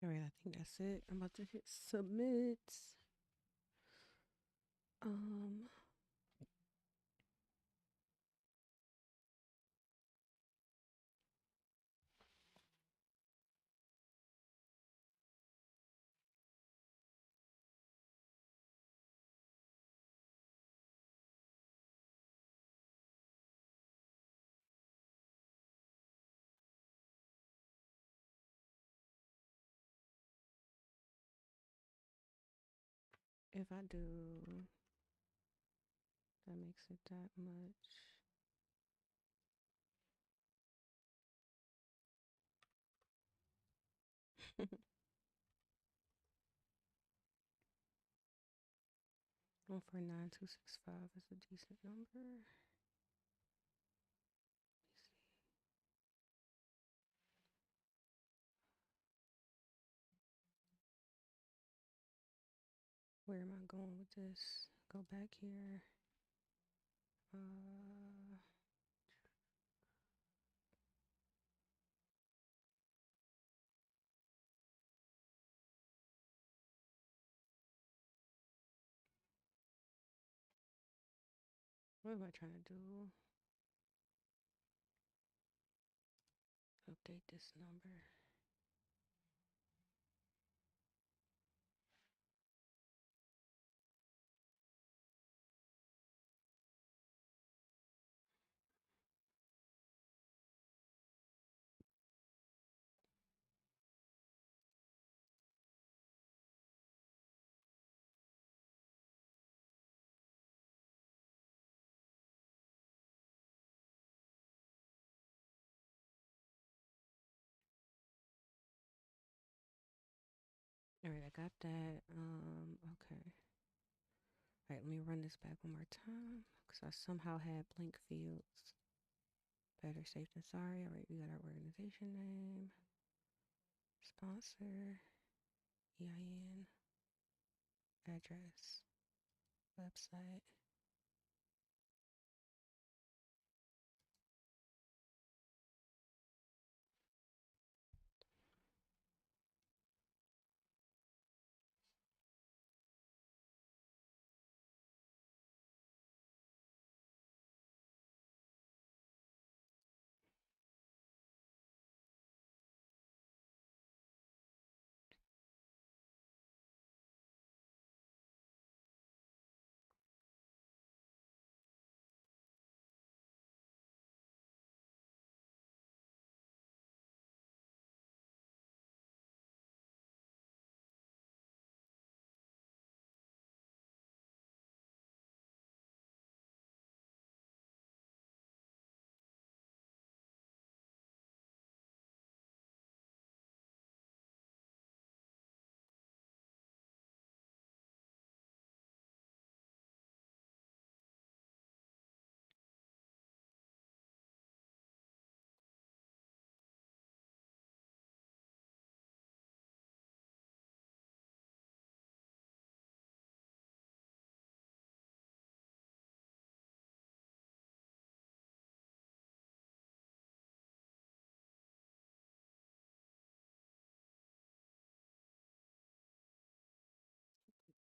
All right, I think that's it. I'm about to hit submit. Um, if I do, that makes it that much. One for 9265 is a decent number. Where am I going with this? Go back here. Uh, what am I trying to do? Update this number. All right, I got that. Okay. All right, let me run this back one more time because I somehow had blank fields. Better safe than sorry. All right, we got our organization name, sponsor, EIN, address, website.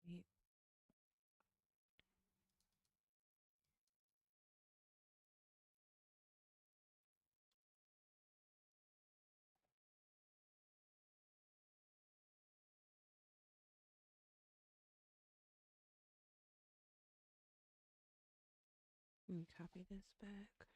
Yeah. Let me copy this back.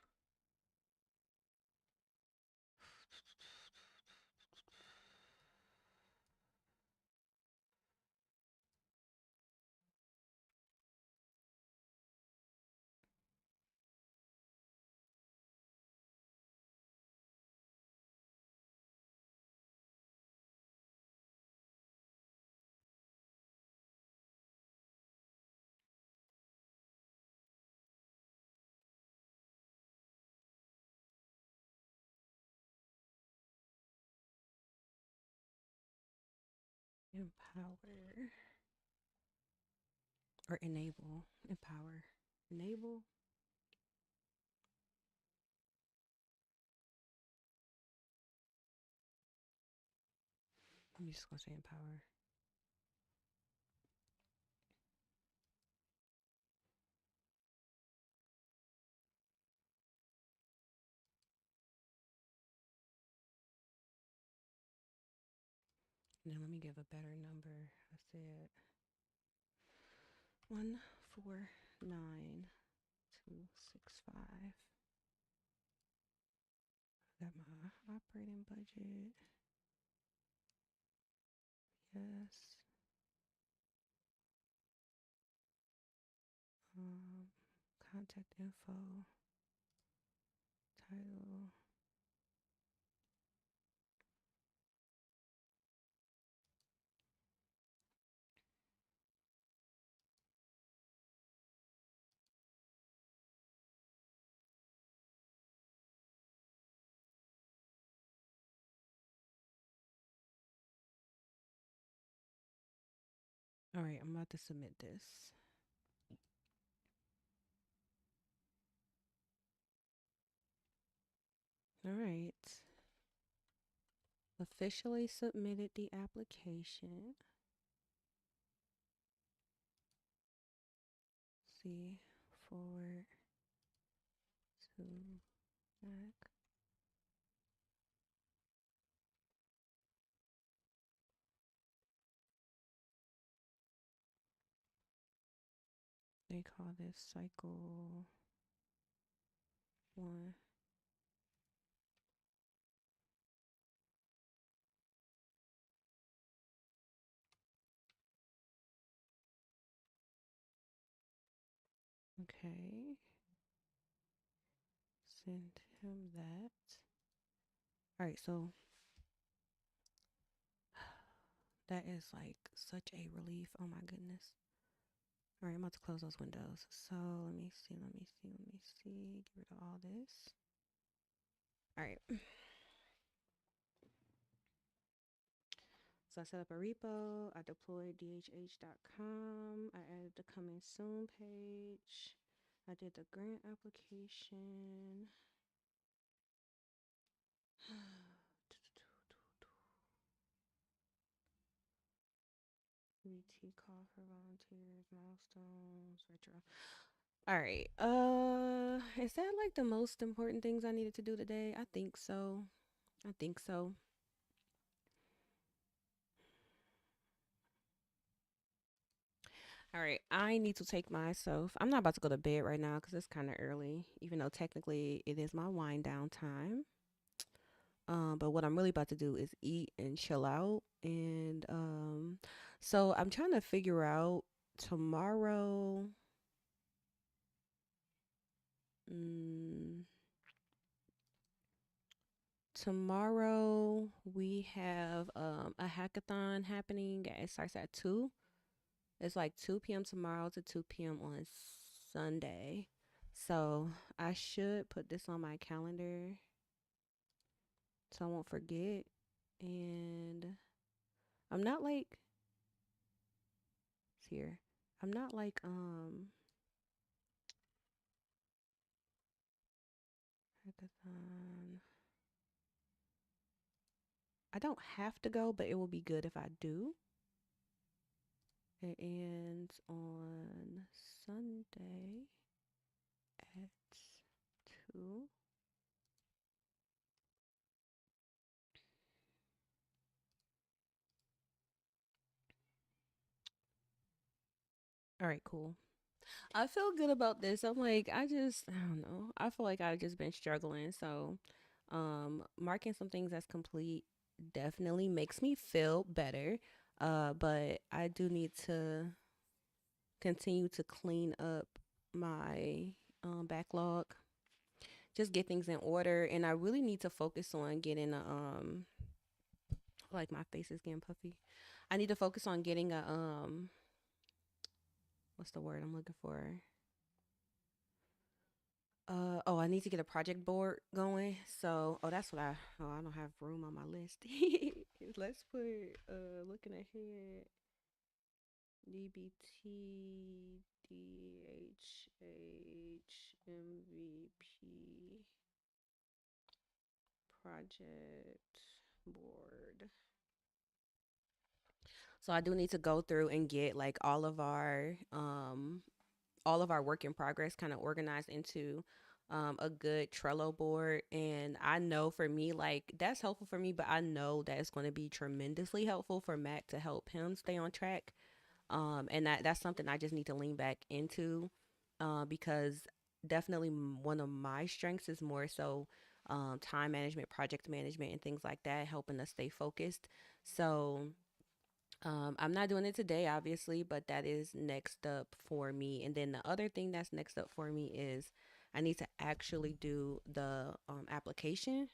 Empower or enable. Empower. Enable. I'm just gonna say empower. And then let me give a better number. I said 149,265. Got my operating budget. Yes. Um, Contact info. Title. All right, I'm about to submit this. All right. Officially submitted the application. See, forward to back. They call this cycle 1. Okay. Send him that. All right, so that is like such a relief. Oh my goodness. All right, I'm about to close those windows. So let me see. Get rid of all this. All right. So I set up a repo. I deployed dhh.com. I added the coming soon page. I did the grant application. VT call for volunteers, milestones, retro. All right. Is that like the most important things I needed to do today? I think so. I think so. All right. I need to take myself. I'm not about to go to bed right now because it's kind of early, even though technically it is my wind down time. But what I'm really about to do is eat and chill out. And so I'm trying to figure out tomorrow. Mm, Tomorrow we have a hackathon happening. It starts at 2. It's like 2 p.m. tomorrow to 2 p.m. on Sunday. So I should put this on my calendar so I won't forget. And I'm not like here. I'm not like hackathon. I don't have to go, but it will be good if I do. It ends on Sunday at 2. All right, cool. I feel good about this. I'm like, I don't know. I feel like I've just been struggling. So, marking some things as complete definitely makes me feel better. But I do need to continue to clean up my backlog, just get things in order. And I really need to focus on getting like my face is getting puffy. I need to focus on getting a, what's the word I'm looking for? Oh, I need to get a project board going. So, that's what I don't have room on my list. Let's put, looking ahead, DBT, DHH, MVP, project board. So I do need to go through and get like all of our work in progress kind of organized into a good Trello board. And I know for me, like that's helpful for me, but I know that it's going to be tremendously helpful for Mac to help him stay on track. And that's something I just need to lean back into because definitely one of my strengths is more so time management, project management, and things like that, helping us stay focused. So I'm not doing it today, obviously, but that is next up for me. And then the other thing that's next up for me is I need to actually do the application.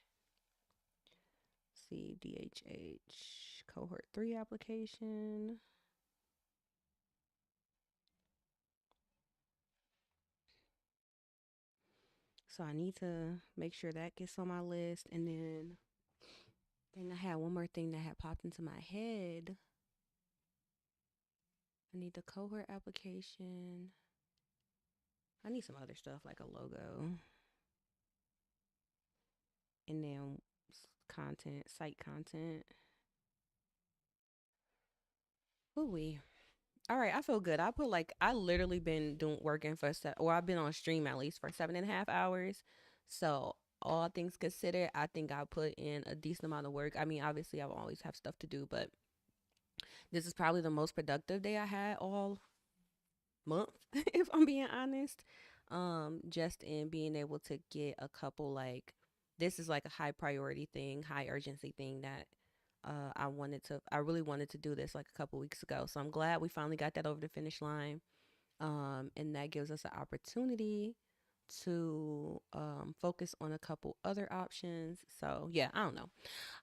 See, DHH cohort 3 application. So I need to make sure that gets on my list. And then I had one more thing that had popped into my head. I need the cohort application. I need some other stuff like a logo. and then content, site content. Ooh wee. All right, I feel good. I put like I literally been doing working for or I've been on stream at least for 7.5 hours. So all things considered, I think I put in a decent amount of work. I mean, obviously I will always have stuff to do, but this is probably the most productive day I had all month, if I'm being honest. Just in being able to get a couple like this is like a high priority thing, high urgency thing that I really wanted to do this like a couple weeks ago. So I'm glad we finally got that over the finish line. And that gives us an opportunity to focus on a couple other options. So yeah, I don't know.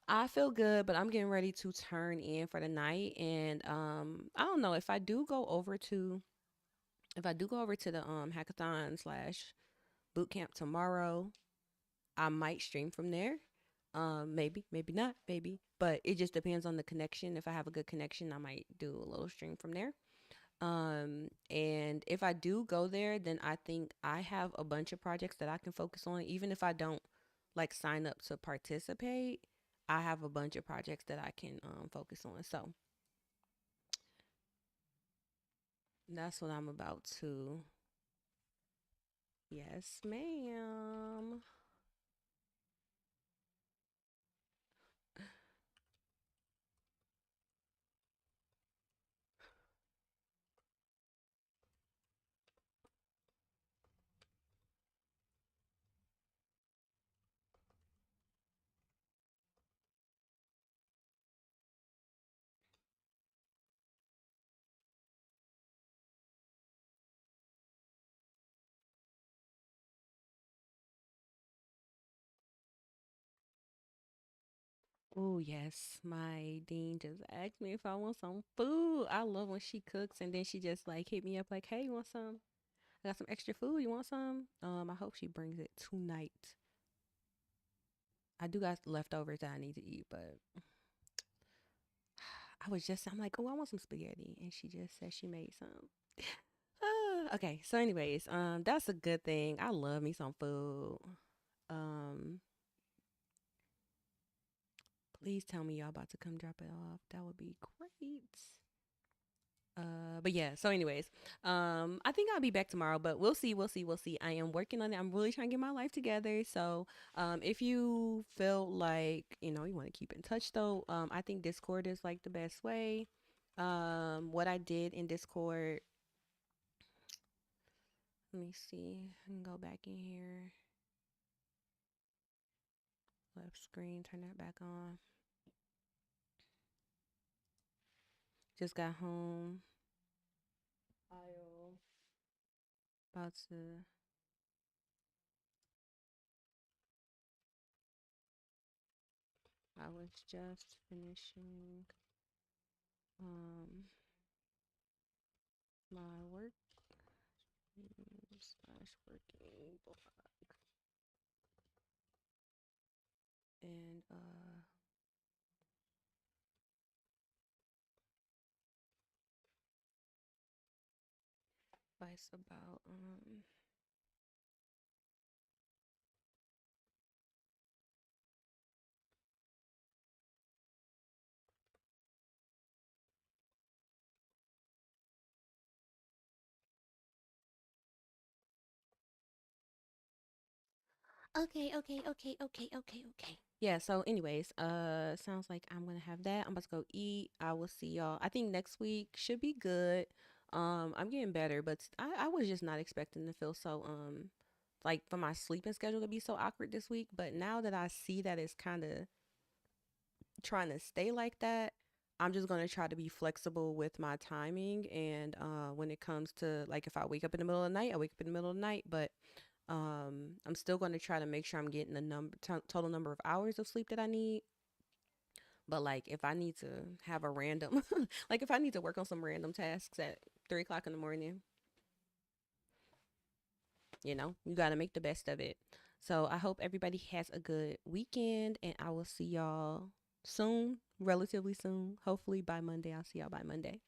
I feel good, but I'm getting ready to turn in for the night. And I don't know if I do go over to the hackathon slash boot camp tomorrow, I might stream from there. Maybe, maybe not, maybe. But it just depends on the connection. If I have a good connection, I might do a little stream from there. And if I do go there, then I think I have a bunch of projects that I can focus on. Even if I don't like sign up to participate, I have a bunch of projects that I can focus on. So that's what I'm about to. Yes, ma'am. Oh, yes. My dean just asked me if I want some food. I love when she cooks and then she just like hit me up like, "Hey, you want some? I got some extra food. You want some?" I hope she brings it tonight. I do got leftovers that I need to eat, but I'm like, "Oh, I want some spaghetti." And she just said she made some. Okay. So anyways, that's a good thing. I love me some food. Um, please tell me y'all about to come drop it off. That would be great. But yeah, so anyways, I think I'll be back tomorrow, but we'll see, we'll see, we'll see. I am working on it. I'm really trying to get my life together. So, if you feel like, you want to keep in touch though, I think Discord is like the best way. What I did in Discord, let me see. I can go back in here. Left screen, turn that back on. Just got home. I'll about to I was just finishing um my work slash working blog and advice about okay. Yeah, so anyways, sounds like I'm gonna have that. I'm about to go eat. I will see y'all. I think next week should be good. I'm getting better, but I was just not expecting to feel so like for my sleeping schedule to be so awkward this week. But now that I see that it's kind of trying to stay like that, I'm just gonna try to be flexible with my timing. And when it comes to like if I wake up in the middle of the night, I wake up in the middle of the night. But I'm still going to try to make sure I'm getting the total number of hours of sleep that I need. But like if I need to have a random, like if I need to work on some random tasks at 3 o'clock in the morning, you got to make the best of it. So I hope everybody has a good weekend, and I will see y'all soon, relatively soon. Hopefully by Monday. I'll see y'all by Monday.